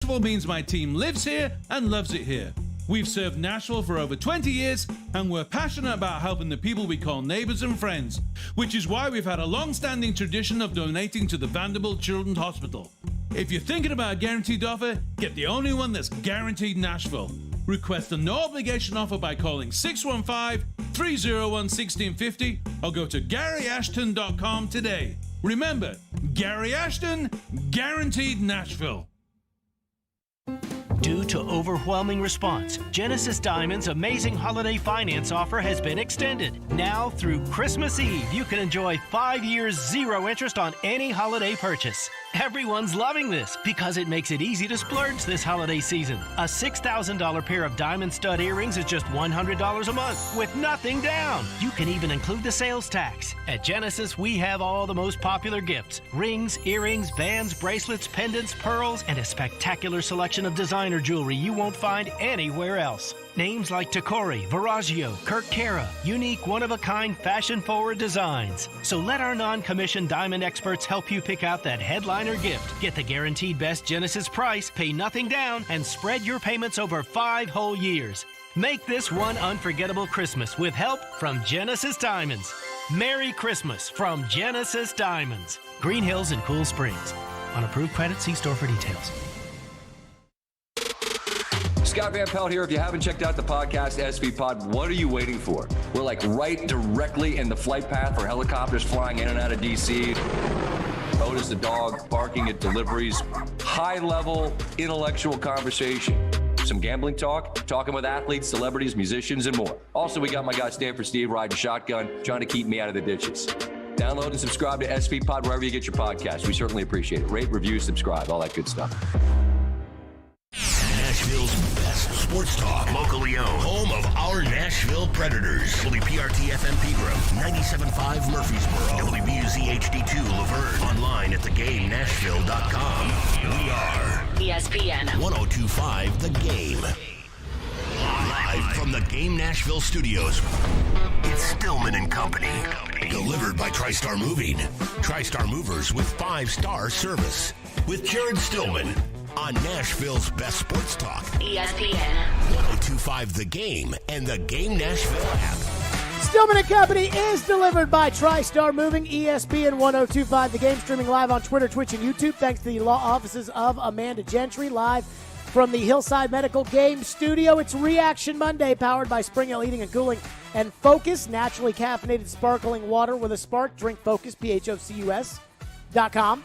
Nashville means my team lives here and loves it here. We've served Nashville for over 20 years, and we're passionate about helping the people we call neighbors and friends, which is why we've had a long-standing tradition of donating to the Vanderbilt Children's Hospital. If you're thinking about a guaranteed offer, get the only one that's guaranteed Nashville. Request a no-obligation offer by calling 615-301-1650 or go to GaryAshton.com today. Remember, Gary Ashton, guaranteed Nashville. Due to overwhelming response, Genesis Diamond's amazing holiday finance offer has been extended. Now through Christmas Eve, you can enjoy 5 years, 0 interest on any holiday purchase. Everyone's loving this because it makes it easy to splurge this holiday season. A $6,000 pair of diamond stud earrings is just $100 a month with nothing down. You can even include the sales tax. At Genesis, we have all the most popular gifts: rings, earrings, bands, bracelets, pendants, pearls, and a spectacular selection of designer jewelry you won't find anywhere else. Names like Tacori, Verragio, Kirk Cara, unique, one-of-a-kind, fashion-forward designs. So let our non-commissioned diamond experts help you pick out that headliner gift. Get the guaranteed best Genesis price, pay nothing down, and spread your payments over 5 whole years. Make this one unforgettable Christmas with help from Genesis Diamonds. Merry Christmas from Genesis Diamonds. Green Hills and Cool Springs. On approved credit, see store for details. Scott Van Pelt here. If you haven't checked out the podcast, SV Pod, what are you waiting for? We're like right directly in the flight path for helicopters flying in and out of D.C. Otis the dog barking at deliveries. High-level intellectual conversation. Some gambling talk, talking with athletes, celebrities, musicians, and more. Also, we got my guy Stanford Steve riding shotgun, trying to keep me out of the ditches. Download and subscribe to SV Pod wherever you get your podcast. We certainly appreciate it. Rate, review, subscribe, all that good stuff. Nashville's best sports talk, locally owned, home of our Nashville Predators. WPRT-FM Pegram, 97.5 Murfreesboro, WBUZ HD2 Laverne, online at thegamenashville.com. We are ESPN 102.5 The Game. Live from the Game Nashville studios, it's Stillman and Company. Delivered by TriStar Moving. TriStar Movers with 5-star service. With Jared Stillman. On Nashville's best sports talk. ESPN 102.5 The Game and the Game Nashville app. Stillman and Company is delivered by TriStar Moving, ESPN 102.5 The Game, streaming live on Twitter, Twitch, and YouTube. Thanks to the law offices of Amanda Gentry, live from the Hillside Medical Game Studio. It's Reaction Monday, powered by Spring Hill Heating and Cooling and Focus, naturally caffeinated sparkling water with a spark. Drink Focus, PHOCUS.com.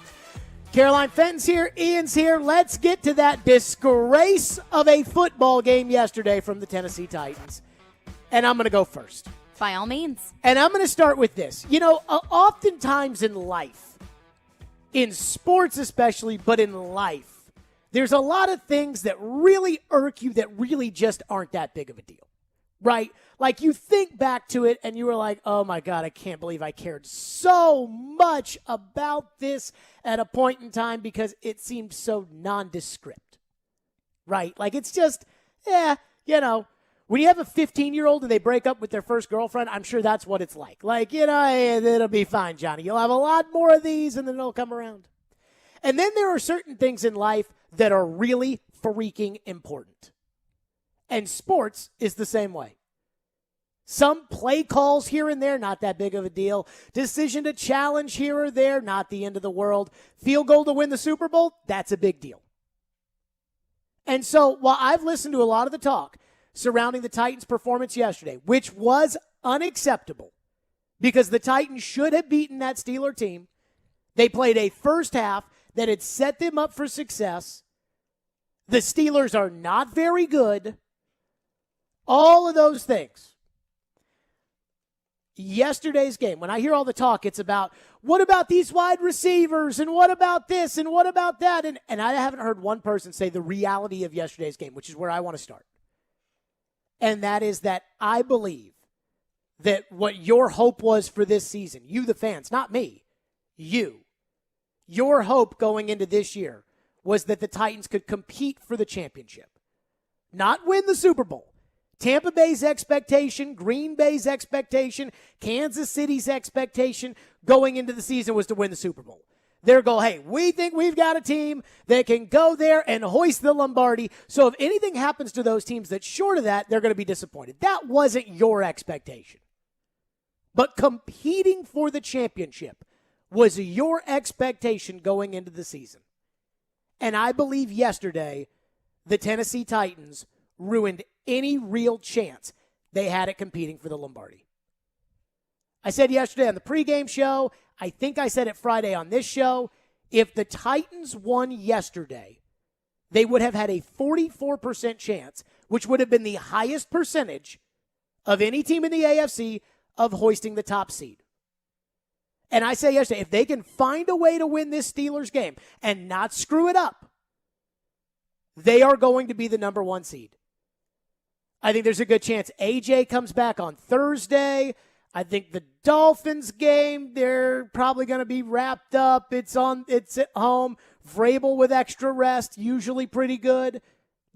Caroline Fenton's here, Ian's here. Let's get to that disgrace of a football game yesterday from the Tennessee Titans. And I'm going to go first. By all means. And I'm going to start with this. You know, oftentimes in life, in sports especially, but in life, there's a lot of things that really irk you that really just aren't that big of a deal, right? Like you think back to it and you were like, oh my God, I can't believe I cared so much about this at a point in time because it seemed so nondescript, right? Like it's just, you know, when you have a 15-year-old and they break up with their first girlfriend, I'm sure that's what it's like. Like, you know, hey, it'll be fine, Johnny. You'll have a lot more of these and then it'll come around. And then there are certain things in life that are really freaking important. And sports is the same way. Some play calls here and there, not that big of a deal. Decision to challenge here or there, not the end of the world. Field goal to win the Super Bowl, that's a big deal. And so while I've listened to a lot of the talk surrounding the Titans' performance yesterday, which was unacceptable because the Titans should have beaten that Steeler team, they played a first half that had set them up for success. The Steelers are not very good. All of those things. Yesterday's game, when I hear all the talk, it's about, what about these wide receivers, and what about this, and what about that? And I haven't heard one person say the reality of yesterday's game, which is where I want to start. And that is that I believe that what your hope was for this season, you the fans, not me, your hope going into this year was that the Titans could compete for the championship, not win the Super Bowl. Tampa Bay's expectation, Green Bay's expectation, Kansas City's expectation going into the season was to win the Super Bowl. Their goal, hey, we think we've got a team that can go there and hoist the Lombardi. So if anything happens to those teams that's short of that, they're going to be disappointed. That wasn't your expectation. But competing for the championship was your expectation going into the season. And I believe yesterday the Tennessee Titans ruined any real chance they had at competing for the Lombardi. I said yesterday on the pregame show, I think I said it Friday on this show, if the Titans won yesterday, they would have had a 44% chance, which would have been the highest percentage of any team in the AFC of hoisting the top seed. And I say yesterday, if they can find a way to win this Steelers game and not screw it up, they are going to be the number 1 seed. I think there's a good chance AJ comes back on Thursday. I think the Dolphins game, they're probably going to be wrapped up. It's at home. Vrabel with extra rest, usually pretty good.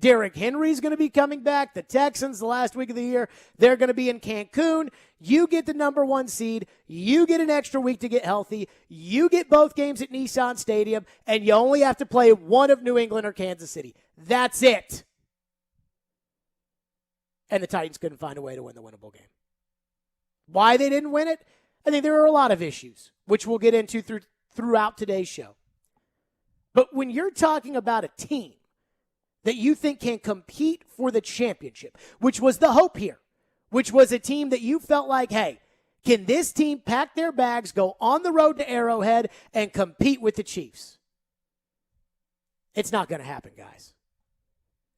Derrick Henry's going to be coming back. The Texans, the last week of the year, they're going to be in Cancun. You get the number 1 seed. You get an extra week to get healthy. You get both games at Nissan Stadium, and you only have to play one of New England or Kansas City. That's it. And the Titans couldn't find a way to win the winnable game. Why they didn't win it? I think there are a lot of issues, which we'll get into throughout today's show. But when you're talking about a team that you think can compete for the championship, which was the hope here, which was a team that you felt like, hey, can this team pack their bags, go on the road to Arrowhead, and compete with the Chiefs? It's not going to happen, guys.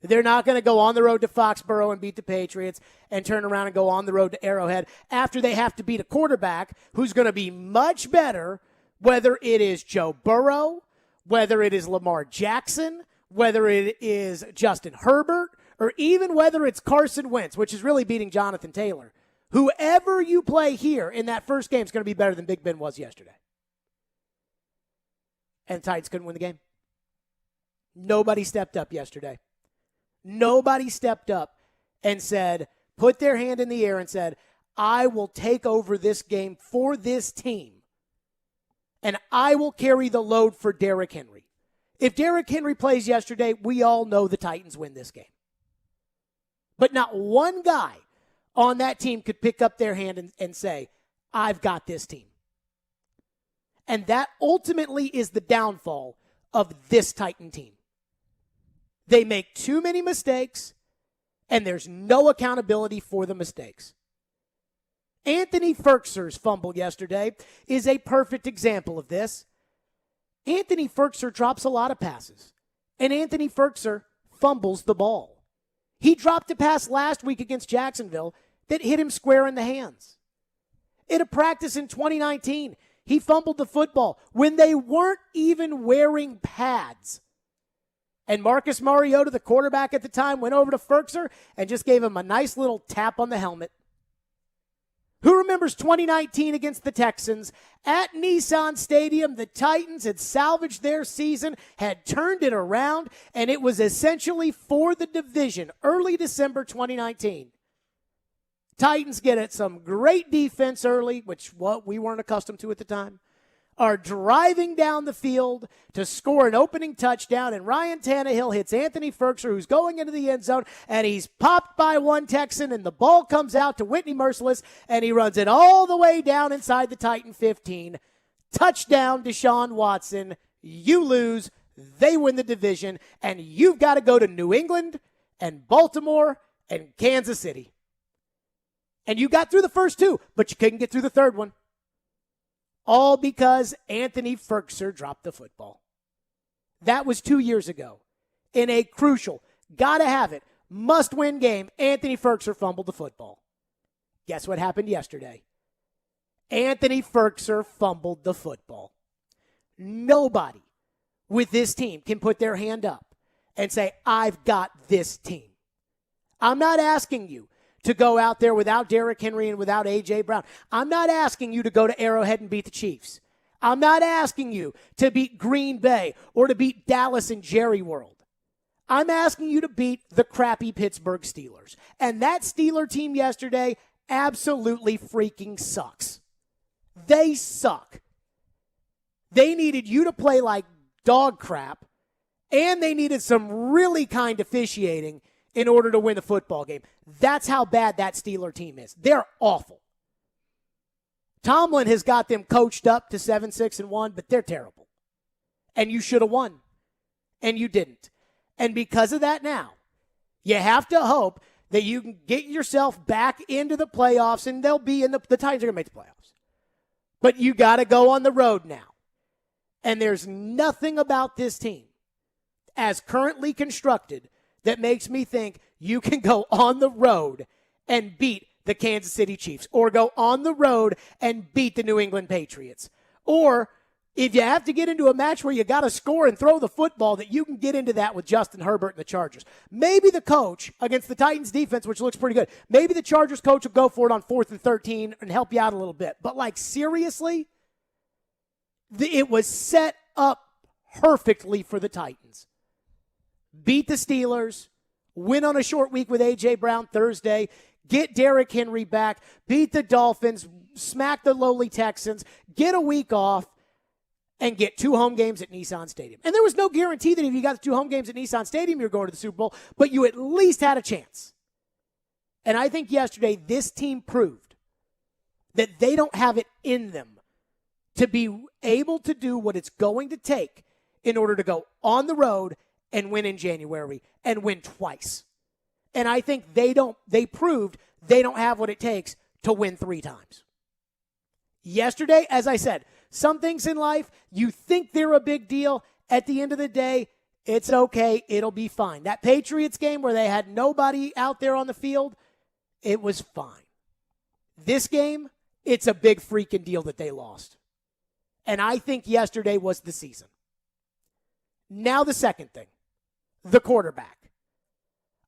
They're not going to go on the road to Foxborough and beat the Patriots and turn around and go on the road to Arrowhead after they have to beat a quarterback who's going to be much better, whether it is Joe Burrow, whether it is Lamar Jackson, whether it is Justin Herbert, or even whether it's Carson Wentz, which is really beating Jonathan Taylor. Whoever you play here in that first game is going to be better than Big Ben was yesterday. And the Titans couldn't win the game. Nobody stepped up yesterday. Nobody stepped up and said, put their hand in the air and said, I will take over this game for this team, and I will carry the load for Derrick Henry. If Derrick Henry plays yesterday, we all know the Titans win this game. But not one guy on that team could pick up their hand and say, I've got this team. And that ultimately is the downfall of this Titan team. They make too many mistakes, and there's no accountability for the mistakes. Anthony Ferkser's fumble yesterday is a perfect example of this. Anthony Ferkser drops a lot of passes, and Anthony Ferkser fumbles the ball. He dropped a pass last week against Jacksonville that hit him square in the hands. In a practice in 2019, he fumbled the football when they weren't even wearing pads. And Marcus Mariota, the quarterback at the time, went over to Ferkser and just gave him a nice little tap on the helmet. Who remembers 2019 against the Texans? At Nissan Stadium, the Titans had salvaged their season, had turned it around, and it was essentially for the division, early December 2019. Titans get at some great defense early, which we weren't accustomed to at the time, are driving down the field to score an opening touchdown, and Ryan Tannehill hits Anthony Ferkser, who's going into the end zone, and he's popped by one Texan, and the ball comes out to Whitney Merciless, and he runs it all the way down inside the Titan 15. Touchdown, Deshaun Watson. You lose. They win the division, and you've got to go to New England and Baltimore and Kansas City. And you got through the first two, but you couldn't get through the third one. All because Anthony Ferkser dropped the football. That was 2 years ago. In a crucial, gotta have it, must-win game, Anthony Ferkser fumbled the football. Guess what happened yesterday? Anthony Ferkser fumbled the football. Nobody with this team can put their hand up and say, I've got this team. I'm not asking you to go out there without Derrick Henry and without A.J. Brown. I'm not asking you to go to Arrowhead and beat the Chiefs. I'm not asking you to beat Green Bay or to beat Dallas and Jerry World. I'm asking you to beat the crappy Pittsburgh Steelers. And that Steeler team yesterday absolutely freaking sucks. They suck. They needed you to play like dog crap, and they needed some really kind officiating in order to win the football game. That's how bad that Steeler team is. They're awful. Tomlin has got them coached up to 7-6-1, but they're terrible. And you should have won, and you didn't. And because of that now, you have to hope that you can get yourself back into the playoffs, and they'll be in the Titans are going to make the playoffs. But you got to go on the road now. And there's nothing about this team, as currently constructed, that makes me think you can go on the road and beat the Kansas City Chiefs, or go on the road and beat the New England Patriots. Or if you have to get into a match where you got to score and throw the football, that you can get into that with Justin Herbert and the Chargers. Maybe the coach against the Titans defense, which looks pretty good, maybe the Chargers coach will go for it on 4th and 13 and help you out a little bit. But like, seriously, it was set up perfectly for the Titans. Beat the Steelers, win on a short week with A.J. Brown Thursday, get Derrick Henry back, beat the Dolphins, smack the lowly Texans, get a week off, and get 2 home games at Nissan Stadium. And there was no guarantee that if you got the 2 home games at Nissan Stadium, you're going to the Super Bowl, but you at least had a chance. And I think yesterday this team proved that they don't have it in them to be able to do what it's going to take in order to go on the road and win in January and win twice. And I think they proved they don't have what it takes to win 3 times. Yesterday, as I said, some things in life, you think they're a big deal. At the end of the day, it's okay. It'll be fine. That Patriots game where they had nobody out there on the field, it was fine. This game, it's a big freaking deal that they lost. And I think yesterday was the season. Now the second thing, the quarterback.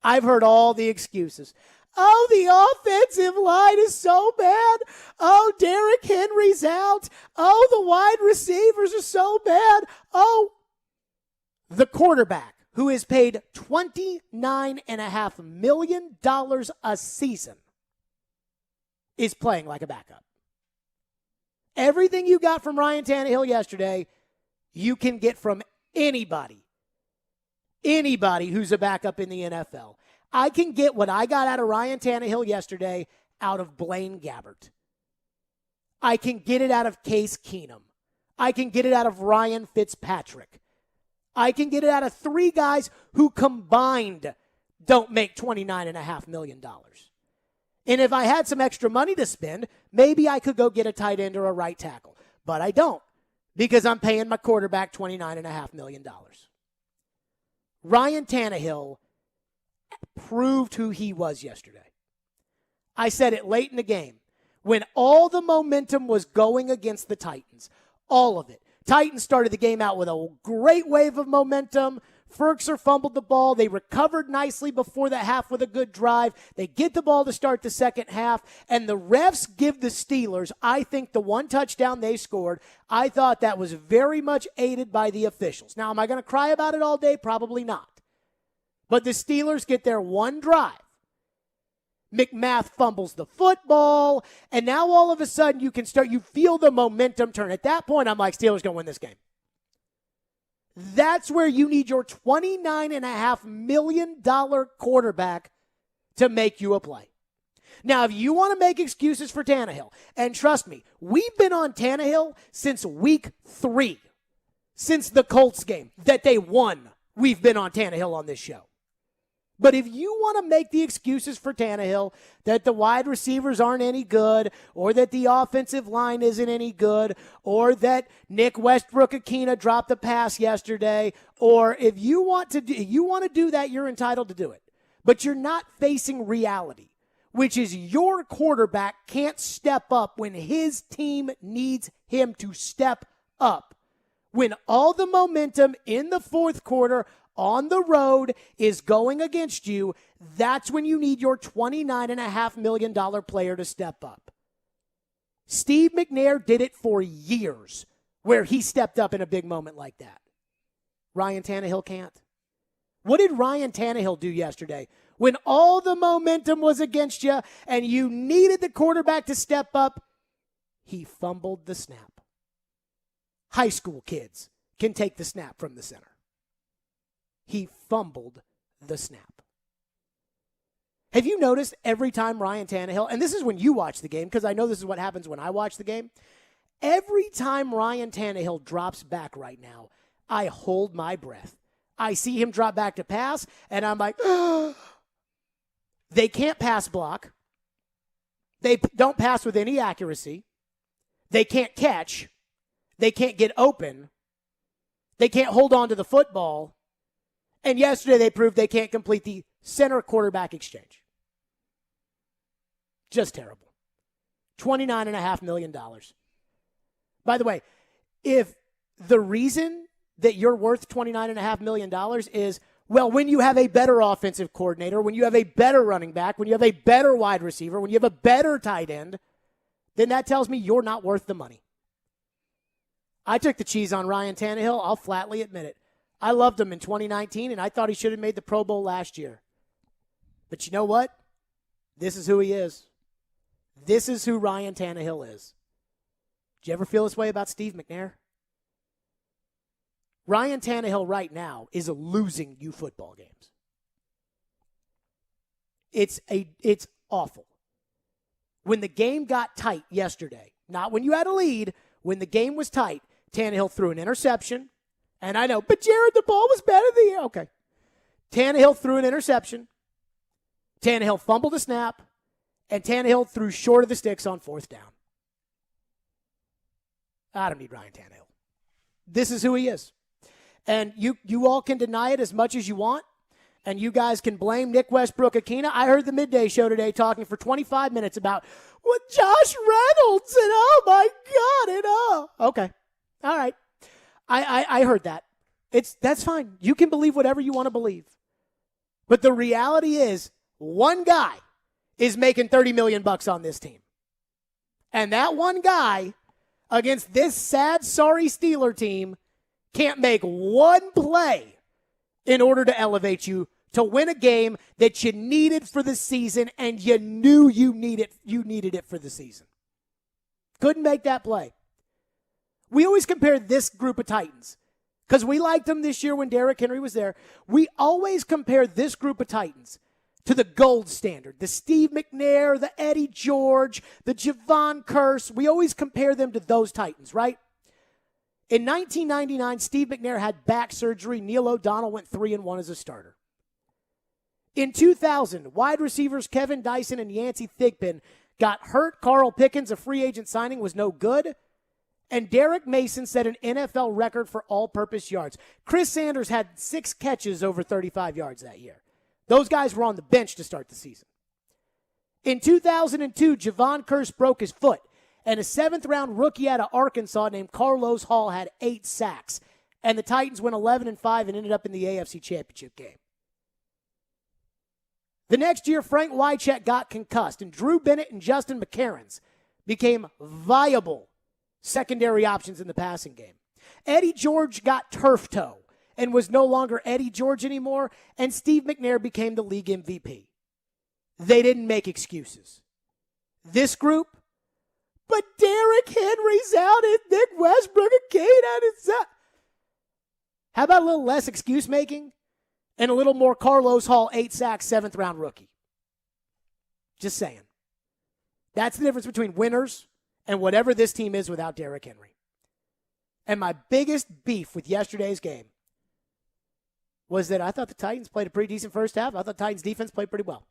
I've heard all the excuses. Oh, the offensive line is so bad. Oh, Derrick Henry's out. Oh, the wide receivers are so bad. Oh, the quarterback, who is paid $29.5 million a season, is playing like a backup. Everything you got from Ryan Tannehill yesterday, you can get from anybody who's a backup in the NFL. I can get what I got out of Ryan Tannehill yesterday out of Blaine Gabbert. I can get it out of Case Keenum. I can get it out of Ryan Fitzpatrick. I can get it out of 3 guys who combined don't make $29.5 million. And if I had some extra money to spend, maybe I could go get a tight end or a right tackle. But I don't, because I'm paying my quarterback $29.5 million. Ryan Tannehill proved who he was yesterday. I said it late in the game. When all the momentum was going against the Titans, all of it. Titans started the game out with a great wave of momentum. Ferkser fumbled the ball. They recovered nicely before the half with a good drive. They get the ball to start the second half, and the refs give the Steelers, I think, the 1 touchdown they scored. I thought that was very much aided by the officials. Now, am I going to cry about it all day? Probably not. But the Steelers get their 1 drive. McMath fumbles the football, and now all of a sudden you feel the momentum turn. At that point, I'm like, Steelers going to win this game. That's where you need your $29.5 million quarterback to make you a play. Now, if you want to make excuses for Tannehill, and trust me, we've been on Tannehill since week 3, since the Colts game that they won. We've been on Tannehill on this show. But if you want to make the excuses for Tannehill that the wide receivers aren't any good, or that the offensive line isn't any good, or that Nick Westbrook-Akina dropped a pass yesterday, or if you want to do that, you're entitled to do it. But you're not facing reality, which is your quarterback can't step up when his team needs him to step up. When all the momentum in the fourth quarter on the road is going against you, that's when you need your $29.5 million player to step up. Steve McNair did it for years, where he stepped up in a big moment like that. Ryan Tannehill can't. What did Ryan Tannehill do yesterday when all the momentum was against you and you needed the quarterback to step up? He fumbled the snap. high school kids can take the snap from the center. He fumbled the snap. Have you noticed every time Ryan Tannehill, and this is when you watch the game, because I know this is what happens when I watch the game, every time Ryan Tannehill drops back right now, I hold my breath. I see him drop back to pass, and I'm like, they can't pass block. They don't pass with any accuracy. They can't catch. They can't get open. They can't hold on to the football. And yesterday they proved they can't complete the center quarterback exchange. Just terrible. $29.5 million. By the way, if the reason that you're worth $29.5 million is, well, when you have a better offensive coordinator, when you have a better running back, when you have a better wide receiver, when you have a better tight end, then that tells me you're not worth the money. I took the cheese on Ryan Tannehill. I'll flatly admit it. I loved him in 2019, and I thought he should have made the Pro Bowl last year. But you know what? This is who he is. This is who Ryan Tannehill is. Did you ever feel this way about Steve McNair? Ryan Tannehill right now is losing you football games. It's awful. When the game got tight yesterday, not when you had a lead, when the game was tight, Tannehill threw an interception. And I know, but Jared, the ball was better than you. Okay. Tannehill threw an interception. Tannehill fumbled a snap. And Tannehill threw short of the sticks on fourth down. I don't need Ryan Tannehill. This is who he is. And you all can deny it as much as you want. And you guys can blame Nick Westbrook-Akina. I heard the midday show today talking for 25 minutes about what Josh Reynolds and oh my God and oh. Okay. All right. I heard that. That's fine. You can believe whatever you want to believe. But the reality is one guy is making $30 million on this team. And that one guy against this sad, sorry Steeler team can't make one play in order to elevate you to win a game that you needed for the season and you knew you needed it for the season. Couldn't make that play. We always compare this group of Titans because we liked them this year when Derrick Henry was there. We always compare this group of Titans to the gold standard, the Steve McNair, the Eddie George, the Javon Curse. We always compare them to those Titans, right? In 1999, Steve McNair had back surgery. Neil O'Donnell went 3-1 as a starter. In 2000, wide receivers Kevin Dyson and Yancey Thigpen got hurt. Carl Pickens, a free agent signing, was no good. And Derek Mason set an NFL record for all-purpose yards. Chris Sanders had 6 catches over 35 yards that year. Those guys were on the bench to start the season. In 2002, Javon Curse broke his foot, and a 7th-round rookie out of Arkansas named Carlos Hall had 8 sacks. And the Titans went 11-5 and ended up in the AFC Championship game. The next year, Frank Wycheck got concussed, and Drew Bennett and Justin McCarrons became viable secondary options in the passing game. Eddie George got turf toe and was no longer Eddie George anymore, and Steve McNair became the league MVP. They didn't make excuses. This group, but Derrick Henry's out and Nick Westbrook-Akina is out. How about a little less excuse making and a little more Carlos Hall, 8 sacks, 7th-round rookie? Just saying. That's the difference between winners and whatever this team is without Derrick Henry. And my biggest beef with yesterday's game was that I thought the Titans played a pretty decent first half. I thought the Titans defense played pretty well.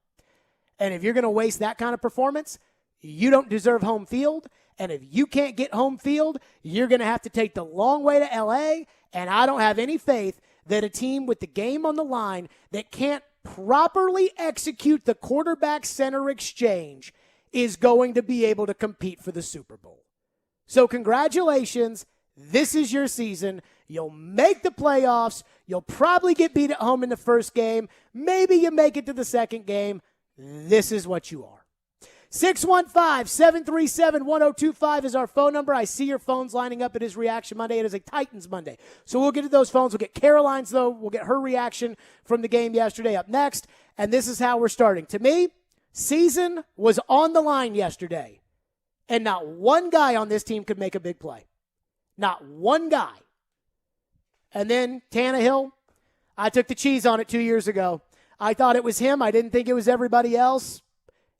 And if you're going to waste that kind of performance, you don't deserve home field. And if you can't get home field, you're going to have to take the long way to L.A., and I don't have any faith that a team with the game on the line that can't properly execute the quarterback-center exchange is going to be able to compete for the Super Bowl. So congratulations. This is your season. You'll make the playoffs. You'll probably get beat at home in the first game. Maybe you make it to the second game. This is what you are. 615-737-1025 is our phone number. I see your phones lining up. It is Reaction Monday. It is a Titans Monday. So we'll get to those phones. We'll get Caroline's, though. We'll get her reaction from the game yesterday up next. And this is how we're starting. To me, season was on the line yesterday. And not one guy on this team could make a big play. Not one guy. And then Tannehill, I took the cheese on it 2 years ago. I thought it was him. I didn't think it was everybody else.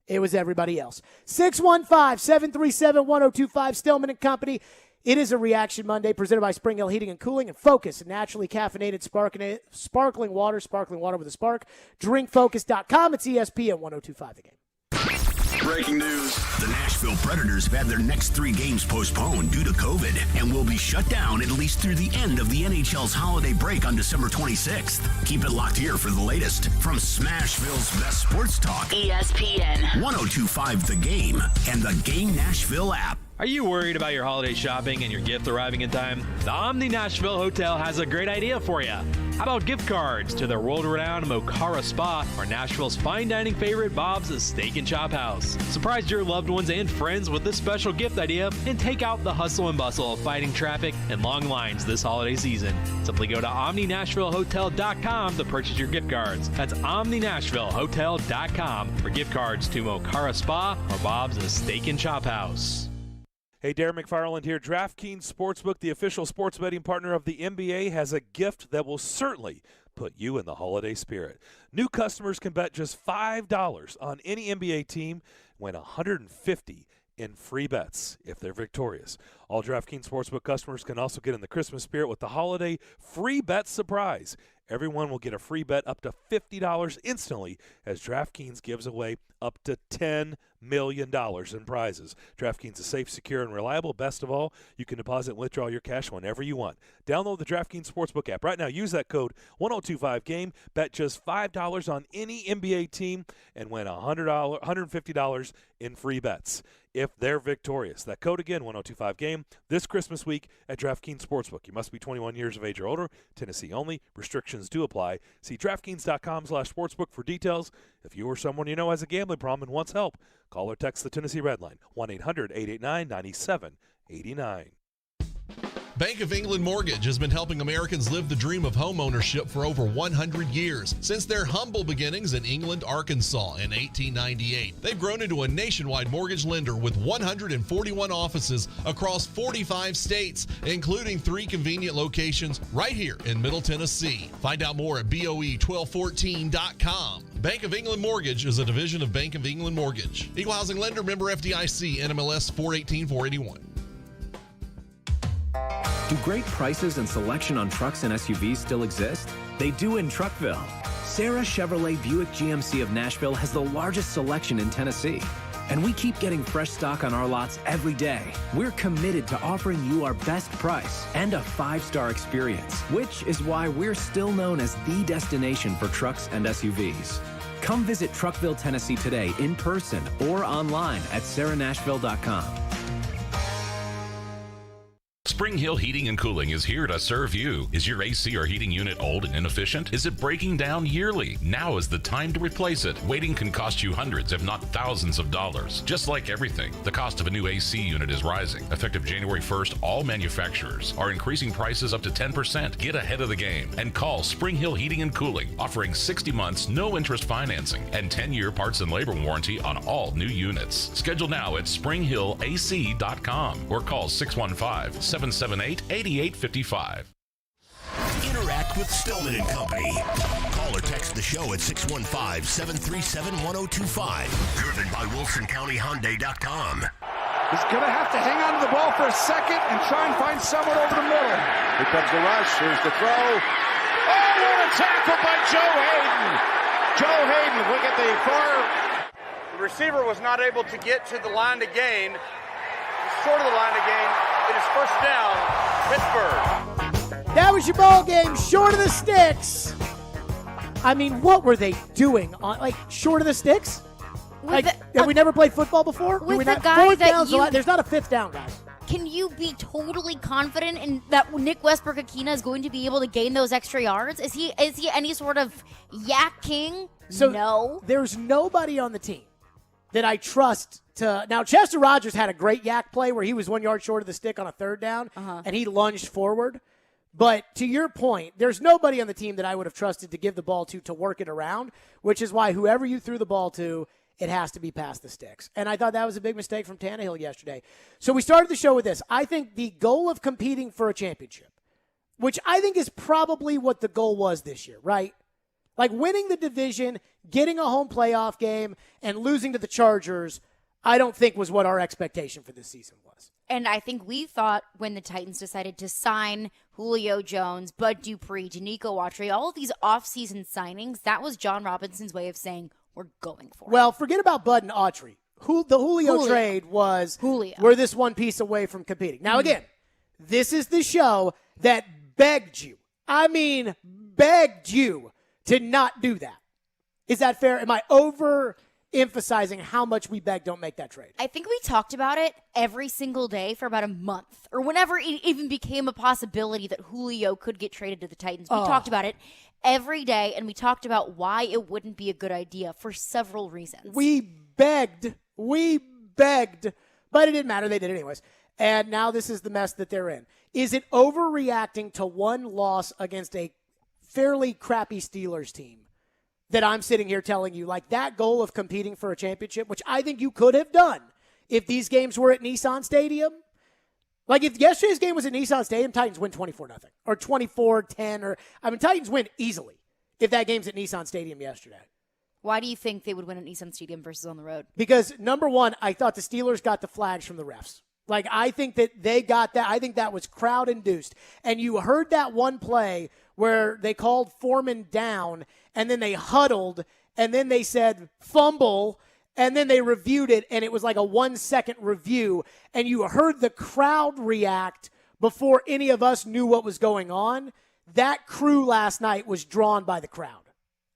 It was everybody else. 615-737-1025, Stillman and Company. It is a Reaction Monday presented by Spring Hill Heating and Cooling and Focus, naturally caffeinated sparkling water with a spark. DrinkFocus.com. It's ESPN 102.5 The Game. Breaking news. The Nashville Predators have had their next 3 games postponed due to COVID and will be shut down at least through the end of the NHL's holiday break on December 26th. Keep it locked here for the latest from Smashville's best sports talk. ESPN 102.5 The Game and the Game Nashville app. Are you worried about your holiday shopping and your gift arriving in time? The Omni Nashville Hotel has a great idea for you. How about gift cards to their world-renowned Mocara Spa or Nashville's fine dining favorite, Bob's Steak and Chop House? Surprise your loved ones and friends with this special gift idea and take out the hustle and bustle of fighting traffic and long lines this holiday season. Simply go to OmniNashvilleHotel.com to purchase your gift cards. That's OmniNashvilleHotel.com for gift cards to Mocara Spa or Bob's Steak and Chop House. Hey, Darren McFarland here. DraftKings Sportsbook, the official sports betting partner of the NBA, has a gift that will certainly put you in the holiday spirit. New customers can bet just $5 on any NBA team, win $150 in free bets if they're victorious. All DraftKings Sportsbook customers can also get in the Christmas spirit with the holiday free bet surprise. Everyone will get a free bet up to $50 instantly as DraftKings gives away up to $10 million in prizes. DraftKings is safe, secure, and reliable. Best of all, you can deposit and withdraw your cash whenever you want. Download the DraftKings Sportsbook app right now. Use that code 1025GAME. Bet just $5 on any NBA team and win $150 in free bets if they're victorious. That code again, 1025GAME, this Christmas week at DraftKings Sportsbook. You must be 21 years of age or older. Tennessee only. Restrictions do apply. See DraftKings.com/sportsbook for details. If you or someone you know has a gambling problem and wants help, call or text the Tennessee Red Line, 1-800-889-9789. Bank of England Mortgage has been helping Americans live the dream of home ownership for over 100 years. Since their humble beginnings in England, Arkansas in 1898, they've grown into a nationwide mortgage lender with 141 offices across 45 states, including 3 convenient locations right here in Middle Tennessee. Find out more at BOE1214.com. Bank of England Mortgage is a division of Bank of England Mortgage. Equal housing lender, member FDIC, NMLS 418-481. Do great prices and selection on trucks and SUVs still exist? They do in Truckville. Sarah Chevrolet Buick GMC of Nashville has the largest selection in Tennessee. And we keep getting fresh stock on our lots every day. We're committed to offering you our best price and a 5-star experience, which is why we're still known as the destination for trucks and SUVs. Come visit Truckville, Tennessee today in person or online at sarahnashville.com. Spring Hill Heating and Cooling is here to serve you. Is your AC or heating unit old and inefficient? Is it breaking down yearly? Now is the time to replace it. Waiting can cost you hundreds, if not thousands of dollars. Just like everything, the cost of a new AC unit is rising. Effective January 1st, all manufacturers are increasing prices up to 10%. Get ahead of the game and call Spring Hill Heating and Cooling, offering 60 months, no interest financing, and 10-year parts and labor warranty on all new units. Schedule now at springhillac.com or call 615-778-8855. Interact with Stillman and Company. Call or text the show at 615-737-1025. Driven by WilsonCountyHyundai.com. He's going to have to hang on to the ball for a second and try and find someone over the middle. Here comes the rush. Here's the throw. Oh, what a tackle by Joe Hayden. Joe Hayden, look at the far. The receiver was not able to get to the line to gain. Short of the line to gain. It is first down, Pittsburgh. That was your ball game, short of the sticks. I mean, what were they doing? Short of the sticks? Have we never played football before? With the guy that there's not a 5th down, guys. Can you be totally confident in that Nick Westbrook-Akina is going to be able to gain those extra yards? Is he any sort of yak king? No. There's nobody on the team that I trust to. Now, Chester Rogers had a great yak play where he was 1 yard short of the stick on a 3rd down, and he lunged forward. But to your point, there's nobody on the team that I would have trusted to give the ball to work it around, which is why whoever you threw the ball to, it has to be past the sticks. And I thought that was a big mistake from Tannehill yesterday. So we started the show with this. I think the goal of competing for a championship, which I think is probably what the goal was this year, right? Like winning the division, getting a home playoff game, and losing to the Chargers, I don't think was what our expectation for this season was. And I think we thought when the Titans decided to sign Julio Jones, Bud Dupree, Danico Autry, all of these offseason signings, that was John Robinson's way of saying, we're going for it. Well, forget about Bud and Autry. The Julio trade was we're this one piece away from competing. Now, again, this is the show that begged you. I mean, begged you to not do that. Is that fair? Am I overemphasizing how much we begged don't make that trade? I think we talked about it every single day for about a month, or whenever it even became a possibility that Julio could get traded to the Titans. We talked about it every day, and we talked about why it wouldn't be a good idea for several reasons. We begged, but it didn't matter. They did it anyways. And now this is the mess that they're in. Is it overreacting to one loss against a fairly crappy Steelers team that I'm sitting here telling you, like, that goal of competing for a championship, which I think you could have done if these games were at Nissan Stadium? Like, if yesterday's game was at Nissan Stadium, Titans win 24-0 or 24-10, or, Titans win easily if that game's at Nissan Stadium yesterday. Why do you think they would win at Nissan Stadium versus on the road? Because, number one, I thought the Steelers got the flags from the refs. Like, I think that they got that. I think that was crowd-induced. And you heard that one play where they called Foreman down, and then they huddled, and then they said fumble, and then they reviewed it, and it was like a 1-second review, and you heard the crowd react before any of us knew what was going on. That crew last night was drawn by the crowd,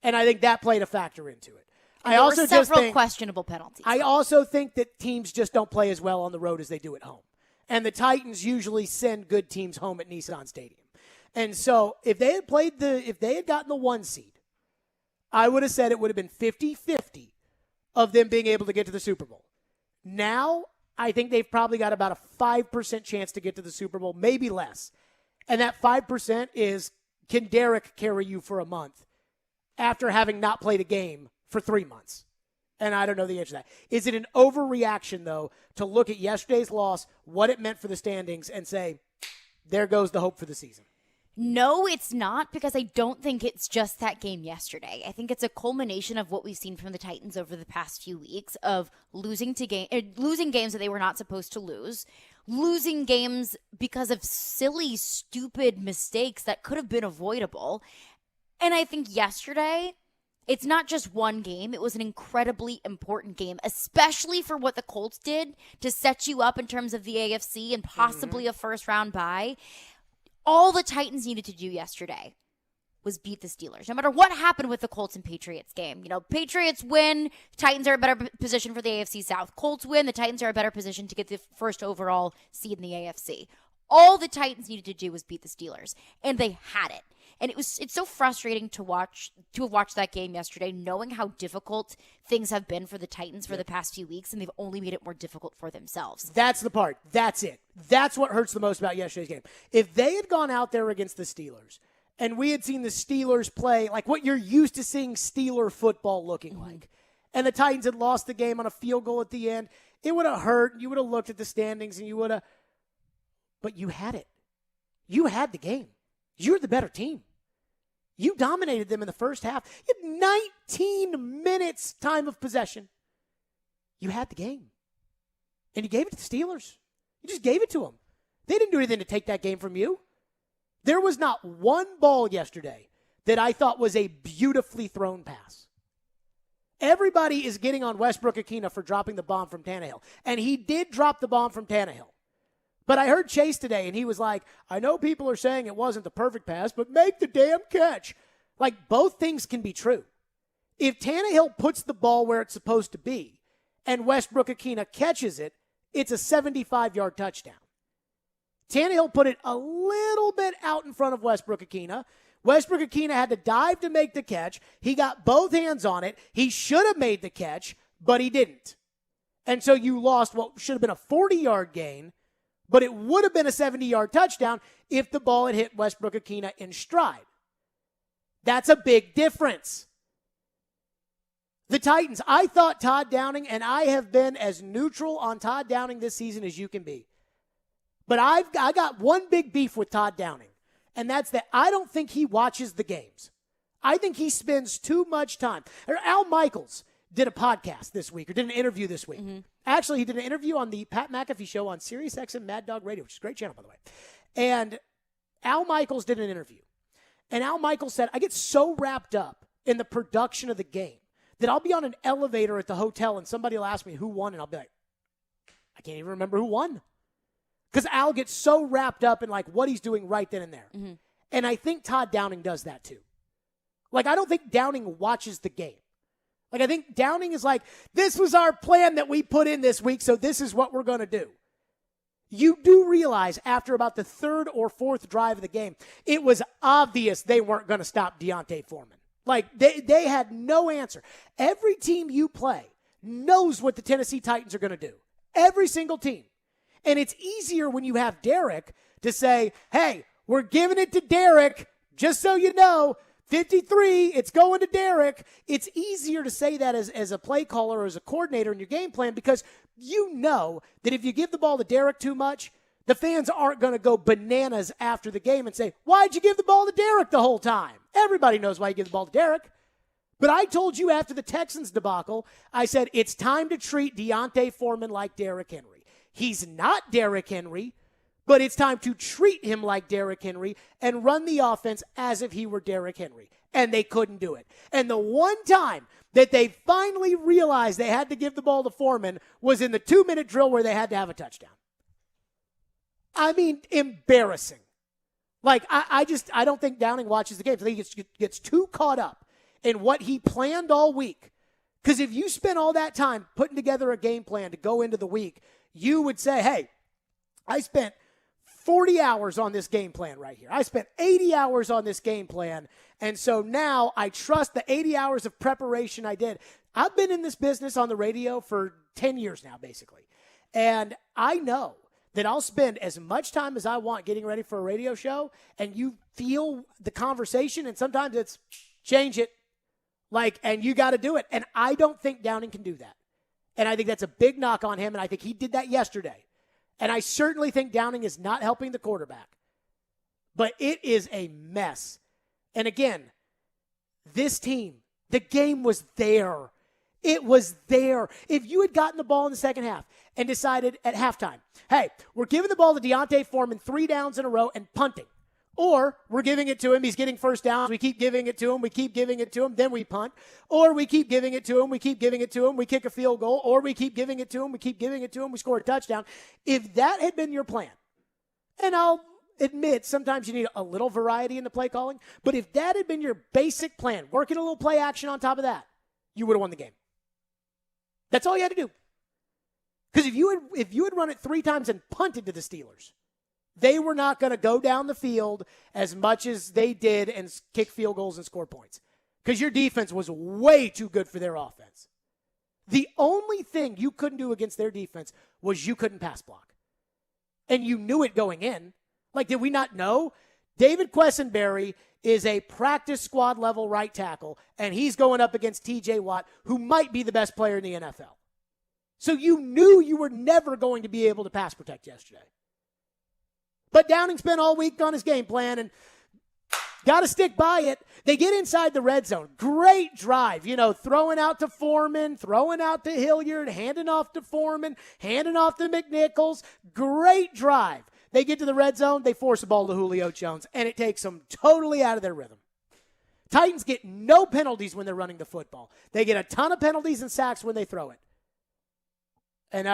and I think that played a factor into it. I also just think questionable penalties. I also think that teams just don't play as well on the road as they do at home, and the Titans usually send good teams home at Nissan Stadium. And so if they had gotten the 1 seed, I would have said it would have been 50-50 of them being able to get to the Super Bowl. Now, I think they've probably got about a 5% chance to get to the Super Bowl, maybe less. And that 5% is, can Derek carry you for a month after having not played a game for 3 months? And I don't know the answer to that. Is it an overreaction, though, to look at yesterday's loss, what it meant for the standings, and say, there goes the hope for the season? No, it's not, because I don't think it's just that game yesterday. I think it's a culmination of what we've seen from the Titans over the past few weeks of losing games that they were not supposed to losing games because of silly, stupid mistakes that could have been avoidable. And I think yesterday, it's not just one game. It was an incredibly important game, especially for what the Colts did to set you up in terms of the AFC and possibly a first-round bye. All the Titans needed to do yesterday was beat the Steelers. No matter what happened with the Colts and Patriots game. Patriots win, Titans are a better position for the AFC South. Colts win, the Titans are a better position to get the first overall seed in the AFC. All the Titans needed to do was beat the Steelers, and they had it. And it's so frustrating to have watched that game yesterday, knowing how difficult things have been for the Titans for the past few weeks, and they've only made it more difficult for themselves. That's the part. That's it. That's what hurts the most about yesterday's game. If they had gone out there against the Steelers, and we had seen the Steelers play like what you're used to seeing Steeler football looking like, and the Titans had lost the game on a field goal at the end, it would have hurt. You would have looked at the standings, and you would have – but you had it. You had the game. You're the better team. You dominated them in the first half. You had 19 minutes time of possession. You had the game. And you gave it to the Steelers. You just gave it to them. They didn't do anything to take that game from you. There was not one ball yesterday that I thought was a beautifully thrown pass. Everybody is getting on Westbrook-Akina for dropping the bomb from Tannehill. And he did drop the bomb from Tannehill. But I heard Chase today, and he was like, I know people are saying it wasn't the perfect pass, but make the damn catch. Like, both things can be true. If Tannehill puts the ball where it's supposed to be, and Westbrook-Akina catches it, it's a 75-yard touchdown. Tannehill put it a little bit out in front of Westbrook-Akina. Westbrook-Akina had to dive to make the catch. He got both hands on it. He should have made the catch, but he didn't. And so you lost what should have been a 40-yard gain, but it would have been a 70-yard touchdown if the ball had hit Westbrook-Akina in stride. That's a big difference. The Titans, I thought Todd Downing, and I have been as neutral on Todd Downing this season as you can be. But I got one big beef with Todd Downing, and that's that I don't think he watches the games. I think he spends too much time. Al Michaels did a podcast this week, or did an interview this week. Mm-hmm. Actually, he did an interview on the Pat McAfee show on Sirius XM Mad Dog Radio, which is a great channel, by the way. And Al Michaels did an interview. And Al Michaels said, I get so wrapped up in the production of the game that I'll be on an elevator at the hotel and somebody will ask me who won, and I'll be like, I can't even remember who won. Because Al gets so wrapped up in like what he's doing right then and there. Mm-hmm. And I think Todd Downing does that too. Like, I don't think Downing watches the game. Like, I think Downing is like, this was our plan that we put in this week, so this is what we're going to do. You do realize after about the third or fourth drive of the game, it was obvious they weren't going to stop Deontay Foreman. Like, they had no answer. Every team you play knows what the Tennessee Titans are going to do. Every single team. And it's easier when you have Derek to say, hey, we're giving it to Derek, just so you know, 53, it's going to Derek. It's easier to say that as a play caller or as a coordinator in your game plan because you know that if you give the ball to Derek too much, the fans aren't going to go bananas after the game and say, why'd you give the ball to Derek the whole time? Everybody knows why you give the ball to Derek. But I told you after the Texans debacle, I said, it's time to treat Deontay Foreman like Derrick Henry. He's not Derrick Henry, but it's time to treat him like Derrick Henry and run the offense as if he were Derrick Henry. And they couldn't do it. And the one time that they finally realized they had to give the ball to Foreman was in the 2-minute drill where they had to have a touchdown. I mean, embarrassing. Like, I don't think Downing watches the games. I think he gets too caught up in what he planned all week. Because if you spend all that time putting together a game plan to go into the week, you would say, hey, I spent 40 hours on this game plan right here. I spent 80 hours on this game plan, and so now I trust the 80 hours of preparation I did. I've been in this business on the radio for 10 years now, basically, and I know that I'll spend as much time as I want getting ready for a radio show, and you feel the conversation, and sometimes it's change it, and you got to do it, and I don't think Downing can do that, and I think that's a big knock on him, and I think he did that yesterday. And I certainly think Downing is not helping the quarterback. But it is a mess. And again, this team, the game was there. It was there. If you had gotten the ball in the second half and decided at halftime, hey, we're giving the ball to Deontay Foreman 3 downs in a row and punting. Or we're giving it to him, he's getting first down, we keep giving it to him, we keep giving it to him, then we punt. Or we keep giving it to him, we keep giving it to him, we kick a field goal. Or we keep giving it to him, we keep giving it to him, we score a touchdown. If that had been your plan, and I'll admit sometimes you need a little variety in the play calling, but if that had been your basic plan, working a little play action on top of that, you would have won the game. That's all you had to do. Because if you had run it 3 times and punted to the Steelers, they were not going to go down the field as much as they did and kick field goals and score points. Because your defense was way too good for their offense. The only thing you couldn't do against their defense was you couldn't pass block. And you knew it going in. Like, did we not know? David Quessenberry is a practice squad level right tackle, and he's going up against TJ Watt, who might be the best player in the NFL. So you knew you were never going to be able to pass protect yesterday. But Downing spent all week on his game plan and got to stick by it. They get inside the red zone. Great drive. Throwing out to Foreman, throwing out to Hilliard, handing off to Foreman, handing off to McNichols. Great drive. They get to the red zone. They force the ball to Julio Jones, and it takes them totally out of their rhythm. Titans get no penalties when they're running the football. They get a ton of penalties and sacks when they throw it. And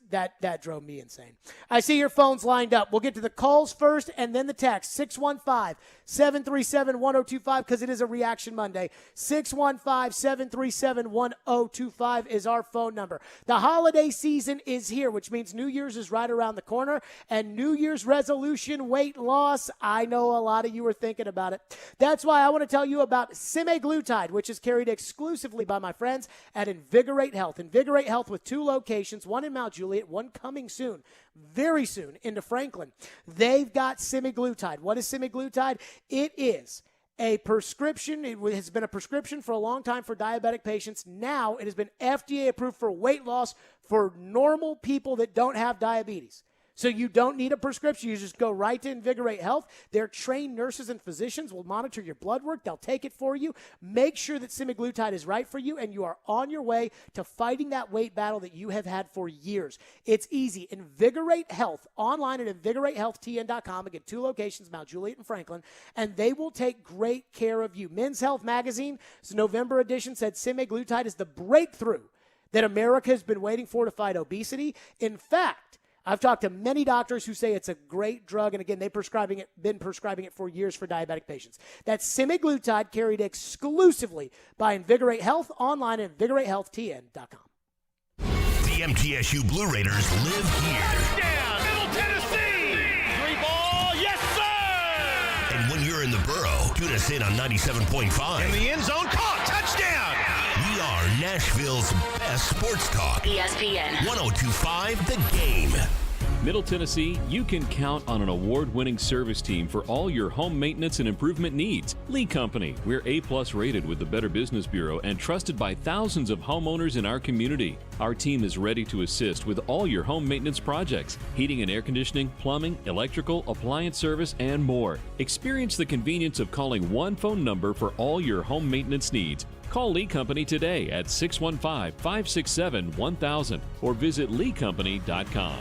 that drove me insane. I see your phones lined up. We'll get to the calls first and then the text. 615-737-1025 because it is a Reaction Monday. 615-737-1025 is our phone number. The holiday season is here, which means New Year's is right around the corner. And New Year's resolution, weight loss, I know a lot of you are thinking about it. That's why I want to tell you about semaglutide, which is carried exclusively by my friends at Invigorate Health. Invigorate Health with 2 locations, one in Mount Juliet, one coming soon, very soon, into Franklin. They've got semaglutide. What is semaglutide? It is a prescription. It has been a prescription for a long time for diabetic patients. Now it has been FDA approved for weight loss for normal people that don't have diabetes. So you don't need a prescription. You just go right to Invigorate Health. Their trained nurses and physicians will monitor your blood work. They'll take it for you, make sure that semaglutide is right for you, and you are on your way to fighting that weight battle that you have had for years. It's easy. Invigorate Health, online at InvigorateHealthTN.com. Again, 2 locations, Mount Juliet and Franklin, and they will take great care of you. Men's Health Magazine's November edition said semaglutide is the breakthrough that America has been waiting for to fight obesity. In fact, I've talked to many doctors who say it's a great drug, and again, they've been prescribing it for years for diabetic patients. That's semaglutide, carried exclusively by Invigorate Health, online at InvigorateHealthTN.com. The MTSU Blue Raiders live here. Touchdown, Middle Tennessee! 3-ball, yes, sir! And when you're in the borough, tune us in on 97.5. In the end zone, caught, touchdown! We are Nashville's best sports talk. ESPN 102.5 The Game. Middle Tennessee, you can count on an award-winning service team for all your home maintenance and improvement needs. Lee Company, we're A+ rated with the Better Business Bureau and trusted by thousands of homeowners in our community. Our team is ready to assist with all your home maintenance projects, heating and air conditioning, plumbing, electrical, appliance service, and more. Experience the convenience of calling one phone number for all your home maintenance needs. Call Lee Company today at 615-567-1000 or visit leecompany.com.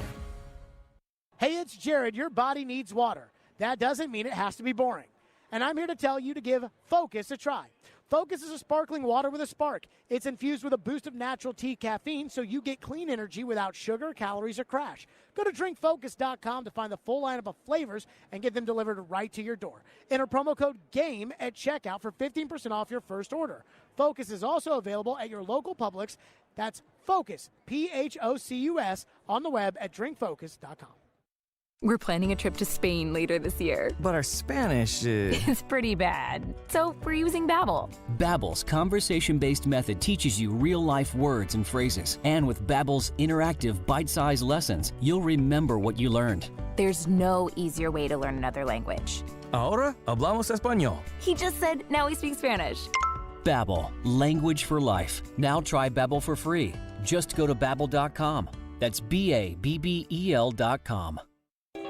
Hey, it's Jared. Your body needs water. That doesn't mean it has to be boring. And I'm here to tell you to give Focus a try. Focus is a sparkling water with a spark. It's infused with a boost of natural tea caffeine, so you get clean energy without sugar, calories, or crash. Go to drinkfocus.com to find the full lineup of flavors and get them delivered right to your door. Enter promo code GAME at checkout for 15% off your first order. Focus is also available at your local Publix. That's Focus, P-H-O-C-U-S, on the web at drinkfocus.com. We're planning a trip to Spain later this year. But our Spanish is... It's pretty bad. So we're using Babbel. Babbel's conversation-based method teaches you real-life words and phrases. And with Babbel's interactive, bite-sized lessons, you'll remember what you learned. There's no easier way to learn another language. Ahora hablamos español. He just said, now we speak Spanish. Babbel, language for life. Now try Babbel for free. Just go to Babbel.com. That's Babbel.com.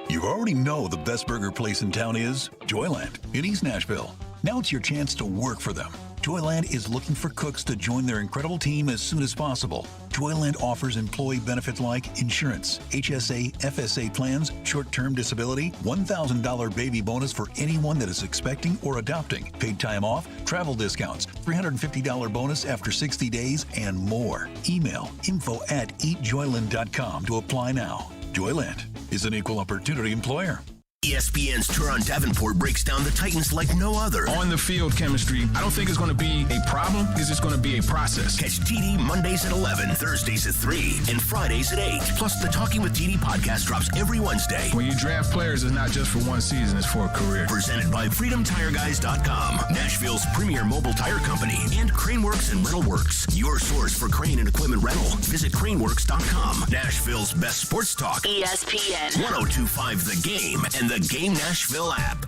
You already know the best burger place in town is Joyland in East Nashville. Now it's your chance to work for them. Joyland is looking for cooks to join their incredible team as soon as possible. Joyland offers employee benefits like insurance, HSA, FSA plans, short-term disability, $1,000 baby bonus for anyone that is expecting or adopting, paid time off, travel discounts, $350 bonus after 60 days, and more. Email info@eatjoyland.com to apply now. Joyland is an equal opportunity employer. ESPN's Turon Davenport breaks down the Titans like no other. On the field chemistry, I don't think it's going to be a problem. It's just going to be a process. Catch TD Mondays at 11, Thursdays at 3, and Fridays at 8. Plus, the Talking with TD podcast drops every Wednesday. When you draft players, it's not just for one season, it's for a career. Presented by FreedomTireGuys.com, Nashville's premier mobile tire company, and Craneworks and Rental Works, your source for crane and equipment rental. Visit Craneworks.com. Nashville's best sports talk. ESPN 102.5 The Game and the Game Nashville app.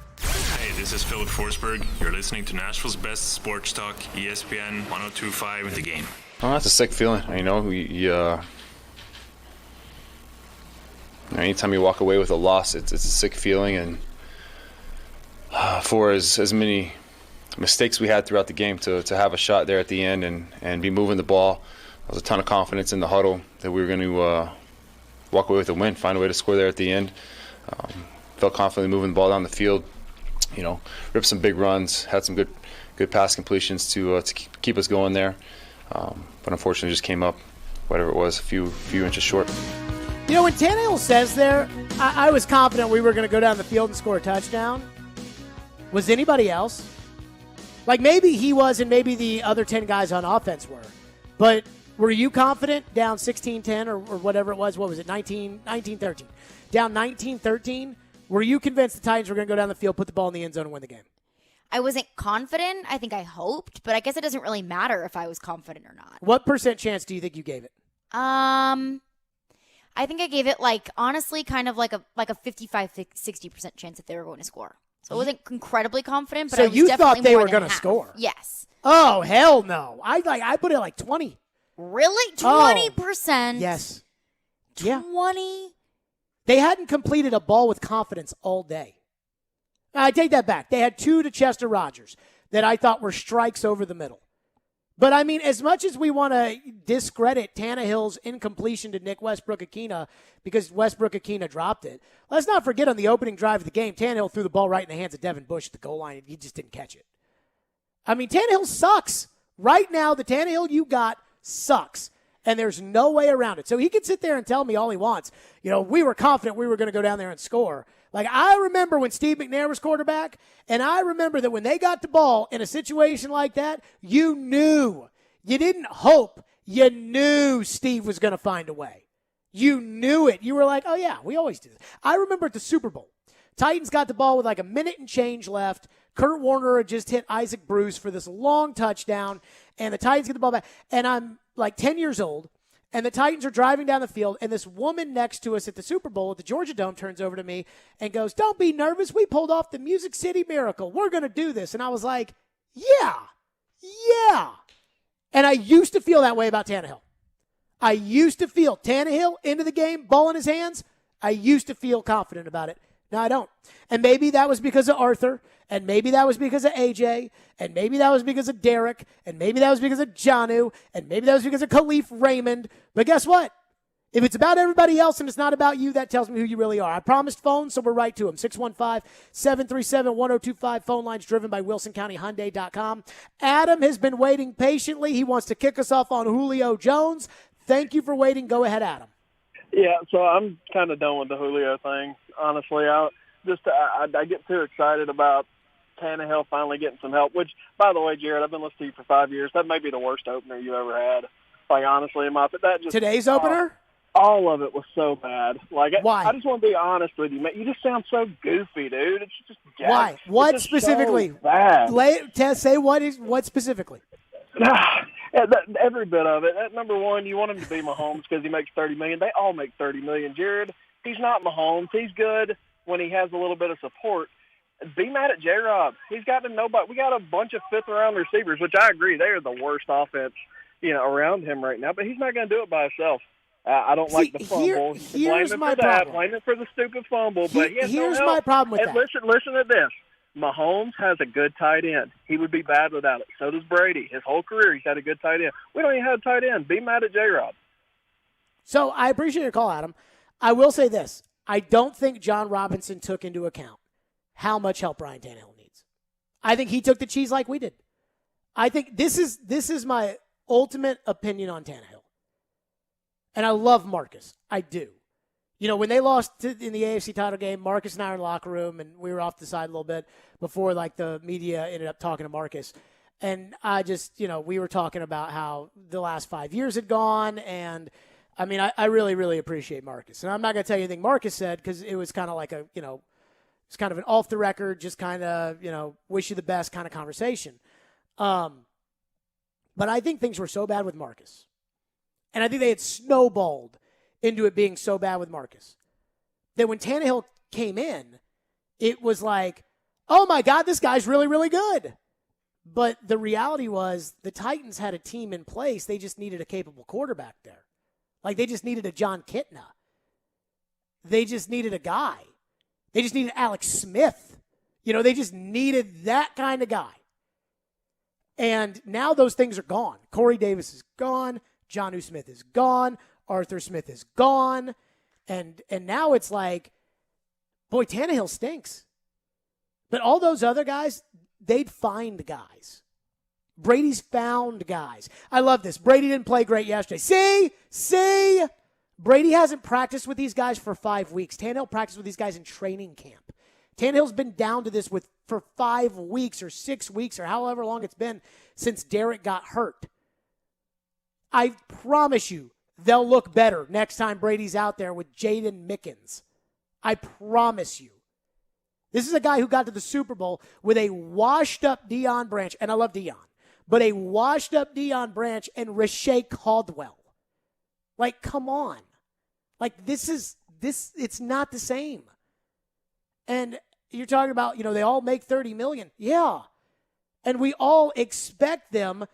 Hey, this is Philip Forsberg. You're listening to Nashville's best sports talk, ESPN 102.5 The Game. Oh, that's a sick feeling. You know, anytime you walk away with a loss, it's a sick feeling. And for as many mistakes we had throughout the game, to have a shot there at the end and be moving the ball, there was a ton of confidence in the huddle that we were going to walk away with a win, find a way to score there at the end. Felt confidently moving the ball down the field, you know, ripped some big runs, had some good pass completions to keep us going there. But unfortunately just came up, whatever it was, a few inches short. You know, when Tannehill says there, I was confident we were going to go down the field and score a touchdown. Was anybody else? Like, maybe he was and maybe the other 10 guys on offense were. But were you confident down 16-10 or whatever it was? What was it, 19-13? Down 19-13? Were you convinced the Titans were going to go down the field, put the ball in the end zone, and win the game? I wasn't confident. I think I hoped, but I guess it doesn't really matter if I was confident or not. What % chance do you think you gave it? I think I gave it, honestly, kind of like a 55-60% chance that they were going to score. So I wasn't incredibly confident, but so I was you definitely thought they more were than going to half. score? Yes. Oh, hell no. I put it like 20. Really? 20%? Oh, yes. 20? They hadn't completed a ball with confidence all day. I take that back. They had 2 to Chester Rogers that I thought were strikes over the middle. But, I mean, as much as we want to discredit Tannehill's incompletion to Nick Westbrook-Akina because Westbrook-Akina dropped it, let's not forget on the opening drive of the game, Tannehill threw the ball right in the hands of Devin Bush at the goal line, and he just didn't catch it. I mean, Tannehill sucks. Right now, the Tannehill you got sucks, and there's no way around it. So he can sit there and tell me all he wants. You know, we were confident we were going to go down there and score. Like, I remember when Steve McNair was quarterback, and I remember that when they got the ball in a situation like that, you knew. You didn't hope. You knew Steve was going to find a way. You knew it. You were like, oh, yeah, we always do this. I remember at the Super Bowl, Titans got the ball with like a minute and change left. Kurt Warner had just hit Isaac Bruce for this long touchdown, and the Titans get the ball back. And I'm like 10 years old. And the Titans are driving down the field, and this woman next to us at the Super Bowl at the Georgia Dome turns over to me and goes, don't be nervous. We pulled off the Music City Miracle. We're going to do this. And I was like, yeah. And I used to feel that way about Tannehill. I used to feel Tannehill into the game, ball in his hands. I used to feel confident about it. Now I don't. And maybe that was because of Arthur, and maybe that was because of AJ, and maybe that was because of Derek, and maybe that was because of Jonnu, and maybe that was because of Khalif Raymond. But guess what? If it's about everybody else and it's not about you, that tells me who you really are. I promised phones, so we're right to them. 615-737-1025. Phone lines driven by WilsonCountyHyundai.com. Adam has been waiting patiently. He wants to kick us off on Julio Jones. Thank you for waiting. Go ahead, Adam. Yeah, so I'm kind of done with the Julio thing, honestly. I get too excited about Tannehill finally getting some help, which, by the way, Jared, I've been listening to you for 5 years. That may be the worst opener you ever had. Like, honestly, Today's opener? All of it was so bad. Like, why? I just want to be honest with you, man. You just sound so goofy, dude. It's just why? What just specifically? So bad. Say what specifically? Every bit of it. Number one, you want him to be Mahomes because he makes $30 million. They all make $30 million. Jared, he's not Mahomes. He's good when he has a little bit of support. Be mad at J-Rob. He's got nobody. We got a bunch of fifth-round receivers, which I agree they are the worst offense, around him right now. But he's not going to do it by himself. I don't like the fumble. Here's my problem. problem. Blame him for the stupid fumble. But here's my problem with that. Listen to this. Mahomes has a good tight end. He would be bad without it. So does Brady. His whole career, he's had a good tight end. We don't even have a tight end. Be mad at J-Rob. So I appreciate your call, Adam. I will say this. I don't think John Robinson took into account how much help Ryan Tannehill needs. I think he took the cheese like we did. I think this is my ultimate opinion on Tannehill. And I love Marcus. I do. When they lost in the AFC title game, Marcus and I were in the locker room, and we were off the side a little bit before, the media ended up talking to Marcus. And I just, we were talking about how the last 5 years had gone, and, I really, really appreciate Marcus. And I'm not going to tell you anything Marcus said because it was kind of like it's kind of an off-the-record, just kind of, wish you the best kind of conversation. But I think things were so bad with Marcus. And I think they had snowballed into it being so bad with Marcus that when Tannehill came in, it was like, oh, my God, this guy's really, really good. But the reality was the Titans had a team in place. They just needed a capable quarterback there. Like, they just needed a John Kitna. They just needed a guy. They just needed Alex Smith. They just needed that kind of guy. And now those things are gone. Corey Davis is gone. Jonnu Smith is gone. Arthur Smith is gone. And now it's like, boy, Tannehill stinks. But all those other guys, they'd find guys. Brady's found guys. I love this. Brady didn't play great yesterday. See? Brady hasn't practiced with these guys for 5 weeks. Tannehill practiced with these guys in training camp. Tannehill's been down to this for 5 weeks or 6 weeks or however long it's been since Derek got hurt. I promise you, they'll look better next time Brady's out there with Jaden Mickens. I promise you. This is a guy who got to the Super Bowl with a washed-up Deion Branch, and I love Deion, but a washed-up Deion Branch and Rashae Caldwell. Like, come on. Like, it's not the same. And You're talking about, they all make $30 million. Yeah. And we all expect them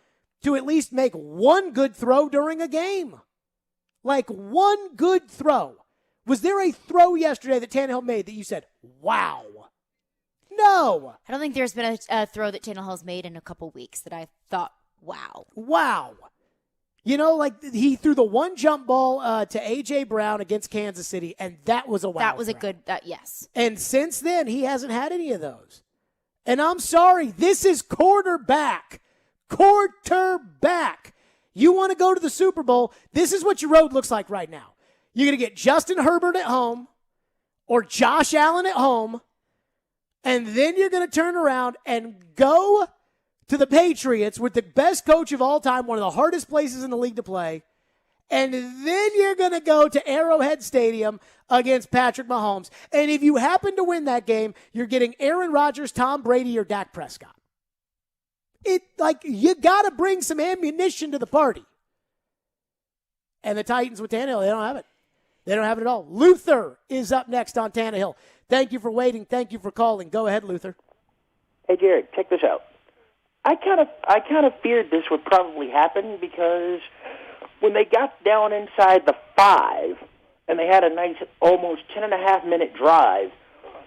to at least make one good throw during a game. Like one good throw. Was there a throw yesterday that Tannehill made that you said, wow? No. I don't think there's been a throw that Tannehill's made in a couple weeks that I thought, wow. Wow. He threw the one jump ball to A.J. Brown against Kansas City, and that was a wow. That was a good, yes. And since then, he hasn't had any of those. And I'm sorry, this is quarterback. Quarterback. You want to go to the Super Bowl, this is what your road looks like right now. You're going to get Justin Herbert at home or Josh Allen at home, and then you're going to turn around and go to the Patriots with the best coach of all time, one of the hardest places in the league to play, and then you're going to go to Arrowhead Stadium against Patrick Mahomes. And if you happen to win that game, you're getting Aaron Rodgers, Tom Brady, or Dak Prescott. You got to bring some ammunition to the party. And the Titans with Tannehill, they don't have it. They don't have it at all. Luther is up next on Tannehill. Thank you for waiting. Thank you for calling. Go ahead, Luther. Hey, Jared, check this out. I kind of feared this would probably happen because when they got down inside the 5 and they had a nice almost 10.5-minute drive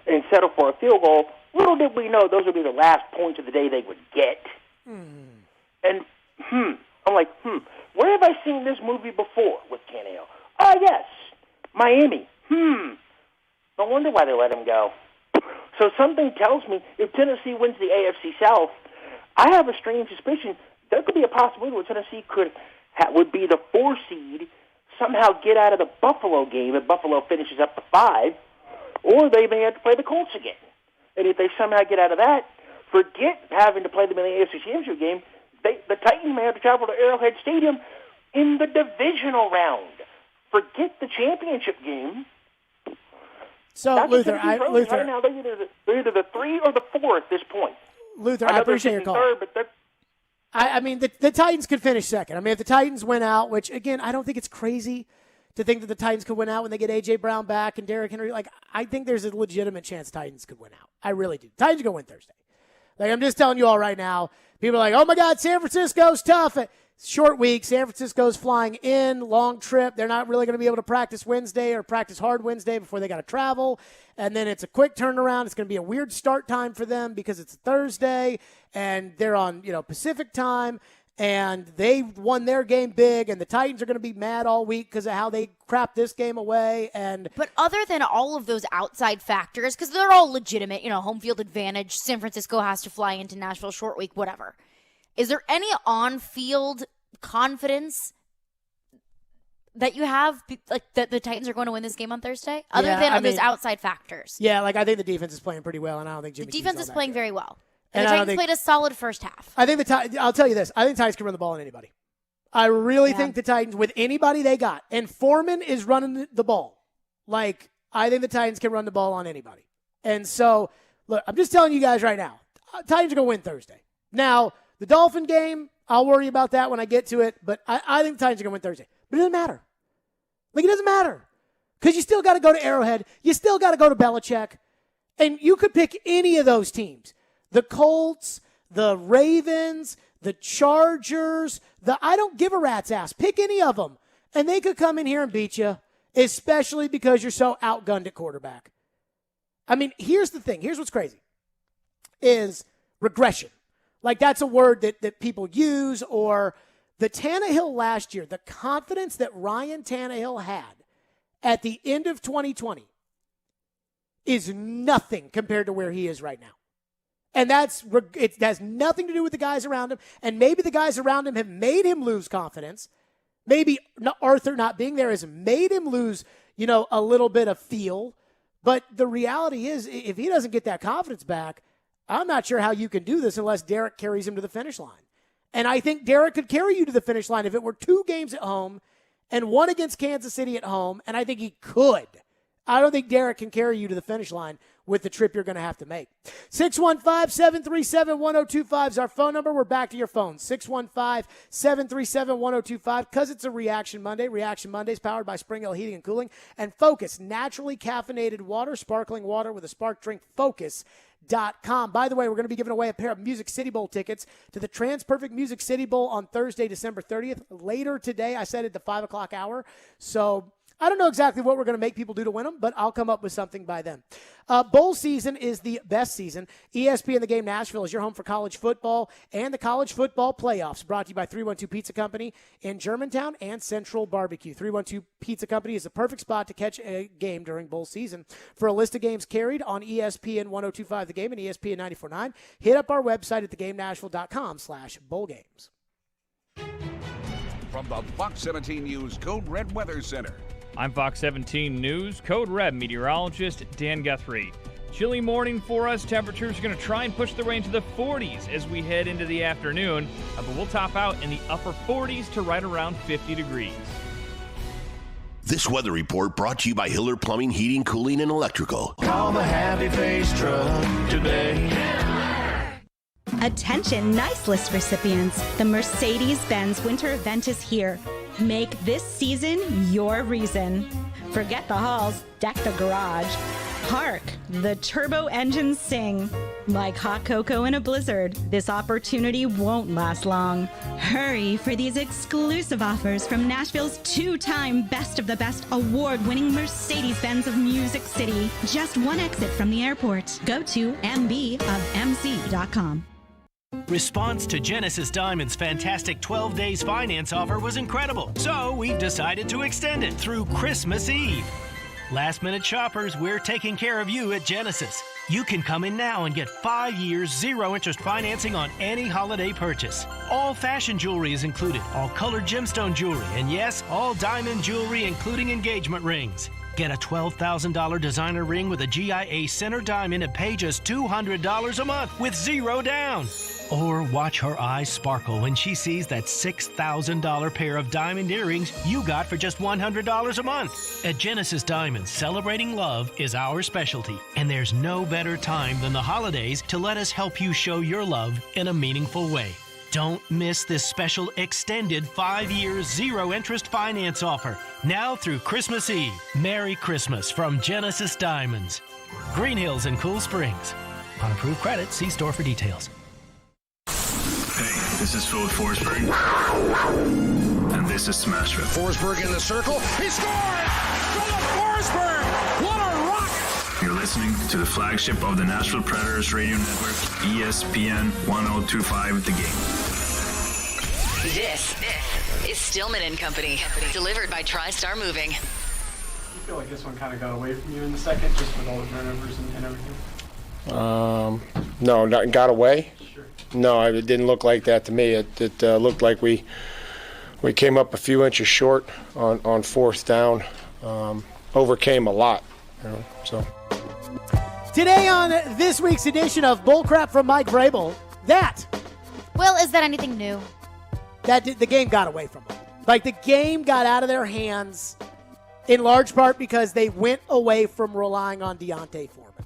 and settled for a field goal, little did we know those would be the last points of the day they would get. And, I'm like, where have I seen this movie before with Tannehill? Ah, yes, Miami. No wonder why they let him go. So something tells me if Tennessee wins the AFC South, I have a strange suspicion there could be a possibility where Tennessee would be the 4 seed, somehow get out of the Buffalo game if Buffalo finishes up the 5, or they may have to play the Colts again. And if they somehow get out of that, forget having to play them in the AFC Championship game. The Titans may have to travel to Arrowhead Stadium in the divisional round. Forget the championship game. So, Luther, right now, they're either the 3 or the 4 at this point. Luther, I appreciate your call. The Titans could finish second. If the Titans win out, which, again, I don't think it's crazy to think that the Titans could win out when they get A.J. Brown back and Derrick Henry. I think there's a legitimate chance Titans could win out. I really do. Titans are going to win Thursday. I'm just telling you all right now. People are like, oh, my God, San Francisco's tough. Short week. San Francisco's flying in, long trip. They're not really going to be able to practice Wednesday or practice hard Wednesday before they got to travel. And then it's a quick turnaround. It's going to be a weird start time for them because it's Thursday and they're on, Pacific time. And they won their game big, and the Titans are going to be mad all week because of how they crapped this game away. But other than all of those outside factors, because they're all legitimate, home field advantage, San Francisco has to fly into Nashville short week, whatever. Is there any on-field confidence that you have, that the Titans are going to win this game on Thursday, other than those outside factors? Yeah, I think the defense is playing pretty well, and I don't think Jimmy the defense is playing very well. And the Titans played a solid first half. I think I'll tell you this. I think the Titans can run the ball on anybody. I really think the Titans, with anybody they got, and Foreman is running the ball. I think the Titans can run the ball on anybody. And so, look, I'm just telling you guys right now, Titans are going to win Thursday. Now, the Dolphin game, I'll worry about that when I get to it, but I think the Titans are going to win Thursday. But it doesn't matter. It doesn't matter. Because you still got to go to Arrowhead. You still got to go to Belichick. And you could pick any of those teams. The Colts, the Ravens, the Chargers, I don't give a rat's ass. Pick any of them. And they could come in here and beat you, especially because you're so outgunned at quarterback. Here's the thing. Here's what's crazy, is regression. That's a word that people use, or the Tannehill last year, the confidence that Ryan Tannehill had at the end of 2020 is nothing compared to where he is right now. And it has nothing to do with the guys around him. And maybe the guys around him have made him lose confidence. Maybe Arthur not being there has made him lose, a little bit of feel. But the reality is, if he doesn't get that confidence back, I'm not sure how you can do this unless Derek carries him to the finish line. And I think Derek could carry you to the finish line if it were 2 games at home and 1 against Kansas City at home. And I think he could. I don't think Derek can carry you to the finish line with the trip you're going to have to make. 615-737-1025 is our phone number. We're back to your phone. 615-737-1025. Because it's a Reaction Monday. Reaction Monday is powered by Spring Hill Heating and Cooling. And Focus, naturally caffeinated water, sparkling water with a spark drink, Focus.com. By the way, we're going to be giving away a pair of Music City Bowl tickets to the TransPerfect Music City Bowl on Thursday, December 30th. Later today, I said at the 5 o'clock hour. So I don't know exactly what we're going to make people do to win them, but I'll come up with something by then. Bowl season is the best season. ESPN The Game Nashville is your home for college football and the college football playoffs. Brought to you by 312 Pizza Company in Germantown and Central Barbecue. 312 Pizza Company is the perfect spot to catch a game during bowl season. For a list of games carried on ESPN 1025 The Game and ESPN 94.9, hit up our website at thegamenashville.com/bowlgames. From the Fox 17 News Code Red Weather Center. I'm Fox 17 News Code Red meteorologist Dan Guthrie. Chilly morning for us. Temperatures are going to try and push their way into the 40s as we head into the afternoon, but we'll top out in the upper 40s to right around 50 degrees. This weather report brought to you by Hiller Plumbing, Heating, Cooling, and Electrical. Call the Happy Face Truck today. Attention Nice List recipients. The Mercedes-Benz winter event is here. Make this season your reason. Forget the halls, deck the garage. Hark, the turbo engines sing. Like hot cocoa in a blizzard, this opportunity won't last long. Hurry for these exclusive offers from Nashville's two-time Best of the Best award-winning Mercedes-Benz of Music City. Just one exit from the airport. Go to mbofmc.com. Response to Genesis Diamond's fantastic 12 days finance offer was incredible, so we've decided to extend it through Christmas Eve. Last minute shoppers, we're taking care of you at Genesis. You can come in now and get 5 years, 0 interest financing on any holiday purchase. All fashion jewelry is included, all colored gemstone jewelry, and yes, all diamond jewelry, including engagement rings. Get a $12,000 designer ring with a GIA center diamond and pay just $200 a month with 0 down. Or watch her eyes sparkle when she sees that $6,000 pair of diamond earrings you got for just $100 a month. At Genesis Diamonds, celebrating love is our specialty, and there's no better time than the holidays to let us help you show your love in a meaningful way. Don't miss this special extended 5 years, 0 interest finance offer, now through Christmas Eve. Merry Christmas from Genesis Diamonds. Green Hills and Cool Springs. On approved credit, see store for details. This is Philip Forsberg, and this is Smashville. Forsberg in the circle. He scores! Philip Forsberg! What a rock! You're listening to the flagship of the Nashville Predators radio network, ESPN 1025 The Game. This is Stillman and Company, delivered by TriStar Moving. You feel like this one kind of got away from you in the second, just with all the turnovers and everything? No, not got away. Sure. No, it didn't look like that to me. It looked like we came up a few inches short on fourth down. Overcame a lot, so. Today on this week's edition of Bullcrap from Mike Vrabel, Will, is that anything new? That the game got away from them. Like, the game got out of their hands in large part because they went away from relying on Deontay Foreman.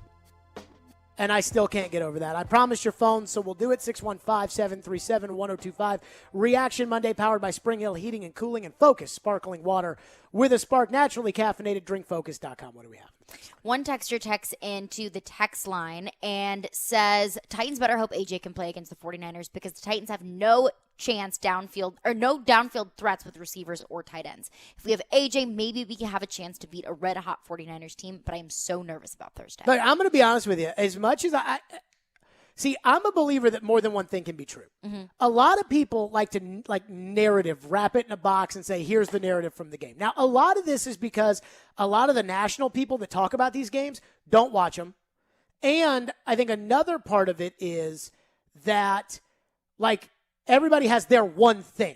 And I still can't get over that. I promised your phone, so we'll do it. 615-737-1025. Reaction Monday, powered by Spring Hill Heating and Cooling and Focus Sparkling Water with a spark, naturally caffeinated. DrinkFocus.com. What do we have? One texter texts into the text line and says, Titans better hope AJ can play against the 49ers because the Titans have no chance downfield, or no downfield threats with receivers or tight ends. If we have AJ, maybe we can have a chance to beat a red-hot 49ers team, but I am so nervous about Thursday. Look, I'm going to be honest with you. As much as I'm a believer that more than one thing can be true. Mm-hmm. A lot of people like to narrative, wrap it in a box and say, here's the narrative from the game. Now, a lot of this is because a lot of the national people that talk about these games don't watch them. And I think another part of it is that, everybody has their one thing.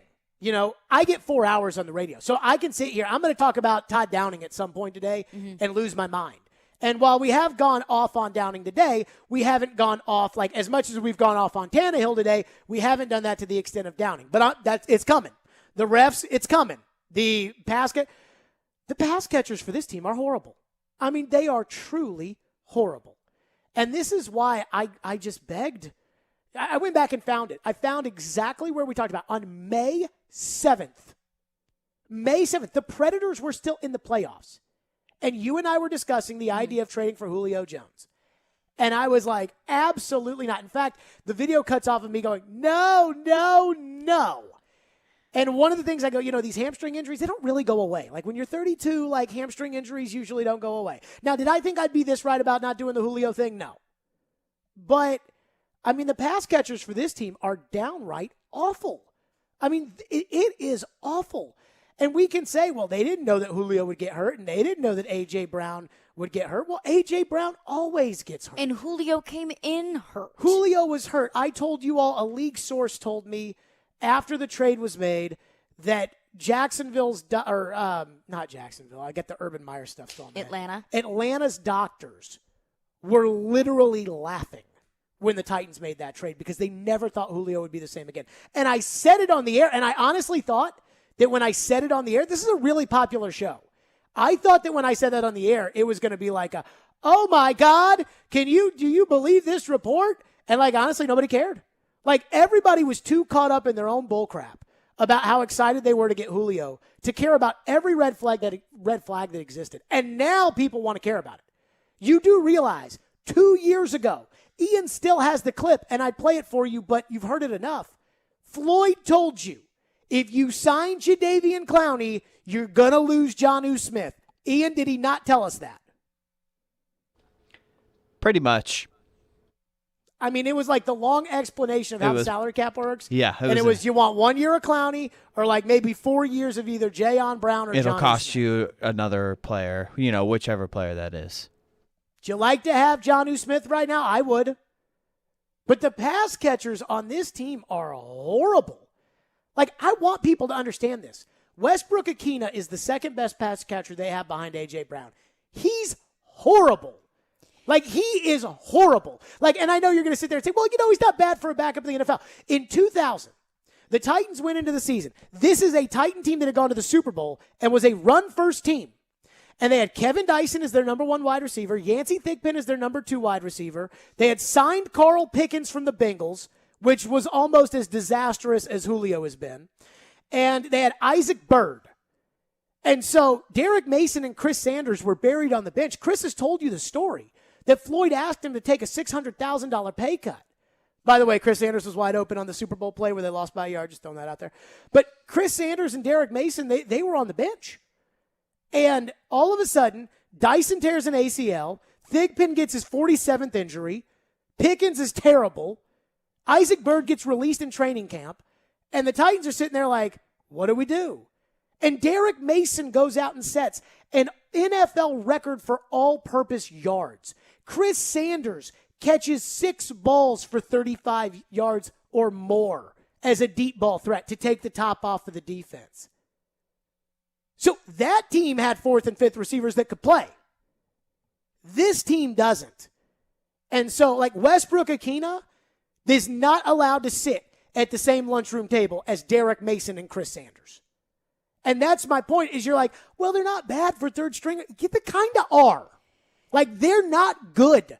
I get 4 hours on the radio, so I can sit here. I'm going to talk about Todd Downing at some point today and lose my mind. And while we have gone off on Downing today, we haven't gone off, as much as we've gone off on Tannehill today, we haven't done that to the extent of Downing. But it's coming. The refs, it's coming. The pass catchers for this team are horrible. I mean, they are truly horrible. And this is why I just begged. I went back and found it. I found exactly where we talked about on May 7th. May 7th, the Predators were still in the playoffs. And you and I were discussing the idea of trading for Julio Jones. And I was like, absolutely not. In fact, the video cuts off of me going, no, no, no. And one of the things I go, these hamstring injuries, they don't really go away. Like when you're 32, like hamstring injuries usually don't go away. Now, did I think I'd be this right about not doing the Julio thing? No. But, I mean, the pass catchers for this team are downright awful. I mean, it is awful. And we can say, well, they didn't know that Julio would get hurt, and they didn't know that A.J. Brown would get hurt. Well, A.J. Brown always gets hurt. And Julio came in hurt. Julio was hurt. I told you all, a league source told me after the trade was made that Jacksonville's, not Jacksonville, I get the Urban Meyer stuff still on that. Atlanta's doctors were literally laughing when the Titans made that trade because they never thought Julio would be the same again. And I said it on the air, and I honestly thought that when I said it on the air, this is a really popular show. I thought that when I said that on the air, it was going to be like, oh my God, do you believe this report? And like, honestly, nobody cared. Like everybody was too caught up in their own bullcrap about how excited they were to get Julio to care about every red flag that existed. And now people want to care about it. You do realize 2 years ago, Ian still has the clip, and I'd play it for you, but you've heard it enough. Floyd told you, if you sign Jadeveon Clowney, you're going to lose Jonnu Smith. Ian, did he not tell us that? Pretty much. I mean, it was like the long explanation of how the salary cap works. Yeah. It was you want 1 year of Clowney or like maybe 4 years of either Jayon Brown or Jonnu Smith. It'll cost you another player, whichever player that is. Do you like to have Jonnu Smith right now? I would. But the pass catchers on this team are horrible. Like, I want people to understand this. Westbrook-Ikhine is the second best pass catcher they have behind A.J. Brown. He's horrible. Like, he is horrible. Like, and I know you're going to sit there and say, well, he's not bad for a backup in the NFL. In 2000, the Titans went into the season. This is a Titan team that had gone to the Super Bowl and was a run-first team. And they had Kevin Dyson as their number 1 wide receiver, Yancey Thigpen as their number 2 wide receiver. They had signed Carl Pickens from the Bengals, which was almost as disastrous as Julio has been. And they had Isaac Byrd. And so Derek Mason and Chris Sanders were buried on the bench. Chris has told you the story that Floyd asked him to take a $600,000 pay cut. By the way, Chris Sanders was wide open on the Super Bowl play where they lost by a yard. Just throwing that out there. But Chris Sanders and Derek Mason, they were on the bench. And all of a sudden, Dyson tears an ACL. Thigpen gets his 47th injury. Pickens is terrible. Isaac Byrd gets released in training camp. And the Titans are sitting there like, what do we do? And Derek Mason goes out and sets an NFL record for all-purpose yards. Chris Sanders catches 6 balls for 35 yards or more as a deep ball threat to take the top off of the defense. So that team had 4th and 5th receivers that could play. This team doesn't. And so, like, Westbrook-Ikhine is not allowed to sit at the same lunchroom table as Derek Mason and Chris Sanders. And that's my point, is you're like, well, they're not bad for third string. They kind of are. Like, they're not good.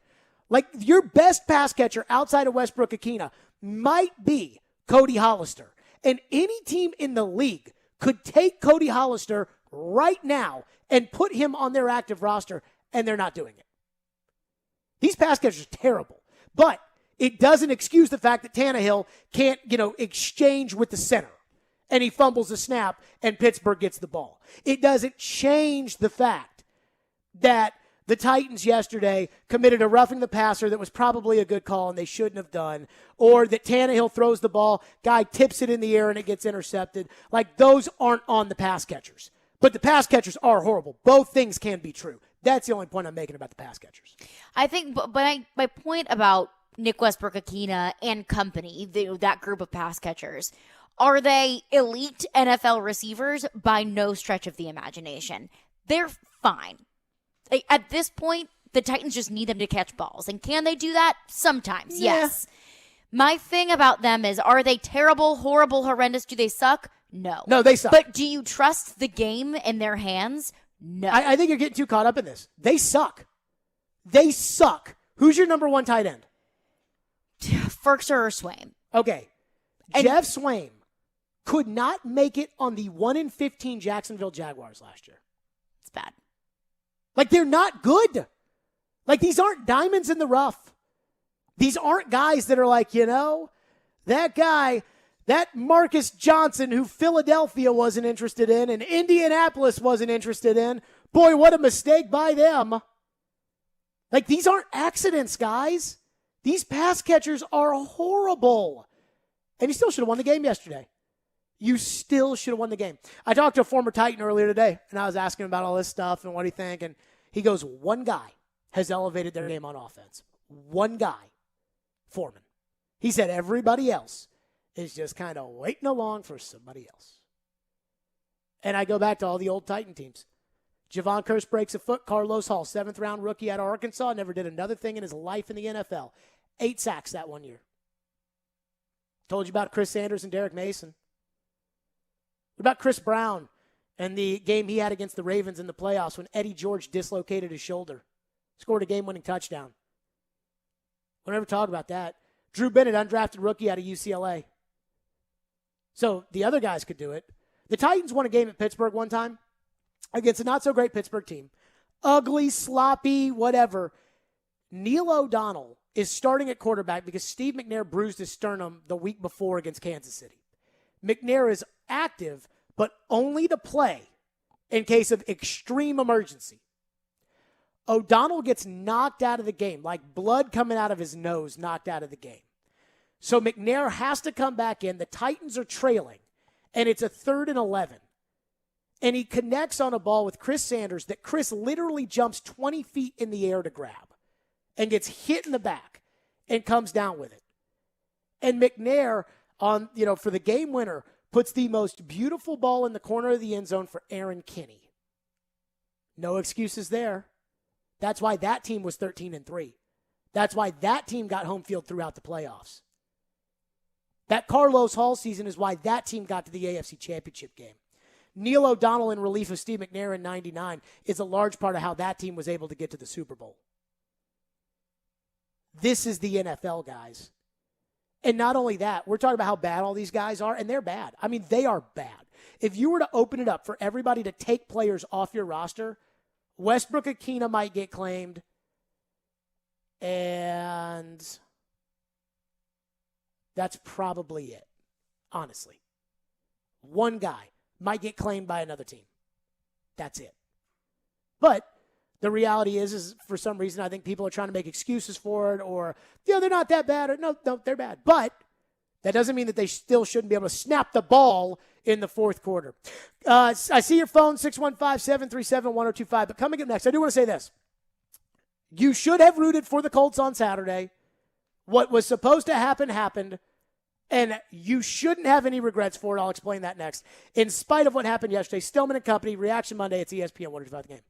Like, your best pass catcher outside of Westbrook-Ikhine might be Cody Hollister. And any team in the league could take Cody Hollister right now and put him on their active roster, and they're not doing it. These pass catchers are terrible. But it doesn't excuse the fact that Tannehill can't, exchange with the center. And he fumbles the snap, and Pittsburgh gets the ball. It doesn't change the fact that the Titans yesterday committed a roughing the passer that was probably a good call and they shouldn't have done, or that Tannehill throws the ball, guy tips it in the air and it gets intercepted. Like, those aren't on the pass catchers. But the pass catchers are horrible. Both things can be true. That's the only point I'm making about the pass catchers. I think, but my point about Nick Westbrook-Ikhine and company, that group of pass catchers, are they elite NFL receivers? By no stretch of the imagination. They're fine. At this point, the Titans just need them to catch balls. And can they do that? Sometimes, yes. My thing about them is, are they terrible, horrible, horrendous? Do they suck? No. No, they suck. But do you trust the game in their hands? No. I think you're getting too caught up in this. They suck. They suck. Who's your number one tight end? Ferkser or Swaim. Okay. Jeff Swaim could not make it on the 1-15 Jacksonville Jaguars last year. It's bad. Like, they're not good. Like, these aren't diamonds in the rough. These aren't guys that are like, that guy, that Marcus Johnson who Philadelphia wasn't interested in and Indianapolis wasn't interested in. Boy, what a mistake by them. Like, these aren't accidents, guys. These pass catchers are horrible. And you still should have won the game yesterday. You still should have won the game. I talked to a former Titan earlier today, and I was asking him about all this stuff and what do you think. And he goes, one guy has elevated their game on offense. One guy, Foreman. He said everybody else is just kind of waiting along for somebody else. And I go back to all the old Titan teams. Javon Kearse breaks a foot. Carlos Hall, 7th-round rookie out of Arkansas, never did another thing in his life in the NFL. 8 sacks that one year. Told you about Chris Sanders and Derek Mason. What about Chris Brown and the game he had against the Ravens in the playoffs when Eddie George dislocated his shoulder? Scored a game-winning touchdown. We'll never talk about that. Drew Bennett, undrafted rookie out of UCLA. So the other guys could do it. The Titans won a game at Pittsburgh one time against a not-so-great Pittsburgh team. Ugly, sloppy, whatever. Neil O'Donnell is starting at quarterback because Steve McNair bruised his sternum the week before against Kansas City. McNair is active, but only to play in case of extreme emergency. O'Donnell gets knocked out of the game, like blood coming out of his nose, knocked out of the game. So McNair has to come back in. The Titans are trailing, and it's a 3rd and 11. And he connects on a ball with Chris Sanders that Chris literally jumps 20 feet in the air to grab and gets hit in the back and comes down with it. And McNair, for the game winner, puts the most beautiful ball in the corner of the end zone for Aaron Kinney. No excuses there. That's why that team was 13-3. That's why that team got home field throughout the playoffs. That Carlos Hall season is why that team got to the AFC Championship game. Neil O'Donnell in relief of Steve McNair in 99 is a large part of how that team was able to get to the Super Bowl. This is the NFL, guys. And not only that, we're talking about how bad all these guys are, and they're bad. I mean, they are bad. If you were to open it up for everybody to take players off your roster, Westbrook-Akina might get claimed, and that's probably it, honestly. One guy might get claimed by another team. That's it. But the reality is for some reason, I think people are trying to make excuses for it, or, they're not that bad, or no, they're bad. But that doesn't mean that they still shouldn't be able to snap the ball in the fourth quarter. I see your phone, 615-737-1025. But coming up next, I do want to say this. You should have rooted for the Colts on Saturday. What was supposed to happen happened. And you shouldn't have any regrets for it. I'll explain that next. In spite of what happened yesterday, Stillman and Company, Reaction Monday. It's ESPN 105 The Game.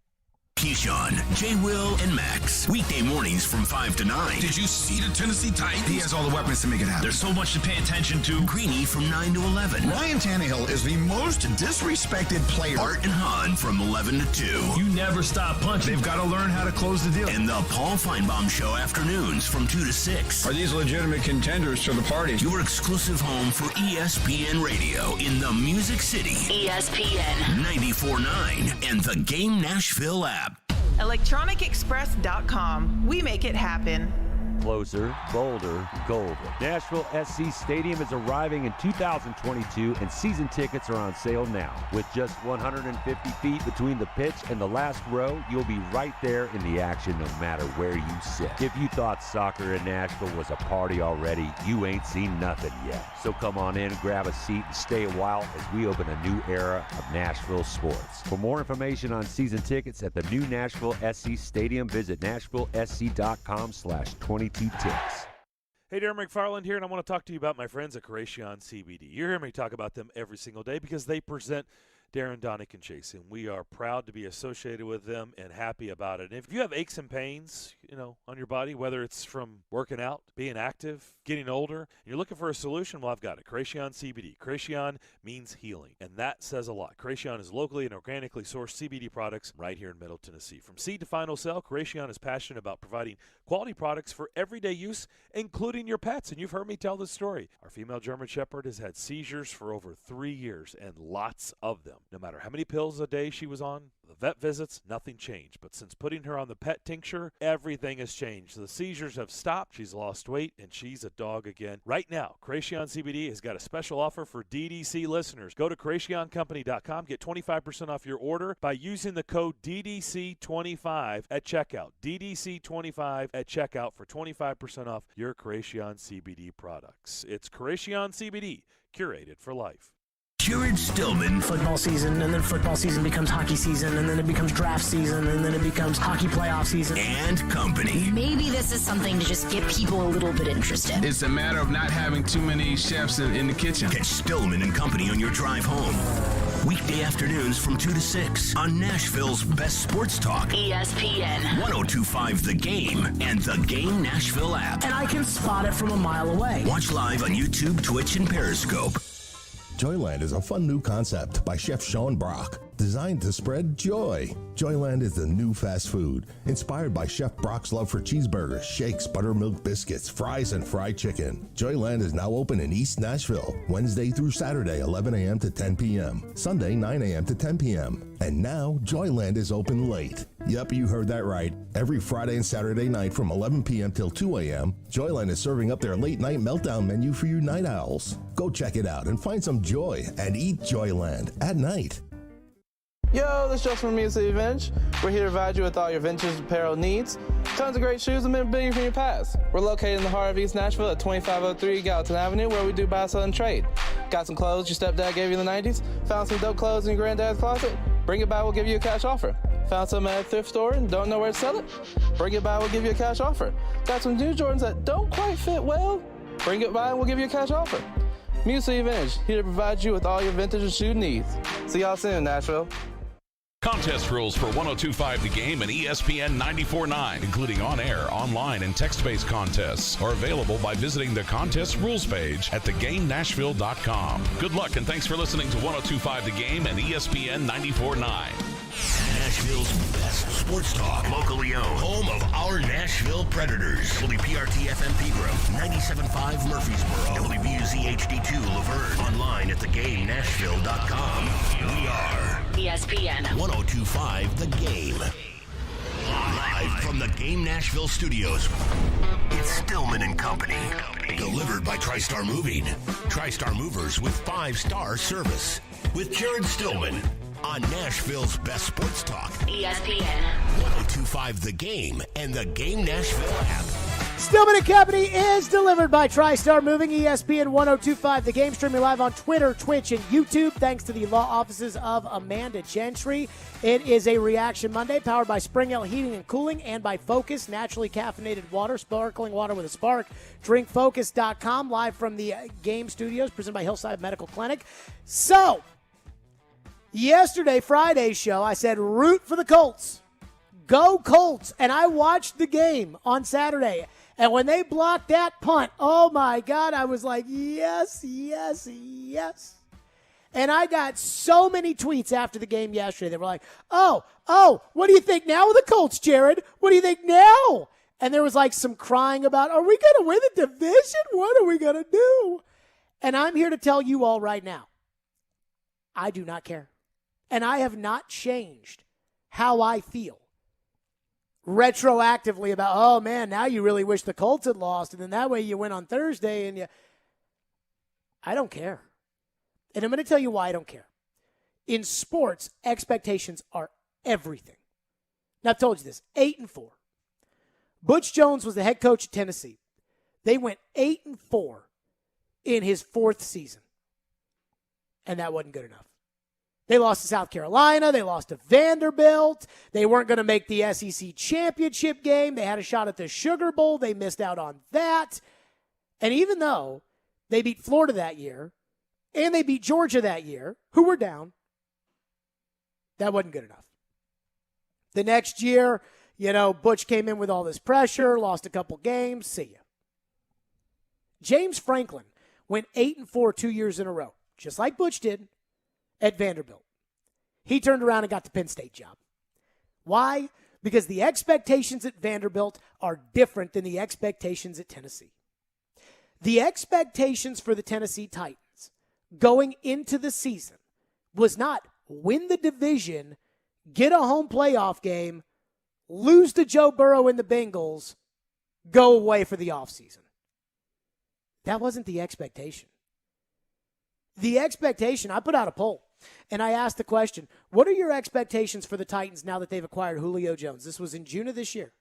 Keyshawn, J. Will, and Max. Weekday mornings from 5 to 9. Did you see the Tennessee Titans? He has all the weapons to make it happen. There's so much to pay attention to. Greeny from 9 to 11. Ryan Tannehill is the most disrespected player. Art and Hahn from 11 to 2. You never stop punching. They've got to learn how to close the deal. And the Paul Feinbaum Show afternoons from 2 to 6. Are these legitimate contenders to the party? Your exclusive home for ESPN Radio in the Music City. ESPN 94.9 and the Game Nashville app. ElectronicExpress.com. We make it happen. Closer, bolder, golden. Nashville SC Stadium is arriving in 2022, and season tickets are on sale now. With just 150 feet between the pitch and the last row, you'll be right there in the action no matter where you sit. If you thought soccer in Nashville was a party already, you ain't seen nothing yet. So come on in, grab a seat, and stay a while as we open a new era of Nashville sports. For more information on season tickets at the new Nashville SC Stadium, visit nashvillesc.com/22 ticks. Hey, Darren McFarland here, and I want to talk to you about my friends at Creation CBD. You hear me talk about them every single day because they present Darren, Donick, and Jason. We are proud to be associated with them and happy about it. And if you have aches and pains, on your body, whether it's from working out, being active, getting older, and you're looking for a solution, well, I've got it. Creation CBD. Creation means healing, and that says a lot. Creation is locally and organically sourced CBD products right here in Middle Tennessee. From seed to final sell, Creation is passionate about providing quality products for everyday use, including your pets. And you've heard me tell this story. Our female German Shepherd has had seizures for over 3 years, and lots of them. No matter how many pills a day she was on, the vet visits, nothing changed. But since putting her on the pet tincture, everything has changed. The seizures have stopped, she's lost weight, and she's a dog again. Right now, Creation CBD has got a special offer for DDC listeners. Go to CreationCompany.com, get 25% off your order by using the code DDC25 at checkout. DDC25 at checkout for 25% off your Creation CBD products. It's Creation CBD, curated for life. Jared Stillman. Football season, and then football season becomes hockey season, and then it becomes draft season, and then it becomes hockey playoff season. And company. Maybe this is something to just get people a little bit interested. It's a matter of not having too many chefs in the kitchen. Catch Stillman and Company on your drive home. Weekday afternoons from 2 to 6 on Nashville's best sports talk. ESPN. 102.5 The Game and The Game Nashville app. And I can spot it from a mile away. Watch live on YouTube, Twitch, and Periscope. Joyland is a fun new concept by Chef Sean Brock, designed to spread joy. Joyland is the new fast food, inspired by Chef Brock's love for cheeseburgers, shakes, buttermilk biscuits, fries, and fried chicken. Joyland is now open in East Nashville, Wednesday through Saturday, 11 a.m. to 10 p.m., Sunday, 9 a.m. to 10 p.m. And now, Joyland is open late. Yep, you heard that right. Every Friday and Saturday night from 11 p.m. till 2 a.m., Joyland is serving up their late-night meltdown menu for you night owls. Go check it out and find some joy and eat Joyland at night. Yo, this is Justin from Music Vintage. We're here to provide you with all your vintage apparel needs. Tons of great shoes and memorabilia from your past. We're located in the heart of East Nashville at 2503 Gallatin Avenue, where we do buy, sell, and trade. Got some clothes your stepdad gave you in the 90s? Found some dope clothes in your granddad's closet? Bring it by, we'll give you a cash offer. Found some at a thrift store and don't know where to sell it? Bring it by, we'll give you a cash offer. Got some new Jordans that don't quite fit well? Bring it by and we'll give you a cash offer. Music Vintage, here to provide you with all your vintage and shoe needs. See y'all soon, Nashville. Contest rules for 102.5 The Game and ESPN 94.9, including on-air, online, and text-based contests, are available by visiting the contest rules page at thegamenashville.com. Good luck and thanks for listening to 102.5 The Game and ESPN 94.9. Nashville's best sports talk, locally owned, home of our Nashville Predators. WPRT FM Pegram, 97.5 Murfreesboro, WBUZ HD2 Laverne, online at thegamenashville.com. We are ESPN 102.5 The Game. Live from the Game Nashville studios, it's Stillman and Company. Delivered by TriStar Moving. TriStar Movers with 5-star service. With Jared Stillman on Nashville's best sports talk. ESPN 102.5 The Game and the Game Nashville app. Stillman and Company is delivered by TriStar Moving, ESPN 102.5 The Game, streaming live on Twitter, Twitch, and YouTube, thanks to the law offices of Amanda Gentry. It is a Reaction Monday, powered by Spring Hill Heating and Cooling and by Focus, naturally caffeinated water, sparkling water with a spark. DrinkFocus.com, live from the Game Studios, presented by Hillside Medical Clinic. So, yesterday, Friday's show, I said root for the Colts. Go Colts. And I watched the game on Saturday. And when they blocked that punt, oh my God, I was like, yes, yes, yes. And I got so many tweets after the game yesterday. They were like, oh, what do you think now of the Colts, Jared? What do you think now? And there was like some crying about, are we going to win the division? What are we going to do? And I'm here to tell you all right now, I do not care. And I have not changed how I feel retroactively about, oh man, now you really wish the Colts had lost, and then that way you win on Thursday, and I don't care. And I'm going to tell you why I don't care. In sports, expectations are everything. Now, I've told you this, 8-4. Butch Jones was the head coach at Tennessee. They went 8-4 in his 4th season, and that wasn't good enough. They lost to South Carolina. They lost to Vanderbilt. They weren't going to make the SEC championship game. They had a shot at the Sugar Bowl. They missed out on that. And even though they beat Florida that year, and they beat Georgia that year, who were down, That wasn't good enough. The next year, Butch came in with all this pressure, lost a couple games. See ya. James Franklin went 8-4 2 years in a row, just like Butch did at Vanderbilt. He turned around and got the Penn State job. Why? Because the expectations at Vanderbilt are different than the expectations at Tennessee. The expectations for the Tennessee Titans going into the season was not win the division, get a home playoff game, lose to Joe Burrow and the Bengals, go away for the offseason. That wasn't the expectation. The expectation, I put out a poll, and I asked the question, what are your expectations for the Titans now that they've acquired Julio Jones? This was in June of this year.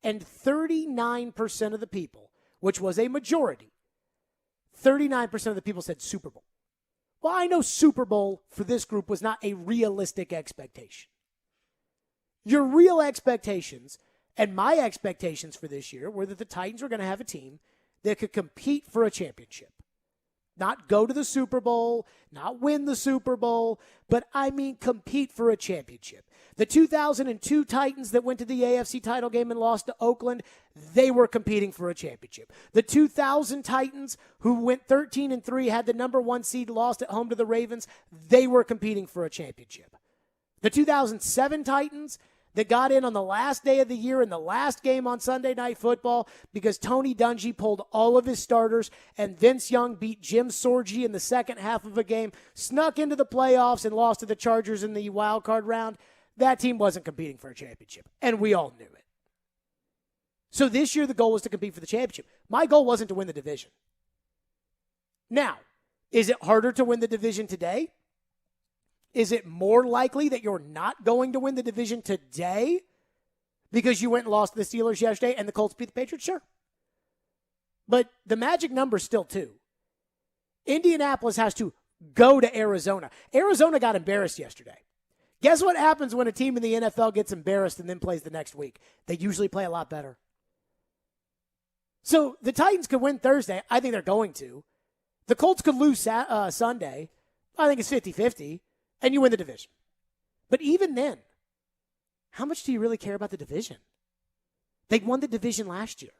And 39% of the people, which was a majority, 39% of the people said Super Bowl. Well, I know Super Bowl for this group was not a realistic expectation. Your real expectations and my expectations for this year were that the Titans were going to have a team that could compete for a championship. Not go to the Super Bowl, not win the Super Bowl, but I mean compete for a championship. The 2002 Titans that went to the AFC title game and lost to Oakland, they were competing for a championship. The 2000 Titans, who went 13-3, had the number 1 seed, lost at home to the Ravens, they were competing for a championship. The 2007 Titans that got in on the last day of the year in the last game on Sunday Night Football because Tony Dungy pulled all of his starters and Vince Young beat Jim Sorgi in the second half of a game, snuck into the playoffs and lost to the Chargers in the wild card round. That team wasn't competing for a championship, and we all knew it. So this year the goal was to compete for the championship. My goal wasn't to win the division. Now, is it harder to win the division today? Is it more likely that you're not going to win the division today because you went and lost to the Steelers yesterday and the Colts beat the Patriots? Sure. But the magic number is still 2. Indianapolis has to go to Arizona. Arizona got embarrassed yesterday. Guess what happens when a team in the NFL gets embarrassed and then plays the next week? They usually play a lot better. So the Titans could win Thursday. I think they're going to. The Colts could lose Sunday. I think it's 50-50. And you win the division. But even then, how much do you really care about the division? They won the division last year.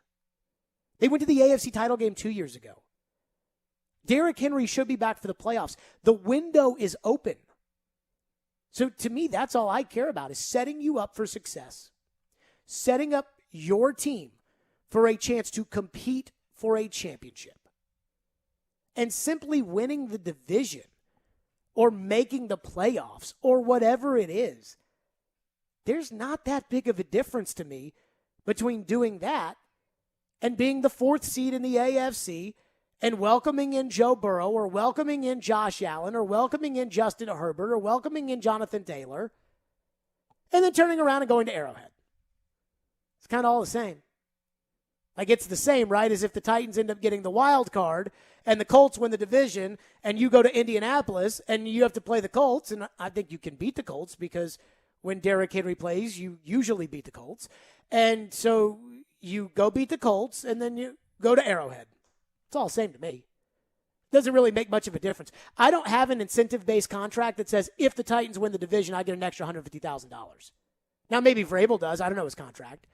They went to the AFC title game 2 years ago. Derrick Henry should be back for the playoffs. The window is open. So to me, that's all I care about is setting you up for success. Setting up your team for a chance to compete for a championship. And simply winning the division or making the playoffs, or whatever it is, there's not that big of a difference to me between doing that and being the 4th seed in the AFC and welcoming in Joe Burrow or welcoming in Josh Allen or welcoming in Justin Herbert or welcoming in Jonathan Taylor and then turning around and going to Arrowhead. It's kind of all the same. Like it's the same, right, as if the Titans end up getting the wild card and the Colts win the division and you go to Indianapolis and you have to play the Colts. And I think you can beat the Colts because when Derrick Henry plays, you usually beat the Colts. And so you go beat the Colts and then you go to Arrowhead. It's all the same to me. Doesn't really make much of a difference. I don't have an incentive-based contract that says if the Titans win the division, I get an extra $150,000. Now, maybe Vrabel does. I don't know his contract.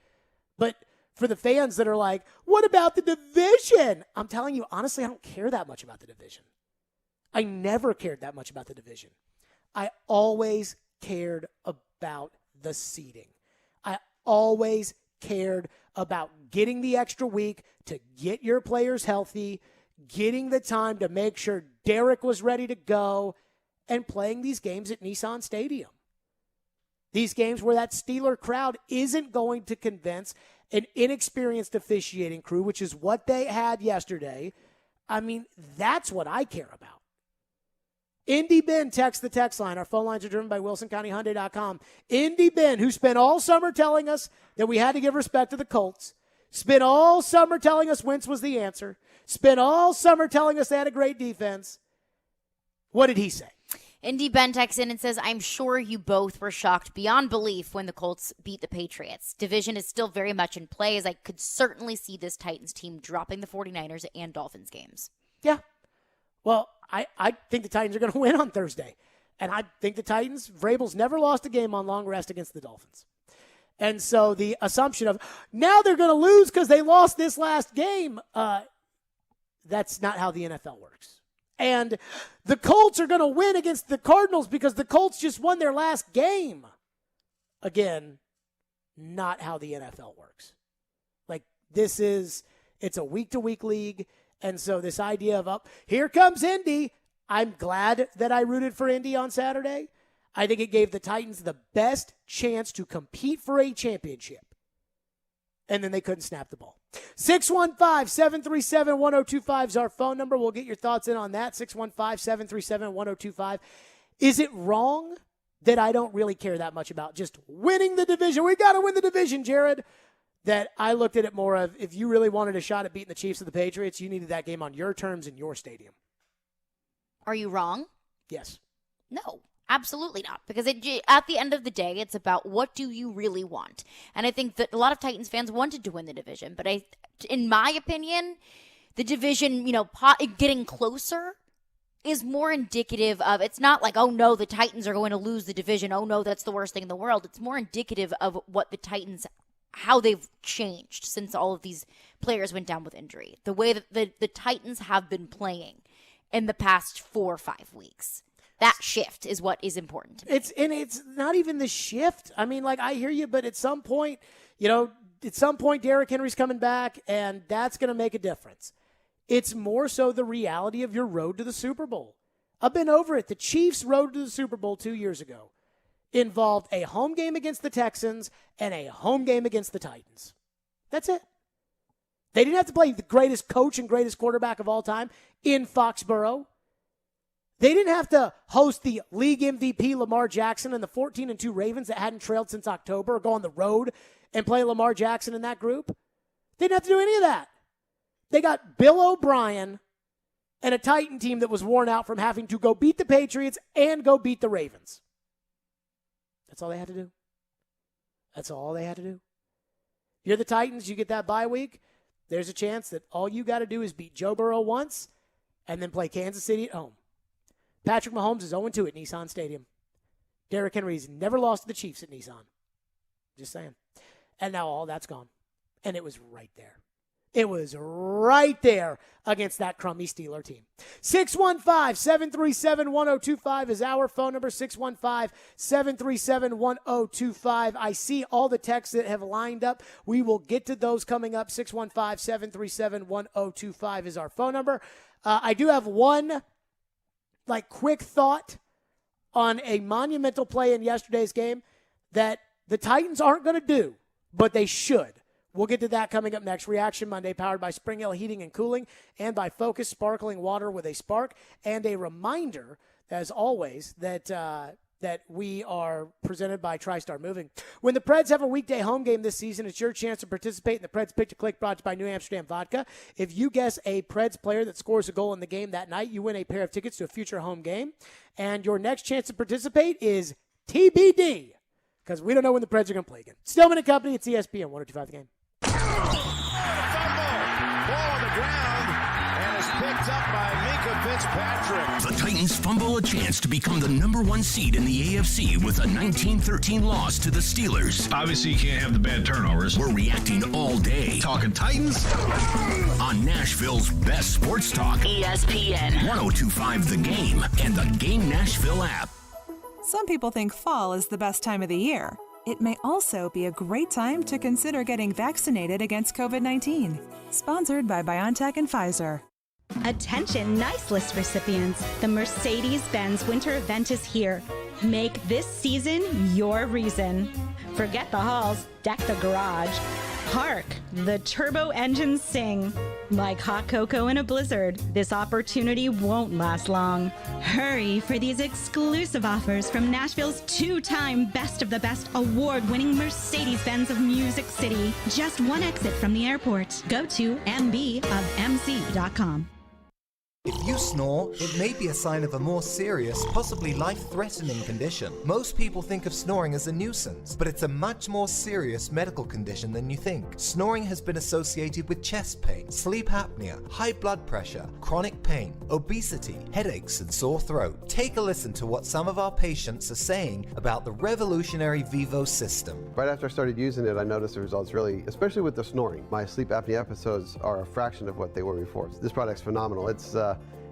But for the fans that are like, what about the division? I'm telling you, honestly, I don't care that much about the division. I never cared that much about the division. I always cared about the seeding. I always cared about getting the extra week to get your players healthy, getting the time to make sure Derek was ready to go, and playing these games at Nissan Stadium. These games where that Steeler crowd isn't going to convince an inexperienced officiating crew, which is what they had yesterday. I mean, that's what I care about. Indy Ben texts the text line. Our phone lines are driven by WilsonCountyHyundai.com. Indy Ben, who spent all summer telling us that we had to give respect to the Colts, spent all summer telling us Wentz was the answer, spent all summer telling us they had a great defense. What did he say? Indy Ben texts in and says, I'm sure you both were shocked beyond belief when the Colts beat the Patriots. Division is still very much in play, as I could certainly see this Titans team dropping the 49ers and Dolphins games. Yeah. Well, I think the Titans are going to win on Thursday. And I think the Titans, Vrabel's never lost a game on long rest against the Dolphins. And so the assumption of now they're going to lose because they lost this last game, that's not how the NFL works. And the Colts are going to win against the Cardinals because the Colts just won their last game. Again, not how the NFL works. Like, it's a week-to-week league. And so this idea of, here comes Indy. I'm glad that I rooted for Indy on Saturday. I think it gave the Titans the best chance to compete for a championship. And then they couldn't snap the ball. 615-737-1025 is our phone number. We'll get your thoughts in on that. 615-737-1025. Is it wrong that I don't really care that much about just winning the division? We got to win the division, Jared. That I looked at it more of, if you really wanted a shot at beating the Chiefs or the Patriots, you needed that game on your terms in your stadium. Are you wrong? Yes. No, absolutely not. Because at the end of the day, it's about what do you really want. And I think that a lot of Titans fans wanted to win the division. But in my opinion, the division, getting closer is more indicative of, it's not like, oh no, the Titans are going to lose the division. Oh no, that's the worst thing in the world. It's more indicative of what the Titans, how they've changed since all of these players went down with injury. The way that the Titans have been playing in the past 4 or 5 weeks. That shift is what is important to me. It's not even the shift. I mean, I hear you, but at some point, Derrick Henry's coming back, and that's going to make a difference. It's more so the reality of your road to the Super Bowl. I've been over it. The Chiefs' road to the Super Bowl 2 years ago involved a home game against the Texans and a home game against the Titans. That's it. They didn't have to play the greatest coach and greatest quarterback of all time in Foxborough. They didn't have to host the league MVP Lamar Jackson and the 14-2 Ravens that hadn't trailed since October, or go on the road and play Lamar Jackson in that group. They didn't have to do any of that. They got Bill O'Brien and a Titan team that was worn out from having to go beat the Patriots and go beat the Ravens. That's all they had to do. That's all they had to do. You're the Titans, you get that bye week. There's a chance that all you got to do is beat Joe Burrow once and then play Kansas City at home. Patrick Mahomes is 0-2 at Nissan Stadium. Derrick Henry's never lost to the Chiefs at Nissan. Just saying. And now all that's gone. And it was right there. It was right there against that crummy Steeler team. 615-737-1025 is our phone number, 615-737-1025. I see all the texts that have lined up. We will get to those coming up. 615-737-1025 is our phone number. I do have one quick thought on a monumental play in yesterday's game that the Titans aren't going to do, but they should. We'll get to that coming up next. Reaction Monday, powered by Spring Hill Heating and Cooling and by Focus Sparkling Water with a Spark. And a reminder, as always, that we are presented by TriStar Moving. When the Preds have a weekday home game this season, it's your chance to participate in the Preds Pick to Click, brought to you by New Amsterdam Vodka. If you guess a Preds player that scores a goal in the game that night, you win a pair of tickets to a future home game. And your next chance to participate is TBD, because we don't know when the Preds are going to play again. Stillman and Company, it's ESPN 102.5 The Game. Ball on the ground and is picked up by Minka Fitzpatrick. The Titans fumble a chance to become the number 1 seed in the AFC with a 19-13 loss to the Steelers. Obviously, you can't have the bad turnovers. We're reacting all day. Talking Titans? On Nashville's best sports talk. ESPN 102.5 The Game and the Game Nashville app. Some people think fall is the best time of the year. It may also be a great time to consider getting vaccinated against COVID-19. Sponsored by BioNTech and Pfizer. Attention Nice List recipients. The Mercedes-Benz winter event is here. Make this season your reason. Forget the halls, deck the garage. Hark, the turbo engines sing. Like hot cocoa in a blizzard, this opportunity won't last long. Hurry for these exclusive offers from Nashville's 2-time Best of the Best award-winning Mercedes-Benz of Music City. Just one exit from the airport. Go to mbofmc.com. If you snore, it may be a sign of a more serious, possibly life-threatening condition. Most people think of snoring as a nuisance, but it's a much more serious medical condition than you think. Snoring has been associated with chest pain, sleep apnea, high blood pressure, chronic pain, obesity, headaches, and sore throat. Take a listen to what some of our patients are saying about the revolutionary Vivo system. Right after I started using it, I noticed the results really, especially with the snoring. My sleep apnea episodes are a fraction of what they were before. This product's phenomenal.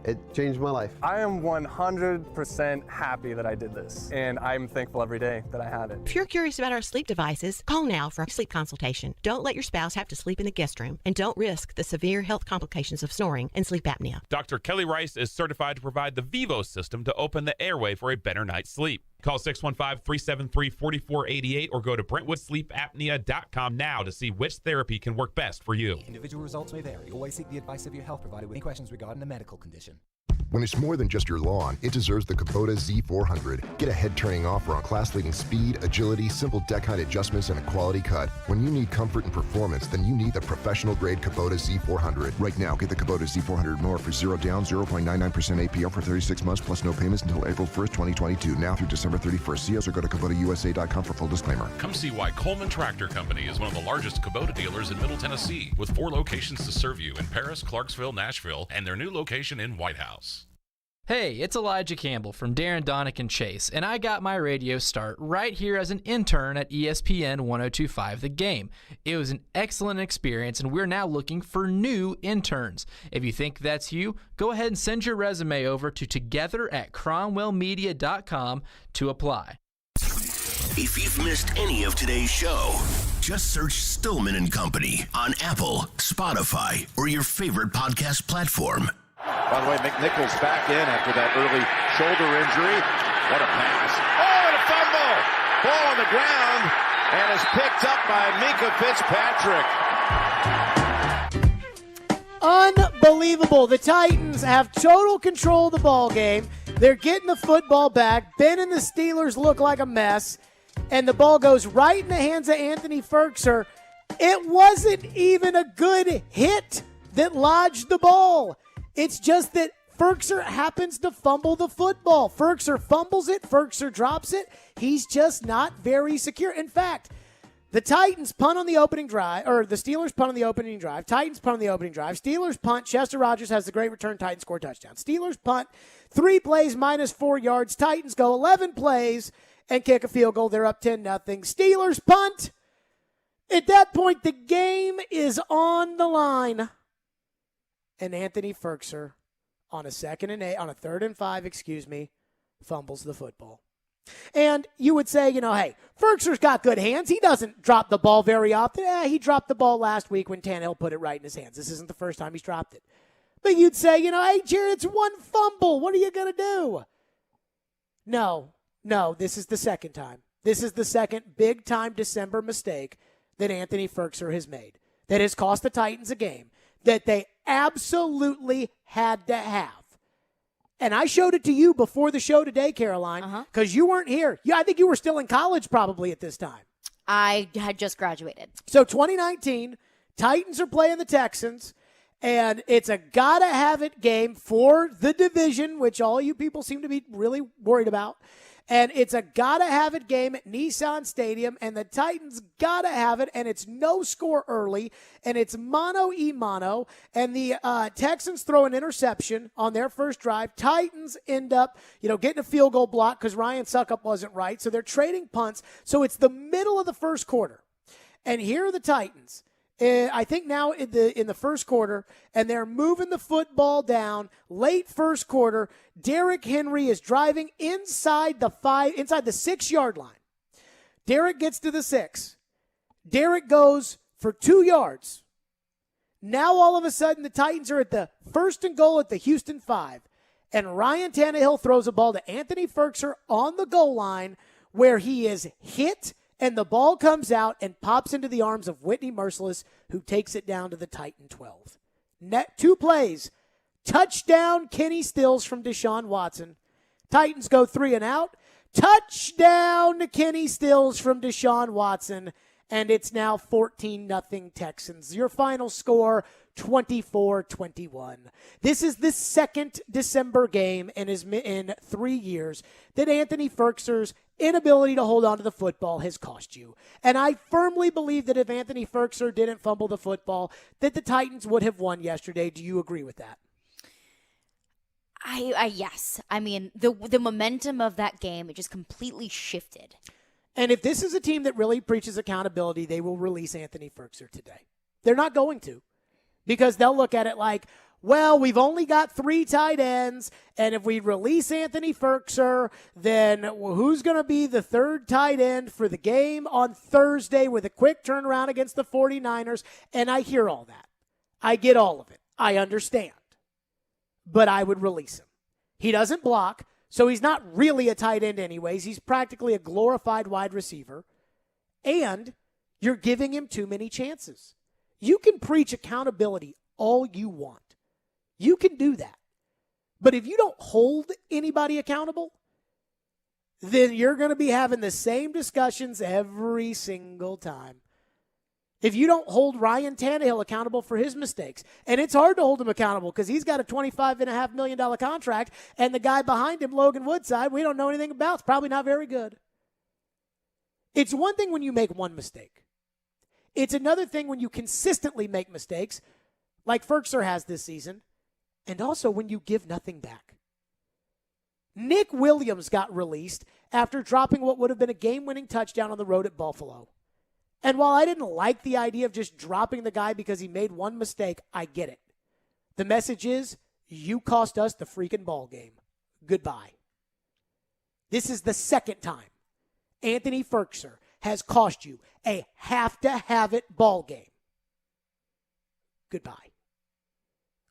It changed my life. I am 100% happy that I did this, and I'm thankful every day that I have it. If you're curious about our sleep devices, call now for a sleep consultation. Don't let your spouse have to sleep in the guest room, and don't risk the severe health complications of snoring and sleep apnea. Dr. Kelly Rice is certified to provide the Vivo system to open the airway for a better night's sleep. Call 615-373-4488 or go to BrentwoodSleepApnea.com now to see which therapy can work best for you. Individual results may vary. Always seek the advice of your health provider with any questions regarding a medical condition. When it's more than just your lawn, it deserves the Kubota Z400. Get a head-turning offer on class-leading speed, agility, simple deck height adjustments, and a quality cut. When you need comfort and performance, then you need the professional-grade Kubota Z400. Right now, get the Kubota Z400 mower for 0 down, 0.99% APR for 36 months, plus no payments until April 1st, 2022. Now through December 31st. See us or go to KubotaUSA.com for full disclaimer. Come see why Coleman Tractor Company is one of the largest Kubota dealers in Middle Tennessee, with 4 locations to serve you in Paris, Clarksville, Nashville, and their new location in White House. Hey, it's Elijah Campbell from Darren, Donick, and Chase, and I got my radio start right here as an intern at ESPN 1025 The Game. It was an excellent experience, and we're now looking for new interns. If you think that's you, go ahead and send your resume over to together@cromwellmedia.com to apply. If you've missed any of today's show, just search Stillman and Company on Apple, Spotify, or your favorite podcast platform. By the way, McNichols back in after that early shoulder injury. What a pass. Oh, and a fumble. Ball on the ground and is picked up by Minka Fitzpatrick. Unbelievable. The Titans have total control of the ball game. They're getting the football back. Ben and the Steelers look like a mess. And the ball goes right in the hands of Anthony Ferkser. It wasn't even a good hit that lodged the ball. It's just that Ferkser happens to fumble the football. Ferkser fumbles it. Ferkser drops it. He's just not very secure. In fact, the Titans punt on the opening drive, or the Steelers punt on the opening drive. Titans punt on the opening drive. Steelers punt. Chester Rogers has the great return. Titans score touchdown. Steelers punt. 3 plays, -4 yards. Titans go 11 plays and kick a field goal. They're up 10-0. Steelers punt. At that point, the game is on the line. And Anthony Ferkser on a 3rd and 5, fumbles the football. And you would say, hey, Ferkser's got good hands. He doesn't drop the ball very often. He dropped the ball last week when Tannehill put it right in his hands. This isn't the first time he's dropped it. But you'd say, hey, Jared, it's one fumble. What are you going to do? No, this is the second time. This is the second big-time December mistake that Anthony Ferkser has made that has cost the Titans a game that they absolutely had to have. And I showed it to you before the show today, Caroline, because you weren't here. I think you were still in college probably at this time. I had just graduated. So 2019, Titans are playing the Texans, and it's a gotta-have-it game for the division, which all you people seem to be really worried about. And it's a gotta-have-it game at Nissan Stadium, and the Titans gotta have it, and it's no score early, and it's mano-a-mano, and the Texans throw an interception on their first drive. Titans end up, getting a field goal block because Ryan Suckup wasn't right, so they're trading punts. So it's the middle of the first quarter, and here are the Titans. I think now in the first quarter, and they're moving the football down late first quarter. Derrick Henry is driving inside the 6-yard line. Derrick gets to the 6. Derrick goes for 2 yards. Now all of a sudden the Titans are at the 1st and goal at the Houston 5, and Ryan Tannehill throws a ball to Anthony Ferkser on the goal line where he is hit. And the ball comes out and pops into the arms of Whitney Merciless, who takes it down to the Titan 12. 2 plays. Touchdown, Kenny Stills from Deshaun Watson. Titans go 3 and out. Touchdown to Kenny Stills from Deshaun Watson. and it's now 14-0 Texans. Your final score, 24-21. This is the second December game in 3 years that Anthony Ferkser's inability to hold on to the football has cost you. And I firmly believe that if Anthony Ferkser didn't fumble the football, that the Titans would have won yesterday. Do you agree with that? Yes. I mean, the momentum of that game, it just completely shifted. And if this is a team that really preaches accountability, they will release Anthony Ferkser today. They're not going to, because they'll look at it like, well, we've only got 3 tight ends, and if we release Anthony Ferkser, then who's going to be the third tight end for the game on Thursday with a quick turnaround against the 49ers? And I hear all that. I get all of it. I understand. But I would release him. He doesn't block, so he's not really a tight end anyways. He's practically a glorified wide receiver, and you're giving him too many chances. You can preach accountability all you want. You can do that. But if you don't hold anybody accountable, then you're going to be having the same discussions every single time. If you don't hold Ryan Tannehill accountable for his mistakes, and it's hard to hold him accountable because he's got a $25.5 million contract, and the guy behind him, Logan Woodside, we don't know anything about. It's probably not very good. It's one thing when you make one mistake. It's another thing when you consistently make mistakes, like Ferkser has this season, and also when you give nothing back. Nick Williams got released after dropping what would have been a game-winning touchdown on the road at Buffalo. And while I didn't like the idea of just dropping the guy because he made one mistake, I get it. The message is, you cost us the freaking ball game. Goodbye. This is the second time Anthony Ferkser has cost you a have-to-have-it ball game. Goodbye.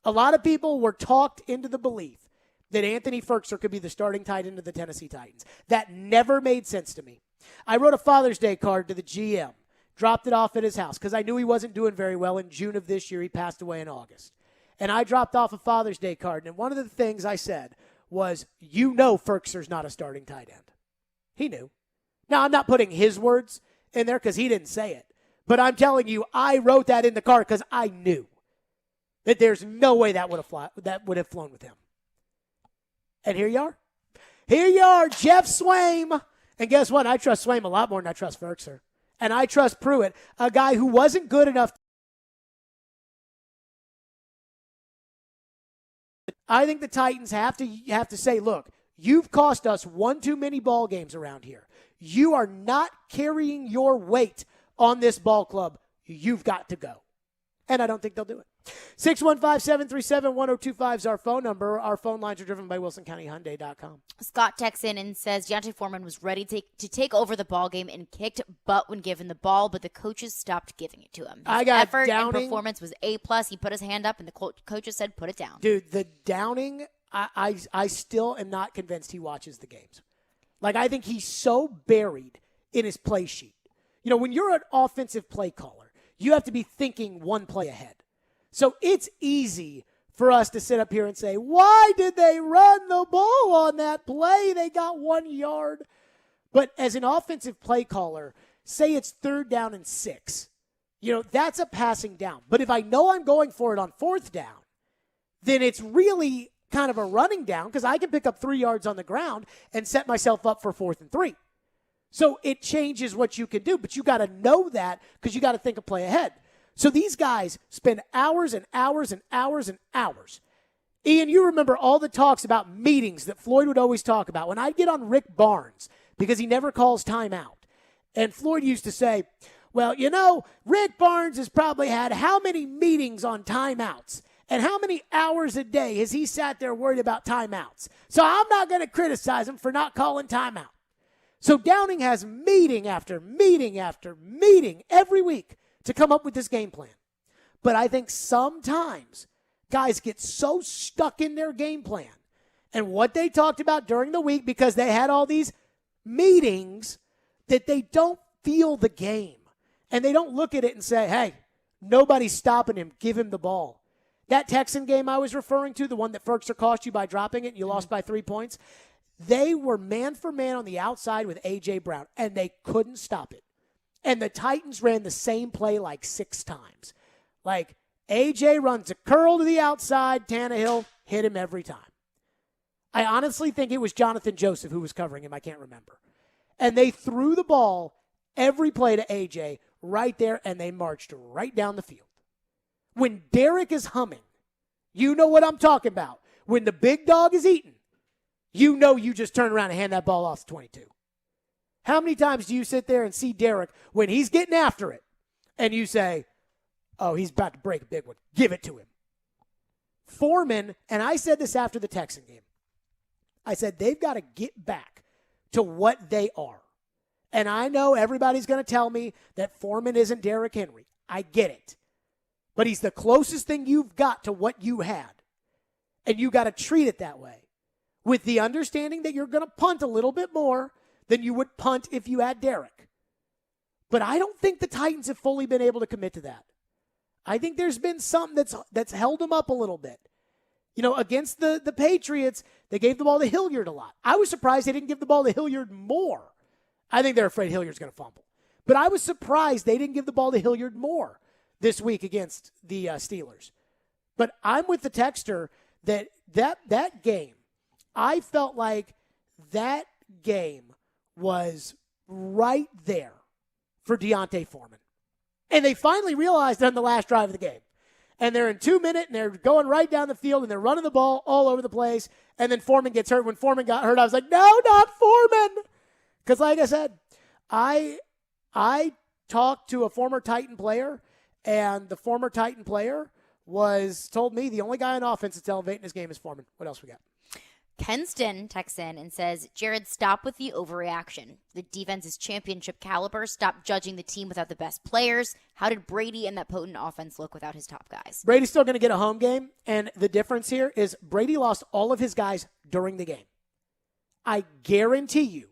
A lot of people were talked into the belief that Anthony Ferkser could be the starting tight end of the Tennessee Titans. That never made sense to me. I wrote a Father's Day card to the GM. Dropped it off at his house because I knew he wasn't doing very well in June of this year. He passed away in August. And I dropped off a Father's Day card. And one of the things I said was, you know Ferkser's not a starting tight end. He knew. Now, I'm not putting his words in there because he didn't say it. But I'm telling you, I wrote that in the card because I knew that there's no way that would have flown with him. And here you are. Here you are, Jeff Swaim. And guess what? I trust Swaim a lot more than I trust Ferkser. And I trust Pruitt, a guy who wasn't good enough. I think the Titans have to say, look, you've cost us one too many ball games around here. You are not carrying your weight on this ball club. You've got to go. And I don't think they'll do it. 615-737-1025 is our phone number. Our phone lines are driven by WilsonCountyHyundai.com. Scott texts in and says Deontay Foreman was ready to take over the ball game and kicked butt when given the ball, but the coaches stopped giving it to him. His effort and performance was A+. He put his hand up, and the coaches said, put it down. Dude, the Downing, I still am not convinced he watches the games. Like, I think he's so buried in his play sheet. You know, when you're an offensive play caller, you have to be thinking one play ahead. So it's easy for us to sit up here and say, why did they run the ball on that play? They got 1 yard. But as an offensive play caller, say it's 3rd down and 6. You know, that's a passing down. But if I know I'm going for it on 4th down, then it's really kind of a running down because I can pick up 3 yards on the ground and set myself up for 4th and 3. So it changes what you can do. But you got to know that because you got to think a play ahead. So these guys spend hours and hours and hours and hours. Ian, you remember all the talks about meetings that Floyd would always talk about. When I'd get on Rick Barnes, because he never calls timeout, and Floyd used to say, well, you know, Rick Barnes has probably had how many meetings on timeouts? And how many hours a day has he sat there worried about timeouts? So I'm not going to criticize him for not calling timeout. So Downing has meeting after meeting after meeting every week to come up with this game plan. But I think sometimes guys get so stuck in their game plan and what they talked about during the week because they had all these meetings that they don't feel the game. And they don't look at it and say, hey, nobody's stopping him. Give him the ball. That Texan game I was referring to, the one that Ferkser cost you by dropping it and you lost by 3 points, they were man for man on the outside with A.J. Brown, and they couldn't stop it. And the Titans ran the same play like 6 times. Like, A.J. runs a curl to the outside. Tannehill hit him every time. I honestly think it was Jonathan Joseph who was covering him. I can't remember. And they threw the ball every play to A.J. right there, and they marched right down the field. When Derek is humming, you know what I'm talking about. When the big dog is eating, you know you just turn around and hand that ball off to 22. How many times do you sit there and see Derek when he's getting after it, and you say, oh, he's about to break a big one. Give it to him. Foreman, and I said this after the Texan game, I said they've got to get back to what they are. And I know everybody's going to tell me that Foreman isn't Derrick Henry. I get it. But he's the closest thing you've got to what you had. And you got to treat it that way, with the understanding that you're going to punt a little bit more than you would punt if you had Derrick. But I don't think the Titans have fully been able to commit to that. I think there's been something that's held them up a little bit. You know, against the Patriots, they gave the ball to Hilliard a lot. I was surprised they didn't give the ball to Hilliard more. I think they're afraid Hilliard's going to fumble. But I was surprised they didn't give the ball to Hilliard more this week against the Steelers. But I'm with the texter that game, I felt like that game was right there for Deontay Foreman. And they finally realized on the last drive of the game. And they're in 2 minutes, and they're going right down the field, and they're running the ball all over the place. And then Foreman gets hurt. When Foreman got hurt, I was like, no, not Foreman. Because like I said, I talked to a former Titan player, and the former Titan player told me the only guy on offense that's elevating his game is Foreman. What else we got? Kenston texts in and says, Jared, stop with the overreaction. The defense is championship caliber. Stop judging the team without the best players. How did Brady and that potent offense look without his top guys? Brady's still going to get a home game, and the difference here is Brady lost all of his guys during the game. I guarantee you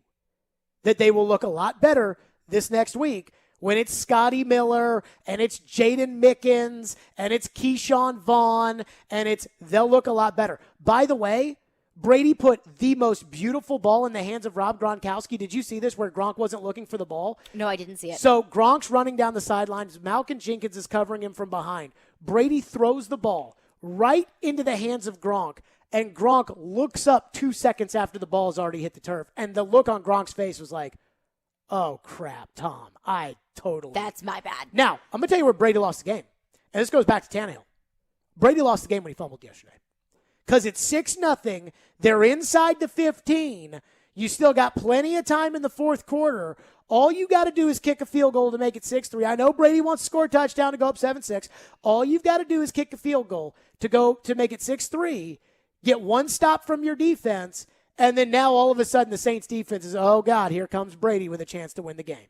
that they will look a lot better this next week when it's Scotty Miller and it's Jaden Mickens and it's Keyshawn Vaughn, and they'll look a lot better. By the way, Brady put the most beautiful ball in the hands of Rob Gronkowski. Did you see this where Gronk wasn't looking for the ball? No, I didn't see it. So Gronk's running down the sidelines. Malcolm Jenkins is covering him from behind. Brady throws the ball right into the hands of Gronk, and Gronk looks up 2 seconds after the ball has already hit the turf. And the look on Gronk's face was like, oh, crap, Tom. That's my bad. Now, I'm going to tell you where Brady lost the game. And this goes back to Tannehill. Brady lost the game when he fumbled yesterday. Because it's 6-0. They're inside the 15. You still got plenty of time in the fourth quarter. All you got to do is kick a field goal to make it 6-3. I know Brady wants to score a touchdown to go up 7-6. All you've got to do is kick a field goal to make it 6-3, get one stop from your defense, and then now all of a sudden the Saints defense is, oh, God, here comes Brady with a chance to win the game.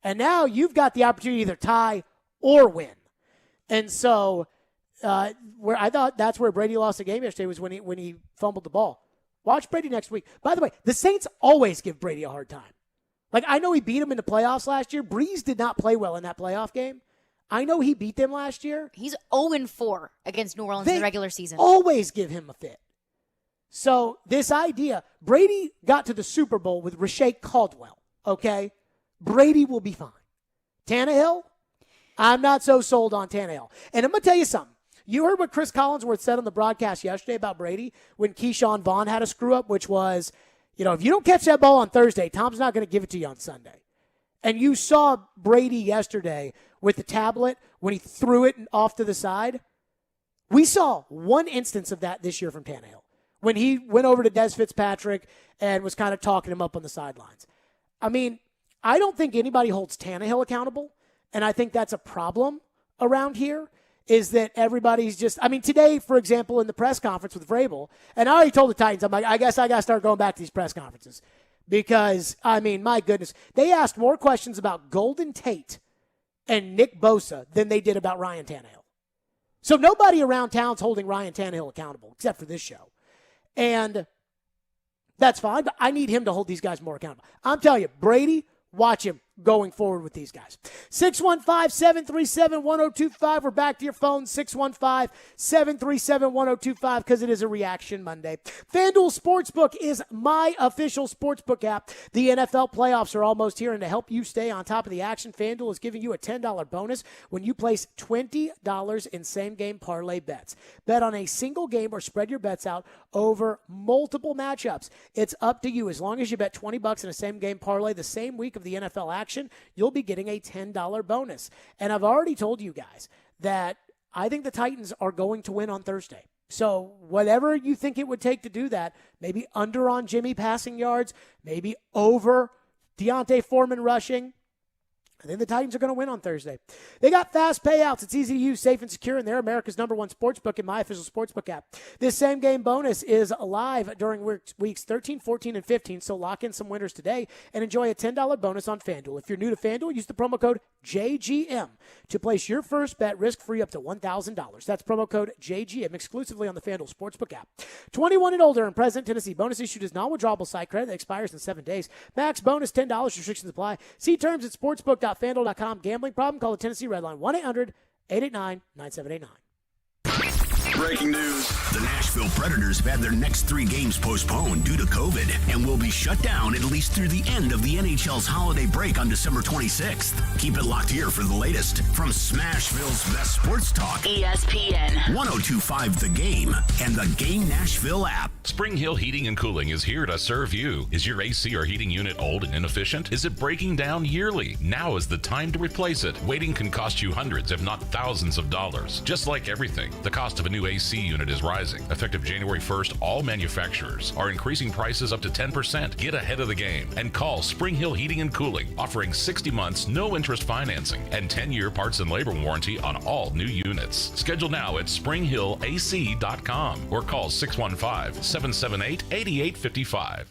And now you've got the opportunity to either tie or win. And so where I thought that's where Brady lost the game yesterday was when he fumbled the ball. Watch Brady next week. By the way, the Saints always give Brady a hard time. Like, I know he beat him in the playoffs last year. Breeze did not play well in that playoff game. I know he beat them last year. He's 0-4 against New Orleans in the regular season. Always give him a fit. So this idea, Brady got to the Super Bowl with Rashae Caldwell, okay? Brady will be fine. Tannehill, I'm not so sold on Tannehill. And I'm going to tell you something. You heard what Chris Collinsworth said on the broadcast yesterday about Brady when Keyshawn Vaughn had a screw-up, which was, if you don't catch that ball on Thursday, Tom's not going to give it to you on Sunday. And you saw Brady yesterday with the tablet when he threw it off to the side. We saw one instance of that this year from Tannehill when he went over to Des Fitzpatrick and was kind of talking him up on the sidelines. I mean, I don't think anybody holds Tannehill accountable, and I think that's a problem around here. Is that everybody's just, today, for example, in the press conference with Vrabel, and I already told the Titans, I'm like, I guess I got to start going back to these press conferences because, my goodness, they asked more questions about Golden Tate and Nick Bosa than they did about Ryan Tannehill. So nobody around town's holding Ryan Tannehill accountable except for this show. And that's fine, but I need him to hold these guys more accountable. I'm telling you, Brady, watch him. going forward with these guys. 615-737-1025. We're back to your phone, 615-737-1025, because it is a Reaction Monday. FanDuel Sportsbook is my official sportsbook app. The NFL playoffs are almost here, and to help you stay on top of the action, FanDuel is giving you a $10 bonus when you place $20 in same-game parlay bets. Bet on a single game or spread your bets out over multiple matchups. It's up to you. As long as you bet $20 in a same-game parlay the same week of the NFL action, you'll be getting a $10 bonus. And I've already told you guys that I think the Titans are going to win on Thursday. So whatever you think it would take to do that, maybe under on Jimmy passing yards, maybe over Deontay Foreman rushing, I think the Titans are going to win on Thursday. They got fast payouts. It's easy to use, safe and secure, and they're America's #1 sportsbook in my official sportsbook app. This same game bonus is live during weeks 13, 14, and 15, so lock in some winners today and enjoy a $10 bonus on FanDuel. If you're new to FanDuel, use the promo code JGM to place your first bet risk-free up to $1,000. That's promo code JGM exclusively on the FanDuel Sportsbook app. 21 and older and present, Tennessee. Bonus issued as non-withdrawable site credit that expires in 7 days. Max bonus $10. Restrictions apply. See terms at sportsbook.fanduel.com. Gambling problem? Call the Tennessee Red Line 1-800-889-9789. Breaking news. The Nashville Predators have had their next 3 games postponed due to COVID and will be shut down at least through the end of the NHL's holiday break on December 26th. Keep it locked here for the latest from Smashville's best sports talk. ESPN 1025 The Game and the Game Nashville app. Spring Hill Heating and Cooling is here to serve you. Is your AC or heating unit old and inefficient? Is it breaking down yearly? Now is the time to replace it. Waiting can cost you hundreds, if not thousands of dollars. Just like everything, the cost of a new AC unit is rising. Effective January 1st, all manufacturers are increasing prices up to 10%. Get ahead of the game and call Spring Hill Heating and Cooling, offering 60 months, no interest financing, and 10-year parts and labor warranty on all new units. Schedule now at springhillac.com or call 615-778-8855.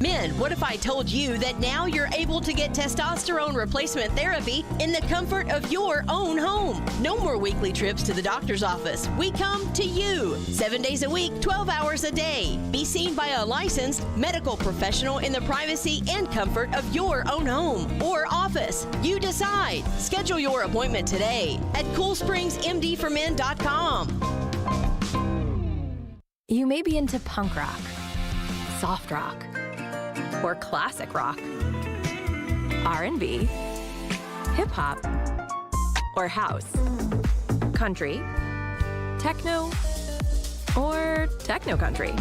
Men, what if I told you that now you're able to get testosterone replacement therapy in the comfort of your own home? No more weekly trips to the doctor's office. We come to you 7 days a week, 12 hours a day. Be seen by a licensed medical professional in the privacy and comfort of your own home or office. You decide. Schedule your appointment today at CoolSpringsMD4Men.com. You may be into punk rock, soft rock, or classic rock, R&B, hip-hop, or house, country, techno, or techno-country.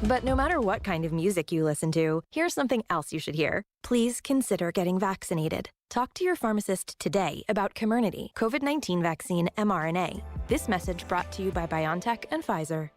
But no matter what kind of music you listen to, here's something else you should hear. Please consider getting vaccinated. Talk to your pharmacist today about Comirnaty, COVID-19 vaccine mRNA. This message brought to you by BioNTech and Pfizer.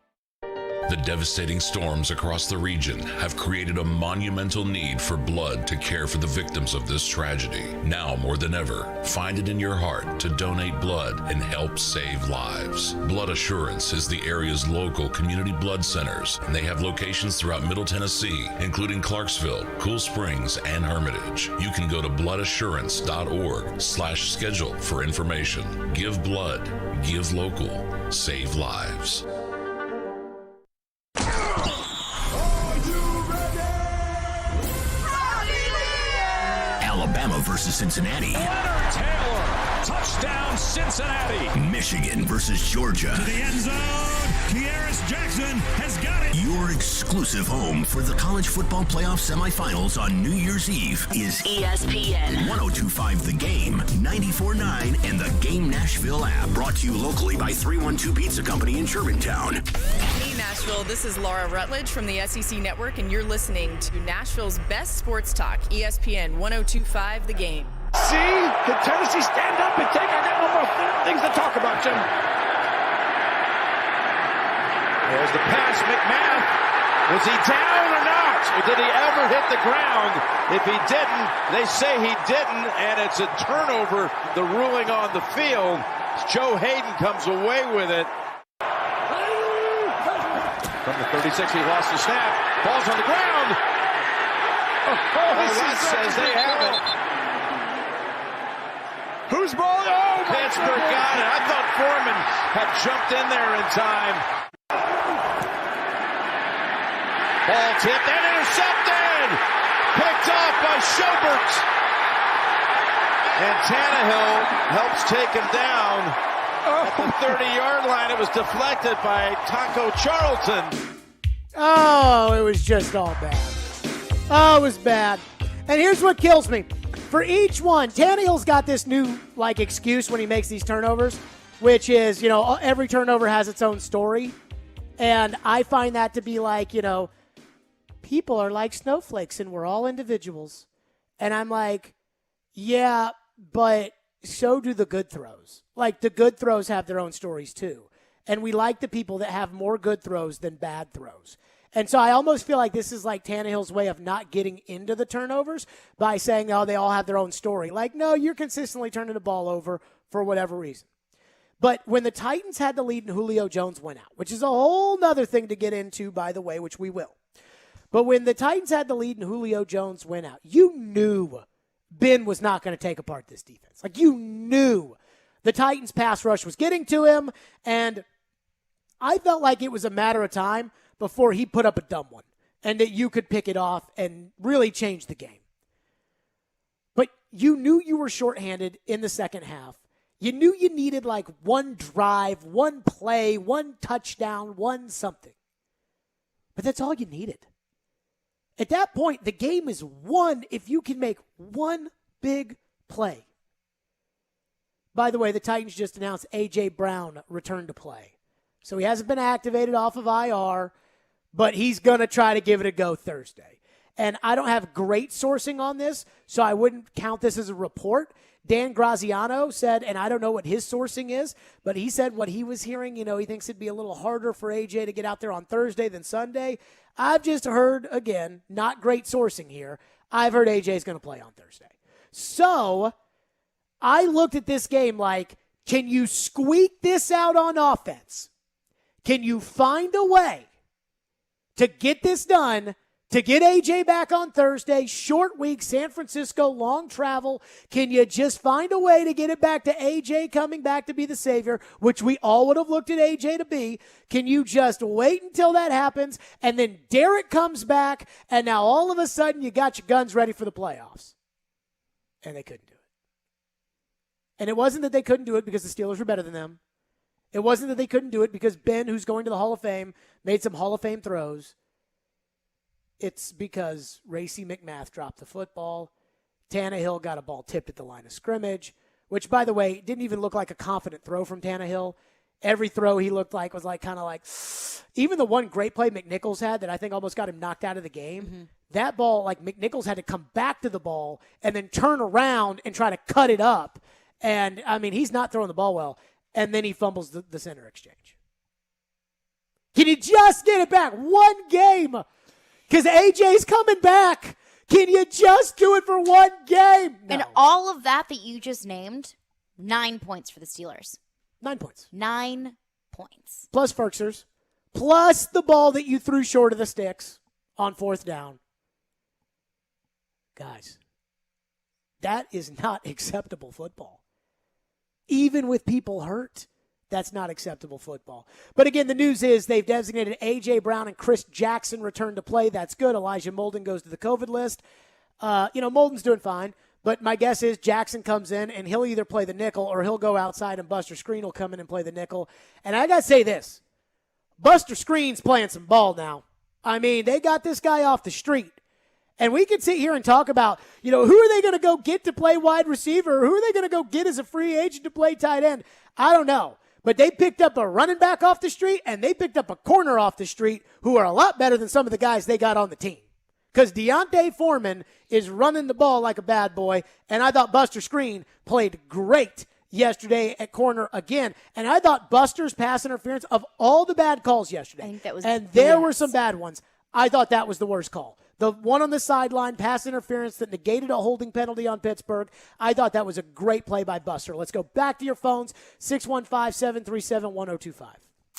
The devastating storms across the region have created a monumental need for blood to care for the victims of this tragedy. Now more than ever, find it in your heart to donate blood and help save lives. Blood Assurance is the area's local community blood centers, and they have locations throughout Middle Tennessee, including Clarksville, Cool Springs, and Hermitage. You can go to bloodassurance.org/schedule for information. Give blood, give local, save lives. Alabama versus Cincinnati. Leonard Taylor, touchdown Cincinnati. Michigan versus Georgia. To the end zone, Kearis Jackson has got it. Your exclusive home for the college football playoff semifinals on New Year's Eve is ESPN 1025 The Game, 94.9, and the Game Nashville app. Brought to you locally by 312 Pizza Company in Shermantown. Hey Nashville, this is Laura Rutledge from the SEC Network, and you're listening to Nashville's best sports talk, ESPN 1025 The Game. See? Can Tennessee stand up and take? I got no more things to talk about, Jim. There's the pass, McMath. Was he down or not? Or did he ever hit the ground? If he didn't, they say he didn't, and it's a turnover, the ruling on the field. Joe Hayden comes away with it. From the 36, he lost the snap. Ball's on the ground. That says they have it. Whose ball? Oh, Pittsburgh got it. I thought Foreman had jumped in there in time. Ball tipped and intercepted. Picked up by Schobert. And Tannehill helps take him down at the 30-yard line. It was deflected by Taco Charlton. Oh, it was just all bad. Oh, it was bad. And here's what kills me. For each one, Tannehill's got this new, excuse when he makes these turnovers, which is, every turnover has its own story. And I find that to be people are like snowflakes and we're all individuals. And I'm like, yeah, but so do the good throws. The good throws have their own stories too. And we like the people that have more good throws than bad throws. And so I almost feel like this is Tannehill's way of not getting into the turnovers by saying, oh, they all have their own story. No, you're consistently turning the ball over for whatever reason. But when the Titans had the lead and Julio Jones went out, which is a whole nother thing to get into, by the way, which we will. But when the Titans had the lead and Julio Jones went out, you knew Ben was not going to take apart this defense. You knew the Titans' pass rush was getting to him, and I felt like it was a matter of time before he put up a dumb one and that you could pick it off and really change the game. But you knew you were shorthanded in the second half. You knew you needed one drive, one play, one touchdown, one something. But that's all you needed. At that point, the game is won if you can make one big play. By the way, the Titans just announced A.J. Brown returned to play. So he hasn't been activated off of IR, but he's going to try to give it a go Thursday. And I don't have great sourcing on this, so I wouldn't count this as a report. Dan Graziano said, and I don't know what his sourcing is, but he said what he was hearing, he thinks it'd be a little harder for AJ to get out there on Thursday than Sunday. I've just heard, again, not great sourcing here. I've heard AJ's going to play on Thursday. So I looked at this game can you squeak this out on offense? Can you find a way to get this done, to get AJ back on Thursday, short week, San Francisco, long travel? Can you just find a way to get it back to AJ coming back to be the savior, which we all would have looked at AJ to be? Can you just wait until that happens, and then Derek comes back, and now all of a sudden you got your guns ready for the playoffs? And they couldn't do it. And it wasn't that they couldn't do it because the Steelers were better than them. It wasn't that they couldn't do it because Ben, who's going to the Hall of Fame, made some Hall of Fame throws. It's because Racey McMath dropped the football. Tannehill got a ball tipped at the line of scrimmage, which, by the way, didn't even look like a confident throw from Tannehill. Every throw he looked like was even the one great play McNichols had that I think almost got him knocked out of the game. Mm-hmm. That ball, McNichols had to come back to the ball and then turn around and try to cut it up. And, he's not throwing the ball well. And then he fumbles the center exchange. Can you just get it back? One game. Because AJ's coming back. Can you just do it for one game? No. And all of that you just named, 9 points for the Steelers. 9 points. 9 points. Plus Ferksers. Plus the ball that you threw short of the sticks on fourth down. Guys, that is not acceptable football. Even with people hurt, that's not acceptable football. But again, the news is they've designated A.J. Brown and Chris Jackson return to play. That's good. Elijah Molden goes to the COVID list. Molden's doing fine. But my guess is Jackson comes in, and he'll either play the nickel or he'll go outside, and Buster Skrine will come in and play the nickel. And I got to say this. Buster Skrine's playing some ball now. They got this guy off the street. And we can sit here and talk about, who are they going to go get to play wide receiver? Or who are they going to go get as a free agent to play tight end? I don't know. But they picked up a running back off the street, and they picked up a corner off the street who are a lot better than some of the guys they got on the team. Because Deontay Foreman is running the ball like a bad boy, and I thought Buster Skrine played great yesterday at corner again. And I thought Buster's pass interference, of all the bad calls yesterday, I think that was, and there were some bad ones, I thought that was the worst call. The one on the sideline, pass interference that negated a holding penalty on Pittsburgh, I thought that was a great play by Buster. Let's go back to your phones, 615-737-1025.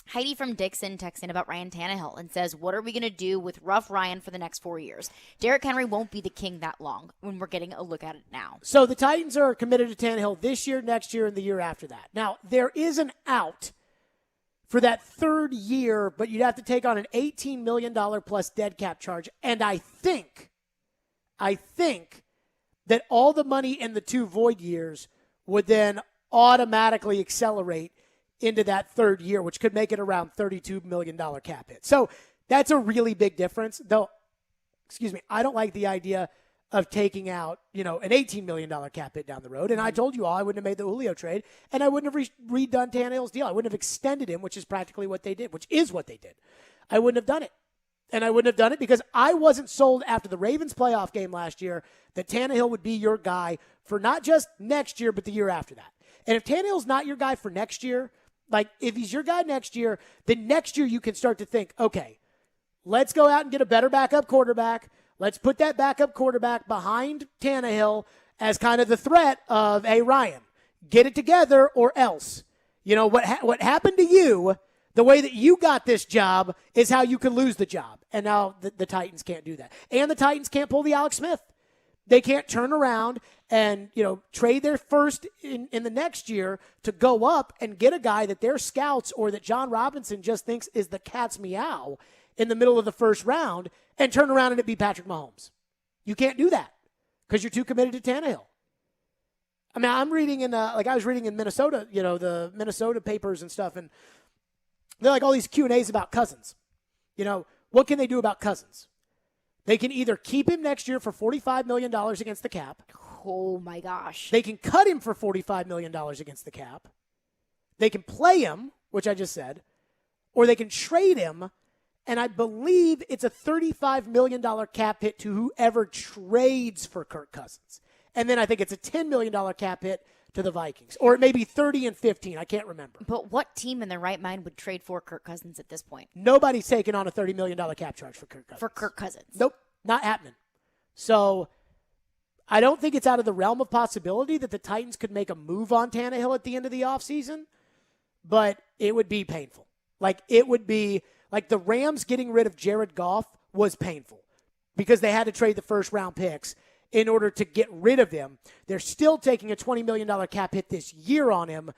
Heidi from Dixon texts in about Ryan Tannehill and says, what are we going to do with rough Ryan for the next 4 years? Derrick Henry won't be the king that long when we're getting a look at it now. So the Titans are committed to Tannehill this year, next year, and the year after that. Now, there is an out for that third year, but you'd have to take on an $18 million plus dead cap charge. And I think I think that all the money in the 2 void years would then automatically accelerate into that 3rd year, which could make it around $32 million cap hit. So that's a really big difference, though. Excuse me, I don't like the idea of taking out, an $18 million cap hit down the road. And I told you all I wouldn't have made the Julio trade, and I wouldn't have redone Tannehill's deal. I wouldn't have extended him, which is practically what they did, which is what they did. I wouldn't have done it. And I wouldn't have done it because I wasn't sold after the Ravens playoff game last year that Tannehill would be your guy for not just next year, but the year after that. And if Tannehill's not your guy for next year, like if he's your guy next year, then next year you can start to think, okay, let's go out and get a better backup quarterback. Let's put that backup quarterback behind Tannehill as kind of the threat of, hey, Ryan, get it together or else. What happened to you, the way that you got this job is how you could lose the job. And now the Titans can't do that. And the Titans can't pull the Alex Smith. They can't turn around and, trade their first in the next year to go up and get a guy that their scouts or that John Robinson just thinks is the cat's meow in the middle of the first round and turn around and it be Patrick Mahomes. You can't do that because you're too committed to Tannehill. I mean, I'm reading I was reading in Minnesota, the Minnesota papers and stuff, and they're like all these Q&As about Cousins. What can they do about Cousins? They can either keep him next year for $45 million against the cap. Oh, my gosh. They can cut him for $45 million against the cap. They can play him, which I just said, or they can trade him, and I believe it's a $35 million cap hit to whoever trades for Kirk Cousins. And then I think it's a $10 million cap hit to the Vikings. Or it may be 30 and 15. I can't remember. But what team in their right mind would trade for Kirk Cousins at this point? Nobody's taking on a $30 million cap charge for Kirk Cousins. For Kirk Cousins. Nope, not happening. So I don't think it's out of the realm of possibility that the Titans could make a move on Tannehill at the end of the offseason, but it would be painful. It would be like the Rams getting rid of Jared Goff was painful because they had to trade the first-round picks in order to get rid of him. They're still taking a $20 million cap hit this year on him,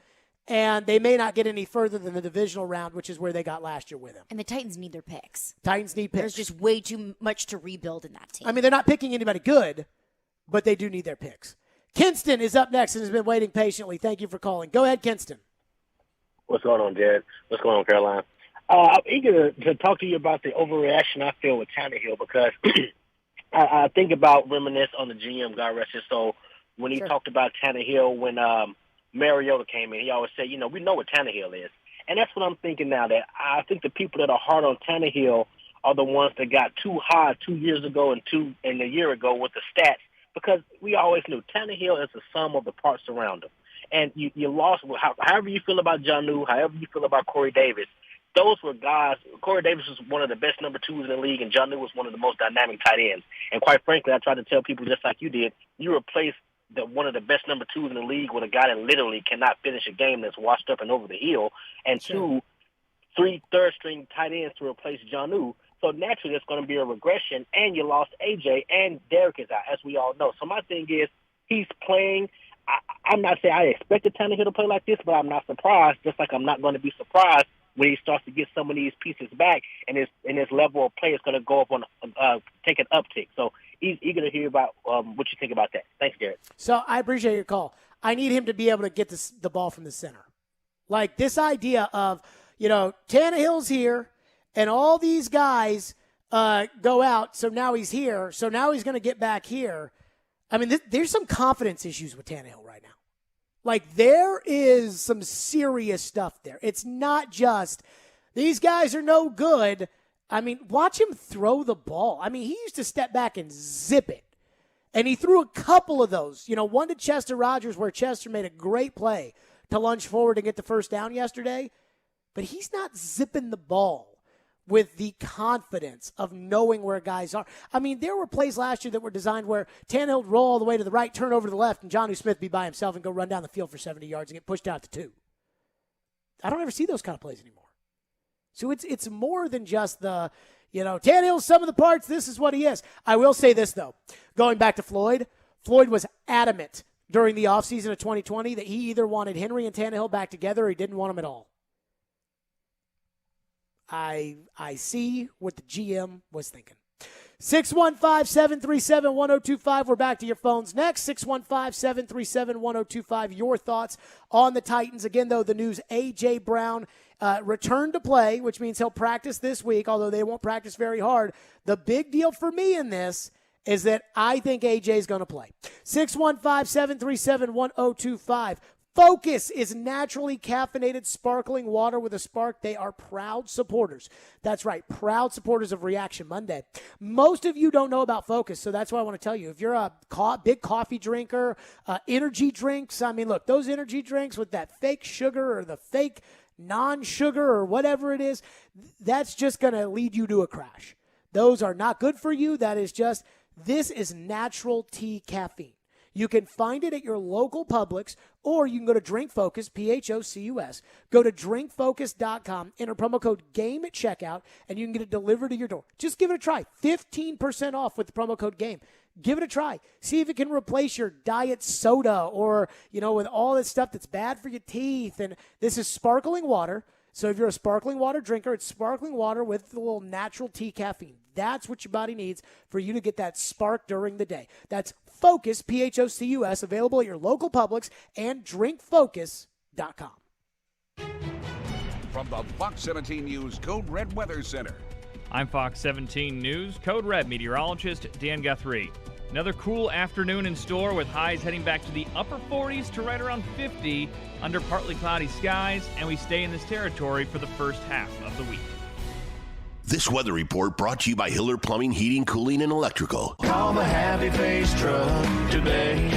and they may not get any further than the divisional round, which is where they got last year with him. And the Titans need their picks. Titans need picks. There's just way too much to rebuild in that team. I mean, they're not picking anybody good, but they do need their picks. Kinston is up next and has been waiting patiently. Thank you for calling. Go ahead, Kinston. What's going on, Jared? What's going on, Caroline? I'm eager to talk to you about the overreaction I feel with Tannehill because I think about reminisce on the GM, God rest his soul, when he talked about Tannehill when Mariota came in. He always said, we know what Tannehill is. And that's what I'm thinking now, that I think the people that are hard on Tannehill are the ones that got too high 2 years ago and a year ago with the stats, because we always knew Tannehill is the sum of the parts around him. And you lost, however you feel about Jonnu, however you feel about Corey Davis, those were guys. Corey Davis was one of the best number 2s in the league, and Jonnu was one of the most dynamic tight ends. And quite frankly, I try to tell people just like you did, you replace one of the best number 2s in the league with a guy that literally cannot finish a game, that's washed up and over the hill, and 3 third-string tight ends to replace Jonnu. So naturally, there's going to be a regression, and you lost AJ, and Derek is out, as we all know. So my thing is, he's playing. I'm not saying I expected Tannehill to play like this, but I'm not surprised, just like I'm not going to be surprised when he starts to get some of these pieces back, and his level of play is going to go up take an uptick. So he's eager to hear about what you think about that. Thanks, Garrett. So I appreciate your call. I need him to be able to get the ball from the center. Like this idea of, Tannehill's here, and all these guys go out, so now he's here, so now he's going to get back here. I mean, there's some confidence issues with Tannehill right now. Like, there is some serious stuff there. It's not just, these guys are no good. I mean, watch him throw the ball. I mean, he used to step back and zip it. And he threw a couple of those. One to Chester Rogers where Chester made a great play to lunge forward and get the first down yesterday. But he's not zipping the ball with the confidence of knowing where guys are. I mean, there were plays last year that were designed where Tannehill would roll all the way to the right, turn over to the left, and Jonnu Smith be by himself and go run down the field for 70 yards and get pushed out to 2. I don't ever see those kind of plays anymore. So it's more than just the, Tannehill's some of the parts, this is what he is. I will say this, though. Going back to Floyd was adamant during the offseason of 2020 that he either wanted Henry and Tannehill back together or he didn't want them at all. I see what the GM was thinking. 615-737-1025. We're back to your phones next. 615-737-1025. Your thoughts on the Titans. Again, though, the news, A.J. Brown returned to play, which means he'll practice this week, although they won't practice very hard. The big deal for me in this is that I think A.J. is going to play. 615-737-1025. Focus is naturally caffeinated sparkling water with a spark. They are proud supporters. That's right, proud supporters of Reaction Monday. Most of you don't know about Focus, so that's why I want to tell you. If you're a big coffee drinker, energy drinks, I mean, look, those energy drinks with that fake sugar or the fake non-sugar or whatever it is, that's just going to lead you to a crash. Those are not good for you. This is natural tea caffeine. You can find it at your local Publix, or you can go to Drink Focus, P-H-O-C-U-S. Go to drinkfocus.com, enter promo code GAME at checkout, and you can get it delivered to your door. Just give it a try. 15% off with the promo code GAME. Give it a try. See if it can replace your diet soda or, with all this stuff that's bad for your teeth. And this is sparkling water. So if you're a sparkling water drinker, it's sparkling water with a little natural tea caffeine. That's what your body needs for you to get that spark during the day. That's Focus, P-H-O-C-U-S, available at your local Publix and drinkfocus.com. From the Fox 17 News Code Red Weather Center. I'm Fox 17 News Code Red meteorologist Dan Guthrie. Another cool afternoon in store with highs heading back to the upper 40s to right around 50 under partly cloudy skies, and we stay in this territory for the first half of the week. This weather report brought to you by Hiller Plumbing, Heating, Cooling, and Electrical. Call the Happy Face Truck today.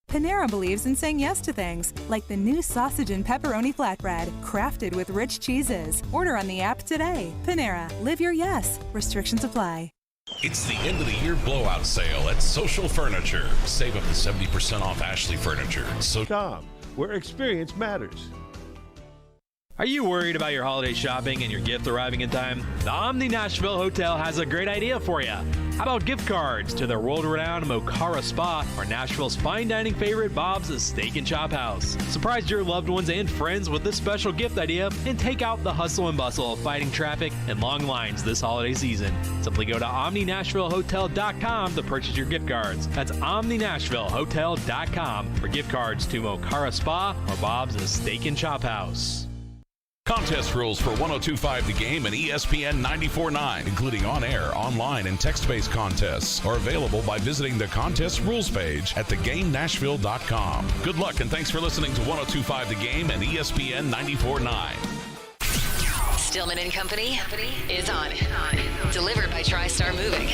Panera believes in saying yes to things, like the new sausage and pepperoni flatbread, crafted with rich cheeses. Order on the app today. Panera, live your yes. Restrictions apply. It's the end of the year blowout sale at Social Furniture. Save up to 70% off Ashley Furniture. Tom, where experience matters. Are you worried about your holiday shopping and your gift arriving in time? The Omni Nashville Hotel has a great idea for you. How about gift cards to their world-renowned Mocara Spa or Nashville's fine dining favorite Bob's Steak and Chop House? Surprise your loved ones and friends with this special gift idea and take out the hustle and bustle of fighting traffic and long lines this holiday season. Simply go to OmniNashvilleHotel.com to purchase your gift cards. That's OmniNashvilleHotel.com for gift cards to Mocara Spa or Bob's Steak and Chop House. Contest rules for 102.5 The Game and ESPN 94.9, including on-air, online, and text-based contests, are available by visiting the contest rules page at thegamenashville.com. Good luck and thanks for listening to 102.5 The Game and ESPN 94.9. Stillman and Company is on. Delivered by TriStar Moving.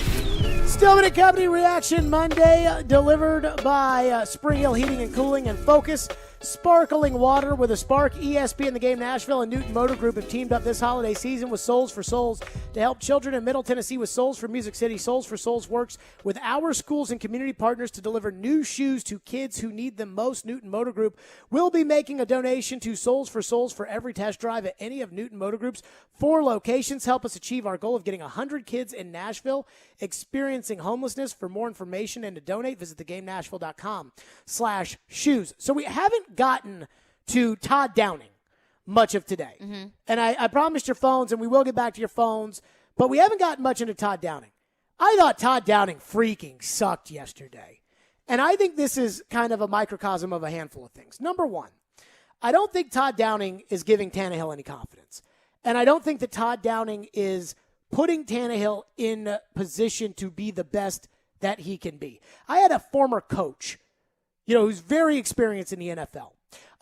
Stillman and Company Reaction Monday, delivered by Spring Hill Heating and Cooling and Focus. Sparkling water with a spark. ESPN, the Game Nashville, and Newton Motor Group have teamed up this holiday season with Souls for Souls to help children in Middle Tennessee with Souls for Music City. Souls for Souls works with our schools and community partners to deliver new shoes to kids who need them most. Newton Motor Group will be making a donation to Souls for every test drive at any of Newton Motor Group's 4 locations. Help us achieve our goal of getting 100 kids in Nashville experiencing homelessness. For more information and to donate, visit thegamenashville.com/shoes. So we haven't gotten to Todd Downing much of today. Mm-hmm. And I promised your phones, and we will get back to your phones, but we haven't gotten much into Todd Downing. I thought Todd Downing freaking sucked yesterday. And I think this is kind of a microcosm of a handful of things. Number one, I don't think Todd Downing is giving Tannehill any confidence. And I don't think that Todd Downing is putting Tannehill in position to be the best that he can be. I had a former coach, who's very experienced in the NFL.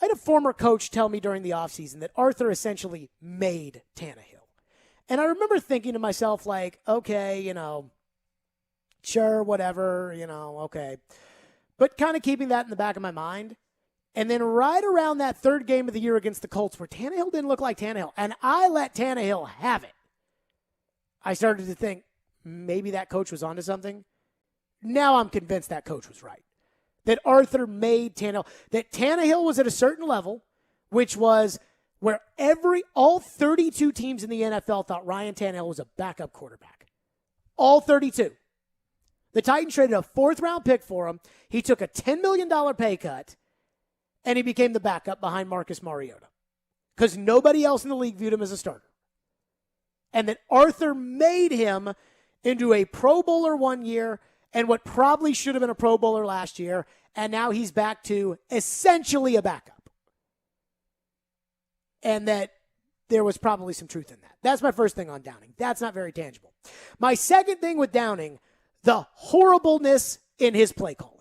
I had a former coach tell me during the offseason that Arthur essentially made Tannehill. And I remember thinking to myself, okay, sure, whatever, okay. But kind of keeping that in the back of my mind. And then right around that third game of the year against the Colts where Tannehill didn't look like Tannehill, and I let Tannehill have it, I started to think maybe that coach was onto something. Now I'm convinced that coach was right. That Arthur made Tannehill, that Tannehill was at a certain level, which was where all 32 teams in the NFL thought Ryan Tannehill was a backup quarterback. All 32. The Titans traded a 4th-round pick for him. He took a $10 million pay cut, and he became the backup behind Marcus Mariota because nobody else in the league viewed him as a starter. And that Arthur made him into a Pro Bowler one year and what probably should have been a Pro Bowler last year, and now he's back to essentially a backup. And that there was probably some truth in that. That's my first thing on Downing. That's not very tangible. My second thing with Downing, the horribleness in his play calling.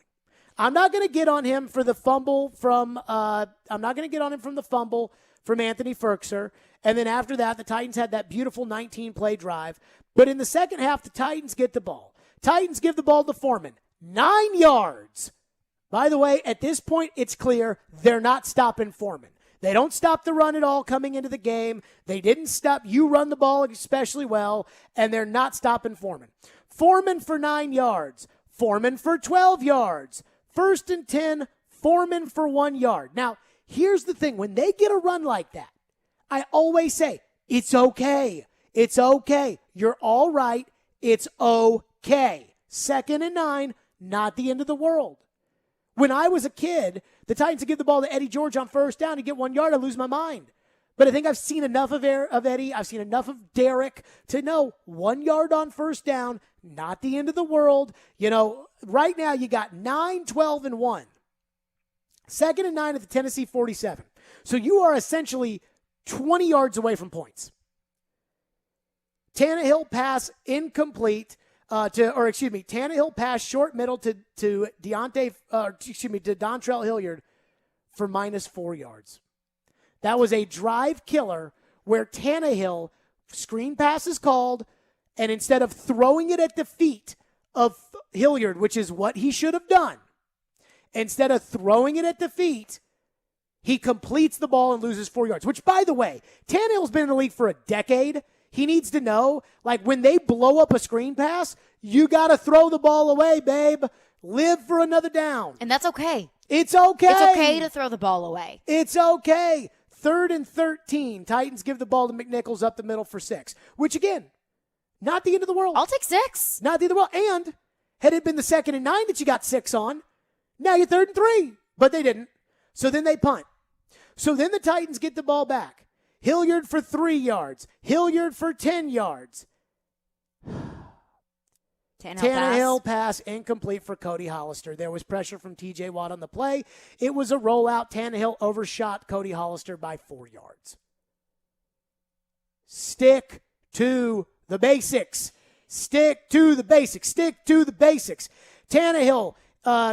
I'm not going to get on him for the fumble from Anthony Ferkser. And then after that, the Titans had that beautiful 19-play drive. But in the second half, the Titans get the ball. Titans give the ball to Foreman. 9 yards. By the way, at this point, it's clear they're not stopping Foreman. They don't stop the run at all coming into the game. They didn't stop. You run the ball especially well, and they're not stopping Foreman. Foreman for 9 yards. Foreman for 12 yards. 1st and 10, Foreman for 1 yard. Now, here's the thing. When they get a run like that, I always say, it's okay. It's okay. You're all right. It's okay. 2nd and 9, not the end of the world. When I was a kid, the Titans would give the ball to Eddie George on 1st down and get 1 yard, I lose my mind. But I think I've seen enough of Eddie. I've seen enough of Derek to know 1 yard on 1st down, not the end of the world. You know, right now you got 9, 12, and 1. 2nd and 9 at the Tennessee 47. So you are essentially 20 yards away from points. Tannehill pass incomplete Tannehill pass short middle to Dontrell Hilliard for -4 yards. That was a drive killer where Tannehill screen pass is called, and instead of throwing it at the feet of Hilliard, which is what he should have done, instead of throwing it at the feet, he completes the ball and loses 4 yards, which, by the way, Tannehill's been in the league for a decade. He needs to know, like, when they blow up a screen pass, you got to throw the ball away, babe. Live for another down. And that's okay. It's okay. It's okay to throw the ball away. It's okay. 3rd and 13. Titans give the ball to McNichols up the middle for 6, which, again, not the end of the world. I'll take 6. Not the end of the world. And had it been the 2nd and 9 that you got 6 on, now you're 3rd and 3. But they didn't. So then they punt. So then the Titans get the ball back. Hilliard for 3 yards. Hilliard for 10 yards. Tannehill pass incomplete for Cody Hollister. There was pressure from TJ Watt on the play. It was a rollout. Tannehill overshot Cody Hollister by 4 yards. Stick to the basics. Stick to the basics. Stick to the basics. Tannehill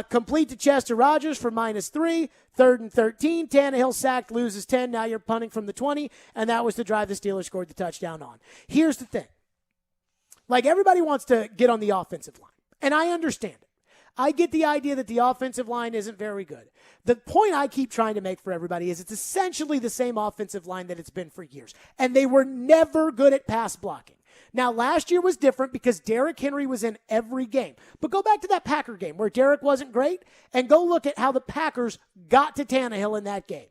complete to Chester Rogers for -3. 3rd and 13. Tannehill sacked, loses 10. Now you're punting from the 20, and that was the drive the Steelers scored the touchdown on. Here's the thing. Like, everybody wants to get on the offensive line, and I understand it. I get the idea that the offensive line isn't very good. The point I keep trying to make for everybody is it's essentially the same offensive line that it's been for years, and they were never good at pass blocking. Now, last year was different because Derrick Henry was in every game. But go back to that Packer game where Derrick wasn't great and go look at how the Packers got to Tannehill in that game.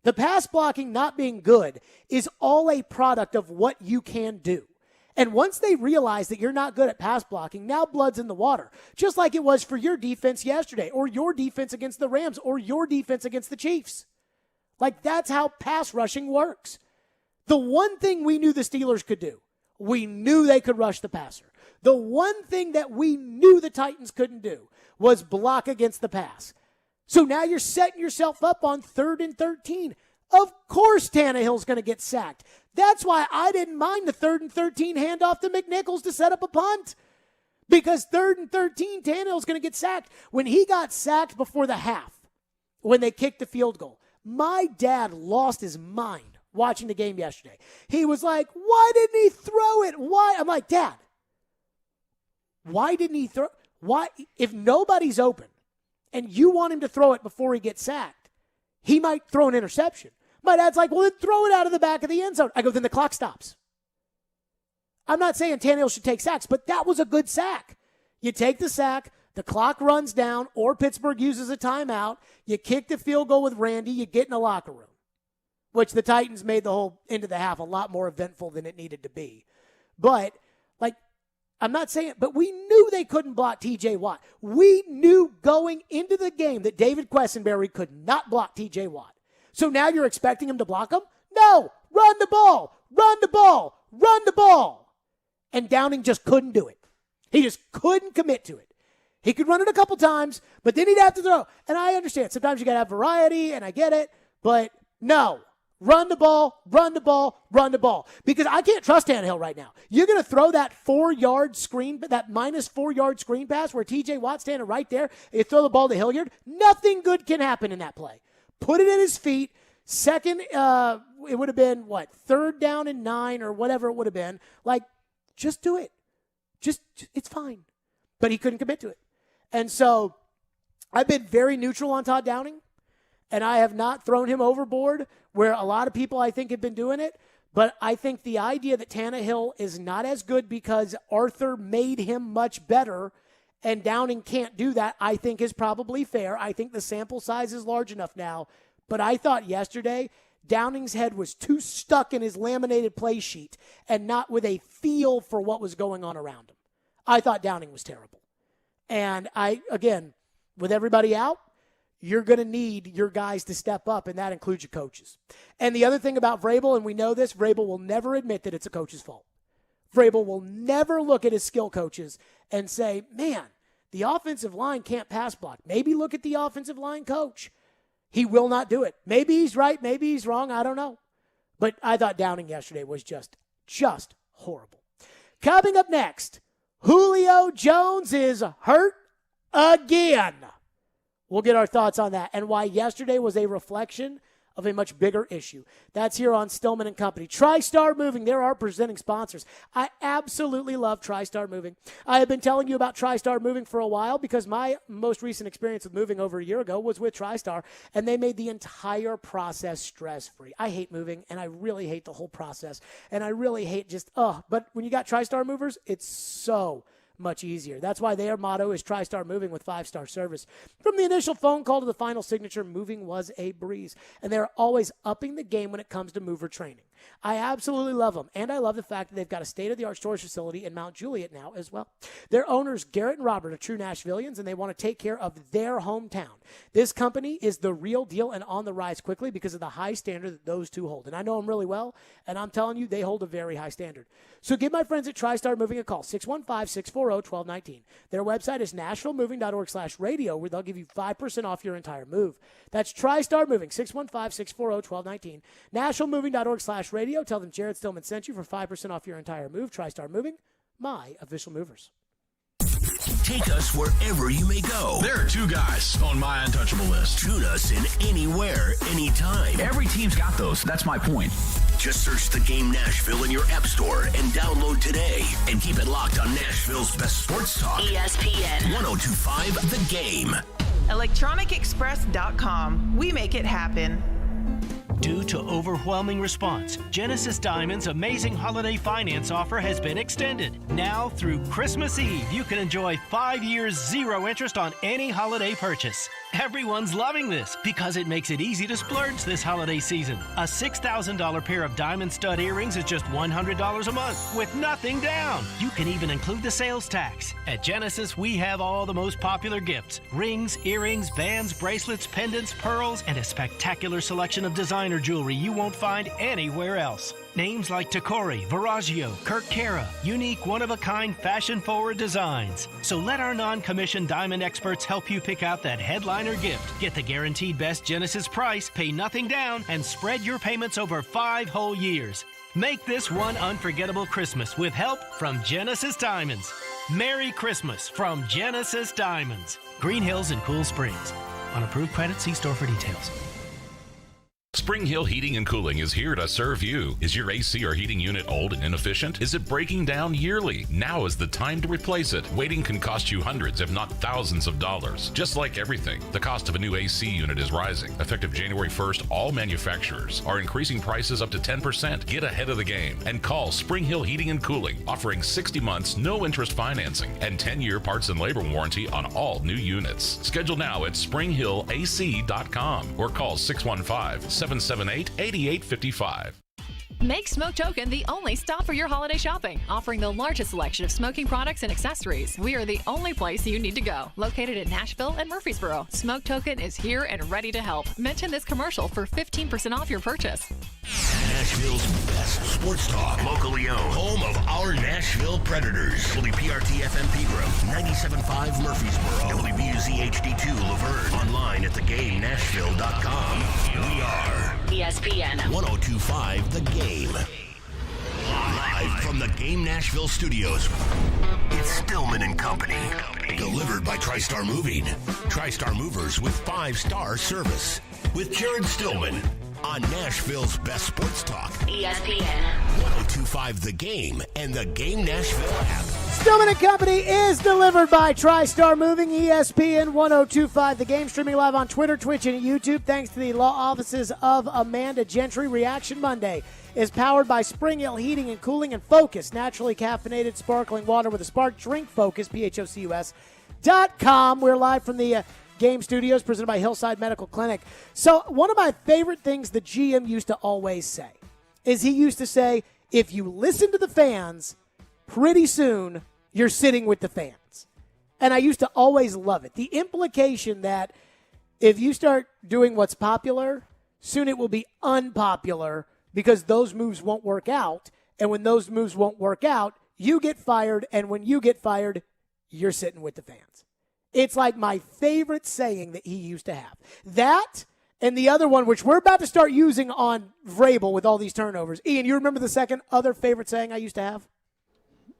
The pass blocking not being good is all a product of what you can do. And once they realize that you're not good at pass blocking, now blood's in the water. Just like it was for your defense yesterday, or your defense against the Rams, or your defense against the Chiefs. Like, that's how pass rushing works. The one thing we knew the Steelers could do, we knew they could rush the passer. The one thing that we knew the Titans couldn't do was block against the pass. So now you're setting yourself up on 3rd and 13. Of course Tannehill's going to get sacked. That's why I didn't mind the 3rd and 13 handoff to McNichols to set up a punt. Because 3rd and 13, Tannehill's going to get sacked. When he got sacked before the half, when they kicked the field goal, my dad lost his mind watching the game yesterday. He was like, why didn't he throw it? Why? I'm like, Dad, why didn't he throw? Why? If nobody's open and you want him to throw it before he gets sacked, he might throw an interception. My dad's like, well, then throw it out of the back of the end zone. I go, then the clock stops. I'm not saying Tannehill should take sacks, but that was a good sack. You take the sack, the clock runs down, or Pittsburgh uses a timeout. You kick the field goal with Randy, you get in the locker room, which the Titans made the whole end of the half a lot more eventful than it needed to be. But, like, I'm not saying, but we knew they couldn't block TJ Watt. We knew going into the game that David Quessenberry could not block TJ Watt. So now you're expecting him to block him? No! Run the ball! Run the ball! Run the ball! And Downing just couldn't do it. He just couldn't commit to it. He could run it a couple times, but then he'd have to throw. And I understand. Sometimes you got to have variety, and I get it. But no. Run the ball, run the ball, run the ball. Because I can't trust Tannehill right now. You're going to throw that 4-yard screen, that minus 4-yard screen pass where T.J. Watt's standing right there, and you throw the ball to Hilliard. Nothing good can happen in that play. Put it at his feet. Second, it would have been, 3rd down and 9 or whatever it would have been. Just do it. Just it's fine. But he couldn't commit to it. And so I've been very neutral on Todd Downing, and I have not thrown him overboard where a lot of people, I think, have been doing it. But I think the idea that Tannehill is not as good because Arthur made him much better and Downing can't do that, I think is probably fair. I think the sample size is large enough now. But I thought yesterday Downing's head was too stuck in his laminated play sheet and not with a feel for what was going on around him. I thought Downing was terrible. And again, with everybody out, you're going to need your guys to step up, and that includes your coaches. And the other thing about Vrabel, and we know this, Vrabel will never admit that it's a coach's fault. Vrabel will never look at his skill coaches and say, man, the offensive line can't pass block. Maybe look at the offensive line coach. He will not do it. Maybe he's right, maybe he's wrong, I don't know. But I thought Downing yesterday was just horrible. Coming up next, Julio Jones is hurt again. We'll get our thoughts on that and why yesterday was a reflection of a much bigger issue. That's here on Stillman and Company. TriStar Moving, they're our presenting sponsors. I absolutely love TriStar Moving. I have been telling you about TriStar Moving for a while because my most recent experience with moving over a year ago was with TriStar, and they made the entire process stress-free. I hate moving, and I really hate the whole process, and I really hate but when you got TriStar Movers, it's so much easier. That's why their motto is TriStar Moving with 5-star service. From the initial phone call to the final signature, moving was a breeze. And they're always upping the game when it comes to mover training. I absolutely love them. And I love the fact that they've got a state-of-the-art storage facility in Mount Juliet now as well. Their owners, Garrett and Robert, are true Nashvillians, and they want to take care of their hometown. This company is the real deal and on the rise quickly because of the high standard that those two hold. And I know them really well, and I'm telling you, they hold a very high standard. So give my friends at TriStar Moving a call, 615-640-1219. Their website is nashvillemoving.org/radio, where they'll give you 5% off your entire move. That's TriStar Moving, 615-640-1219. nashvillemoving.org/radio. Tell them Jared Stillman sent you for 5% off your entire move. TriStar Moving, my official movers. Take us wherever you may go. There are 2 guys on my untouchable list. Tune us in anywhere, anytime. Every team's got those. That's my point. Just search The Game Nashville in your app store and download today. And keep it locked on Nashville's best sports talk. ESPN 102.5 The Game. ElectronicExpress.com. We make it happen. Due to overwhelming response, Genesis Diamond's amazing holiday finance offer has been extended. Now through Christmas Eve, you can enjoy 5 years 0 interest on any holiday purchase. Everyone's loving this because it makes it easy to splurge this holiday season. A $6,000 pair of diamond stud earrings is just $100 a month with nothing down. You can even include the sales tax. At Genesis, we have all the most popular gifts: rings, earrings, bands, bracelets, pendants, pearls, and a spectacular selection of designer jewelry you won't find anywhere else. Names like Tacori, Viraggio, Kirk Cara, unique, one-of-a-kind, fashion-forward designs. So let our non-commissioned diamond experts help you pick out that headliner gift. Get the guaranteed best Genesis price, pay nothing down, and spread your payments over 5 whole years. Make this one unforgettable Christmas with help from Genesis Diamonds. Merry Christmas from Genesis Diamonds. Green Hills and Cool Springs. On approved credit, see store for details. Spring Hill Heating and Cooling is here to serve you. Is your AC or heating unit old and inefficient? Is it breaking down yearly? Now is the time to replace it. Waiting can cost you hundreds, if not thousands of dollars. Just like everything, the cost of a new AC unit is rising. Effective January 1st, all manufacturers are increasing prices up to 10%. Get ahead of the game and call Spring Hill Heating and Cooling, offering 60 months, no interest financing, and 10-year parts and labor warranty on all new units. Schedule now at springhillac.com or call 615-778-8855. Make Smoke Token the only stop for your holiday shopping, offering the largest selection of smoking products and accessories. We are the only place you need to go. Located in Nashville and Murfreesboro, Smoke Token is here and ready to help. Mention this commercial for 15% off your purchase. Nashville's best sports talk. Locally owned. Home of our Nashville Predators. WPRT-FM Pegram. 97.5 Murfreesboro. WBUZ HD2 Laverne. Online at thegamenashville.com. We are ESPN 102.5 The Game. Live from the Game Nashville studios, it's Stillman and Company. Delivered by TriStar Moving. TriStar Movers with 5-star service. With Jared Stillman on Nashville's best sports talk. ESPN 102.5 The Game and the Game Nashville app. Stillman and Company is delivered by TriStar Moving, ESPN 102.5 The Game, streaming live on Twitter, Twitch, and YouTube. Thanks to the law offices of Amanda Gentry. Reaction Monday is powered by Spring Hill Heating and Cooling and Focus, naturally caffeinated sparkling water with a spark. Drink Focus, PHOCUS.com. We're live from the Game Studios, presented by Hillside Medical Clinic. So one of my favorite things the GM used to always say is he used to say, if you listen to the fans, pretty soon you're sitting with the fans. And I used to always love it. The implication that if you start doing what's popular, soon it will be unpopular because those moves won't work out. And when those moves won't work out, you get fired. And when you get fired, you're sitting with the fans. It's like my favorite saying that he used to have. That and the other one, which we're about to start using on Vrabel with all these turnovers. Ian, you remember the second other favorite saying I used to have?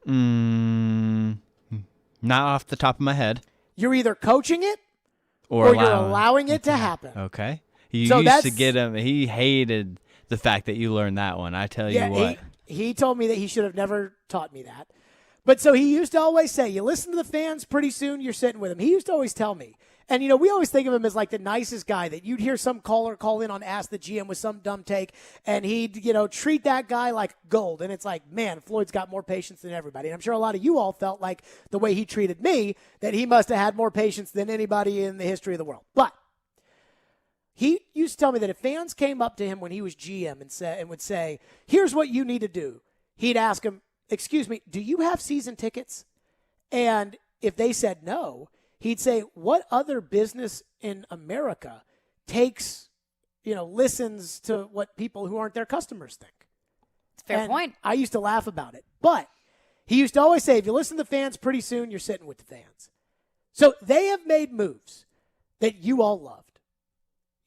Not off the top of my head. You're either coaching it or you're allowing it to happen. Okay. You used to get him. He hated the fact that you learned that one. I tell you what. He told me that he should have never taught me that. But so he used to always say, you listen to the fans, pretty soon you're sitting with them. He used to always tell me. And, we always think of him as like the nicest guy that you'd hear some caller call in on Ask the GM with some dumb take, and he'd, treat that guy like gold. And it's like, man, Floyd's got more patience than everybody. And I'm sure a lot of you all felt like the way he treated me, that he must have had more patience than anybody in the history of the world. But he used to tell me that if fans came up to him when he was GM and would say, here's what you need to do, he'd ask him, excuse me, do you have season tickets? And if they said no, he'd say, what other business in America takes, listens to what people who aren't their customers think? It's a fair point. I used to laugh about it. But he used to always say, if you listen to the fans, pretty soon you're sitting with the fans. So they have made moves that you all loved.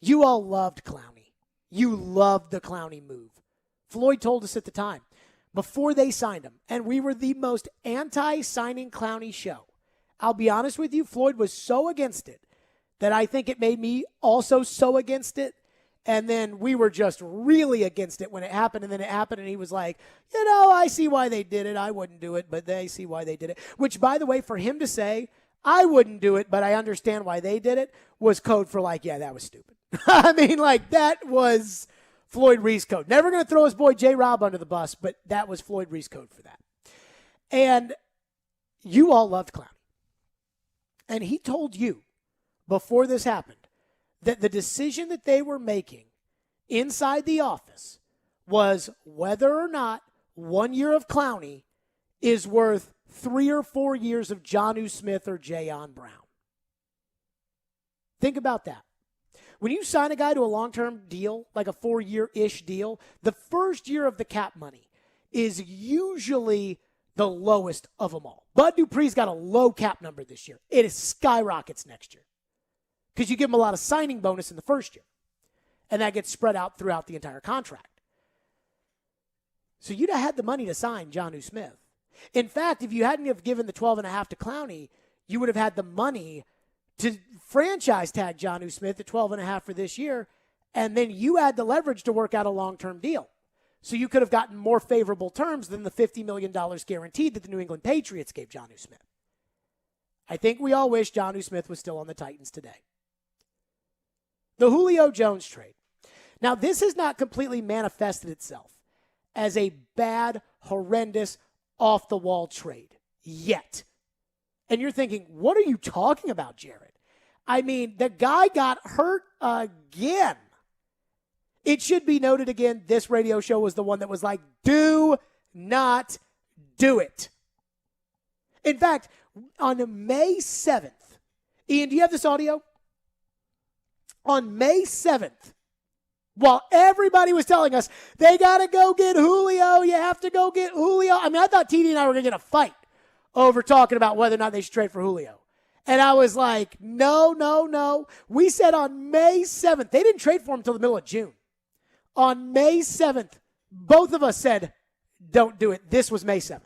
You all loved Clowney. You loved the Clowney move. Floyd told us at the time, before they signed him, and we were the most anti-signing Clowney show. I'll be honest with you, Floyd was so against it that I think it made me also so against it. And then we were just really against it when it happened. And then it happened, and he was like, I see why they did it. I wouldn't do it, but they see why they did it. Which, by the way, for him to say, I wouldn't do it, but I understand why they did it, was code for like, yeah, that was stupid. I mean, like, that was Floyd Reese code. Never going to throw his boy J-Rob under the bus, but that was Floyd Reese code for that. And you all loved Clowney. And he told you before this happened that the decision that they were making inside the office was whether or not 1 year of Clowney is worth 3 or 4 years of Jonnu Smith or Jayon Brown. Think about that. When you sign a guy to a long-term deal, like a 4-year-ish deal, the first year of the cap money is usually the lowest of them all. Bud Dupree's got a low cap number this year. It skyrockets next year because you give him a lot of signing bonus in the first year, and that gets spread out throughout the entire contract. So you'd have had the money to sign Jonnu Smith. In fact, if you hadn't have given the $12.5 to Clowney, you would have had the money to franchise tag Jonnu Smith at $12.5 for this year, and then you had the leverage to work out a long-term deal. So you could have gotten more favorable terms than the $50 million guaranteed that the New England Patriots gave Jonnu Smith. I think we all wish Jonnu Smith was still on the Titans today. The Julio Jones trade. Now, this has not completely manifested itself as a bad, horrendous, off-the-wall trade yet. And you're thinking, what are you talking about, Jared? I mean, the guy got hurt again. It should be noted again, this radio show was the one that was like, do not do it. In fact, on May 7th, Ian, do you have this audio? On May 7th, While everybody was telling us, they got to go get Julio. You have to go get Julio. I mean, I thought TD and I were going to get a fight over talking about whether or not they should trade for Julio. And I was like, no. We said on May 7th, they didn't trade for him until the middle of June. On May 7th, both of us said, don't do it. This was May 7th.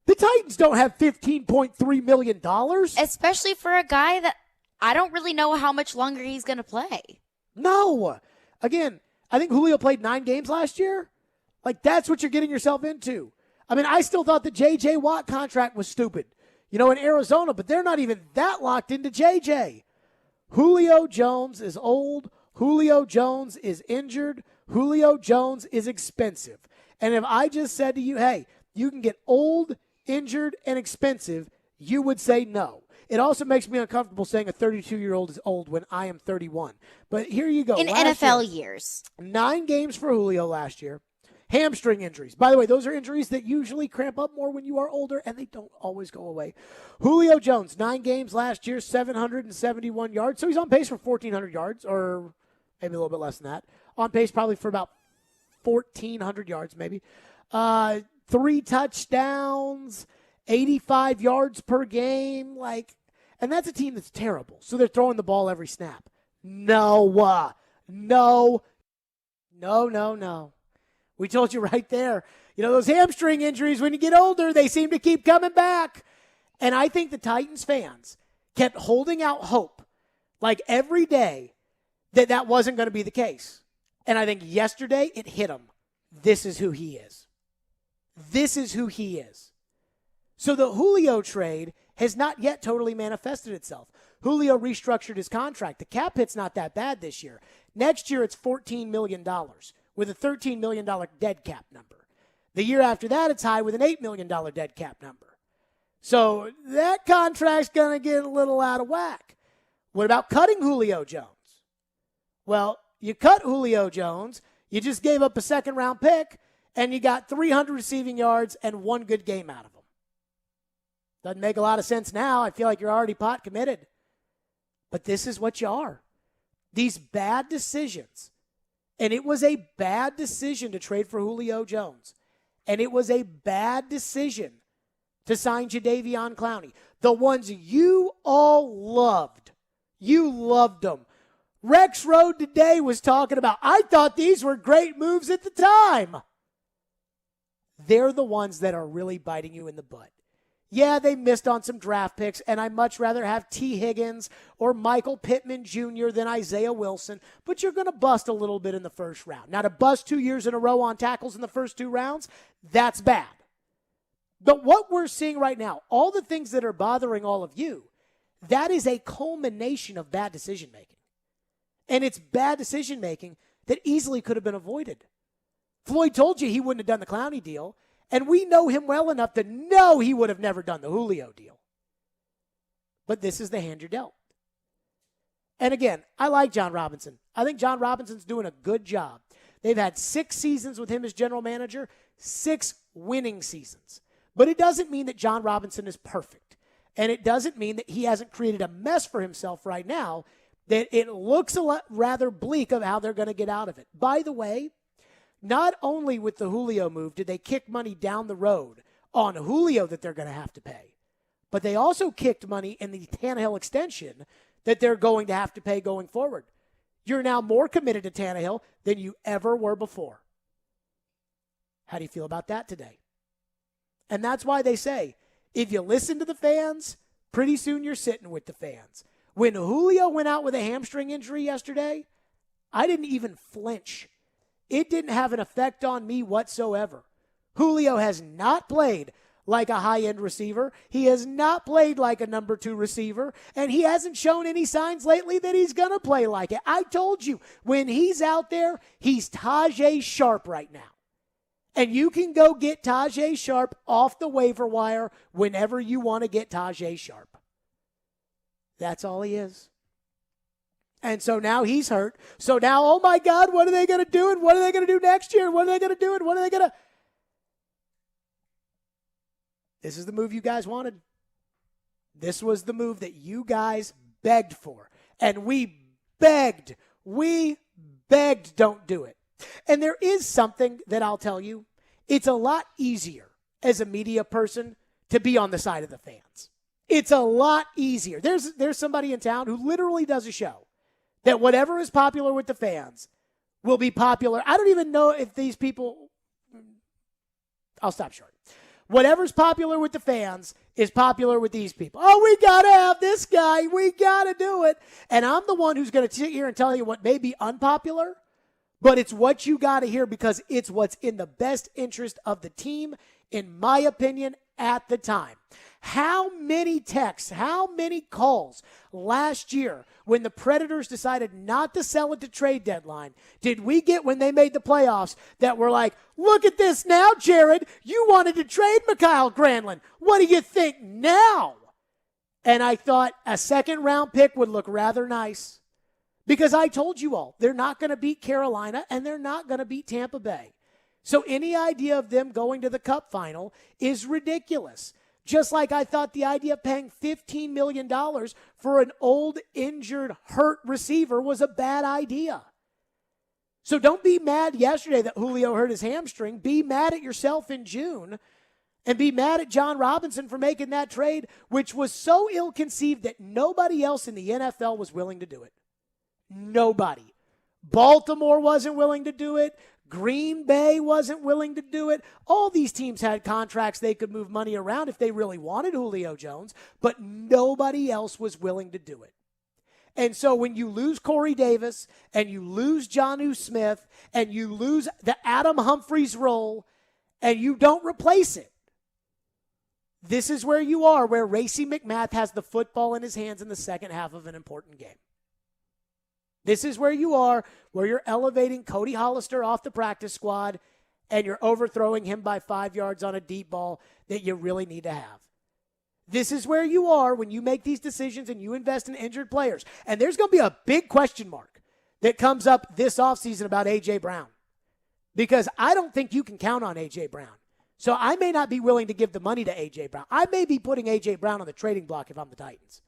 The Titans don't have $15.3 million. Especially for a guy that I don't really know how much longer he's going to play. No. Again, I think Julio played 9 games last year. Like, that's what you're getting yourself into. I mean, I still thought the J.J. Watt contract was stupid, in Arizona, but they're not even that locked into J.J. Julio Jones is old. Julio Jones is injured. Julio Jones is expensive. And if I just said to you, hey, you can get old, injured, and expensive, you would say no. It also makes me uncomfortable saying a 32-year-old is old when I am 31. But here you go. In NFL years. 9 games for Julio last year. Hamstring injuries. By the way, those are injuries that usually cramp up more when you are older, and they don't always go away. Julio Jones, 9 games last year, 771 yards. So he's on pace for 1,400 yards, or maybe a little bit less than that. On pace probably for about 1,400 yards maybe. 3 touchdowns, 85 yards per game. And that's a team that's terrible. So they're throwing the ball every snap. No. We told you right there. Those hamstring injuries, when you get older, they seem to keep coming back. And I think the Titans fans kept holding out hope, every day, that wasn't going to be the case. And I think yesterday it hit them. This is who he is. So the Julio trade has not yet totally manifested itself. Julio restructured his contract. The cap hit's not that bad this year. Next year it's $14 million with a $13 million dead cap number. The year after that it's high with an $8 million dead cap number. So that contract's going to get a little out of whack. What about cutting Julio Jones? Well, you cut Julio Jones, you just gave up a second-round pick, and you got 300 receiving yards and 1 good game out of him. Doesn't make a lot of sense now. I feel like you're already pot committed. But this is what you are. These bad decisions. And it was a bad decision to trade for Julio Jones. And it was a bad decision to sign Jadeveon Clowney. The ones you all loved. You loved them. Rex Road today was talking about, I thought these were great moves at the time. They're the ones that are really biting you in the butt. Yeah, they missed on some draft picks, and I'd much rather have T. Higgins or Michael Pittman Jr. than Isaiah Wilson, but you're going to bust a little bit in the first round. Now, to bust 2 years in a row on tackles in the first 2 rounds, that's bad. But what we're seeing right now, all the things that are bothering all of you, that is a culmination of bad decision-making. And it's bad decision-making that easily could have been avoided. Floyd told you he wouldn't have done the Clowney deal, and we know him well enough to know he would have never done the Julio deal. But this is the hand you're dealt. And again, I like John Robinson. I think John Robinson's doing a good job. They've had 6 seasons with him as general manager, 6 winning seasons. But it doesn't mean that John Robinson is perfect. And it doesn't mean that he hasn't created a mess for himself right now, that it looks a lot rather bleak of how they're going to get out of it. By the way, not only with the Julio move did they kick money down the road on Julio that they're going to have to pay, but they also kicked money in the Tannehill extension that they're going to have to pay going forward. You're now more committed to Tannehill than you ever were before. How do you feel about that today? And that's why they say, if you listen to the fans, pretty soon you're sitting with the fans. When Julio went out with a hamstring injury yesterday, I didn't even flinch. It didn't have an effect on me whatsoever. Julio has not played like a high-end receiver. He has not played like a number 2 receiver, and he hasn't shown any signs lately that he's going to play like it. I told you, when he's out there, he's Tajay Sharp right now. And you can go get Tajay Sharp off the waiver wire whenever you want to get Tajay Sharp. That's all he is. And so now he's hurt. So now, oh my God, what are they going to do? And what are they going to do next year? What are they going to do? And what are they going to... This is the move you guys wanted. This was the move that you guys begged for. And we begged begged, don't do it. And there is something that I'll tell you. It's a lot easier as a media person to be on the side of the fans. It's a lot easier. There's somebody in town who literally does a show that whatever is popular with the fans will be popular. I don't even know if these people, I'll stop short. Whatever's popular with the fans is popular with these people. Oh, we got to have this guy. We got to do it. And I'm the one who's going to sit here and tell you what may be unpopular, but it's what you got to hear because it's what's in the best interest of the team, in my opinion, at the time. How many texts, how many calls last year when the Predators decided not to sell at the trade deadline did we get when they made the playoffs that were like, look at this now, Jared. You wanted to trade Mikhail Granlund. What do you think now? And I thought a second-round pick would look rather nice because I told you all, they're not going to beat Carolina and they're not going to beat Tampa Bay. So any idea of them going to the Cup final is ridiculous. Just like I thought the idea of paying $15 million for an old, injured, hurt receiver was a bad idea. So don't be mad yesterday that Julio hurt his hamstring. Be mad at yourself in June and be mad at John Robinson for making that trade, which was so ill-conceived that nobody else in the NFL was willing to do it. Nobody. Baltimore wasn't willing to do it. Green Bay wasn't willing to do it. All these teams had contracts they could move money around if they really wanted Julio Jones, but nobody else was willing to do it. And so when you lose Corey Davis and you lose Jonnu Smith and you lose the Adam Humphries role and you don't replace it, this is where you are, where Racey McMath has the football in his hands in the second half of an important game. This is where you are, where you're elevating Cody Hollister off the practice squad and you're overthrowing him by 5 yards on a deep ball that you really need to have. This is where you are when you make these decisions and you invest in injured players. And there's going to be a big question mark that comes up this offseason about A.J. Brown because I don't think you can count on A.J. Brown. So I may not be willing to give the money to A.J. Brown. I may be putting A.J. Brown on the trading block if I'm the Titans.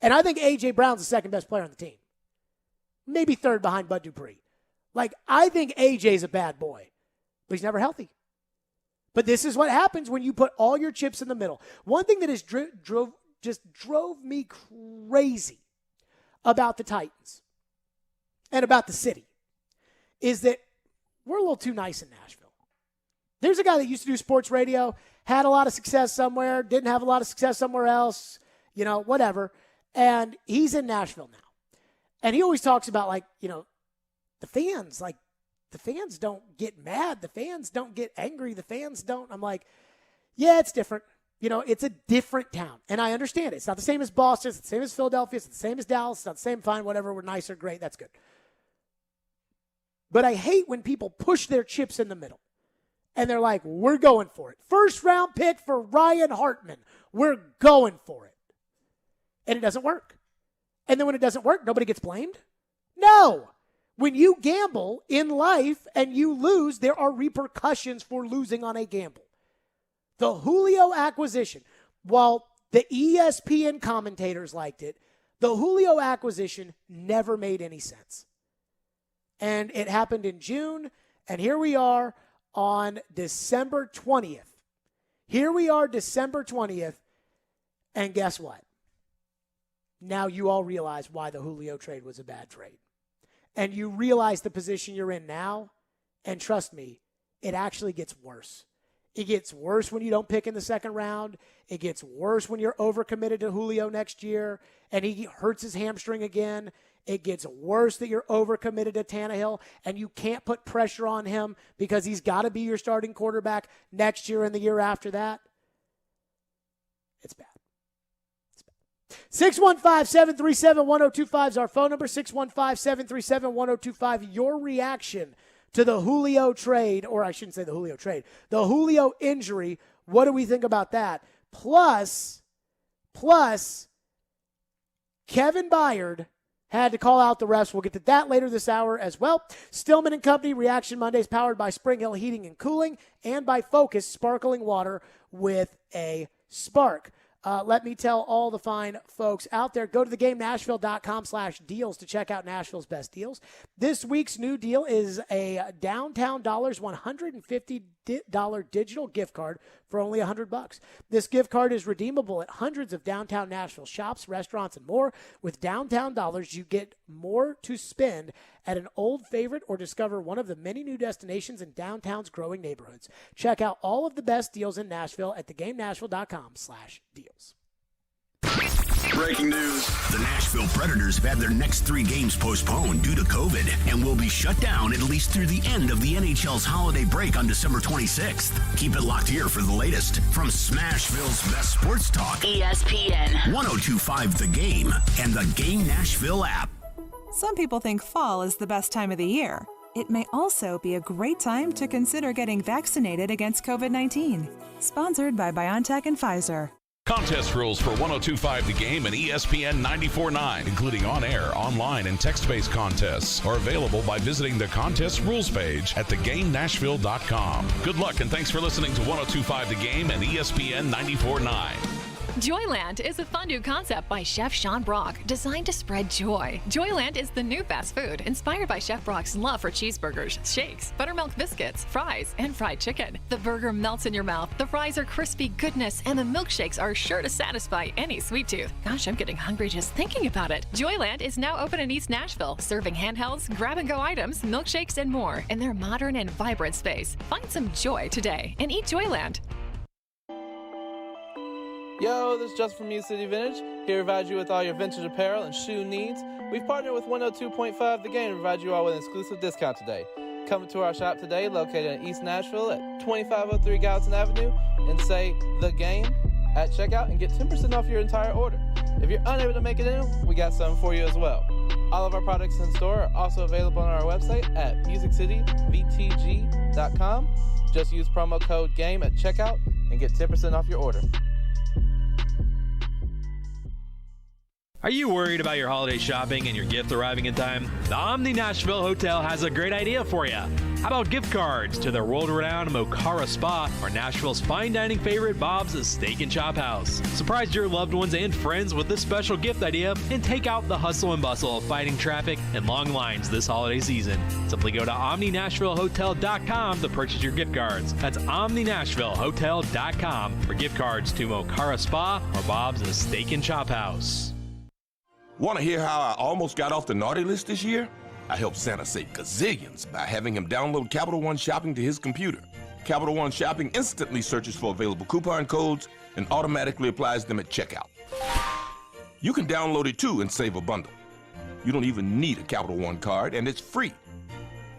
And I think A.J. Brown's the second best player on the team. Maybe third behind Bud Dupree. Like, I think AJ's a bad boy, but he's never healthy. But this is what happens when you put all your chips in the middle. One thing that has drove me crazy about the Titans and about the city is that we're a little too nice in Nashville. There's a guy that used to do sports radio, had a lot of success somewhere, didn't have a lot of success somewhere else, whatever, and he's in Nashville now. And he always talks about, the fans don't get mad. The fans don't get angry. The fans don't. I'm like, yeah, it's different. It's a different town. And I understand it. It's not the same as Boston. It's the same as Philadelphia. It's the same as Dallas. It's not the same. Fine, whatever. We're nicer. Great. That's good. But I hate when people push their chips in the middle. And they're like, we're going for it. First round pick for Ryan Hartman. We're going for it. And it doesn't work. And then when it doesn't work, nobody gets blamed? No. When you gamble in life and you lose, there are repercussions for losing on a gamble. The Julio acquisition, while the ESPN commentators liked it, the Julio acquisition never made any sense. And it happened in June, and here we are on December 20th. Here we are December 20th, and guess what? Now you all realize why the Julio trade was a bad trade. And you realize the position you're in now, and trust me, it actually gets worse. It gets worse when you don't pick in the second round. It gets worse when you're overcommitted to Julio next year, and he hurts his hamstring again. It gets worse that you're overcommitted to Tannehill, and you can't put pressure on him because he's got to be your starting quarterback next year and the year after that. It's bad. 615-737-1025 is our phone number, 615-737-1025. Your reaction to the Julio trade, or I shouldn't say the Julio trade, the Julio injury. What do we think about that? Plus, Kevin Byard had to call out the refs. We'll get to that later this hour as well. Stillman and Company, Reaction Mondays, powered by Spring Hill Heating and Cooling and by Focus Sparkling Water with a Spark. Let me tell all the fine folks out there, go to thegamenashville.com/deals to check out Nashville's best deals. This week's new deal is a Downtown Dollars $150 digital gift card for only $100. This gift card is redeemable at hundreds of downtown Nashville shops, restaurants, and more. With Downtown Dollars, you get more to spend at an old favorite or discover one of the many new destinations in downtown's growing neighborhoods. Check out all of the best deals in Nashville at thegamenashville.com/deals. Breaking news. The Nashville Predators have had their next 3 games postponed due to COVID and will be shut down at least through the end of the NHL's holiday break on December 26th. Keep it locked here for the latest from Smashville's best sports talk. ESPN 1025 The Game and the Game Nashville app. Some people think fall is the best time of the year. It may also be a great time to consider getting vaccinated against COVID-19. Sponsored by BioNTech and Pfizer. Contest rules for 1025 The Game and ESPN 94.9, including on-air, online, and text-based contests, are available by visiting the contest rules page at thegamenashville.com. Good luck and thanks for listening to 1025 The Game and ESPN 94.9. Joyland is a fun new concept by Chef Sean Brock, designed to spread joy. Joyland is the new fast food, inspired by Chef Brock's love for cheeseburgers, shakes, buttermilk biscuits, fries, and fried chicken. The burger melts in your mouth, the fries are crispy goodness, and the milkshakes are sure to satisfy any sweet tooth. Gosh, I'm getting hungry just thinking about it. Joyland is now open in East Nashville, serving handhelds, grab-and-go items, milkshakes, and more in their modern and vibrant space. Find some joy today and eat Joyland. Yo, this is Justin from Music City Vintage, here to provide you with all your vintage apparel and shoe needs. We've partnered with 102.5 The Game to provide you all with an exclusive discount today. Come to our shop today, located in East Nashville at 2503 Gallatin Avenue, and say The Game at checkout and get 10% off your entire order. If you're unable to make it in, we got something for you as well. All of our products in store are also available on our website at musiccityvtg.com. Just use promo code GAME at checkout and get 10% off your order. Are you worried about your holiday shopping and your gift arriving in time? The Omni Nashville Hotel has a great idea for you. How about gift cards to their world-renowned Mocara Spa or Nashville's fine dining favorite, Bob's Steak and Chop House? Surprise your loved ones and friends with this special gift idea and take out the hustle and bustle of fighting traffic and long lines this holiday season. Simply go to OmniNashvilleHotel.com to purchase your gift cards. That's OmniNashvilleHotel.com for gift cards to Mocara Spa or Bob's Steak and Chop House. Want to hear how I almost got off the naughty list this year? I helped Santa save gazillions by having him download Capital One Shopping to his computer. Capital One Shopping instantly searches for available coupon codes and automatically applies them at checkout. You can download it too and save a bundle. You don't even need a Capital One card, and it's free.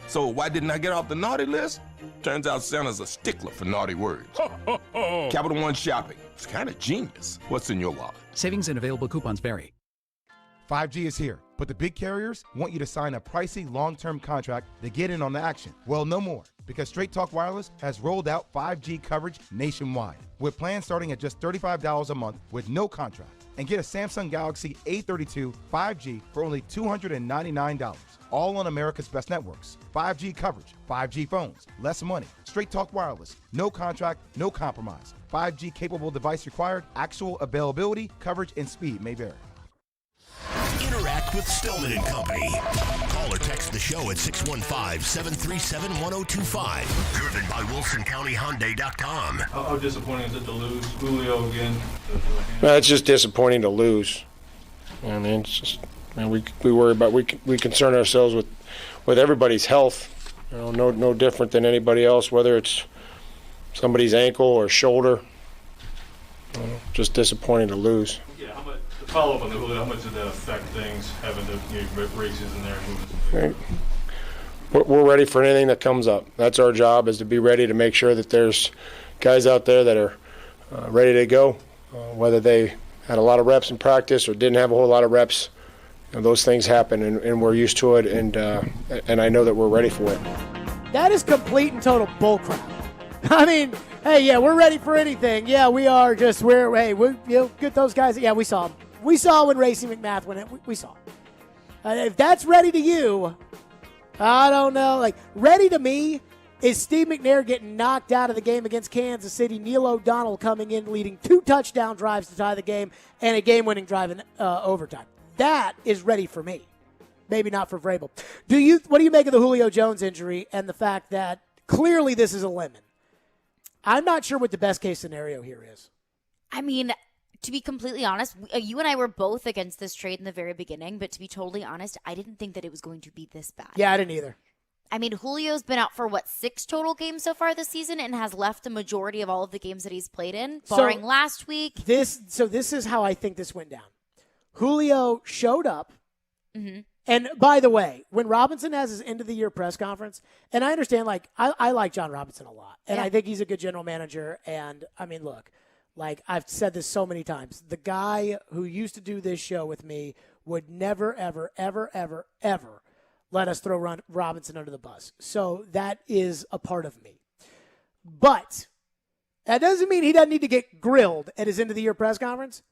So why didn't I get off the naughty list? Turns out Santa's a stickler for naughty words. Capital One Shopping. It's kind of genius. What's in your wallet? Savings and available coupons vary. 5G is here, but the big carriers want you to sign a pricey long-term contract to get in on the action. Well, no more, because Straight Talk Wireless has rolled out 5G coverage nationwide, with plans starting at just $35 a month with no contract. And get a Samsung Galaxy A32 5G for only $299, all on America's best networks. 5G coverage, 5G phones, less money. Straight Talk Wireless, no contract, no compromise. 5G capable device required, actual availability, coverage, and speed may vary. Interact with Stillman and Company. Call or text the show at 615-737-1025. Driven by WilsonCountyHyundai.com. How disappointing is it to lose Julio again? Well, it's just disappointing to lose. I mean, it's just, we worry about, we concern ourselves with everybody's health. You know, no different than anybody else, whether it's somebody's ankle or shoulder. Just disappointing to lose. Yeah, how much? Follow up on the Julio, how much did that affect things, having the races in there and moving? We're ready for anything that comes up. That's our job, is to be ready to make sure that there's guys out there that are ready to go, whether they had a lot of reps in practice or didn't have a whole lot of reps. You know, those things happen, and we're used to it, and I know that we're ready for it. That is complete and total bullcrap. I mean, hey, yeah, we're ready for anything. Yeah, we are. We get those guys. Yeah, we saw them. We saw when Racing McMath went in. We saw. If that's ready to you, I don't know. Like, ready to me Is Steve McNair getting knocked out of the game against Kansas City? Neil O'Donnell coming in, leading 2 touchdown drives to tie the game and a game-winning drive in overtime. That is ready for me. Maybe not for Vrabel. What do you make of the Julio Jones injury and the fact that clearly this is a lemon? I'm not sure what the best-case scenario here is. I mean, to be completely honest, you and I were both against this trade in the very beginning, but to be totally honest, I didn't think that it was going to be this bad. Yeah, I didn't either. I mean, Julio's been out for, 6 total games so far this season and has left the majority of all of the games that he's played in, barring last week. This is how I think this went down. Julio showed up, and by the way, when Robinson has his end-of-the-year press conference, and I understand, I like John Robinson a lot, and I think he's a good general manager, and, I mean, look, I've said this so many times, the guy who used to do this show with me would never, ever, ever, ever, ever let us throw Robinson under the bus. So that is a part of me. But that doesn't mean he doesn't need to get grilled at his end-of-the-year press conference.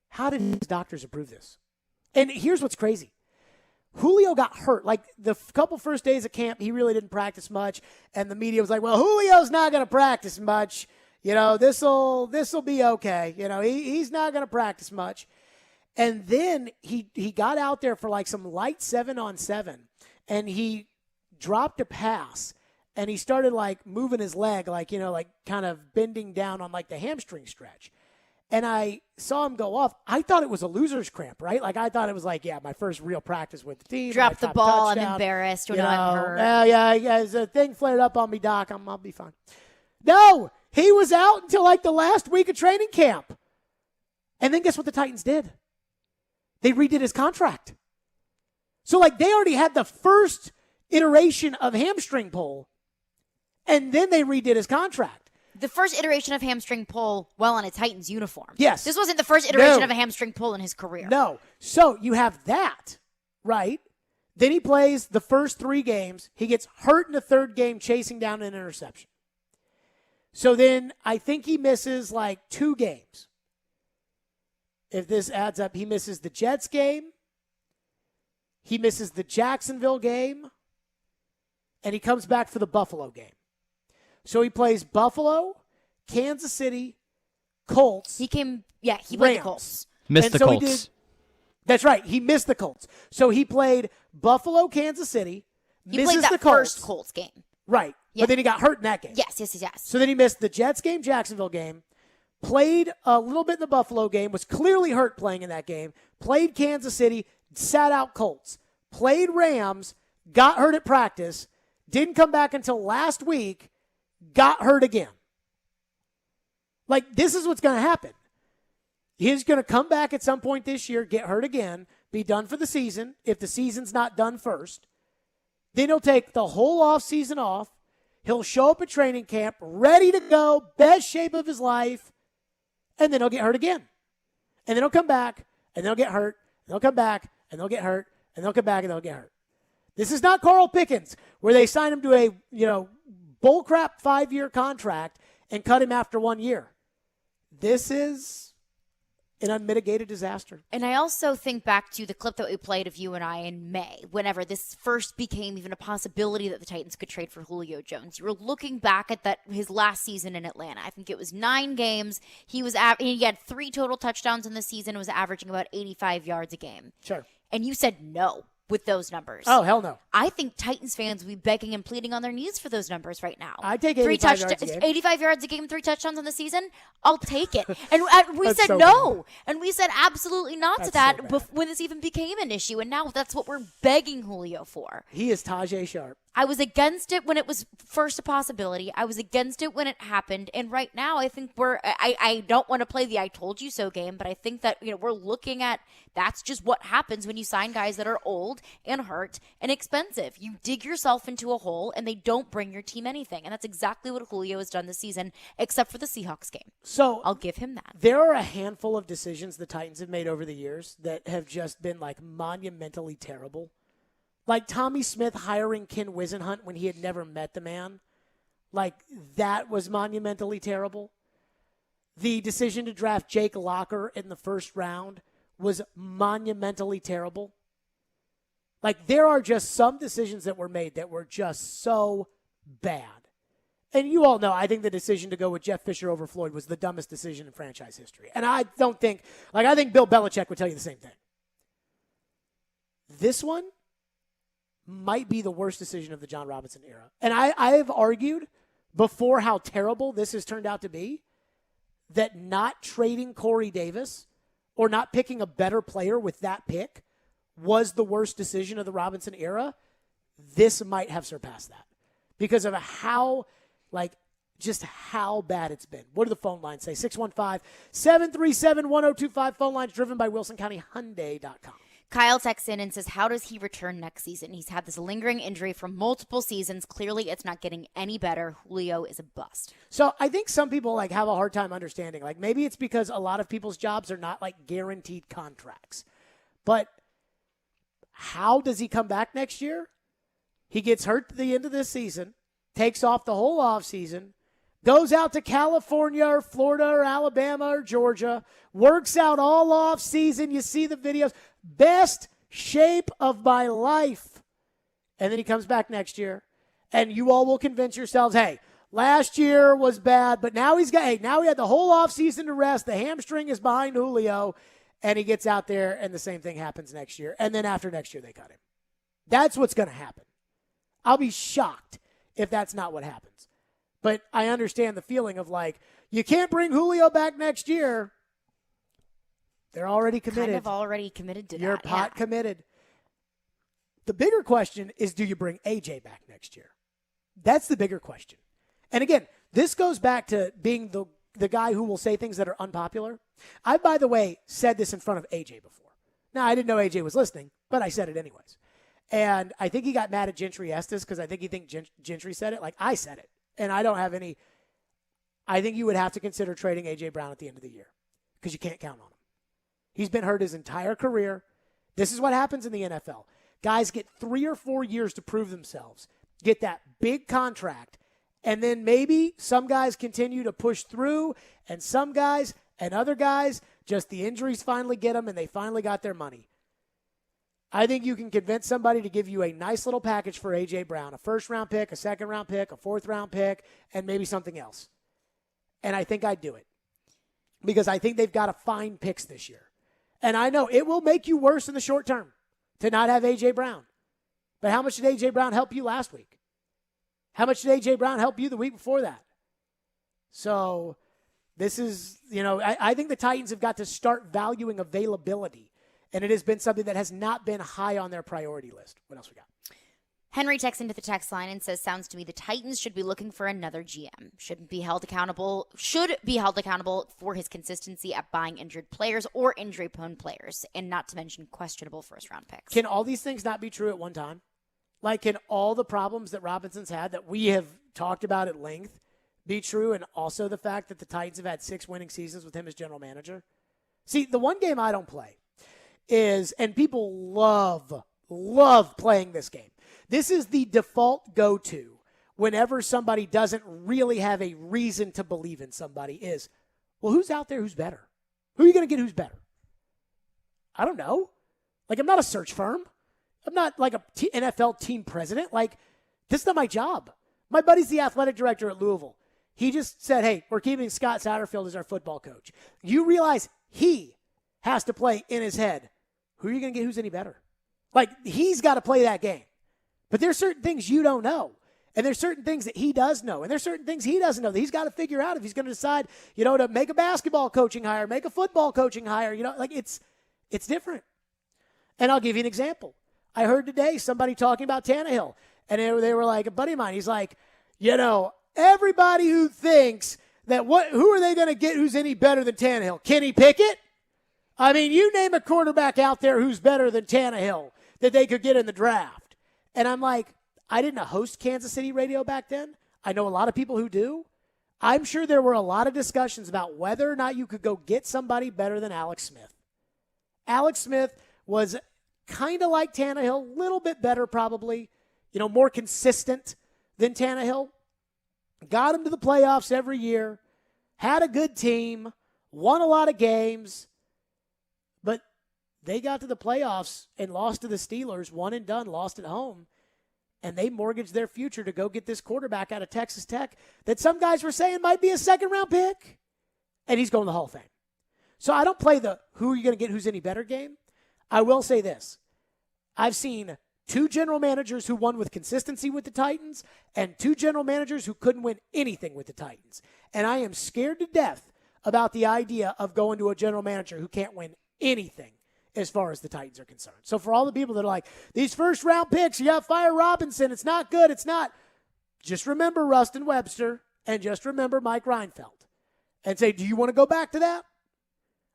How did his doctors approve this? And here's what's crazy. Julio got hurt. The couple first days of camp, he really didn't practice much. And the media was like, well, Julio's not going to practice much. This'll be okay. He's not going to practice much. And then he got out there for some light 7-on-7. And he dropped a pass, and he started, moving his leg, kind of bending down on, the hamstring stretch. And I saw him go off. I thought it was a loser's cramp, right? I thought it was my first real practice with the team. Dropped the ball. Touchdown. I'm embarrassed. I'm hurt. Yeah. The thing flared up on me, Doc. I'll be fine. No, he was out until, the last week of training camp. And then guess what the Titans did? They redid his contract. So, they already had the first iteration of hamstring pull, and then they redid his contract. The first iteration of hamstring pull while on a Titans uniform. Yes. This wasn't the first iteration of a hamstring pull in his career. No. So, you have that, right? Then he plays the first 3 games. He gets hurt in the 3rd game chasing down an interception. So, then I think he misses, 2 games. If this adds up, he misses the Jets game. He misses the Jacksonville game, and he comes back for the Buffalo game. So he plays Buffalo, Kansas City, Colts. He played the Colts. Missed the Colts. That's right. He missed the Colts. So he played Buffalo, Kansas City, misses the Colts. First Colts game. Right. Yeah. But then he got hurt in that game. Yes. So then he missed the Jets game, Jacksonville game, played a little bit in the Buffalo game, was clearly hurt playing in that game, played Kansas City, sat out Colts, played Rams, got hurt at practice, didn't come back until last week, got hurt again. This is what's going to happen. He's going to come back at some point this year, get hurt again, be done for the season, if the season's not done first. Then he'll take the whole offseason off. He'll show up at training camp, ready to go, best shape of his life, and then he'll get hurt again. And then he'll come back, and they'll get hurt, and they'll come back, and they'll get hurt, and they'll come back, and they'll get hurt. This is not Carl Pickens, where they sign him to a, bullcrap 5-year contract and cut him after 1 year. This is an unmitigated disaster. And I also think back to the clip that we played of you and I in May, whenever this first became even a possibility that the Titans could trade for Julio Jones. You were looking back at his last season in Atlanta. I think it was 9 games. He had 3 total touchdowns in the season. Was averaging about 85 yards a game. Sure. And you said no with those numbers. Oh, hell no. I think Titans fans will be begging and pleading on their knees for those numbers right now. I take 85 yards a game. 85 yards a game, 3 touchdowns on the season. I'll take it. And we said so no. bad. And we said absolutely not to that when this even became an issue. And now that's what we're begging Julio for. He is Tajay Sharp. I was against it when it was first a possibility. I was against it when it happened. And right now, I think I don't want to play the I told you so game, but I think that we're looking at that's just what happens when you sign guys that are old and hurt and expensive. You dig yourself into a hole, and they don't bring your team anything. And that's exactly what Julio has done this season, except for the Seahawks game. So I'll give him that. There are a handful of decisions the Titans have made over the years that have just been monumentally terrible. Like Tommy Smith hiring Ken Wisenhunt when he had never met the man. That was monumentally terrible. The decision to draft Jake Locker in the first round was monumentally terrible. There are just some decisions that were made that were just so bad. And you all know, I think the decision to go with Jeff Fisher over Floyd was the dumbest decision in franchise history. And I don't think, I think Bill Belichick would tell you the same thing. This one might be the worst decision of the John Robinson era. And I have argued before how terrible this has turned out to be, that not trading Corey Davis or not picking a better player with that pick was the worst decision of the Robinson era. This might have surpassed that because of how, just how bad it's been. What do the phone lines say? 615-737-1025. Phone lines driven by WilsonCountyHyundai.com. Kyle texts in and says, how does he return next season? He's had this lingering injury for multiple seasons. Clearly, it's not getting any better. Julio is a bust. So I think some people have a hard time understanding. Maybe it's because a lot of people's jobs are not guaranteed contracts. But how does he come back next year? He gets hurt at the end of this season, takes off the whole offseason, goes out to California or Florida or Alabama or Georgia, works out all off season. You see the videos. Best shape of my life. And then he comes back next year, and you all will convince yourselves, hey, last year was bad, but now now he had the whole offseason to rest. The hamstring is behind Julio, and he gets out there, and the same thing happens next year. And then after next year, they cut him. That's what's going to happen. I'll be shocked if that's not what happens. But I understand the feeling of you can't bring Julio back next year. They're already committed. Kind of already committed to You're that. pot committed. The bigger question is, do you bring AJ back next year? That's the bigger question. And again, this goes back to being the guy who will say things that are unpopular. I, by the way, said this in front of AJ before. Now, I didn't know AJ was listening, but I said it anyways. And I think he got mad at Gentry Estes because I think he thinks Gentry said it. I said it. And I don't have any. I think you would have to consider trading A.J. Brown at the end of the year because you can't count on him. He's been hurt his entire career. This is what happens in the NFL. Guys get 3 or 4 years to prove themselves, get that big contract, and then maybe some guys continue to push through, and some guys and other guys, just the injuries finally get them, and they finally got their money. I think you can convince somebody to give you a nice little package for A.J. Brown, a first-round pick, a second-round pick, a fourth-round pick, and maybe something else. And I think I'd do it because I think they've got to find picks this year. And I know it will make you worse in the short term to not have A.J. Brown. But how much did A.J. Brown help you last week? How much did A.J. Brown help you the week before that? So this is, I think the Titans have got to start valuing availability. And it has been something that has not been high on their priority list. What else we got? Henry texts into the text line and says, sounds to me the Titans should be looking for another GM. Should be held accountable for his consistency at buying injured players or injury-prone players, and not to mention questionable first-round picks. Can all these things not be true at one time? Can all the problems that Robinson's had that we have talked about at length be true, and also the fact that the Titans have had 6 winning seasons with him as general manager? See, the one game I don't play is, and people love playing this game. This is the default go-to whenever somebody doesn't really have a reason to believe in somebody is, well, who's out there who's better? Who are you going to get who's better? I don't know. I'm not a search firm. I'm not a NFL team president. This is not my job. My buddy's the athletic director at Louisville. He just said, hey, we're keeping Scott Satterfield as our football coach. You realize he has to play in his head, who are you going to get who's any better? He's got to play that game. But there's certain things you don't know. And there's certain things that he does know. And there's certain things he doesn't know that he's got to figure out if he's going to decide, to make a basketball coaching hire, make a football coaching hire. It's different. And I'll give you an example. I heard today somebody talking about Tannehill. And they were a buddy of mine. He's everybody who thinks that who are they going to get who's any better than Tannehill? Kenny Pickett? I mean, you name a quarterback out there who's better than Tannehill that they could get in the draft. And I'm I didn't host Kansas City radio back then. I know a lot of people who do. I'm sure there were a lot of discussions about whether or not you could go get somebody better than Alex Smith. Alex Smith was kind of like Tannehill, a little bit better probably, more consistent than Tannehill. Got him to the playoffs every year, had a good team, won a lot of games, but they got to the playoffs and lost to the Steelers, one and done, lost at home. and they mortgaged their future to go get this quarterback out of Texas Tech that some guys were saying might be a second-round pick, and he's going to the Hall of Fame. So I don't play the who are you going to get, who's any better game. I will say this. I've seen 2 general managers who won with consistency with the Titans and 2 general managers who couldn't win anything with the Titans. And I am scared to death about the idea of going to a general manager who can't win anything as far as the Titans are concerned. So for all the people that are like, these first-round picks, you got to fire Robinson, it's not good, it's not. Just remember Rustin Webster and just remember Mike Reinfeldt and say, do you want to go back to that?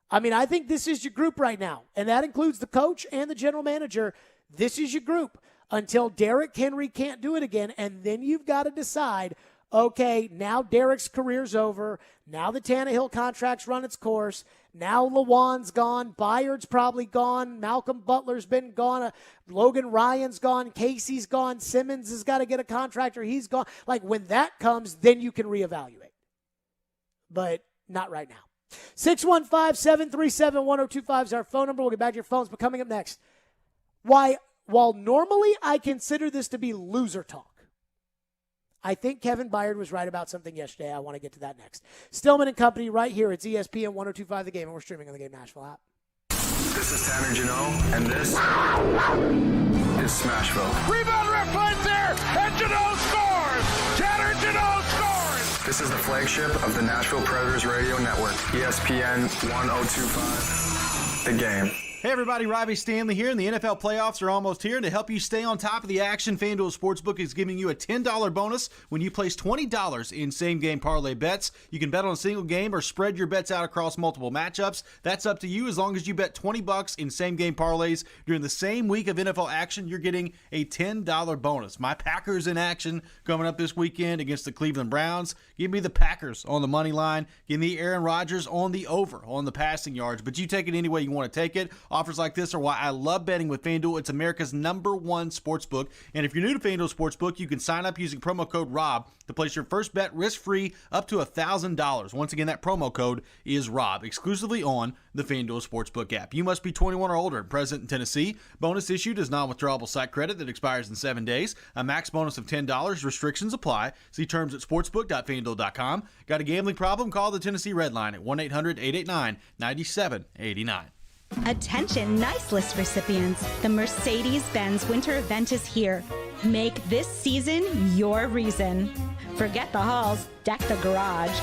I mean, I think this is your group right now, and that includes the coach and the general manager. This is your group until Derrick Henry can't do it again, and then you've got to decide, okay, now Derrick's career's over. Now the Tannehill contract's run its course. Now Lawan's gone. Byard's probably gone. Malcolm Butler's been gone. Logan Ryan's gone. Casey's gone. Simmons has got to get a contract or he's gone. Like, when that comes, then you can reevaluate. But not right now. 615-737-1025 is our phone number. We'll get back to your phones. But coming up next, while normally I consider this to be loser talk, I think Kevin Byard was right about something yesterday. I want to get to that next. Stillman and Company right here. It's ESPN 102.5 The Game, and we're streaming on the Game Nashville app. This is Tanner Janot, and this is Smashville. Rebound ref finds there, and Janot scores! Tanner Janot scores! This is the flagship of the Nashville Predators Radio Network, ESPN 102.5 The Game. Hey everybody, Robbie Stanley here, and the NFL playoffs are almost here. And to help you stay on top of the action, FanDuel Sportsbook is giving you a $10 bonus when you place $20 in same-game parlay bets. You can bet on a single game or spread your bets out across multiple matchups. That's up to you. As long as you bet $20 in same-game parlays during the same week of NFL action, you're getting a $10 bonus. My Packers in action coming up this weekend against the Cleveland Browns. Give me the Packers on the money line. Give me Aaron Rodgers on the over on the passing yards. But you take it any way you want to take it. Offers like this are why I love betting with FanDuel. It's America's #1 sportsbook. And if you're new to FanDuel Sportsbook, you can sign up using promo code ROB to place your first bet risk-free up to $1,000. Once again, that promo code is ROB, exclusively on the FanDuel Sportsbook app. You must be 21 or older and present in Tennessee. Bonus issued is non-withdrawable site credit that expires in 7 days. A max bonus of $10. Restrictions apply. See terms at sportsbook.fanduel.com. Got a gambling problem? Call the Tennessee Red Line at 1-800-889-9789. Attention Nice List recipients, the Mercedes-Benz Winter Event is here. Make this season your reason. Forget the halls, deck the garage.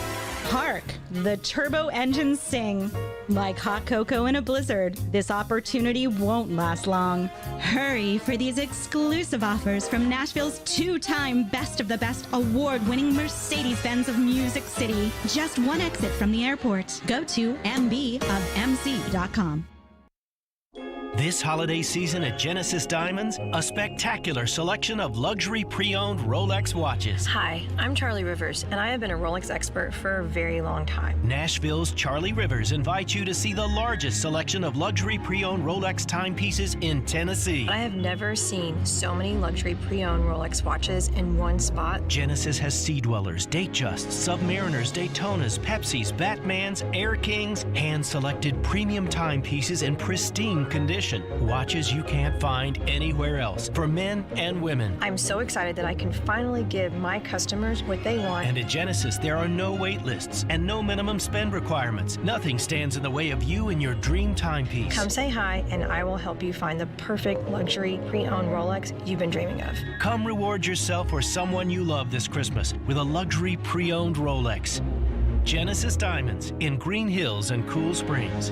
Hark, the turbo engines sing. Like hot cocoa in a blizzard, this opportunity won't last long. Hurry for these exclusive offers from Nashville's 2-time Best of the Best award-winning Mercedes-Benz of Music City. Just one exit from the airport. Go to mbofmc.com. This holiday season at Genesis Diamonds, a spectacular selection of luxury pre-owned Rolex watches. Hi, I'm Charlie Rivers, and I have been a Rolex expert for a very long time. Nashville's Charlie Rivers invites you to see the largest selection of luxury pre-owned Rolex timepieces in Tennessee. I have never seen so many luxury pre-owned Rolex watches in one spot. Genesis has Sea Dwellers, Datejusts, Submariners, Daytonas, Pepsis, Batmans, Air Kings, hand-selected premium timepieces in pristine condition. Watches you can't find anywhere else for men and women. I'm so excited that I can finally give my customers what they want. And at Genesis, there are no wait lists and no minimum spend requirements. Nothing stands in the way of you and your dream timepiece. Come say hi, and I will help you find the perfect luxury pre-owned Rolex you've been dreaming of. Come reward yourself or someone you love this Christmas with a luxury pre-owned Rolex. Genesis Diamonds in Green Hills and Cool Springs.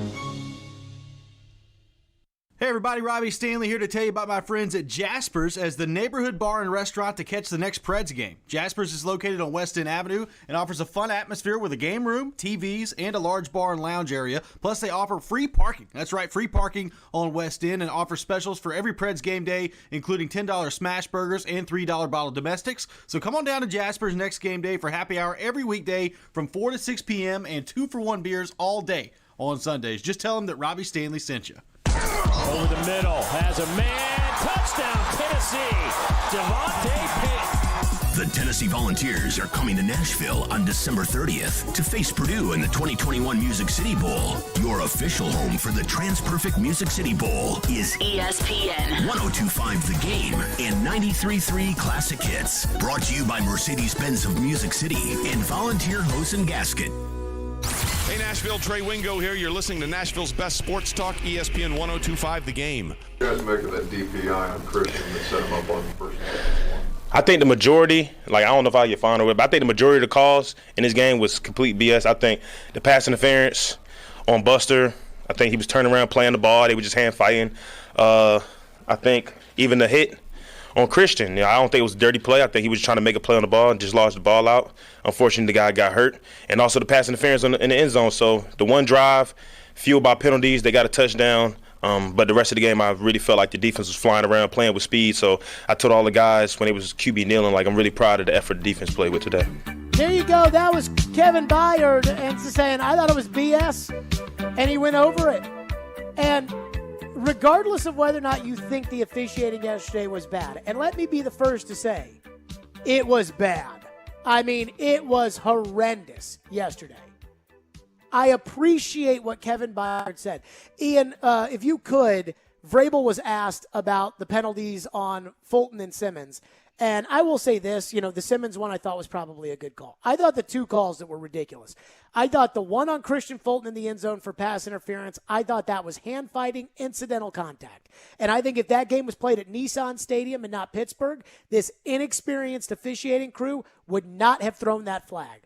Hey everybody, Robbie Stanley here to tell you about my friends at Jasper's as the neighborhood bar and restaurant to catch the next Preds game. Jasper's is located on West End Avenue and offers a fun atmosphere with a game room, TVs, and a large bar and lounge area. Plus they offer free parking. That's right, free parking on West End, and offer specials for every Preds game day, including $10 smash burgers and $3 bottled domestics. So come on down to Jasper's next game day for happy hour every weekday from 4 to 6 p.m. and 2-for-1 beers all day on Sundays. Just tell them that Robbie Stanley sent you. Over the middle, has a man, touchdown Tennessee, Devontae Pitt. The Tennessee Tennessee Volunteers are coming to Nashville on December 30th to face Purdue in the 2021 Music City Bowl. Your official home for the TransPerfect Music City Bowl is ESPN 102.5 The Game and 93.3 Classic Hits. Brought to you by Mercedes-Benz of Music City and Volunteer Hose and Gasket. Hey Nashville, Trey Wingo here. You're listening to Nashville's best sports talk, ESPN 102.5 The Game. You guys make of that DPI on Christian that set him up on the first one? I think the majority, I don't know if I get final with it, but I think the majority of the calls in this game was complete BS. I think the pass interference on Buster, I think he was turning around playing the ball. They were just hand fighting. I think even the hit on Christian, I don't think it was a dirty play. I think he was trying to make a play on the ball and just lost the ball out. Unfortunately, the guy got hurt. And also the pass interference in the end zone. So the one drive, fueled by penalties, they got a touchdown. But the rest of the game, I really felt like the defense was flying around, playing with speed. So I told all the guys when it was QB kneeling, I'm really proud of the effort the defense played with today. There you go. That was Kevin Byard and saying, I thought it was BS, and he went over it. And regardless of whether or not you think the officiating yesterday was bad, and let me be the first to say, it was bad. I mean, it was horrendous yesterday. I appreciate what Kevin Byard said. Ian, if you could, Vrabel was asked about the penalties on Fulton and Simmons. And I will say this, the Simmons one I thought was probably a good call. I thought the two calls that were ridiculous. I thought the one on Christian Fulton in the end zone for pass interference, I thought that was hand fighting, incidental contact. And I think if that game was played at Nissan Stadium and not Pittsburgh, this inexperienced officiating crew would not have thrown that flag.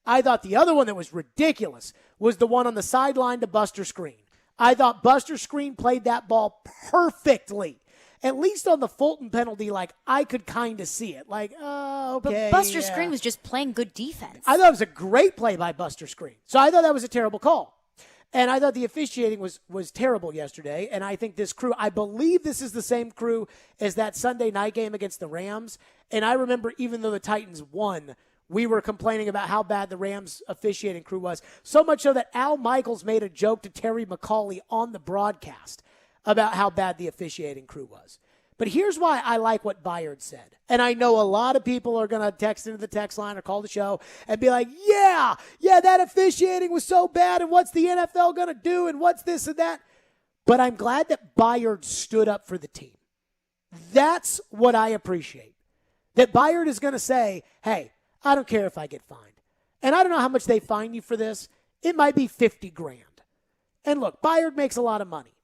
I thought the other one that was ridiculous was the one on the sideline to Buster Screen. I thought Buster Screen played that ball perfectly. At least on the Fulton penalty, I could kind of see it. Okay. But Buster Screen was just playing good defense. I thought it was a great play by Buster Screen. So I thought that was a terrible call. And I thought the officiating was terrible yesterday. And I think this crew, I believe this is the same crew as that Sunday night game against the Rams. And I remember even though the Titans won, we were complaining about how bad the Rams officiating crew was. So much so that Al Michaels made a joke to Terry McCauley on the broadcast about how bad the officiating crew was. But here's why I like what Byard said. And I know a lot of people are going to text into the text line or call the show and be like, yeah, that officiating was so bad, and what's the NFL going to do, and what's this and that. But I'm glad that Byard stood up for the team. That's what I appreciate. That Byard is going to say, hey, I don't care if I get fined. And I don't know how much they fine you for this. It might be $50,000. And look, Byard makes a lot of money.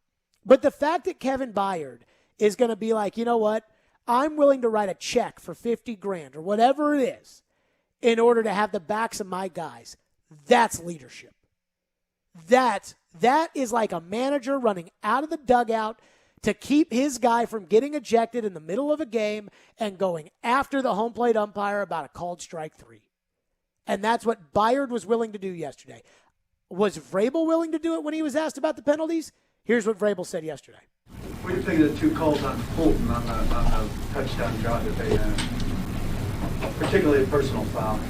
But the fact that Kevin Byard is going to be like, you know what? I'm willing to write a check for $50,000 or whatever it is in order to have the backs of my guys. That's leadership. That is like a manager running out of the dugout to keep his guy from getting ejected in the middle of a game and going after the home plate umpire about a called strike 3. And that's what Byard was willing to do yesterday. Was Vrabel willing to do it when he was asked about the penalties? Here's what Vrabel said yesterday. What do you think of the two calls on Fulton on the touchdown drive that they had, particularly a personal foul?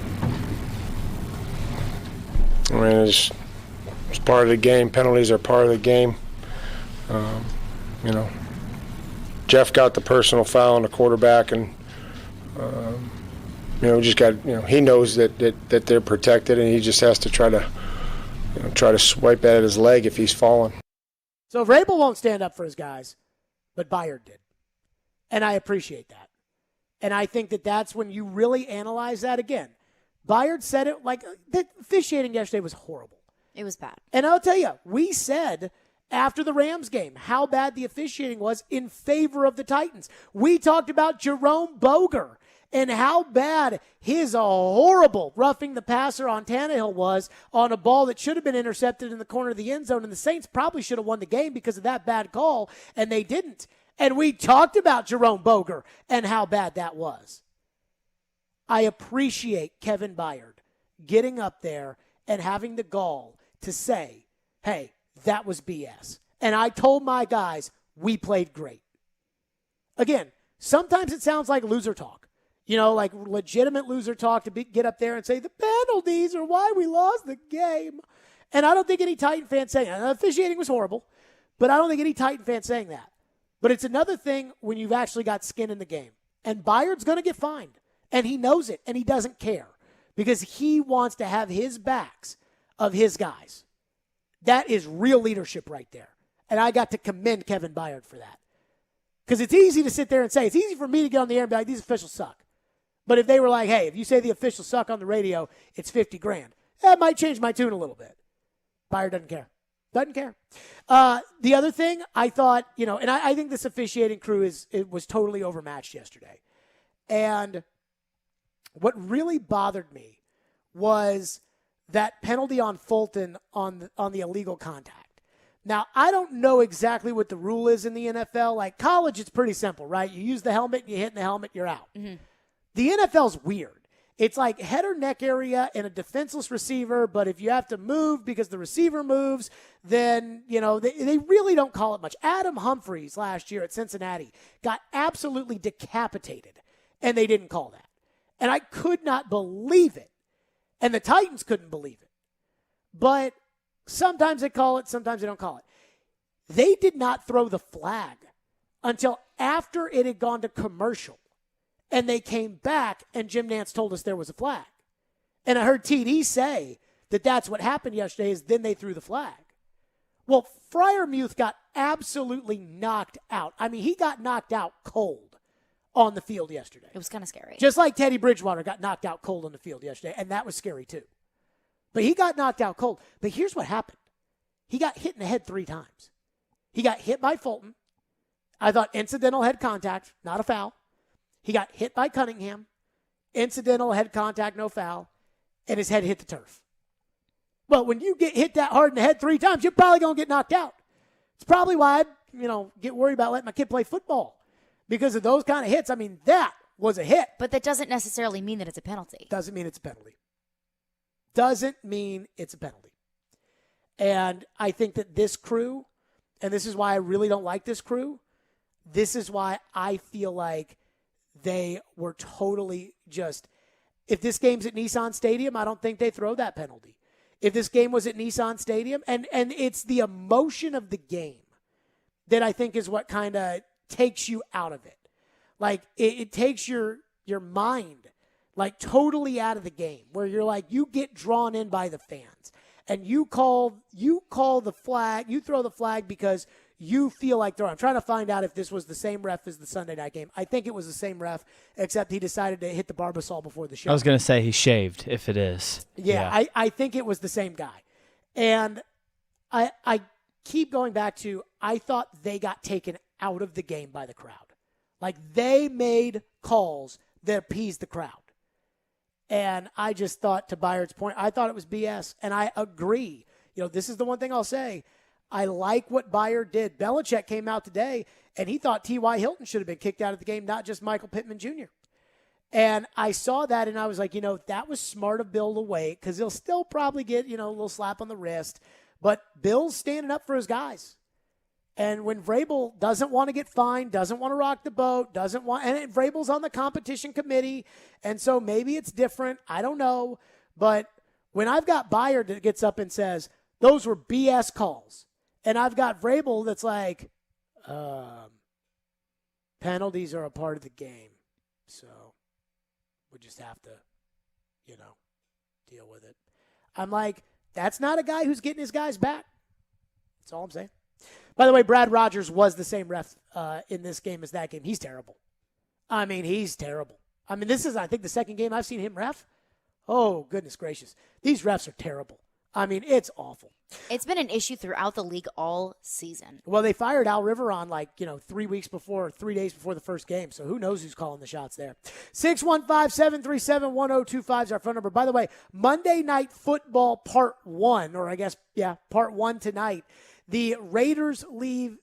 I mean, it's part of the game. Penalties are part of the game. Jeff got the personal foul on the quarterback, and just got he knows that they're protected, and he just has to try to swipe at his leg if he's falling. So Vrabel won't stand up for his guys, but Byard did, and I appreciate that. And I think that's when you really analyze that again. Byard said it the officiating yesterday was horrible. It was bad. And I'll tell you, we said after the Rams game how bad the officiating was in favor of the Titans. We talked about Jerome Boger and how bad his horrible roughing the passer on Tannehill was on a ball that should have been intercepted in the corner of the end zone, and the Saints probably should have won the game because of that bad call, and they didn't. And we talked about Jerome Boger and how bad that was. I appreciate Kevin Byard getting up there and having the gall to say, hey, that was BS. And I told my guys, we played great. Again, sometimes it sounds like loser talk. Like legitimate loser talk to get up there and say the penalties are why we lost the game. And I don't think any Titan fan saying that. The officiating was horrible, but I don't think any Titan fan saying that. But it's another thing when you've actually got skin in the game. And Byard's going to get fined. And he knows it, and he doesn't care because he wants to have his backs of his guys. That is real leadership right there. And I got to commend Kevin Byard for that. Because it's easy to sit there and say, it's easy for me to get on the air and be like, these officials suck. But if they were like, hey, if you say the officials suck on the radio, it's $50,000. That might change my tune a little bit. Byard doesn't care. Doesn't care. The other thing, I thought, and I think this officiating crew was totally overmatched yesterday. And what really bothered me was that penalty on Fulton on the illegal contact. Now, I don't know exactly what the rule is in the NFL. Like college, it's pretty simple, right? You use the helmet, you hit in the helmet, you're out. Mm-hmm. The NFL's weird. It's like head or neck area and a defenseless receiver, but if you have to move because the receiver moves, then, they really don't call it much. Adam Humphries last year at Cincinnati got absolutely decapitated, and they didn't call that. And I could not believe it. And the Titans couldn't believe it. But sometimes they call it, sometimes they don't call it. They did not throw the flag until after it had gone to commercial. And they came back, and Jim Nantz told us there was a flag. And I heard TD say that that's what happened yesterday is then they threw the flag. Well, Freiermuth got absolutely knocked out. I mean, he got knocked out cold on the field yesterday. It was kind of scary. Just like Teddy Bridgewater got knocked out cold on the field yesterday, and that was scary too. But he got knocked out cold. But here's what happened. He got hit in the head 3 times. He got hit by Fulton. I thought incidental head contact, not a foul. He got hit by Cunningham. Incidental head contact, no foul. And his head hit the turf. Well, when you get hit that hard in the head 3 times, you're probably going to get knocked out. It's probably why I, get worried about letting my kid play football. Because of those kind of hits. I mean, that was a hit. But that doesn't necessarily mean that it's a penalty. Doesn't mean it's a penalty. Doesn't mean it's a penalty. And I think that this crew, and this is why I really don't like this crew, this is why I feel like they were totally just, if this game's at Nissan Stadium, I don't think they throw that penalty. If this game was at Nissan Stadium, and it's the emotion of the game that I think is what kind of takes you out of it. Like, it takes your mind, like, totally out of the game, where you're like, you get drawn in by the fans. And you call the flag, you throw the flag because you feel like throwing. I'm trying to find out if this was the same ref as the Sunday night game. I think it was the same ref, except he decided to hit the Barbasol before the show. I was going to say he shaved, if it is. Yeah. I think it was the same guy. And I keep going back to, I thought they got taken out of the game by the crowd. Like, they made calls that appeased the crowd. And I just thought, to Byard's point, I thought it was BS. And I agree. This is the one thing I'll say. I like what Byard did. Belichick came out today, and he thought T.Y. Hilton should have been kicked out of the game, not just Michael Pittman Jr. And I saw that, and I was like, that was smart of Bill to wait, because he'll still probably get, a little slap on the wrist. But Bill's standing up for his guys. And when Vrabel doesn't want to get fined, doesn't want to rock the boat, and Vrabel's on the competition committee, and so maybe it's different. I don't know. But when I've got Byard that gets up and says, those were BS calls, and I've got Vrabel that's like, penalties are a part of the game, so we just have to, deal with it. I'm like, that's not a guy who's getting his guys back. That's all I'm saying. By the way, Brad Rogers was the same ref in this game as that game. He's terrible. I mean, he's terrible. I mean, this is, I think, the second game I've seen him ref. Oh, goodness gracious. These refs are terrible. I mean, it's awful. It's been an issue throughout the league all season. Well, they fired Al Riveron 3 days before the first game, so who knows who's calling the shots there. 615-737-1025 is our phone number. By the way, Monday Night Football Part 1, Part 1 tonight. The Raiders lead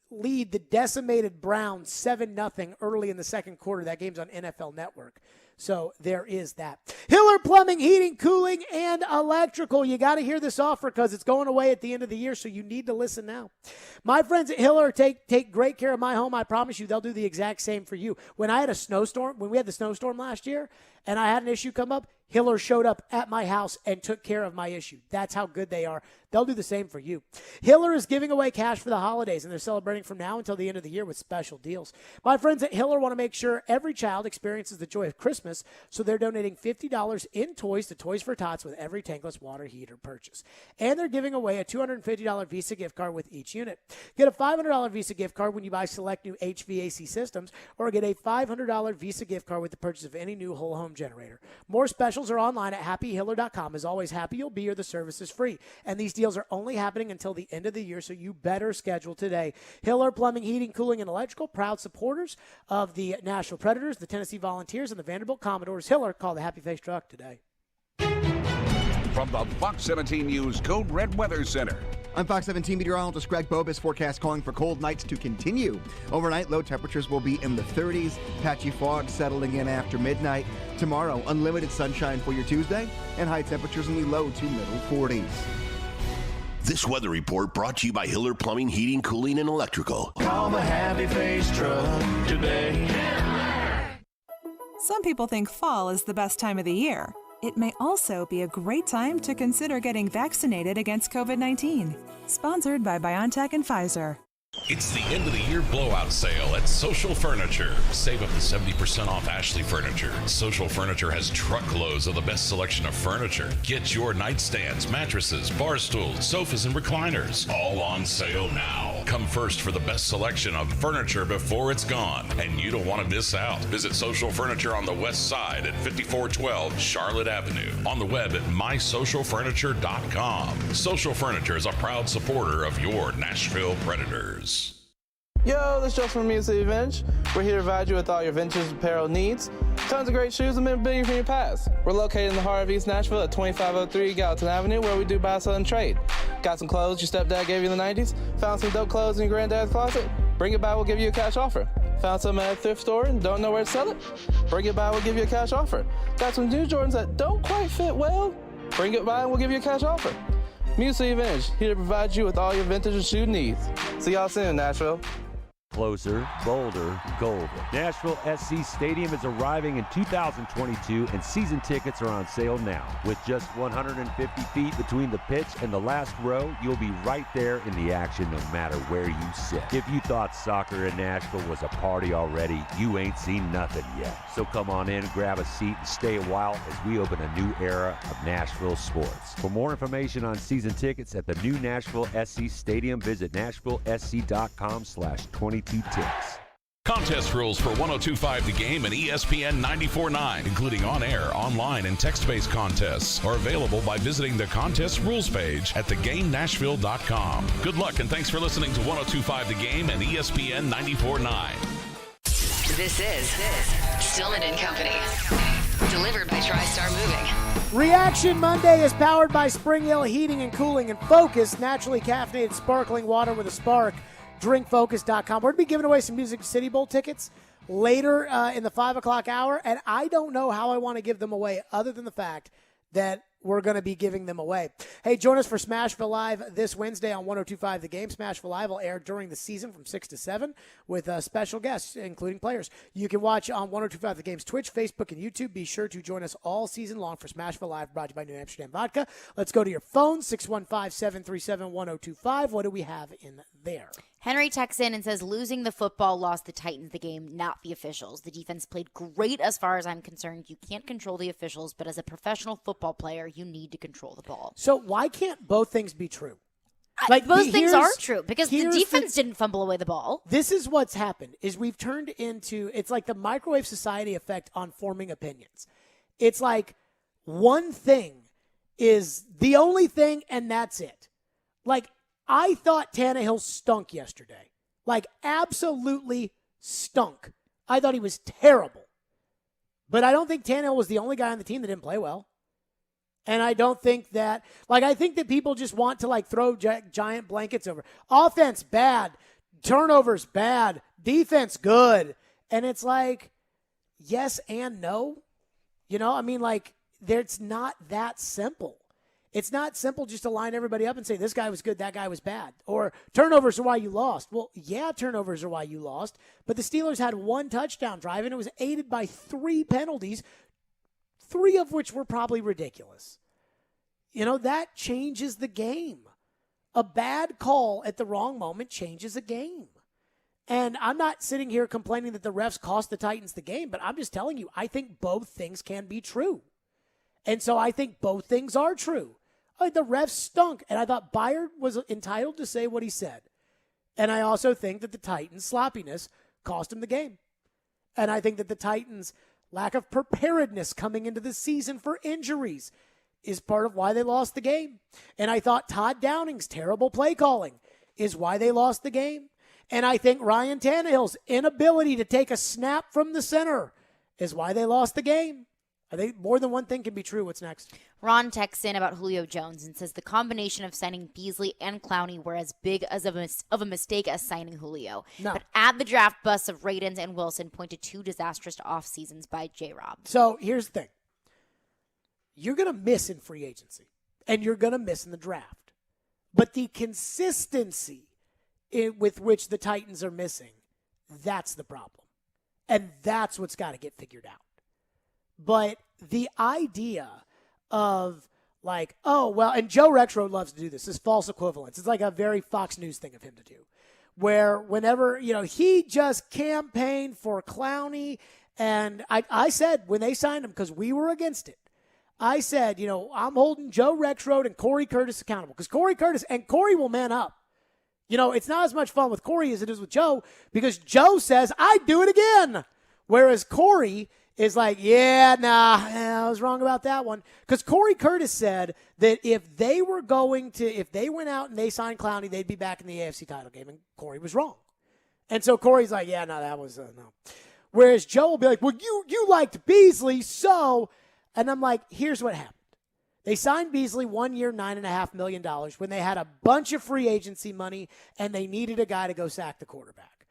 the decimated Browns 7-0 early in the second quarter. That game's on NFL Network. So there is that. Hiller Plumbing, Heating, Cooling, and Electrical. You got to hear this offer because it's going away at the end of the year, so you need to listen now. My friends at Hiller take great care of my home. I promise you they'll do the exact same for you. When we had the snowstorm last year, and I had an issue come up, Hiller showed up at my house and took care of my issue. That's how good they are. They'll do the same for you. Hiller is giving away cash for the holidays, and they're celebrating from now until the end of the year with special deals. My friends at Hiller want to make sure every child experiences the joy of Christmas, so they're donating $50 in toys to Toys for Tots with every tankless water heater purchase. And they're giving away a $250 Visa gift card with each unit. Get a $500 Visa gift card when you buy select new HVAC systems, or get a $500 Visa gift card with the purchase of any new whole home generator. More specials are online at happyhiller.com. As always, happy you'll be, or the service is free. And these deals are only happening until the end of the year, so you better schedule today. Hiller Plumbing, Heating, Cooling, and Electrical, proud supporters of the Nashville Predators, the Tennessee Volunteers, and the Vanderbilt Commodores. Hiller, call the Happy Face Truck today. From the Fox 17 News Code Red Weather Center. I'm Fox 17 meteorologist Greg Bobus. Forecast calling for cold nights to continue. Overnight, low temperatures will be in the 30s. Patchy fog settling in after midnight. Tomorrow, unlimited sunshine for your Tuesday, and high temperatures in the low to middle 40s. This weather report brought to you by Hiller Plumbing, Heating, Cooling, and Electrical. Call the Happy Face Truck today. Some people think fall is the best time of the year. It may also be a great time to consider getting vaccinated against COVID-19. Sponsored by BioNTech and Pfizer. It's the end of the year blowout sale at Social Furniture. Save up to 70% off Ashley Furniture. Social Furniture has truckloads of the best selection of furniture. Get your nightstands, mattresses, bar stools, sofas, and recliners. All on sale now. Come first for the best selection of furniture before it's gone. And you don't want to miss out. Visit Social Furniture on the west side at 5412 Charlotte Avenue. On the web at mysocialfurniture.com. Social Furniture is a proud supporter of your Nashville Predators. Yo, this is Justin from Music Vintage. We're here to provide you with all your vintage apparel needs. Tons of great shoes and memorabilia from your past. We're located in the heart of East Nashville at 2503 Gallatin Avenue, where we do buy, sell, and trade. Got some clothes your stepdad gave you in the 90s? Found some dope clothes in your granddad's closet? Bring it by, we'll give you a cash offer. Found some at a thrift store and don't know where to sell it? Bring it by, we'll give you a cash offer. Got some new Jordans that don't quite fit well? Bring it by and we'll give you a cash offer. Music Vintage, here to provide you with all your vintage and shoe needs. See y'all soon, Nashville. Closer, bolder, golden. Nashville SC Stadium is arriving in 2022, and season tickets are on sale now. With just 150 feet between the pitch and the last row, you'll be right there in the action no matter where you sit. If you thought soccer in Nashville was a party already, you ain't seen nothing yet. So come on in, grab a seat, and stay a while as we open a new era of Nashville sports. For more information on season tickets at the new Nashville SC Stadium, visit nashvillesc.com/22 ticks. Contest rules for 102.5 The Game and ESPN 94.9, including on-air, online, and text-based contests, are available by visiting the contest rules page at thegamenashville.com. Good luck and thanks for listening to 102.5 The Game and ESPN 94.9. This is Stillman and Company, delivered by TriStar Moving. Reaction Monday is powered by Spring Hill Heating and Cooling and Focus, naturally caffeinated sparkling water with a spark. DrinkFocus.com. We're going to be giving away some Music City Bowl tickets later in the 5 o'clock hour, and I don't know how I want to give them away other than the fact that we're going to be giving them away. Hey, join us for Smashville Live this Wednesday on 102.5 The Game. Smashville Live will air during the season from 6 to 7 with special guests, including players. You can watch on 102.5 The Game's Twitch, Facebook, and YouTube. Be sure to join us all season long for Smashville Live, brought to you by New Amsterdam Vodka. Let's go to your phone, 615-737-1025. What do we have in there? Henry texts in and says, losing the football lost the Titans the game, not the officials. The defense played great as far as I'm concerned. You can't control the officials, but as a professional football player, you need to control the ball. So why can't both things be true? Both things are true because the defense didn't fumble away the ball. This is what's happened, is we've turned into, it's like the microwave society effect on forming opinions. It's like one thing is the only thing, and that's it. Like, I thought Tannehill stunk yesterday. Like, absolutely stunk. I thought he was terrible. But I don't think Tannehill was the only guy on the team that didn't play well. And I don't think that, I think that people just want to, throw giant blankets over. Offense, bad. Turnovers, bad. Defense, good. And it's like, yes and no. It's not that simple. It's not simple just to line everybody up and say, this guy was good, that guy was bad. Or turnovers are why you lost. Well, yeah, turnovers are why you lost. But the Steelers had one touchdown drive, and it was aided by 3 penalties 3 of which were probably ridiculous. That changes the game. A bad call at the wrong moment changes a game. And I'm not sitting here complaining that the refs cost the Titans the game, but I'm just telling you, I think both things can be true. And so I think both things are true. The refs stunk, and I thought Byard was entitled to say what he said. And I also think that the Titans' sloppiness cost him the game. And I think that the Titans' lack of preparedness coming into the season for injuries is part of why they lost the game. And I thought Todd Downing's terrible play calling is why they lost the game. And I think Ryan Tannehill's inability to take a snap from the center is why they lost the game. I think more than one thing can be true. What's next? Ron texts in about Julio Jones and says the combination of signing Beasley and Clowney were as big as of a mistake as signing Julio. No. But at the draft busts of Radins and Wilson point to 2 disastrous off seasons by J-Rob. So here's the thing. You're going to miss in free agency, and you're going to miss in the draft. But the consistency with which the Titans are missing, that's the problem. And that's what's got to get figured out. But the idea of like, oh, well, and Joe Rexrode loves to do this false equivalence. It's like a very Fox News thing of him to do, where whenever, he just campaigned for Clowney. And I said when they signed him, because we were against it, I said, I'm holding Joe Rexrode and Corey Curtis accountable, because Corey will man up. It's not as much fun with Corey as it is with Joe, because Joe says, I'd do it again. Whereas Corey is like, I was wrong about that one. Because Corey Curtis said that if they went out and they signed Clowney, they'd be back in the AFC title game. And Corey was wrong. And so Corey's like, that was, no. Whereas Joe will be like, well, you liked Beasley, so. And I'm like, here's what happened. They signed Beasley 1 year, $9.5 million when they had a bunch of free agency money and they needed a guy to go sack the quarterback.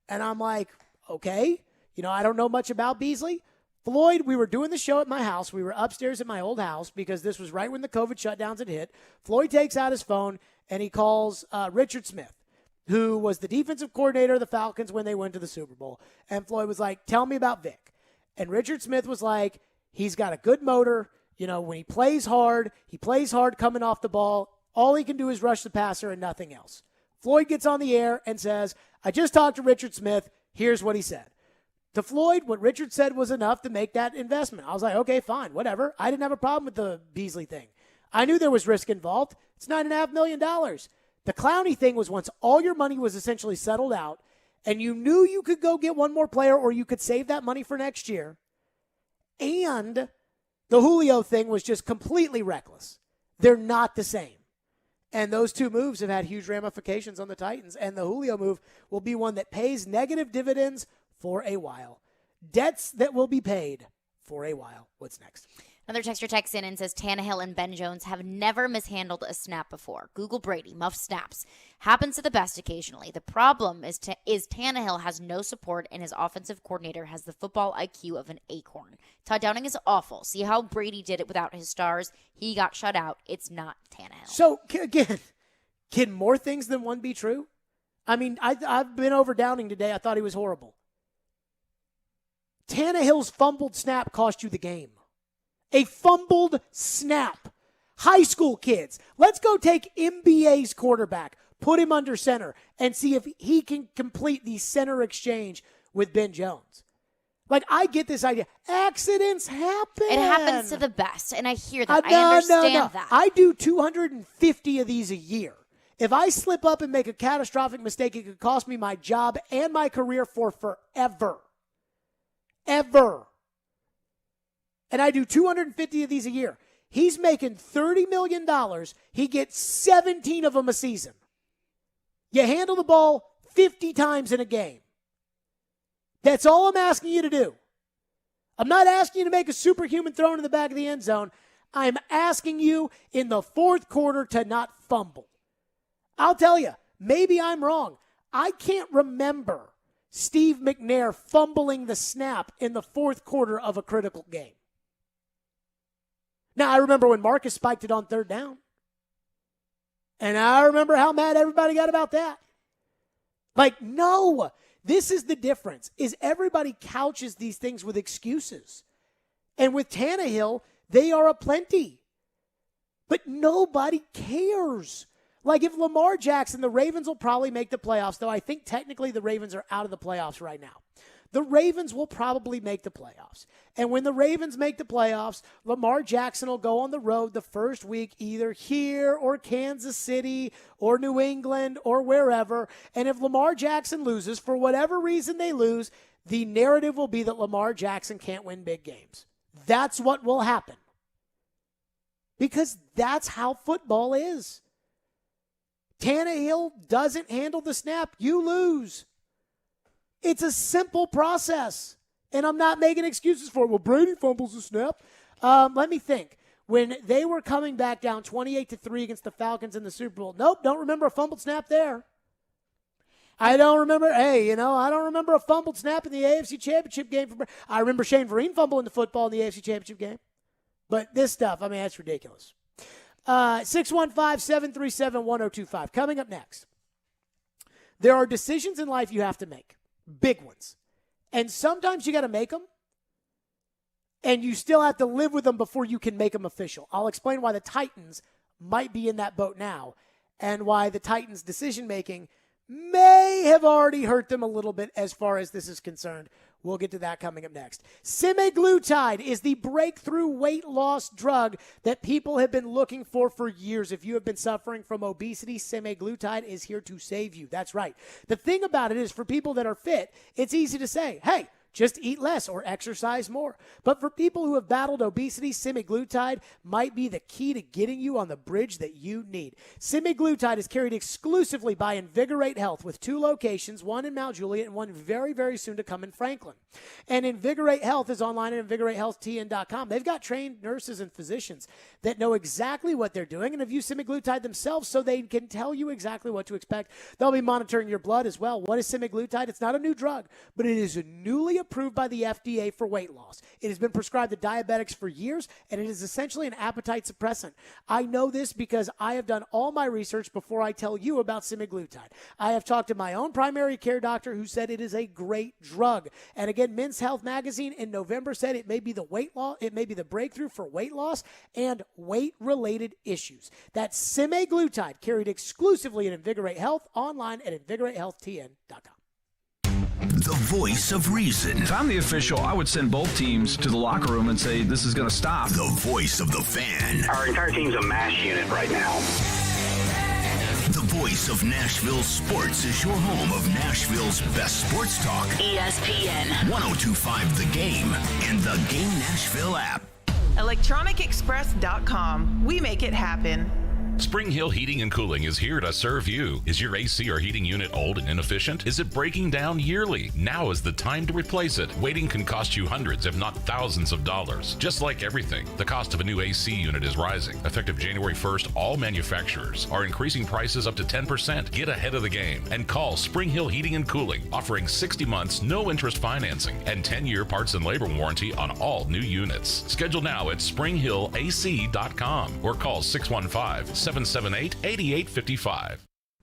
And I'm like, okay, I don't know much about Beasley. Floyd, we were doing the show at my house. We were upstairs at my old house because this was right when the COVID shutdowns had hit. Floyd takes out his phone and he calls Richard Smith, who was the defensive coordinator of the Falcons when they went to the Super Bowl. And Floyd was like, tell me about Vic. And Richard Smith was like, he's got a good motor. When he plays hard coming off the ball. All he can do is rush the passer and nothing else. Floyd gets on the air and says, I just talked to Richard Smith. Here's what he said. To Floyd, what Richard said was enough to make that investment. I was like, okay, fine, whatever. I didn't have a problem with the Beasley thing. I knew there was risk involved. It's $9.5 million. The Clowney thing was once all your money was essentially settled out and you knew you could go get one more player or you could save that money for next year. And the Julio thing was just completely reckless. They're not the same. And those two moves have had huge ramifications on the Titans. And the Julio move will be one that pays negative dividends for a while. Debts that will be paid for a while. What's next? Another texter texts in and says Tannehill and Ben Jones have never mishandled a snap before. Google Brady, muff snaps. Happens to the best occasionally. The problem is Tannehill has no support and his offensive coordinator has the football IQ of an acorn. Todd Downing is awful. See how Brady did it without his stars? He got shut out. It's not Tannehill. So, again, can more things than one be true? I mean, I've been over Downing today. I thought he was horrible. Tannehill's fumbled snap cost you the game. A fumbled snap. High school kids. Let's go take NBA's quarterback, put him under center, and see if he can complete the center exchange with Ben Jones. Like, I get this idea. Accidents happen. It happens to the best, and I hear that. I understand that. I do 250 of these a year. If I slip up and make a catastrophic mistake, it could cost me my job and my career for forever. Ever. And I do 250 of these a year. He's making $30 million. He gets 17 of them a season. You handle the ball 50 times in a game. That's all I'm asking you to do. I'm not asking you to make a superhuman throw in the back of the end zone. I'm asking you in the fourth quarter to not fumble. I'll tell you, maybe I'm wrong. I can't remember Steve McNair fumbling the snap in the fourth quarter of a critical game. Now, I remember when Marcus spiked it on third down. And I remember how mad everybody got about that. Like, no, this is the difference, is everybody couches these things with excuses. And with Tannehill, they are aplenty. But nobody cares. Like if Lamar Jackson, the Ravens will probably make the playoffs, though I think technically the Ravens are out of the playoffs right now. The Ravens will probably make the playoffs. And when the Ravens make the playoffs, Lamar Jackson will go on the road the first week, either here or Kansas City or New England or wherever. And if Lamar Jackson loses, for whatever reason they lose, the narrative will be that Lamar Jackson can't win big games. That's what will happen. Because that's how football is. Tannehill doesn't handle the snap, you lose. It's a simple process, and I'm not making excuses for it. Well, Brady fumbles the snap. Let me think. When they were coming back down 28-3 against the Falcons in the Super Bowl, nope, don't remember a fumbled snap there. I don't remember, I don't remember a fumbled snap in the AFC Championship game. I remember Shane Vereen fumbling the football in the AFC Championship game. But this stuff, that's ridiculous. 615-737-1025. Coming up next, there are decisions in life you have to make. Big ones. And sometimes you got to make them, and you still have to live with them before you can make them official. I'll explain why the Titans might be in that boat now and why the Titans' decision-making may have already hurt them a little bit as far as this is concerned. We'll get to that coming up next. Semaglutide is the breakthrough weight loss drug that people have been looking for years. If you have been suffering from obesity, semaglutide is here to save you. That's right. The thing about it is for people that are fit, it's easy to say, hey, just eat less or exercise more. But for people who have battled obesity, semaglutide might be the key to getting you on the bridge that you need. Semaglutide is carried exclusively by Invigorate Health with 2 locations, one in Mount Juliet and one very, very soon to come in Franklin. And Invigorate Health is online at InvigorateHealthTN.com. They've got trained nurses and physicians that know exactly what they're doing and have used semaglutide themselves so they can tell you exactly what to expect. They'll be monitoring your blood as well. What is semaglutide? It's not a new drug, but it is a newly approved by the FDA for weight loss. It has been prescribed to diabetics for years, and it is essentially an appetite suppressant. I know this because I have done all my research before I tell you about semaglutide. I have talked to my own primary care doctor who said it is a great drug. And again, Men's Health magazine in November said it may be the breakthrough for weight loss and weight-related issues. That's semaglutide, carried exclusively at Invigorate Health, online at InvigorateHealthTN.com. The voice of reason. If I'm the official, I would send both teams to the locker room and say, this is going to stop. The voice of the fan. Our entire team's a MASH unit right now. The voice of Nashville sports is your home of Nashville's best sports talk. ESPN 102.5 The Game and the Game Nashville app. ElectronicExpress.com. We make it happen. Spring Hill Heating and Cooling is here to serve you. Is your AC or heating unit old and inefficient? Is it breaking down yearly? Now is the time to replace it. Waiting can cost you hundreds, if not thousands of dollars. Just like everything, the cost of a new AC unit is rising. Effective January 1st, all manufacturers are increasing prices up to 10%. Get ahead of the game and call Spring Hill Heating and Cooling, offering 60 months, no interest financing, and 10-year parts and labor warranty on all new units. Schedule now at springhillac.com or call 615-778-8855.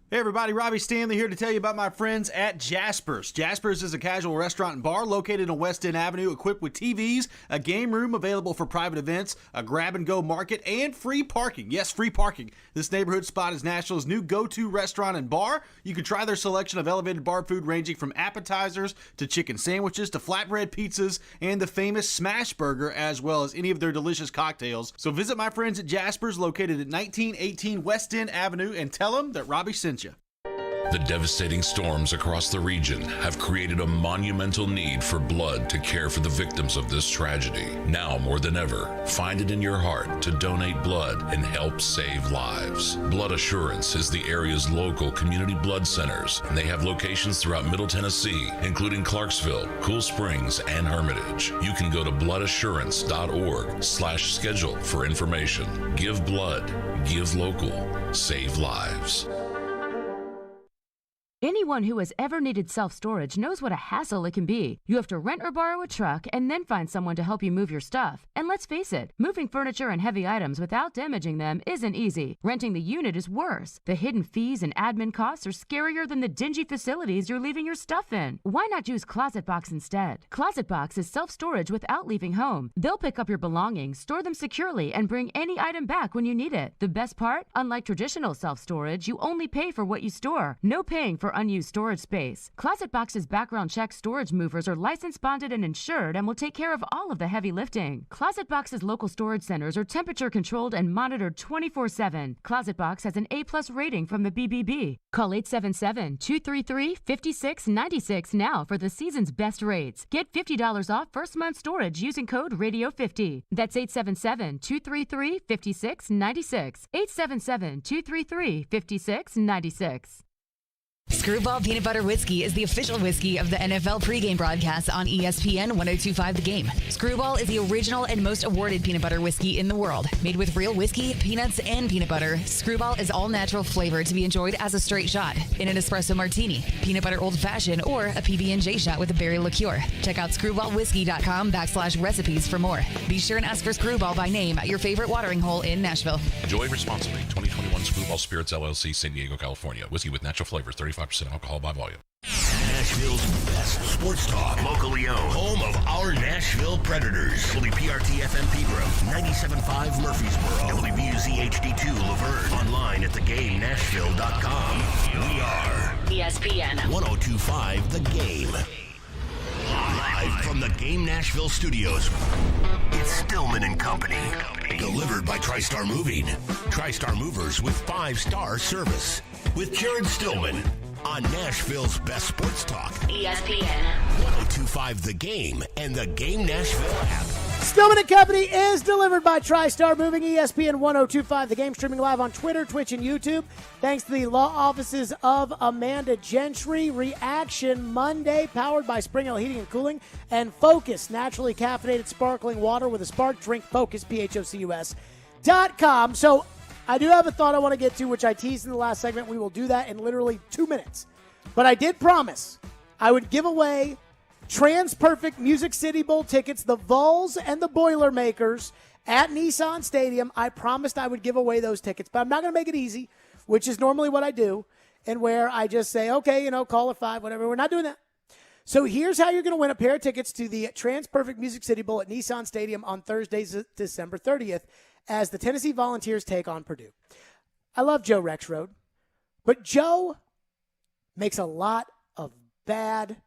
Hey everybody, Robbie Stanley here to tell you about my friends at Jasper's. Jasper's is a casual restaurant and bar located on West End Avenue, equipped with TVs, a game room available for private events, a grab-and-go market, and free parking. Yes, free parking. This neighborhood spot is Nashville's new go-to restaurant and bar. You can try their selection of elevated bar food ranging from appetizers to chicken sandwiches to flatbread pizzas and the famous smash burger, as well as any of their delicious cocktails. So visit my friends at Jasper's, located at 1918 West End Avenue, and tell them that Robbie sent you. The devastating storms across the region have created a monumental need for blood to care for the victims of this tragedy. Now more than ever, find it in your heart to donate blood and help save lives. Blood Assurance is the area's local community blood centers, and they have locations throughout Middle Tennessee, including Clarksville, Cool Springs, and Hermitage. You can go to bloodassurance.org/schedule for information. Give blood, give local, save lives. Any Anyone who has ever needed self-storage knows what a hassle it can be. You have to rent or borrow a truck and then find someone to help you move your stuff. And let's face it, moving furniture and heavy items without damaging them isn't easy. Renting the unit is worse. The hidden fees and admin costs are scarier than the dingy facilities you're leaving your stuff in. Why not use ClosetBox instead? ClosetBox is self-storage without leaving home. They'll pick up your belongings, store them securely, and bring any item back when you need it. The best part? Unlike traditional self-storage, you only pay for what you store. No paying for unused storage space. ClosetBox's background check storage movers are licensed, bonded, and insured and will take care of all of the heavy lifting. ClosetBox's local storage centers are temperature controlled and monitored 24/7. ClosetBox has an A+ rating from the BBB. Call 877-233-5696 now for the season's best rates. Get $50 off first month storage using code RADIO50. That's 877-233-5696. 877-233-5696. Screwball Peanut Butter Whiskey is the official whiskey of the NFL pregame broadcast on ESPN 1025 The Game. Screwball is the original and most awarded peanut butter whiskey in the world. Made with real whiskey, peanuts, and peanut butter, Screwball is all natural flavor to be enjoyed as a straight shot, in an espresso martini, peanut butter old fashioned, or a PB&J shot with a berry liqueur. Check out screwballwhiskey.com/recipes for more. Be sure and ask for Screwball by name at your favorite watering hole in Nashville. Enjoy responsibly. 2021 Screwball Spirits LLC, San Diego, California. Whiskey with natural flavors, 35% alcohol by volume. Nashville's best sports talk. Locally owned. Home of our Nashville Predators. WPRT FM Pegram. 97.5 Murfreesboro. WBUZ HD2 Laverne. Online at thegamenashville.com. We are ESPN 1025 The Game. Live from the Game Nashville studios, it's Stillman and Company. Delivered by TriStar Moving. TriStar Movers with 5-star service. With Jared Stillman on Nashville's best sports talk. ESPN 1025 The Game and the Game Nashville app. Stillman and Company is delivered by TriStar Moving, ESPN 1025 The Game, streaming live on Twitter, Twitch, and YouTube. Thanks to the law offices of Amanda Gentry. Reaction Monday, powered by Spring Hill Heating and Cooling and Focus, naturally caffeinated sparkling water with a spark. Drink Focus, PHOCUS.com. So I do have a thought I want to get to, which I teased in the last segment. We will do that in literally 2 minutes. But I did promise I would give away TransPerfect Music City Bowl tickets, the Vols and the Boilermakers at Nissan Stadium. I promised I would give away those tickets, but I'm not going to make it easy, which is normally what I do, and where I just say, okay, call it 5, whatever. We're not doing that. So here's how you're going to win a pair of tickets to the TransPerfect Music City Bowl at Nissan Stadium on Thursday, December 30th, as the Tennessee Volunteers take on Purdue. I love Joe Rexrode, but Joe makes a lot of bad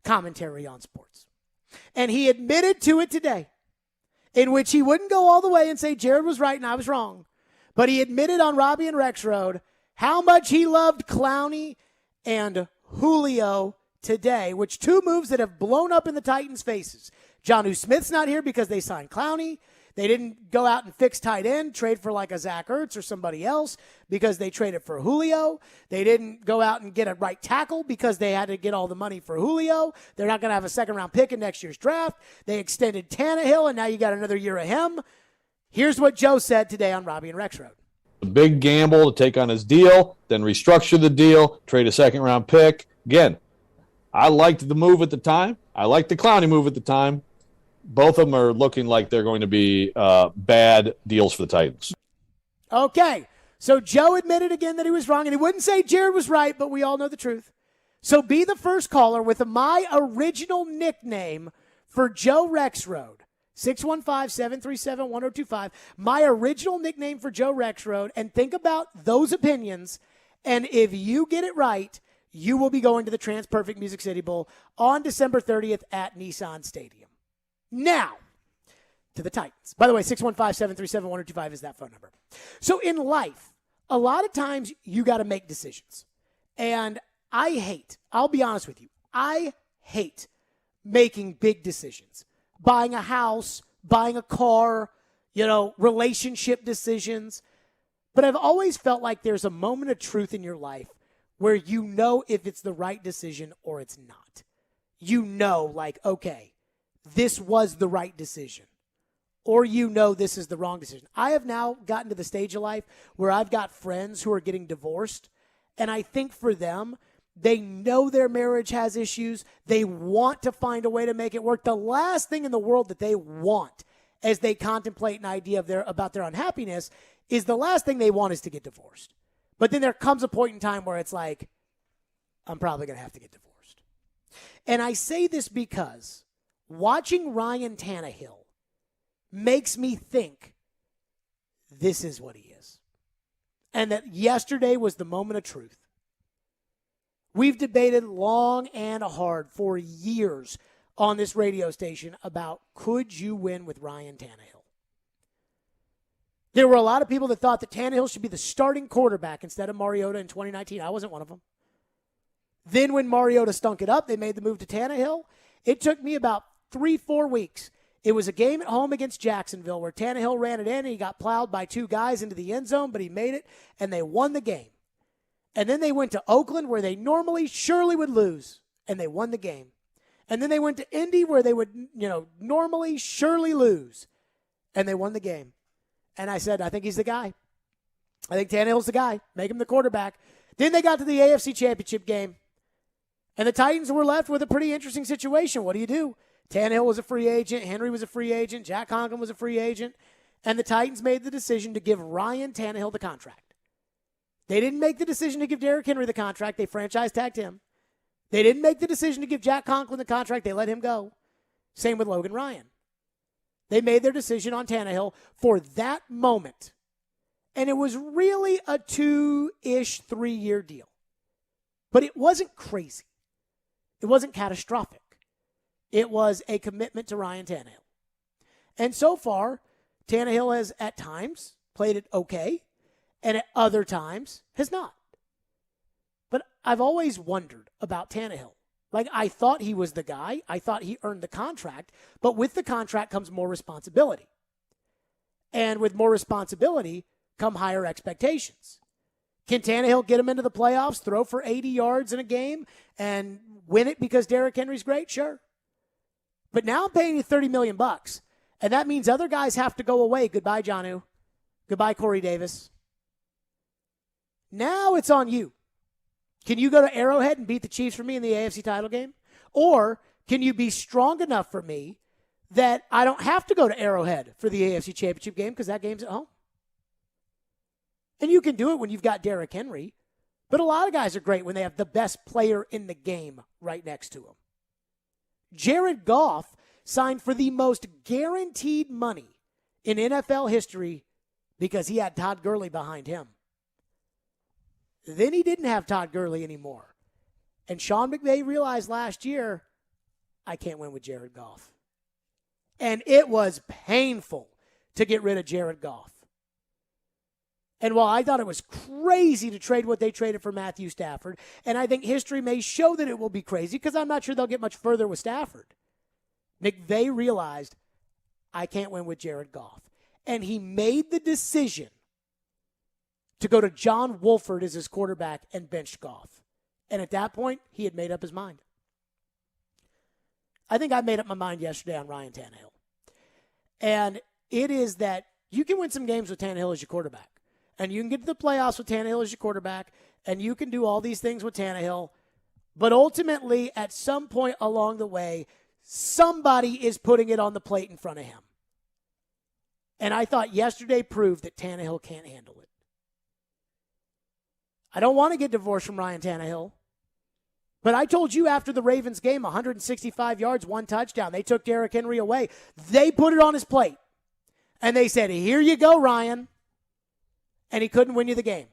commentary on sports. And he admitted to it today, in which he wouldn't go all the way and say Jared was right and I was wrong. But he admitted on Robbie and Rexrode how much he loved Clowney and Julio today, which 2 moves that have blown up in the Titans' faces. Jonnu Smith's not here because they signed Clowney. They didn't go out and fix tight end, trade for like a Zach Ertz or somebody else because they traded for Julio. They didn't go out and get a right tackle because they had to get all the money for Julio. They're not going to have a second-round pick in next year's draft. They extended Tannehill, and now you got another year of him. Here's what Joe said today on Robbie and Rexrode. A big gamble to take on his deal, then restructure the deal, trade a second-round pick. Again, I liked the move at the time. I liked the Clowney move at the time. Both of them are looking like they're going to be bad deals for the Titans. Okay, so Joe admitted again that he was wrong, and he wouldn't say Jared was right, but we all know the truth. So be the first caller with my original nickname for Joe Rexrode, 615-737-1025, my original nickname for Joe Rexrode, and think about those opinions, and if you get it right, you will be going to the TransPerfect Music City Bowl on December 30th at Nissan Stadium. Now, to the Titans. By the way, 615-737-1025 is that phone number. So in life, a lot of times you got to make decisions. And I'll be honest with you, I hate making big decisions. Buying a house, buying a car, relationship decisions. But I've always felt like there's a moment of truth in your life where you know if it's the right decision or it's not. Okay, this was the right decision. Or this is the wrong decision. I have now gotten to the stage of life where I've got friends who are getting divorced, And I think for them, they know their marriage has issues. They want to find a way to make it work. The last thing in the world that they want as they contemplate an idea about their unhappiness is the last thing they want is to get divorced. But then there comes a point in time where it's like, I'm probably going to have to get divorced. And I say this because watching Ryan Tannehill makes me think this is what he is. And that yesterday was the moment of truth. We've debated long and hard for years on this radio station about could you win with Ryan Tannehill? There were a lot of people that thought that Tannehill should be the starting quarterback instead of Mariota in 2019. I wasn't one of them. Then when Mariota stunk it up, they made the move to Tannehill. It took me about 3-4 weeks. It was a game at home against Jacksonville where Tannehill ran it in and he got plowed by 2 guys into the end zone, but he made it and they won the game. And then they went to Oakland where they normally surely would lose and they won the game. And then they went to Indy where they would, normally surely lose and they won the game. And I said, I think he's the guy. I think Tannehill's the guy. Make him the quarterback. Then they got to the AFC Championship game. And the Titans were left with a pretty interesting situation. What do? Tannehill was a free agent. Henry was a free agent. Jack Conklin was a free agent. And the Titans made the decision to give Ryan Tannehill the contract. They didn't make the decision to give Derrick Henry the contract. They franchise tagged him. They didn't make the decision to give Jack Conklin the contract. They let him go. Same with Logan Ryan. They made their decision on Tannehill for that moment. And it was really a 2-ish, 3-year deal. But it wasn't crazy. It wasn't catastrophic. It was a commitment to Ryan Tannehill. And so far, Tannehill has at times played it okay, and at other times has not. But I've always wondered about Tannehill. Like, I thought he was the guy. I thought he earned the contract. But with the contract comes more responsibility. And with more responsibility come higher expectations. Can Tannehill get him into the playoffs, throw for 80 yards in a game, and win it because Derrick Henry's great? Sure. But now I'm paying you $30 million, and that means other guys have to go away. Goodbye, Jonnu. Goodbye, Corey Davis. Now it's on you. Can you go to Arrowhead and beat the Chiefs for me in the AFC title game? Or can you be strong enough for me that I don't have to go to Arrowhead for the AFC Championship game because that game's at home? And you can do it when you've got Derrick Henry. But a lot of guys are great when they have the best player in the game right next to them. Jared Goff signed for the most guaranteed money in NFL history because he had Todd Gurley behind him. Then he didn't have Todd Gurley anymore. And Sean McVay realized last year, I can't win with Jared Goff. And it was painful to get rid of Jared Goff. And while I thought it was crazy to trade what they traded for Matthew Stafford, and I think history may show that it will be crazy because I'm not sure they'll get much further with Stafford, McVay realized, I can't win with Jared Goff. And he made the decision to go to John Wolford as his quarterback and benched Goff. And at that point, he had made up his mind. I think I made up my mind yesterday on Ryan Tannehill. And it is that you can win some games with Tannehill as your quarterback. And you can get to the playoffs with Tannehill as your quarterback. And you can do all these things with Tannehill. But ultimately, at some point along the way, somebody is putting it on the plate in front of him. And I thought yesterday proved that Tannehill can't handle it. I don't want to get divorced from Ryan Tannehill. But I told you after the Ravens game, 165 yards, 1 touchdown. They took Derrick Henry away. They put it on his plate. And they said, here you go, Ryan. And he couldn't win you the game.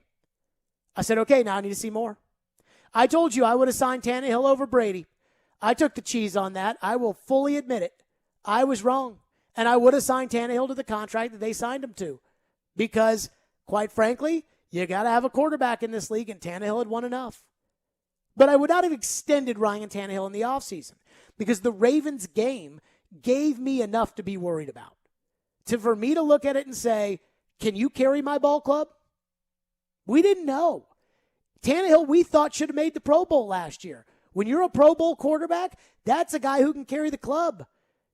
I said, okay, now I need to see more. I told you I would have signed Tannehill over Brady. I took the cheese on that. I will fully admit it. I was wrong. And I would have signed Tannehill to the contract that they signed him to. Because, quite frankly, you got to have a quarterback in this league, and Tannehill had won enough. But I would not have extended Ryan Tannehill in the offseason because the Ravens game gave me enough to be worried about. For me to look at it and say, can you carry my ball club? We didn't know. Tannehill, we thought, should have made the Pro Bowl last year. When you're a Pro Bowl quarterback, that's a guy who can carry the club.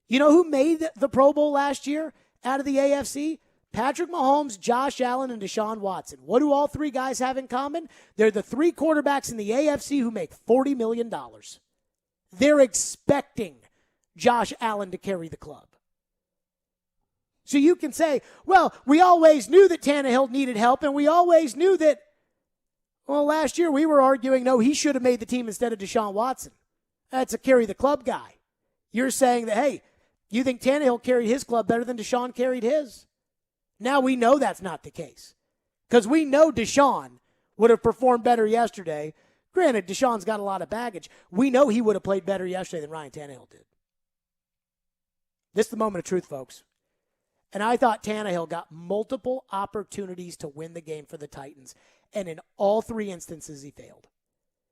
You know who made the Pro Bowl last year out of the AFC? Patrick Mahomes, Josh Allen, and Deshaun Watson. What do all three guys have in common? They're the three quarterbacks in the AFC who make $40 million. They're expecting Josh Allen to carry the club. So you can say, well, we always knew that Tannehill needed help, and we always knew that, well, last year we were arguing, no, he should have made the team instead of Deshaun Watson. That's a carry the club guy. You're saying that, hey, you think Tannehill carried his club better than Deshaun carried his? Now we know that's not the case because we know Deshaun would have performed better yesterday. Granted, Deshaun's got a lot of baggage. We know he would have played better yesterday than Ryan Tannehill did. This is the moment of truth, folks. And I thought Tannehill got multiple opportunities to win the game for the Titans, and in all three instances he failed.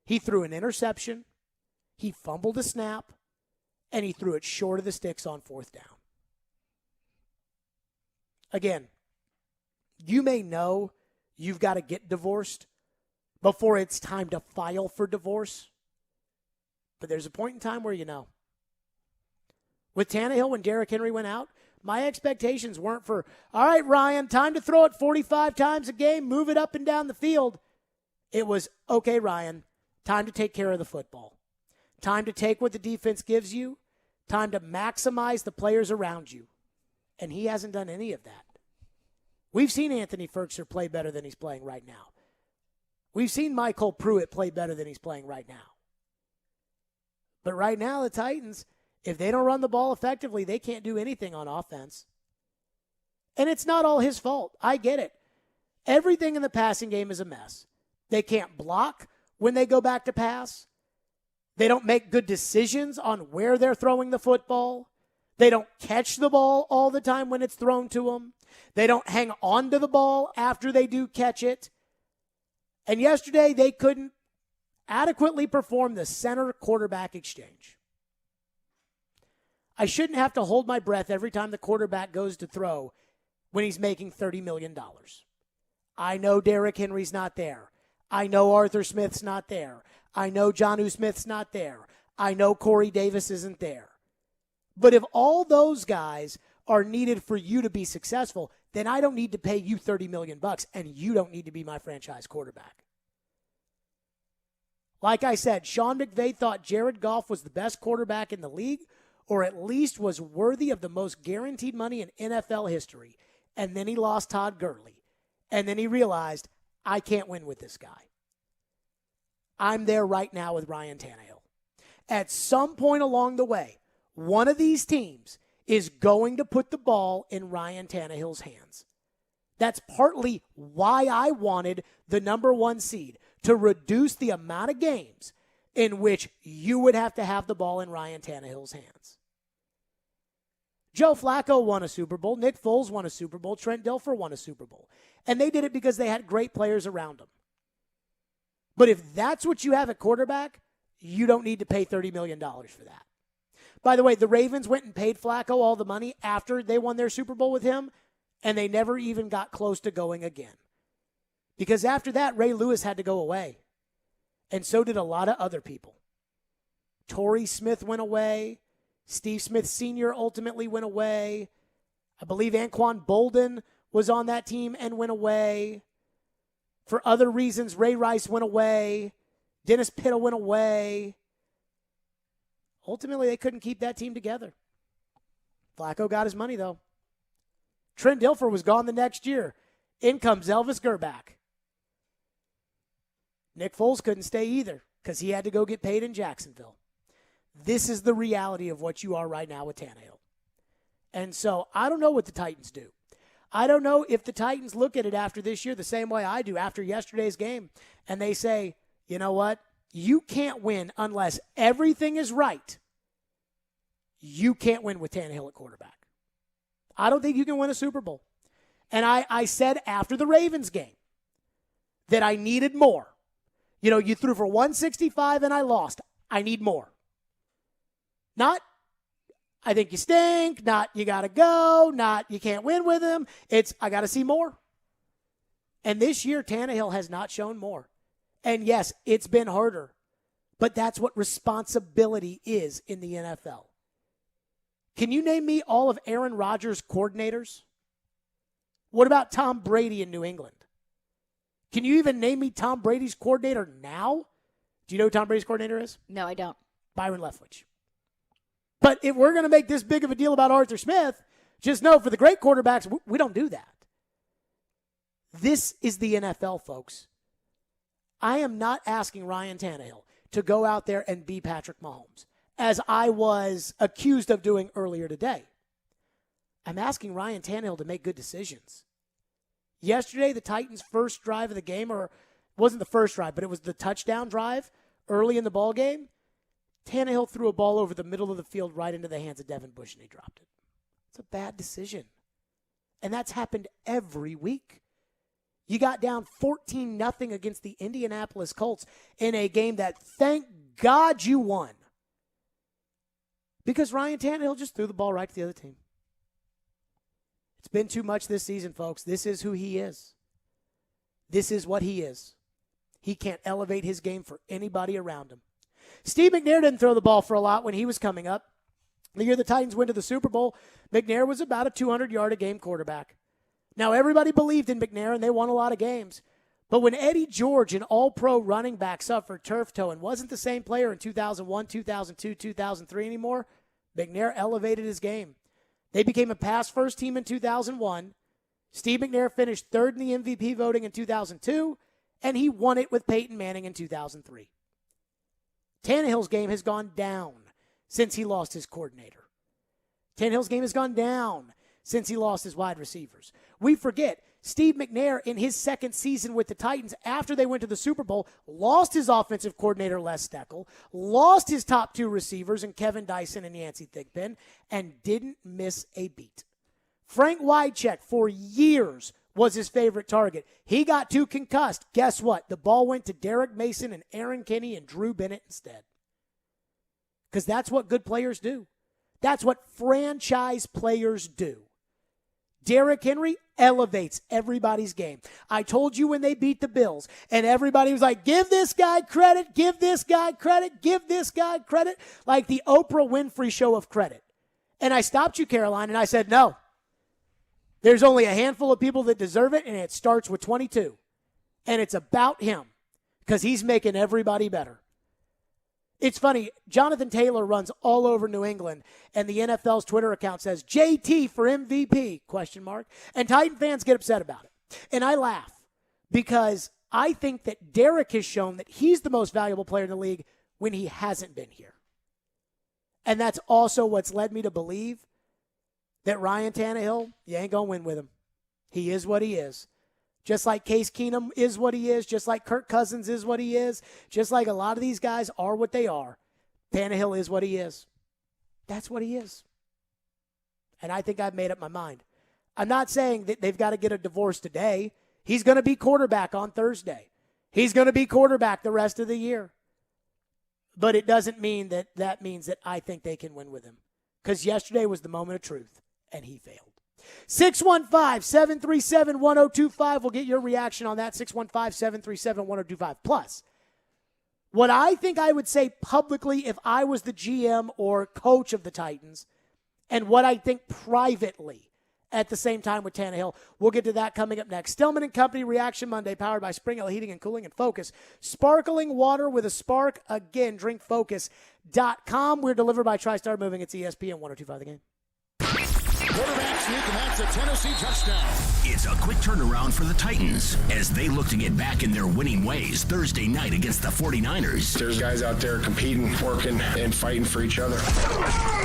He threw an interception, he fumbled a snap, and he threw it short of the sticks on fourth down. Again, you may know you've got to get divorced before it's time to file for divorce, but there's a point in time where you know. With Tannehill, when Derrick Henry went out, my expectations weren't for, all right, Ryan, time to throw it 45 times a game, move it up and down the field. It was, okay, Ryan, time to take care of the football. Time to take what the defense gives you. Time to maximize the players around you. And he hasn't done any of that. We've seen Anthony Ferkser play better than he's playing right now. We've seen Michael Pruitt play better than he's playing right now. But right now, the Titans, if they don't run the ball effectively, they can't do anything on offense. And it's not all his fault. I get it. Everything in the passing game is a mess. They can't block when they go back to pass. They don't make good decisions on where they're throwing the football. They don't catch the ball all the time when it's thrown to them. They don't hang on to the ball after they do catch it. And yesterday, they couldn't adequately perform the center quarterback exchange. I shouldn't have to hold my breath every time the quarterback goes to throw when he's making $30 million. I know Derrick Henry's not there. I know Arthur Smith's not there. I know Jonnu Smith's not there. I know Corey Davis isn't there. But if all those guys are needed for you to be successful, then I don't need to pay you $30 million, and you don't need to be my franchise quarterback. Like I said, Sean McVay thought Jared Goff was the best quarterback in the league, or at least was worthy of the most guaranteed money in NFL history. And then he lost Todd Gurley. And then he realized, I can't win with this guy. I'm there right now with Ryan Tannehill. At some point along the way, one of these teams is going to put the ball in Ryan Tannehill's hands. That's partly why I wanted the number one seed, to reduce the amount of games in which you would have to have the ball in Ryan Tannehill's hands. Joe Flacco won a Super Bowl. Nick Foles won a Super Bowl. Trent Dilfer won a Super Bowl. And they did it because they had great players around them. But if that's what you have at quarterback, you don't need to pay $30 million for that. By the way, the Ravens went and paid Flacco all the money after they won their Super Bowl with him, and they never even got close to going again. Because after that, Ray Lewis had to go away. And so did a lot of other people. Torrey Smith went away. Steve Smith Sr. ultimately went away. I believe Anquan Bolden was on that team and went away. For other reasons, Ray Rice went away. Dennis Pitta went away. Ultimately, they couldn't keep that team together. Flacco got his money, though. Trent Dilfer was gone the next year. In comes Elvis Gerbach. Nick Foles couldn't stay either because he had to go get paid in Jacksonville. This is the reality of what you are right now with Tannehill. And so I don't know what the Titans do. I don't know if the Titans look at it after this year the same way I do after yesterday's game, and they say, you know what? You can't win unless everything is right. You can't win with Tannehill at quarterback. I don't think you can win a Super Bowl. And I said after the Ravens game that I needed more. You know, you threw for 165 and I lost. I need more. Not, I think you stink, not you got to go, not you can't win with him. It's, I got to see more. And this year, Tannehill has not shown more. And yes, it's been harder, but that's what responsibility is in the NFL. Can you name me all of Aaron Rodgers' coordinators? What about Tom Brady in New England? Can you even name me Tom Brady's coordinator now? Do you know who Tom Brady's coordinator is? No, I don't. Byron Leftwich. But if we're going to make this big of a deal about Arthur Smith, just know for the great quarterbacks, we don't do that. This is the NFL, folks. I am not asking Ryan Tannehill to go out there and be Patrick Mahomes, as I was accused of doing earlier today. I'm asking Ryan Tannehill to make good decisions. Yesterday, the Titans' first drive of the game, or it wasn't the first drive, but it was the touchdown drive early in the ball game. Tannehill threw a ball over the middle of the field right into the hands of Devin Bush, and he dropped it. It's a bad decision. And that's happened every week. You got down 14-0 against the Indianapolis Colts in a game that, thank God, you won. Because Ryan Tannehill just threw the ball right to the other team. It's been too much this season, folks. This is who he is. This is what he is. He can't elevate his game for anybody around him. Steve McNair didn't throw the ball for a lot when he was coming up. The year the Titans went to the Super Bowl, McNair was about a 200-yard-a-game quarterback. Now, everybody believed in McNair, and they won a lot of games. But when Eddie George, an all-pro running back, suffered turf toe and wasn't the same player in 2001, 2002, 2003 anymore, McNair elevated his game. They became a pass-first team in 2001. Steve McNair finished third in the MVP voting in 2002, and he won it with Peyton Manning in 2003. Tannehill's game has gone down since he lost his coordinator. Tannehill's game has gone down since he lost his wide receivers. We forget, Steve McNair, in his second season with the Titans, after they went to the Super Bowl, lost his offensive coordinator, Les Steckel, lost his top two receivers in Kevin Dyson and Yancey Thigpen, and didn't miss a beat. Frank Wycheck, for years, was his favorite target. He got too concussed. Guess what? The ball went to Derek Mason and Aaron Kinney and Drew Bennett instead. Because that's what good players do. That's what franchise players do. Derrick Henry elevates everybody's game. I told you when they beat the Bills, and everybody was like, give this guy credit, give this guy credit, give this guy credit, like the Oprah Winfrey show of credit. And I stopped you, Caroline, and I said, no. There's only a handful of people that deserve it, and it starts with 22. And it's about him because he's making everybody better. It's funny, Jonathan Taylor runs all over New England, and the NFL's Twitter account says, JT for MVP, ? And Titan fans get upset about it. And I laugh because I think that Derek has shown that he's the most valuable player in the league when he hasn't been here. And that's also what's led me to believe that Ryan Tannehill, you ain't going to win with him. He is what he is. Just like Case Keenum is what he is, just like Kirk Cousins is what he is, just like a lot of these guys are what they are, Tannehill is what he is. That's what he is. And I think I've made up my mind. I'm not saying that they've got to get a divorce today. He's going to be quarterback on Thursday. He's going to be quarterback the rest of the year. But it doesn't mean that means that I think they can win with him. Because yesterday was the moment of truth, and he failed. 615-737-1025. We'll get your reaction on that. 615-737-1025. Plus, what I think I would say publicly if I was the GM or coach of the Titans, and what I think privately at the same time with Tannehill. We'll get to that coming up next. Stillman and Company Reaction Monday, powered by Spring Hill Heating and Cooling and Focus. Sparkling water with a spark. Again, drinkfocus.com. We're delivered by TriStar Moving. It's ESPN 102.5 The Game. Quarterback sneak, and that's a Tennessee touchdown. It's a quick turnaround for the Titans as they look to get back in their winning ways Thursday night against the 49ers. There's guys out there competing, working, and fighting for each other.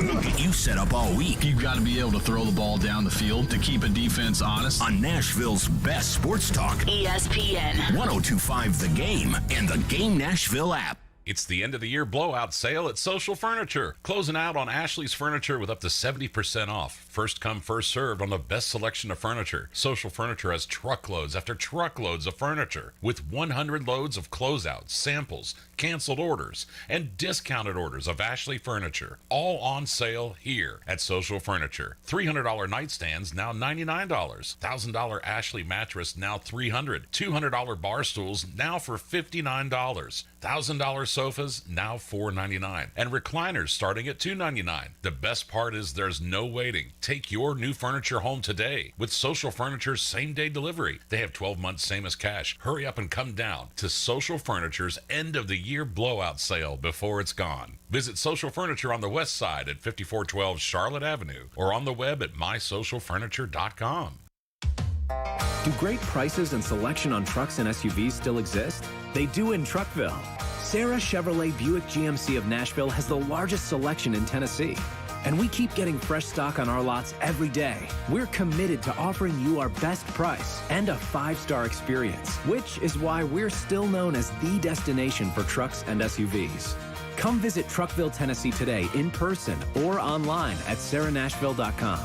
We'll get you set up all week. You've got to be able to throw the ball down the field to keep a defense honest. On Nashville's best sports talk, ESPN 102.5 The Game and the Game Nashville app. It's the end of the year blowout sale at Social Furniture. Closing out on Ashley's Furniture with up to 70% off. First come, first served on the best selection of furniture. Social Furniture has truckloads after truckloads of furniture with 100 loads of closeouts, samples, canceled orders, and discounted orders of Ashley Furniture. All on sale here at Social Furniture. $300 nightstands, now $99. $1,000 Ashley mattress, now $300. $200 bar stools, now for $59. $1,000 sofas, now $4.99. And recliners starting at $2.99. The best part is there's no waiting. Take your new furniture home today with Social Furniture's same-day delivery. They have 12 months same as cash. Hurry up and come down to Social Furniture's end-of-the-year blowout sale before it's gone. Visit Social Furniture on the west side at 5412 Charlotte Avenue or on the web at mysocialfurniture.com. Do great prices and selection on trucks and SUVs still exist? They do in Truckville. Sarah Chevrolet Buick GMC of Nashville has the largest selection in Tennessee. And we keep getting fresh stock on our lots every day. We're committed to offering you our best price and a 5-star experience, which is why we're still known as the destination for trucks and SUVs. Come visit Truckville, Tennessee today in person or online at sarahnashville.com.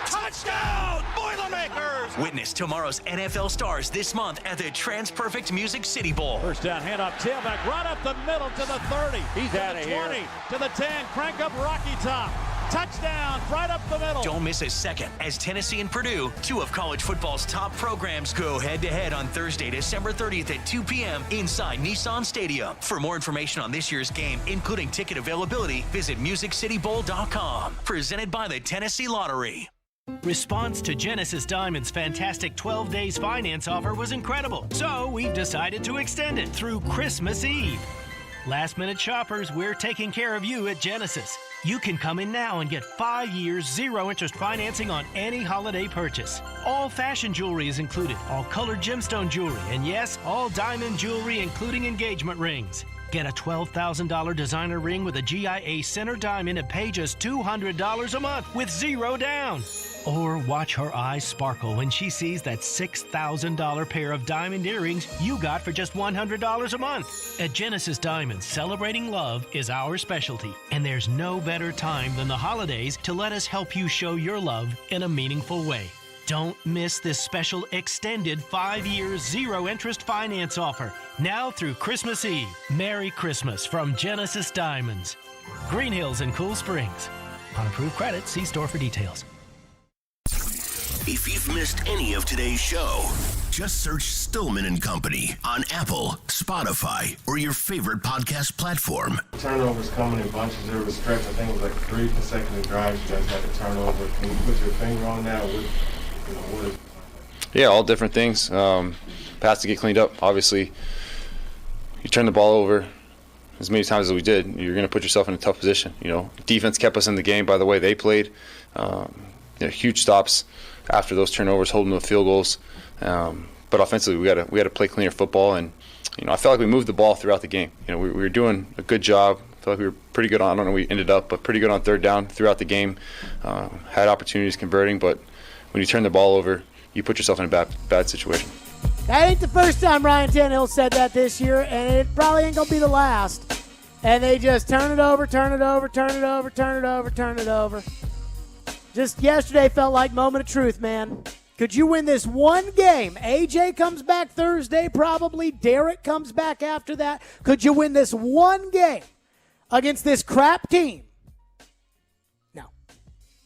Touchdown, Boilermakers! Witness tomorrow's NFL stars this month at the TransPerfect Music City Bowl. First down, hand off, tailback, right up the middle to the 30. He's out of here. 20, to the 10, crank up Rocky Top. Touchdown, right up the middle. Don't miss a second as Tennessee and Purdue, two of college football's top programs, go head-to-head on Thursday, December 30th at 2 p.m. inside Nissan Stadium. For more information on this year's game, including ticket availability, visit MusicCityBowl.com. Presented by the Tennessee Lottery. Response to Genesis Diamond's fantastic 12 days finance offer was incredible, so we've decided to extend it through Christmas Eve. Last-minute shoppers, we're taking care of you at Genesis. You can come in now and get 5 years, zero-interest financing on any holiday purchase. All fashion jewelry is included, all colored gemstone jewelry, and yes, all diamond jewelry, including engagement rings. Get a $12,000 designer ring with a GIA center diamond and pay just $200 a month with zero down. Or watch her eyes sparkle when she sees that $6,000 pair of diamond earrings you got for just $100 a month. At Genesis Diamonds, celebrating love is our specialty, and there's no better time than the holidays to let us help you show your love in a meaningful way. Don't miss this special extended 5 years zero-interest finance offer, now through Christmas Eve. Merry Christmas from Genesis Diamonds. Green Hills and Cool Springs. On approved credit, see store for details. If you've missed any of today's show, just search Stillman and Company on Apple, Spotify, or your favorite podcast platform. Turnovers coming in bunches. There was a stretch, I think it was like 3 consecutive drives you guys had a turnover. Can you put your finger on that? What is Yeah, all different things. Pass to get cleaned up. Obviously, you turn the ball over as many times as we did, you're going to put yourself in a tough position. Defense kept us in the game by the way they played. Huge stops after those turnovers, holding the field goals. But offensively, we got to play cleaner football, and I felt like we moved the ball throughout the game. We were doing a good job. I felt like we were pretty good on. I don't know where we ended up, but pretty good on third down throughout the game. Had opportunities converting, but when you turn the ball over, you put yourself in a bad situation. That ain't the first time Ryan Tannehill said that this year, and it probably ain't going to be the last. And they just turn it over. Just yesterday felt like moment of truth, man. Could you win this one game? AJ comes back Thursday, probably. Derek comes back after that. Could you win this one game against this crap team? No.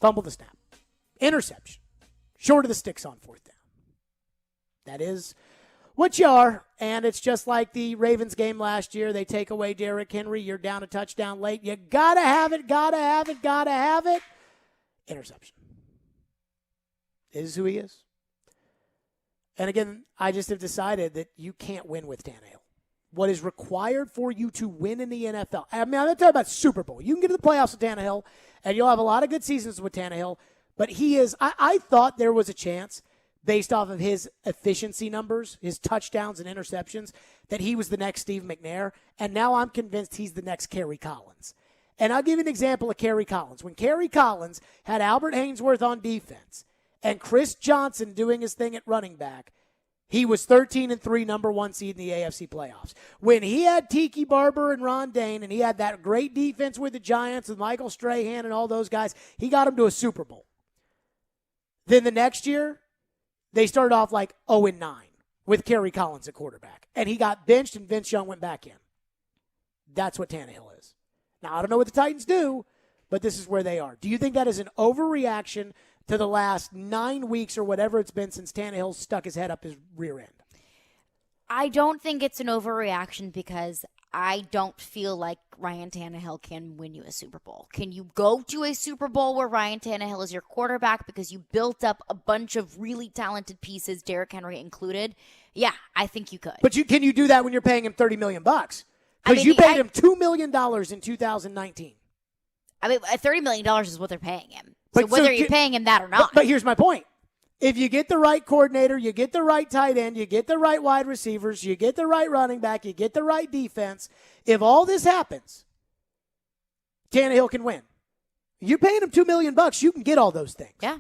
Fumble the snap. Interception. Short of the sticks on fourth down. That is what you are, and it's just like the Ravens game last year. They take away Derrick Henry. You're down a touchdown late. You gotta have it. Interception. This is who he is. And again, I just have decided that you can't win with Tannehill. What is required for you to win in the NFL? I mean, I'm not talking about Super Bowl. You can get to the playoffs with Tannehill, and you'll have a lot of good seasons with Tannehill. But he is, I thought there was a chance, based off of his efficiency numbers, his touchdowns and interceptions, that he was the next Steve McNair. And now I'm convinced he's the next Kerry Collins. And I'll give you an example of Kerry Collins. When Kerry Collins had Albert Haynesworth on defense and Chris Johnson doing his thing at running back, he was 13-3, number one seed in the AFC playoffs. When he had Tiki Barber and Ron Dane, and he had that great defense with the Giants with Michael Strahan and all those guys, he got him to a Super Bowl. Then the next year, they started off like 0-9 with Kerry Collins at quarterback. And he got benched, and Vince Young went back in. That's what Tannehill is. Now, I don't know what the Titans do, but this is where they are. Do you think that is an overreaction to the last 9 weeks or whatever it's been since Tannehill stuck his head up his rear end? I don't think it's an overreaction because I don't feel like Ryan Tannehill can win you a Super Bowl. Can you go to a Super Bowl where Ryan Tannehill is your quarterback because you built up a bunch of really talented pieces, Derrick Henry included? Yeah, I think you could. But can you do that when you're paying him $30 million? Because you paid him $2 million in 2019. I mean, $30 million is what they're paying him. So whether you're paying him that or not. But here's my point. If you get the right coordinator, you get the right tight end, you get the right wide receivers, you get the right running back, you get the right defense, if all this happens, Tannehill can win. You're paying him $2 million, you can get all those things. Yeah.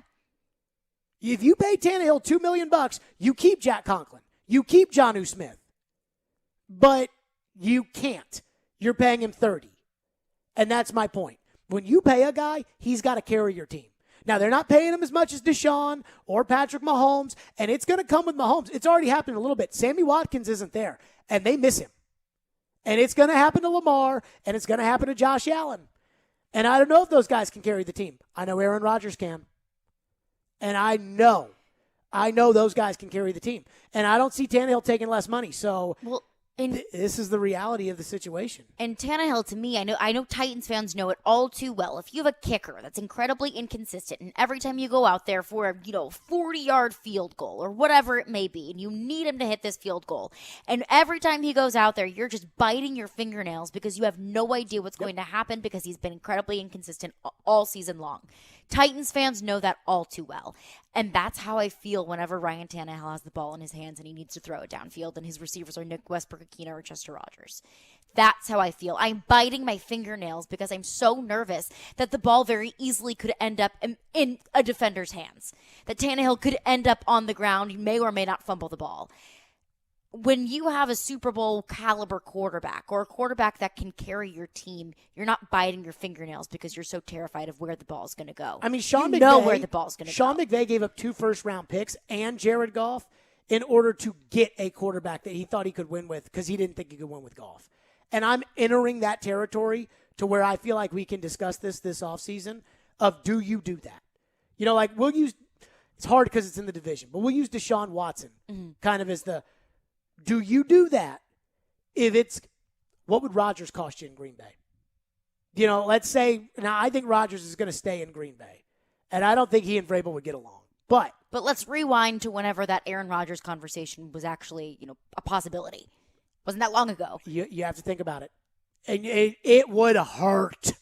If you pay Tannehill $2 million, you keep Jack Conklin. You keep Jonnu Smith. But you can't. You're paying him $30. And that's my point. When you pay a guy, he's got to carry your team. Now, they're not paying him as much as Deshaun or Patrick Mahomes, and it's going to come with Mahomes. It's already happened a little bit. Sammy Watkins isn't there, and they miss him. And it's going to happen to Lamar, and it's going to happen to Josh Allen. And I don't know if those guys can carry the team. I know Aaron Rodgers can. And I know those guys can carry the team. And I don't see Tannehill taking less money. So this is the reality of the situation. And Tannehill, to me, I know Titans fans know it all too well. If you have a kicker that's incredibly inconsistent, and every time you go out there for a 40-yard field goal or whatever it may be, and you need him to hit this field goal, and every time he goes out there, you're just biting your fingernails because you have no idea what's going to happen because he's been incredibly inconsistent all season long. Titans fans know that all too well. And that's how I feel whenever Ryan Tannehill has the ball in his hands and he needs to throw it downfield and his receivers are Nick Westbrook-Akina or Chester Rogers. That's how I feel. I'm biting my fingernails because I'm so nervous that the ball very easily could end up in a defender's hands. That Tannehill could end up on the ground. He may or may not fumble the ball. When you have a Super Bowl caliber quarterback or a quarterback that can carry your team, you're not biting your fingernails because you're so terrified of where the ball's going to go. I mean, Sean McVay know where the ball's going to go. Sean McVay gave up 2 first-round picks and Jared Goff in order to get a quarterback that he thought he could win with because he didn't think he could win with Goff. And I'm entering that territory to where I feel like we can discuss this offseason of do you do that? We'll use – it's hard because it's in the division, but we'll use Deshaun Watson kind of as the – do you do that if it's – what would Rodgers cost you in Green Bay? Let's say – now, I think Rodgers is going to stay in Green Bay, and I don't think he and Vrabel would get along. But let's rewind to whenever that Aaron Rodgers conversation was actually, a possibility. Wasn't that long ago. You have to think about it. And it would hurt.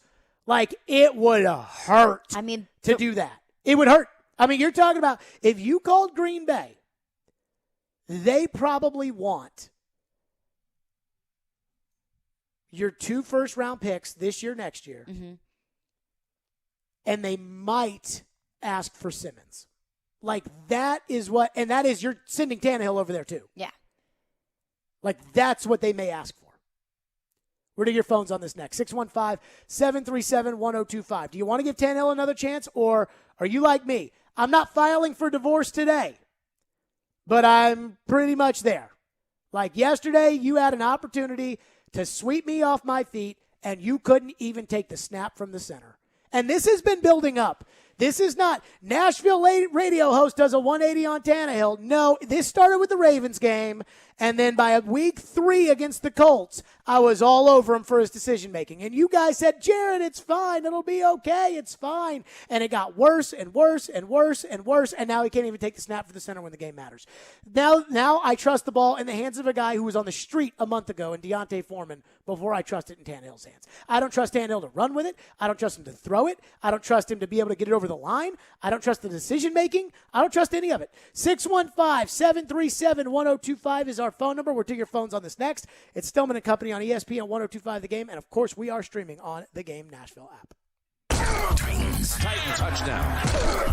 It would hurt to do that. It would hurt. I mean, you're talking about if you called Green Bay, they probably want your 2 first-round picks this year, next year, and they might ask for Simmons. That is what – and that is you're sending Tannehill over there too. Yeah. That's what they may ask for. We're to your phones on this next. 615-737-1025. Do you want to give Tannehill another chance, or are you like me? I'm not filing for divorce today, but I'm pretty much there. Yesterday, you had an opportunity to sweep me off my feet, and you couldn't even take the snap from the center. And this has been building up. This is not Nashville radio host does a 180 on Tannehill. No, this started with the Ravens game, and then by week 3 against the Colts, I was all over him for his decision-making. And you guys said, Jared, it's fine. It'll be okay. It's fine. And it got worse and worse and worse and worse, and now he can't even take the snap for the center when the game matters. Now I trust the ball in the hands of a guy who was on the street a month ago in Deontay Foreman before I trust it in Tannehill's hands. I don't trust Tannehill to run with it. I don't trust him to throw it. I don't trust him to be able to get it over the line. I don't trust the decision-making. I don't trust any of it. 615-737-1025 is our phone number. We'll do your phones on this next. It's Stillman and Company on ESPN 102.5 The Game, and of course, we are streaming on the Game Nashville app. Titans. Titan touchdown.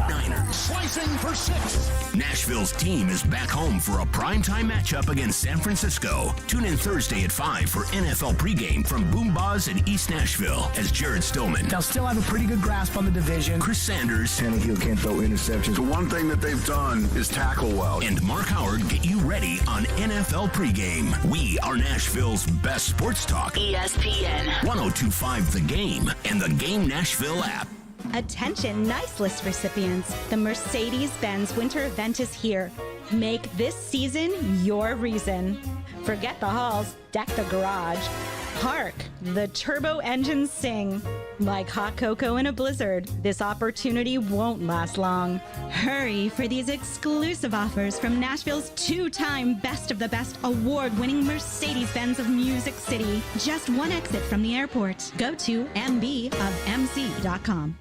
Niners. Slicing for 6. Nashville's team is back home for a primetime matchup against San Francisco. Tune in Thursday at 5 for NFL pregame from Boom Baz in East Nashville as Jared Stillman. They'll still have a pretty good grasp on the division. Chris Sanders. Tannehill can't throw interceptions. The one thing that they've done is tackle well. And Mark Howard get you ready on NFL pregame. We are Nashville's best sports talk. ESPN 102.5 The Game and the Game Nashville app. Attention Nice List recipients. The Mercedes-Benz winter event is here. Make this season your reason. Forget the halls, deck the garage. Hark, the turbo engines sing. Like hot cocoa in a blizzard, this opportunity won't last long. Hurry for these exclusive offers from Nashville's two-time Best of the Best award-winning Mercedes-Benz of Music City. Just one exit from the airport. Go to mbofmc.com.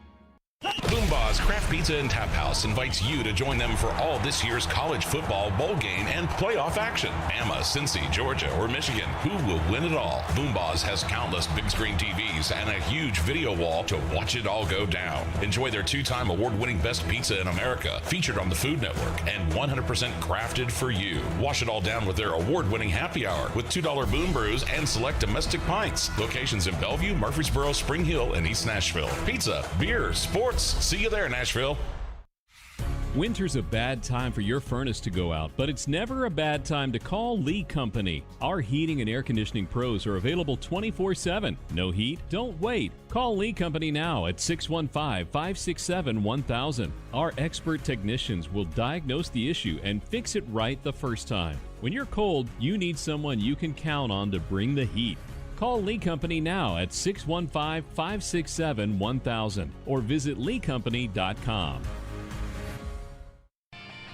Boomba's Craft Pizza and Tap House invites you to join them for all this year's college football bowl game and playoff action. Bama, Cincy, Georgia, or Michigan, who will win it all? Boomba's has countless big screen TVs and a huge video wall to watch it all go down. Enjoy their two-time award-winning best pizza in America, featured on the Food Network, and 100% crafted for you. Wash it all down with their award-winning happy hour with $2 Boom Brews and select domestic pints. Locations in Bellevue, Murfreesboro, Spring Hill, and East Nashville. Pizza, beer, sports. See you there, Nashville. Winter's a bad time for your furnace to go out, but it's never a bad time to call Lee Company. Our heating and air conditioning pros are available 24/7. No heat? Don't wait. Call Lee Company now at 615-567-1000. Our expert technicians will diagnose the issue and fix it right the first time. When you're cold, you need someone you can count on to bring the heat. Call Lee Company now at 615-567-1000 or visit leecompany.com.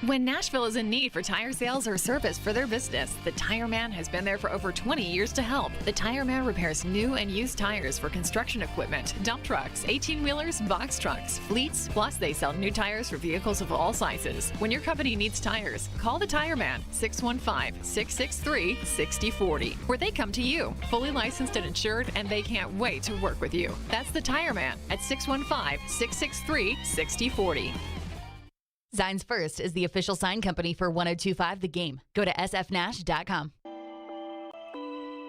When Nashville is in need for tire sales or service for their business, the Tire Man has been there for over 20 years to help. The Tire Man repairs new and used tires for construction equipment, dump trucks, 18-wheelers, box trucks, fleets, plus they sell new tires for vehicles of all sizes. When your company needs tires, call the Tire Man, 615-663-6040, where they come to you, fully licensed and insured, and they can't wait to work with you. That's the Tire Man at 615-663-6040. Zines First is the official sign company for 1025 The Game. Go to sfnash.com.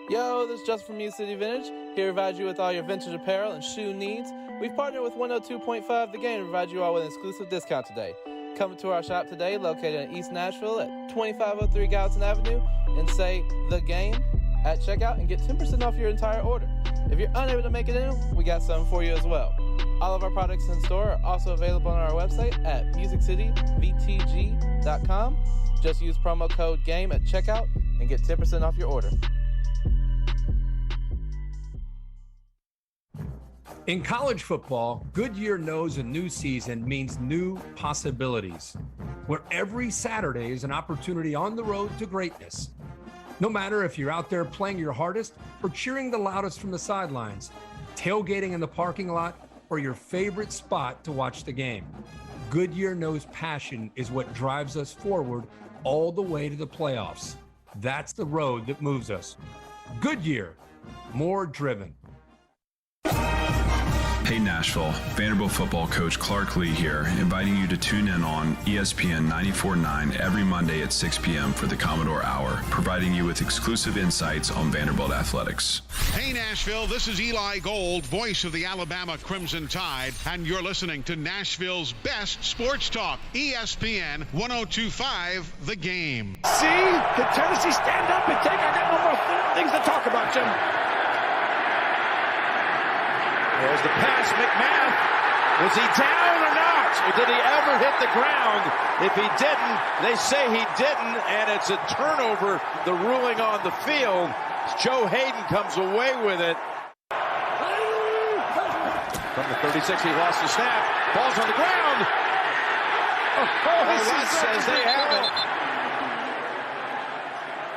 Yo, this is Justin from Music City Vintage, here to provide you with all your vintage apparel and shoe needs. We've partnered with 102.5 The Game to provide you all with an exclusive discount today. Come to our shop today, located in East Nashville at 2503 Gallatin Avenue, and say The Game at checkout and get 10% off your entire order. If you're unable to make it in, we got something for you as well. All of our products in store are also available on our website at musiccityvtg.com. Just use promo code GAME at checkout and get 10% off your order. In college football, Goodyear knows a new season means new possibilities, where every Saturday is an opportunity on the road to greatness. No matter if you're out there playing your hardest or cheering the loudest from the sidelines, tailgating in the parking lot, or your favorite spot to watch the game, Goodyear knows passion is what drives us forward all the way to the playoffs. That's the road that moves us. Goodyear, more driven. Hey Nashville, Vanderbilt football coach Clark Lee here, inviting you to tune in on ESPN 94.9 every Monday at 6 p.m. for the Commodore Hour, providing you with exclusive insights on Vanderbilt athletics. Hey Nashville, this is Eli Gold, voice of the Alabama Crimson Tide, and you're listening to Nashville's best sports talk, ESPN 102.5 The Game. See? Did Tennessee stand up and take? I got no more things to talk about, Jim. There's the pass, McMath. Was he down or not? Or did he ever hit the ground? If he didn't, they say he didn't, and it's a turnover, the ruling on the field. Joe Hayden comes away with it. From the 36, he lost the snap. Ball's on the ground. Russ says they have it.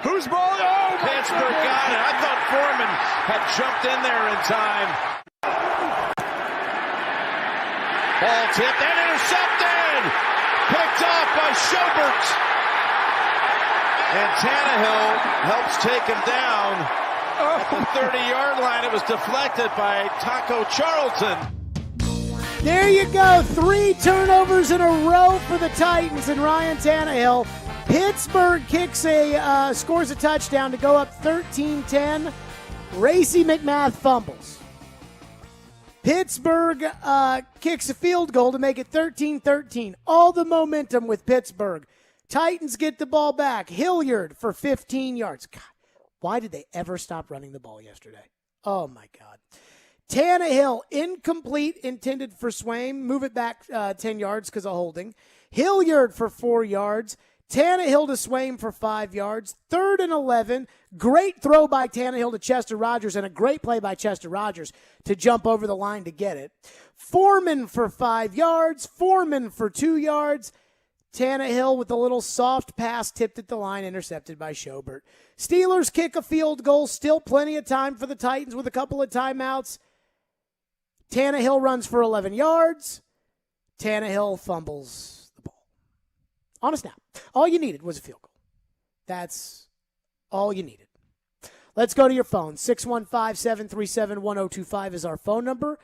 Whose ball? Oh, Pittsburgh got it. I thought Foreman had jumped in there in time. Ball tipped and intercepted! Picked off by Schobert. And Tannehill helps take him down at the 30-yard line. It was deflected by Taco Charlton. There you go. 3 turnovers in a row for the Titans and Ryan Tannehill. Pittsburgh scores a touchdown to go up 13-10. Racey McMath fumbles. Pittsburgh kicks a field goal to make it 13-13. All the momentum with Pittsburgh. Titans get the ball back. Hilliard for 15 yards. God, why did they ever stop running the ball yesterday? Oh, my God. Tannehill, incomplete, intended for Swaim. Move it back 10 yards because of holding. Hilliard for 4 yards. Tannehill to Swaim for 5 yards. 3rd and 11. Great throw by Tannehill to Chester Rogers and a great play by Chester Rogers to jump over the line to get it. Foreman for 5 yards. Foreman for 2 yards. Tannehill with a little soft pass tipped at the line, intercepted by Schobert. Steelers kick a field goal. Still plenty of time for the Titans with a couple of timeouts. Tannehill runs for 11 yards. Tannehill fumbles the ball. On a snap. All you needed was a field goal. That's all you needed. Let's go to your phone. 615-737-1025 is our phone number.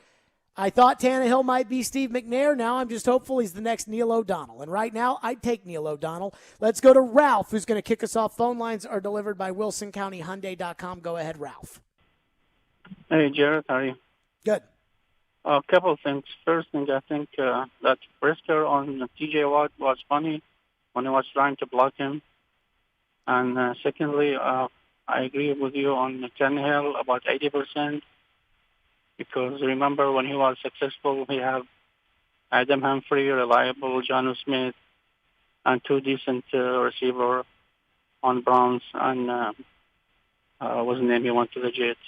I thought Tannehill might be Steve McNair. Now I'm just hopeful he's the next Neil O'Donnell. And right now, I'd take Neil O'Donnell. Let's go to Ralph, who's going to kick us off. Phone lines are delivered by WilsonCountyHyundai.com. Go ahead, Ralph. Hey, Jared, how are you? Good. A couple of things. First thing, I think that Brisker on T.J. Watt was funny when he was trying to block him. And secondly, I agree with you on Tannehill about 80%. Because remember when he was successful, he had Adam Humphrey, reliable, Jonnu Smith, and 2 decent receiver on Browns, and what's his name? He went to the Jets.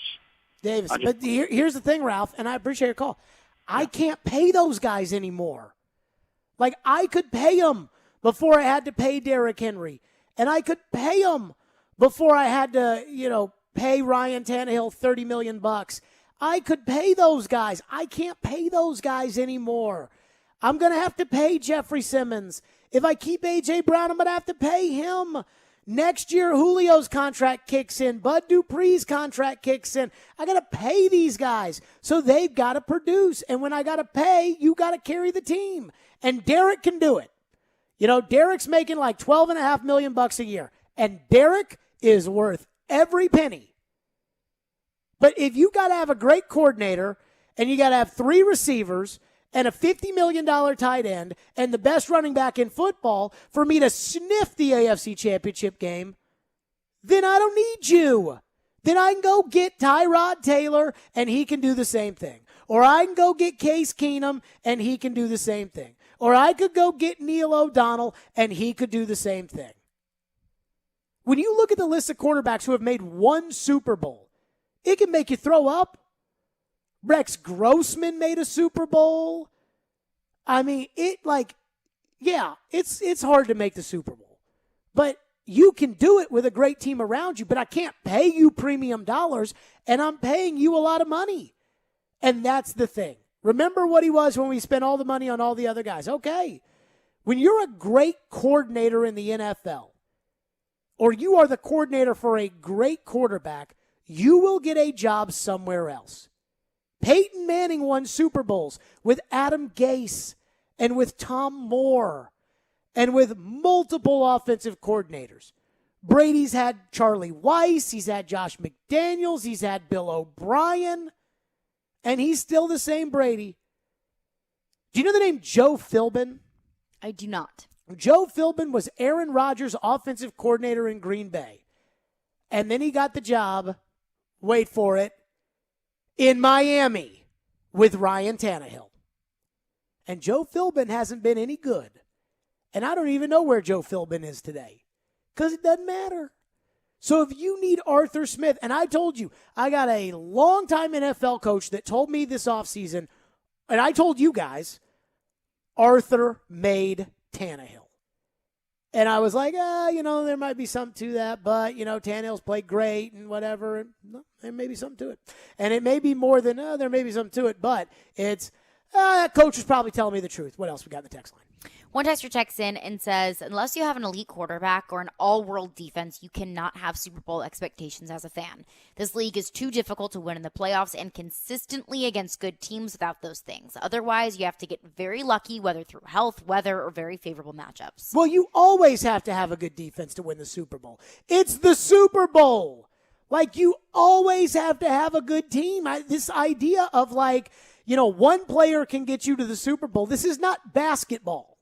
Davis. But here's the thing, Ralph, and I appreciate your call. I can't pay those guys anymore. Like, I could pay them before I had to pay Derrick Henry. And I could pay them before I had to, pay Ryan Tannehill $30 million. I could pay those guys. I can't pay those guys anymore. I'm going to have to pay Jeffrey Simmons. If I keep A.J. Brown, I'm going to have to pay him. Next year, Julio's contract kicks in. Bud Dupree's contract kicks in. I got to pay these guys. So they've got to produce. And when I got to pay, you got to carry the team. And Derek can do it. Derek's making like $12.5 million a year. And Derek is worth every penny. But if you got to have a great coordinator and you got to have 3 receivers and a $50 million tight end and the best running back in football for me to sniff the AFC Championship game, then I don't need you. Then I can go get Tyrod Taylor and he can do the same thing. Or I can go get Case Keenum and he can do the same thing. Or I could go get Neil O'Donnell and he could do the same thing. When you look at the list of quarterbacks who have made 1 Super Bowl, it can make you throw up. Rex Grossman made a Super Bowl. I mean, it's hard to make the Super Bowl. But you can do it with a great team around you, but I can't pay you premium dollars, and I'm paying you a lot of money. And that's the thing. Remember what he was when we spent all the money on all the other guys. Okay. When you're a great coordinator in the NFL, or you are the coordinator for a great quarterback, you will get a job somewhere else. Peyton Manning won Super Bowls with Adam Gase and with Tom Moore and with multiple offensive coordinators. Brady's had Charlie Weiss, he's had Josh McDaniels, he's had Bill O'Brien, and he's still the same Brady. Do you know the name Joe Philbin? I do not. Joe Philbin was Aaron Rodgers' offensive coordinator in Green Bay. And then he got the job, wait for it, in Miami with Ryan Tannehill. And Joe Philbin hasn't been any good. And I don't even know where Joe Philbin is today because it doesn't matter. So if you need Arthur Smith, and I told you, I got a longtime NFL coach that told me this offseason, and I told you guys, Arthur made Tannehill. And I was like, there might be something to that, but, Tannehill's played great and whatever. No, there may be something to it. And it may be more than, there may be something to it, but it's, that coach was probably telling me the truth. What else we got in the text line? One texter checks in and says, unless you have an elite quarterback or an all-world defense, you cannot have Super Bowl expectations as a fan. This league is too difficult to win in the playoffs and consistently against good teams without those things. Otherwise, you have to get very lucky, whether through health, weather, or very favorable matchups. Well, you always have to have a good defense to win the Super Bowl. It's the Super Bowl. Like, you always have to have a good team. This idea of, one player can get you to the Super Bowl. This is not basketball.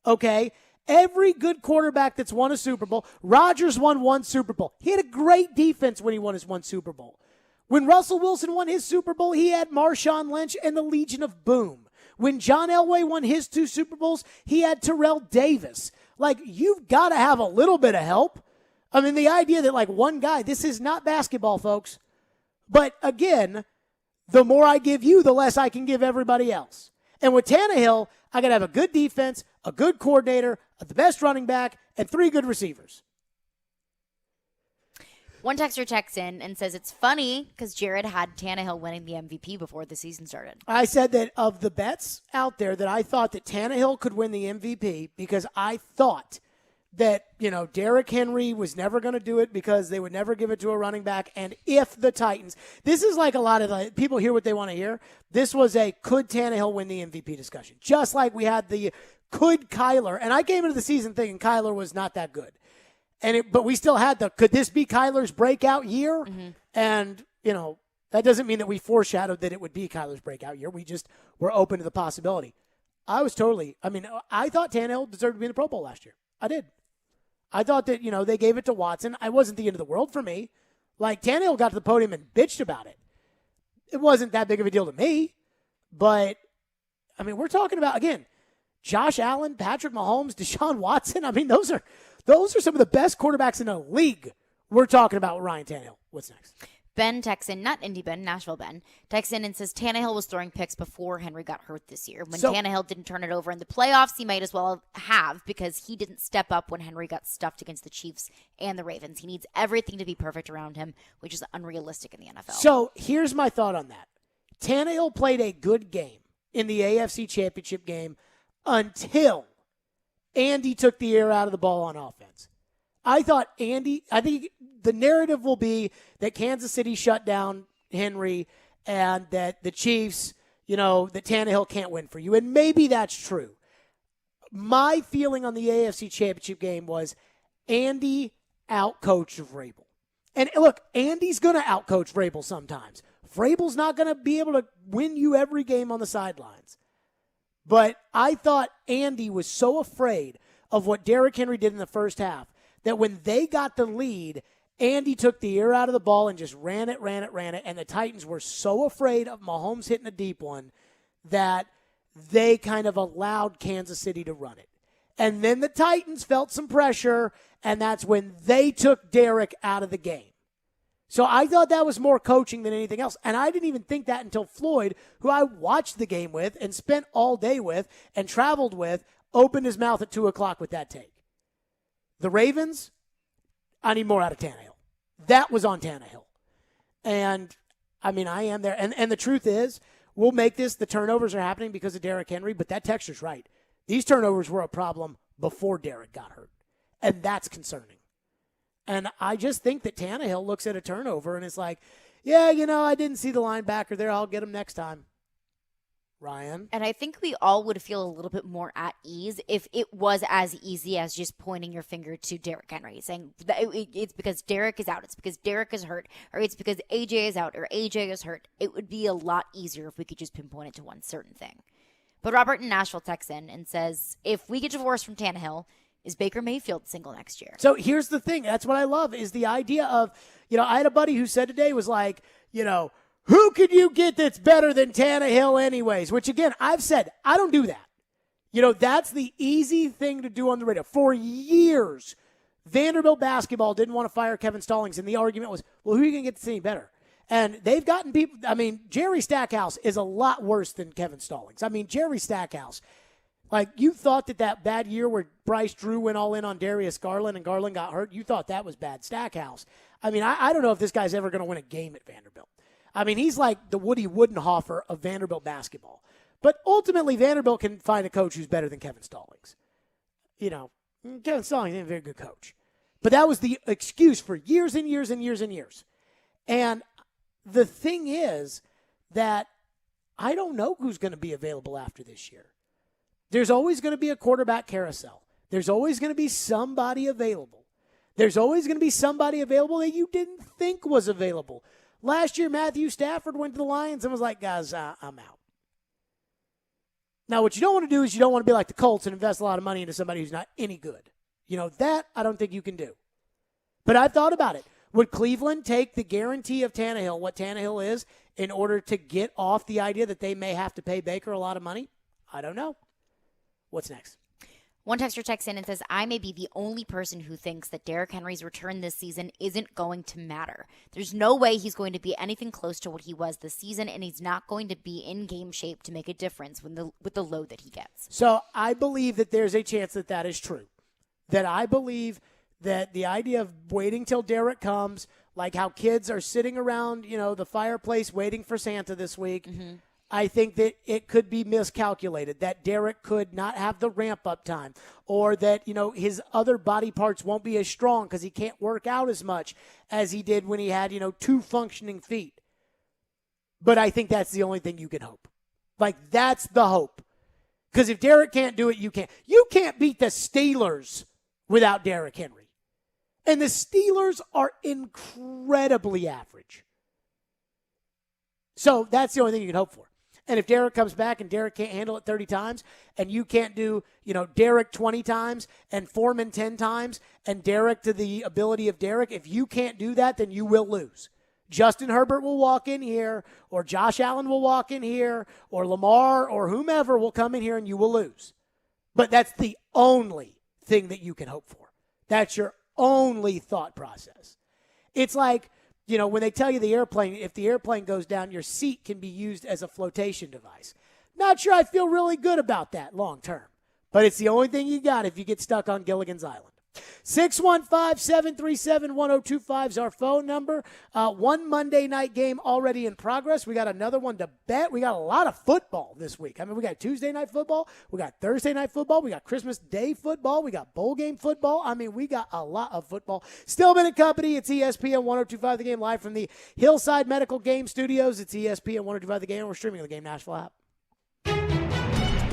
Okay, every good quarterback that's won a Super Bowl, Rodgers won 1 Super Bowl. He had a great defense when he won his 1 Super Bowl. When Russell Wilson won his Super Bowl, he had Marshawn Lynch and the Legion of Boom. When John Elway won his 2 Super Bowls, he had Terrell Davis. Like, you've got to have a little bit of help. I mean, the idea that, like, one guy, this is not basketball, folks. But, again, the more I give you, the less I can give everybody else. And with Tannehill, I got to have a good defense, a good coordinator, the best running back, and 3 good receivers. One texter checks in and says it's funny because Jared had Tannehill winning the MVP before the season started. I said that of the bets out there that I thought that Tannehill could win the MVP because I thought that, Derrick Henry was never going to do it because they would never give it to a running back. And if the Titans, this is like a lot of the people hear what they want to hear. This was a could Tannehill win the MVP discussion, just like we had the could Kyler. And I came into the season thinking Kyler was not that good. But we still had could this be Kyler's breakout year? Mm-hmm. And, that doesn't mean that we foreshadowed that it would be Kyler's breakout year. We just were open to the possibility. I thought Tannehill deserved to be in the Pro Bowl last year. I did. I thought that, they gave it to Watson. It wasn't the end of the world for me. Like, Tannehill got to the podium and bitched about it. It wasn't that big of a deal to me. But, we're talking about, again, Josh Allen, Patrick Mahomes, Deshaun Watson. Those are some of the best quarterbacks in the league. We're talking about Ryan Tannehill. What's next? Ben texts in, not Indy Ben, Nashville Ben, texts in and says Tannehill was throwing picks before Henry got hurt this year. When Tannehill didn't turn it over in the playoffs, he might as well have because he didn't step up when Henry got stuffed against the Chiefs and the Ravens. He needs everything to be perfect around him, which is unrealistic in the NFL. So here's my thought on that. Tannehill played a good game in the AFC Championship game until Andy took the air out of the ball on offense. I think the narrative will be that Kansas City shut down Henry and that the Chiefs, that Tannehill can't win for you. And maybe that's true. My feeling on the AFC Championship game was Andy outcoached Vrabel. And look, Andy's going to outcoach Vrabel sometimes. Vrabel's not going to be able to win you every game on the sidelines. But I thought Andy was so afraid of what Derrick Henry did in the first half that when they got the lead, Andy took the air out of the ball and just ran it. And the Titans were so afraid of Mahomes hitting a deep one that they kind of allowed Kansas City to run it. And then the Titans felt some pressure, and that's when they took Derrick out of the game. So I thought that was more coaching than anything else. And I didn't even think that until Floyd, who I watched the game with and spent all day with and traveled with, opened his mouth at 2 o'clock with that take. The Ravens, I need more out of Tannehill. That was on Tannehill. And, I am there. And the truth is, we'll make this, the turnovers are happening because of Derrick Henry, but that texture's right. These turnovers were a problem before Derrick got hurt. And that's concerning. And I just think that Tannehill looks at a turnover and is like, yeah, I didn't see the linebacker there. I'll get him next time. Ryan? And I think we all would feel a little bit more at ease if it was as easy as just pointing your finger to Derrick Henry, saying that it's because Derrick is out, it's because Derrick is hurt, or it's because AJ is out, or AJ is hurt. It would be a lot easier if we could just pinpoint it to one certain thing. But Robert in Nashville texts in and says, if we get divorced from Tannehill, is Baker Mayfield single next year? So here's the thing. That's what I love is the idea of, I had a buddy who said today was like, who could you get that's better than Tannehill anyways? Which, again, I've said, I don't do that. That's the easy thing to do on the radio. For years, Vanderbilt basketball didn't want to fire Kevin Stallings, and the argument was, well, who are you going to get that's any better? And they've gotten people, Jerry Stackhouse is a lot worse than Kevin Stallings. Jerry Stackhouse, like, you thought that bad year where Bryce Drew went all in on Darius Garland and Garland got hurt, you thought that was bad. Stackhouse, I don't know if this guy's ever going to win a game at Vanderbilt. He's like the Woody Woodenhofer of Vanderbilt basketball. But ultimately, Vanderbilt can find a coach who's better than Kevin Stallings. Kevin Stallings ain't a very good coach. But that was the excuse for years and years and years and years. And the thing is that I don't know who's going to be available after this year. There's always going to be a quarterback carousel. There's always going to be somebody available. There's always going to be somebody available that you didn't think was available. Last year, Matthew Stafford went to the Lions and was like, guys, I'm out. Now, what you don't want to do is you don't want to be like the Colts and invest a lot of money into somebody who's not any good. That I don't think you can do. But I've thought about it. Would Cleveland take the guarantee of Tannehill, what Tannehill is, in order to get off the idea that they may have to pay Baker a lot of money? I don't know. What's next? One texter texts in and says, I may be the only person who thinks that Derrick Henry's return this season isn't going to matter. There's no way he's going to be anything close to what he was this season, and he's not going to be in game shape to make a difference with the load that he gets. So I believe that there's a chance that that is true. That I believe that the idea of waiting till Derrick comes, like how kids are sitting around, the fireplace waiting for Santa this week, I think that it could be miscalculated, that Derrick could not have the ramp-up time, or that, his other body parts won't be as strong because he can't work out as much as he did when he had, 2 functioning feet. But I think that's the only thing you can hope. Like, that's the hope. Because if Derrick can't do it, you can't. You can't beat the Steelers without Derrick Henry. And the Steelers are incredibly average. So that's the only thing you can hope for. And if Derrick comes back and Derrick can't handle it 30 times, and you can't do, Derrick 20 times and Foreman 10 times, and Derrick to the ability of Derrick, if you can't do that, then you will lose. Justin Herbert will walk in here, or Josh Allen will walk in here, or Lamar or whomever will come in here and you will lose. But that's the only thing that you can hope for. That's your only thought process. It's like, when they tell you if the airplane goes down, your seat can be used as a flotation device. Not sure I feel really good about that long term, but it's the only thing you got if you get stuck on Gilligan's Island. 615-737-1025 is our phone number. One Monday night game already in progress. We got another one to bet. We got a lot of football this week. We got Tuesday night football. We got Thursday night football. We got Christmas Day football. We got bowl game football. We got a lot of football. Stillman and Company. It's ESPN 1025 The Game, live from the Hillside Medical Game Studios. It's ESPN 1025 The Game. We're streaming the Game Nashville app.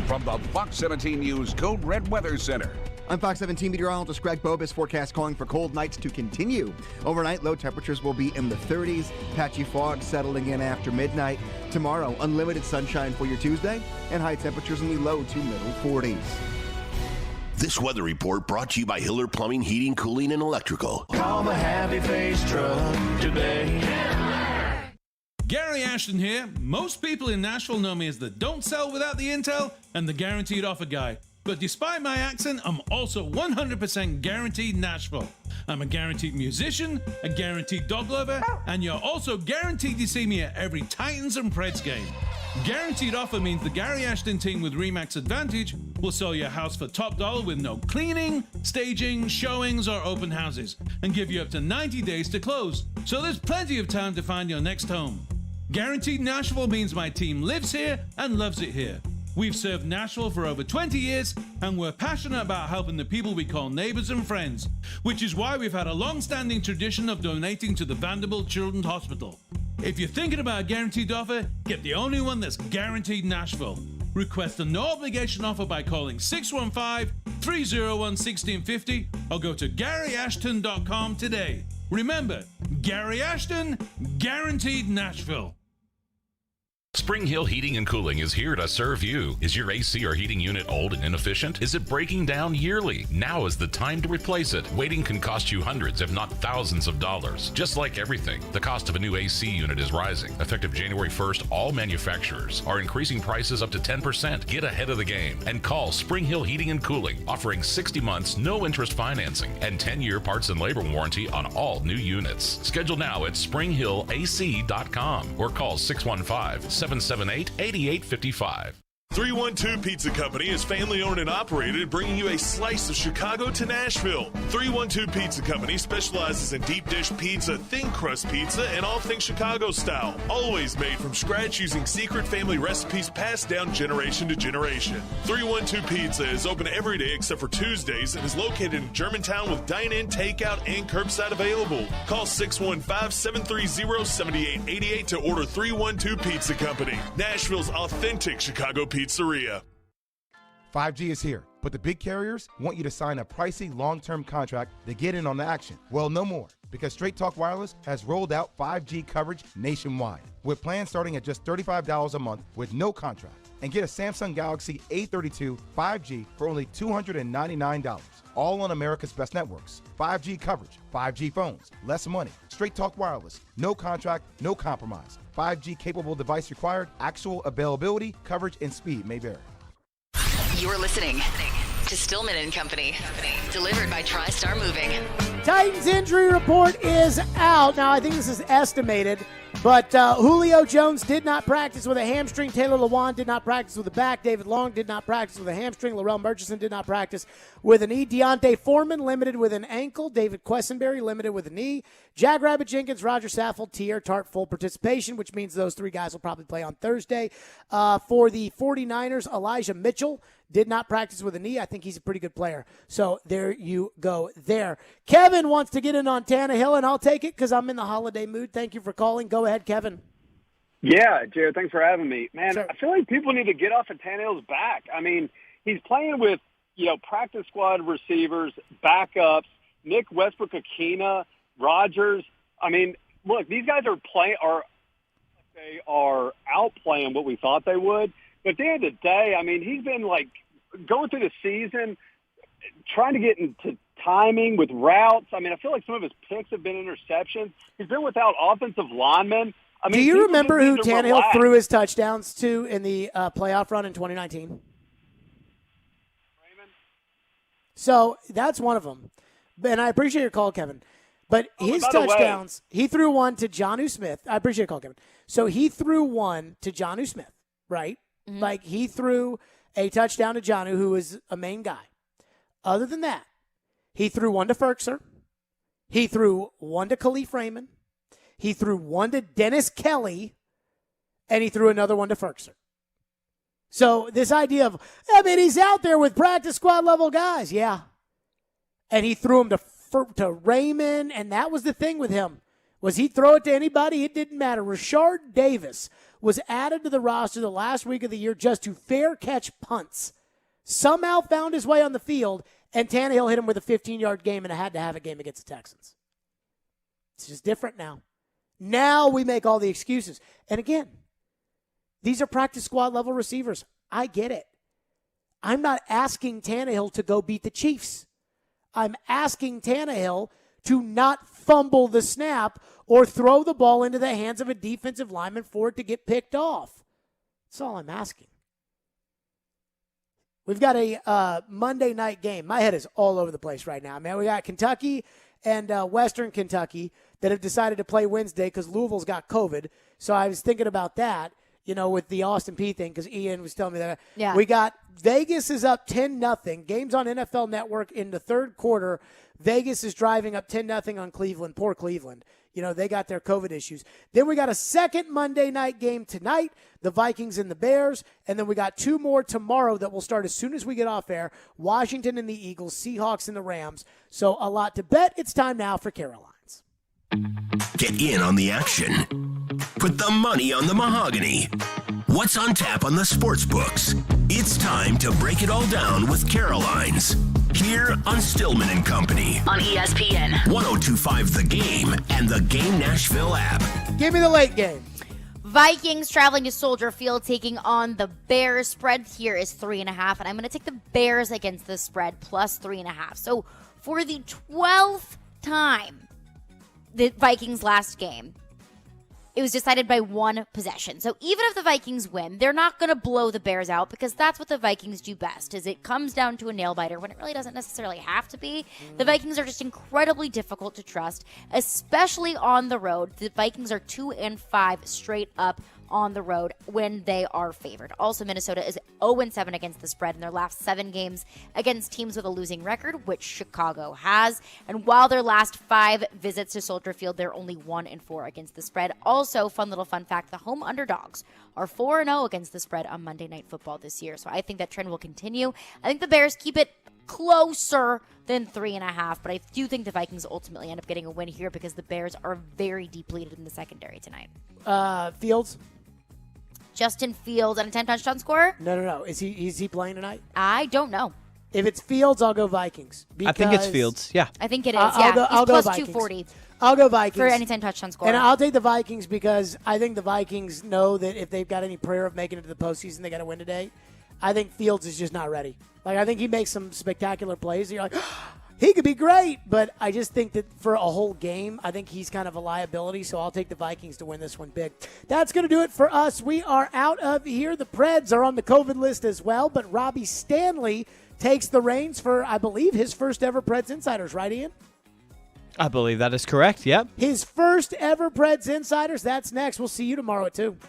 From the Fox 17 News Code Red Weather Center. I'm Fox 17 meteorologist Greg Bobus. Forecast calling for cold nights to continue. Overnight, low temperatures will be in the 30s. Patchy fog settling in after midnight. Tomorrow, unlimited sunshine for your Tuesday, and high temperatures in the low to middle 40s. This weather report brought to you by Hiller Plumbing, Heating, Cooling, and Electrical. Call the Happy Face Truck today. Gary Ashton here. Most people in Nashville know me as the Don't Sell Without the Intel and the Guaranteed Offer Guy. But despite my accent, I'm also 100% guaranteed Nashville. I'm a guaranteed musician, a guaranteed dog lover, and you're also guaranteed to see me at every Titans and Preds game. Guaranteed Offer means the Gary Ashton team with RE/MAX Advantage will sell your house for top dollar with no cleaning, staging, showings, or open houses, and give you up to 90 days to close. So there's plenty of time to find your next home. Guaranteed Nashville means my team lives here and loves it here. We've served Nashville for over 20 years, and we're passionate about helping the people we call neighbors and friends, which is why we've had a long-standing tradition of donating to the Vanderbilt Children's Hospital. If you're thinking about a guaranteed offer, get the only one that's guaranteed Nashville. Request a no-obligation offer by calling 615-301-1650 or go to GaryAshton.com today. Remember, Gary Ashton, guaranteed Nashville. Spring Hill Heating and Cooling is here to serve you. Is your AC or heating unit old and inefficient? Is it breaking down yearly? Now is the time to replace it. Waiting can cost you hundreds, if not thousands of dollars. Just like everything, the cost of a new AC unit is rising. Effective January 1st, all manufacturers are increasing prices up to 10%. Get ahead of the game and call Spring Hill Heating and Cooling, offering 60 months, no interest financing, and 10-year parts and labor warranty on all new units. Schedule now at springhillac.com or call 615-778-8855. 312 Pizza Company is family-owned and operated, bringing you a slice of Chicago to Nashville. 312 Pizza Company specializes in deep dish pizza, thin crust pizza, and all things Chicago style. Always made from scratch using secret family recipes passed down generation to generation. 312 Pizza is open every day except for Tuesdays and is located in Germantown with dine-in, takeout, and curbside available. Call 615-730-7888 to order 312 Pizza Company, Nashville's authentic Chicago pizzeria. 5G is here, but the big carriers want you to sign a pricey long-term contract to get in on the action. Well, no more, because Straight Talk Wireless has rolled out 5G coverage nationwide, with plans starting at just $35 a month with no contract. And get a Samsung Galaxy A32 5G for only $299, all on America's best networks. 5G coverage, 5G phones, less money. Straight Talk Wireless, no contract, no compromise. 5G capable device required. Actual availability, coverage, and speed may vary. You're listening to Stillman and Company. Delivered by TriStar Moving. Titans injury report is out. Now, I think this is estimated, but Julio Jones did not practice with a hamstring. Taylor Lewan did not practice with a back. David Long did not practice with a hamstring. Laurel Murchison did not practice with a knee. Deontay Foreman limited with an ankle. David Quessenberry limited with a knee. Jagrabbit Jenkins, Roger Saffold, Tier Tart full participation, which means those three guys will probably play on Thursday. For the 49ers, Elijah Mitchell did not practice with a knee. I think he's a pretty good player. So there you go there. Kevin wants to get in on Tannehill, and I'll take it because I'm in the holiday mood. Thank you for calling. Go ahead, Kevin. Yeah, Jared, thanks for having me. Man, Sure. I feel like people need to get off of Tannehill's back. I mean, he's playing with, practice squad receivers, backups, Nick Westbrook-Akina, Rodgers. I mean, look, these guys they are outplaying what we thought they would. But at the end of the day, I mean, he's been going through the season, trying to get into timing with routes. I mean, I feel like some of his picks have been interceptions. He's been without offensive linemen. I mean, do you remember who Tannehill relax. threw his touchdowns to in the playoff run in 2019? So that's one of them. And I appreciate your call, Kevin. But his touchdowns, he threw one to Jonnu Smith. I appreciate your call, Kevin. So he threw one to Jonnu Smith, right? Mm-hmm. Like he threw a touchdown to Jonnu, who was a main guy. Other than that, he threw one to Ferkser. He threw one to Khalif Raymond. He threw one to Dennis Kelly. And he threw another one to Ferkser. So this idea of, he's out there with practice squad level guys. Yeah. And he threw him to Raymond, and that was the thing with him. Was he throw it to anybody? It didn't matter. Rashard Davis was added to the roster the last week of the year just to fair catch punts. Somehow found his way on the field, and Tannehill hit him with a 15-yard game and a had-to-have-it game against the Texans. It's just different now. Now we make all the excuses. And again, these are practice squad level receivers. I get it. I'm not asking Tannehill to go beat the Chiefs. I'm asking Tannehill to not fumble the snap or throw the ball into the hands of a defensive lineman for it to get picked off. That's all I'm asking. We've got a Monday night game. My head is all over the place right now, man. We got Kentucky and Western Kentucky that have decided to play Wednesday because Louisville's got COVID. So I was thinking about that, with the Austin Peay thing, because Ian was telling me that. Yeah. We got Vegas is up 10-0. Games on NFL Network in the third quarter. Vegas is driving up 10-0 on Cleveland. Poor Cleveland. They got their COVID issues. Then we got a second Monday night game tonight, the Vikings and the Bears. And then we got two more tomorrow that will start as soon as we get off air. Washington and the Eagles, Seahawks and the Rams. So a lot to bet. It's time now for Carolines. Get in on the action. Put the money on the mahogany. What's on tap on the sports books? It's time to break it all down with Carolines. Here on Stillman and Company. On ESPN. 102.5 The Game and the Game Nashville app. Give me the late game. Vikings traveling to Soldier Field, taking on the Bears. Spread here is 3.5, and I'm going to take the Bears against the spread plus 3.5. So for the 12th time, the Vikings' last game, it was decided by one possession. So even if the Vikings win, they're not going to blow the Bears out because that's what the Vikings do best, is it comes down to a nail-biter when it really doesn't necessarily have to be. The Vikings are just incredibly difficult to trust, especially on the road. The Vikings are 2-5 straight up on the road when they are favored. Also, Minnesota is 0-7 against the spread in their last 7 games against teams with a losing record, which Chicago has. And while their last 5 visits to Soldier Field, they're only 1-4 against the spread. Also, fun fact, the home underdogs are 4-0 against the spread on Monday Night Football this year. So I think that trend will continue. I think the Bears keep it closer than 3.5, but I do think the Vikings ultimately end up getting a win here because the Bears are very depleted in the secondary tonight. Fields? Justin Fields on a 10-touchdown scorer? No. Is he playing tonight? I don't know. If it's Fields, I'll go Vikings. I think it's Fields, yeah. I think it is, I'll go He's plus Vikings. 240. I'll go Vikings. For any 10-touchdown scorer. And I'll take the Vikings because I think the Vikings know that if they've got any prayer of making it to the postseason, they got to win today. I think Fields is just not ready. I think he makes some spectacular plays. You're like, He could be great, but I just think that for a whole game, I think he's kind of a liability, so I'll take the Vikings to win this one big. That's going to do it for us. We are out of here. The Preds are on the COVID list as well, but Robbie Stanley takes the reins for, I believe, his first ever Preds Insiders, right, Ian? I believe that is correct, yep. His first ever Preds Insiders. That's next. We'll see you tomorrow at 2.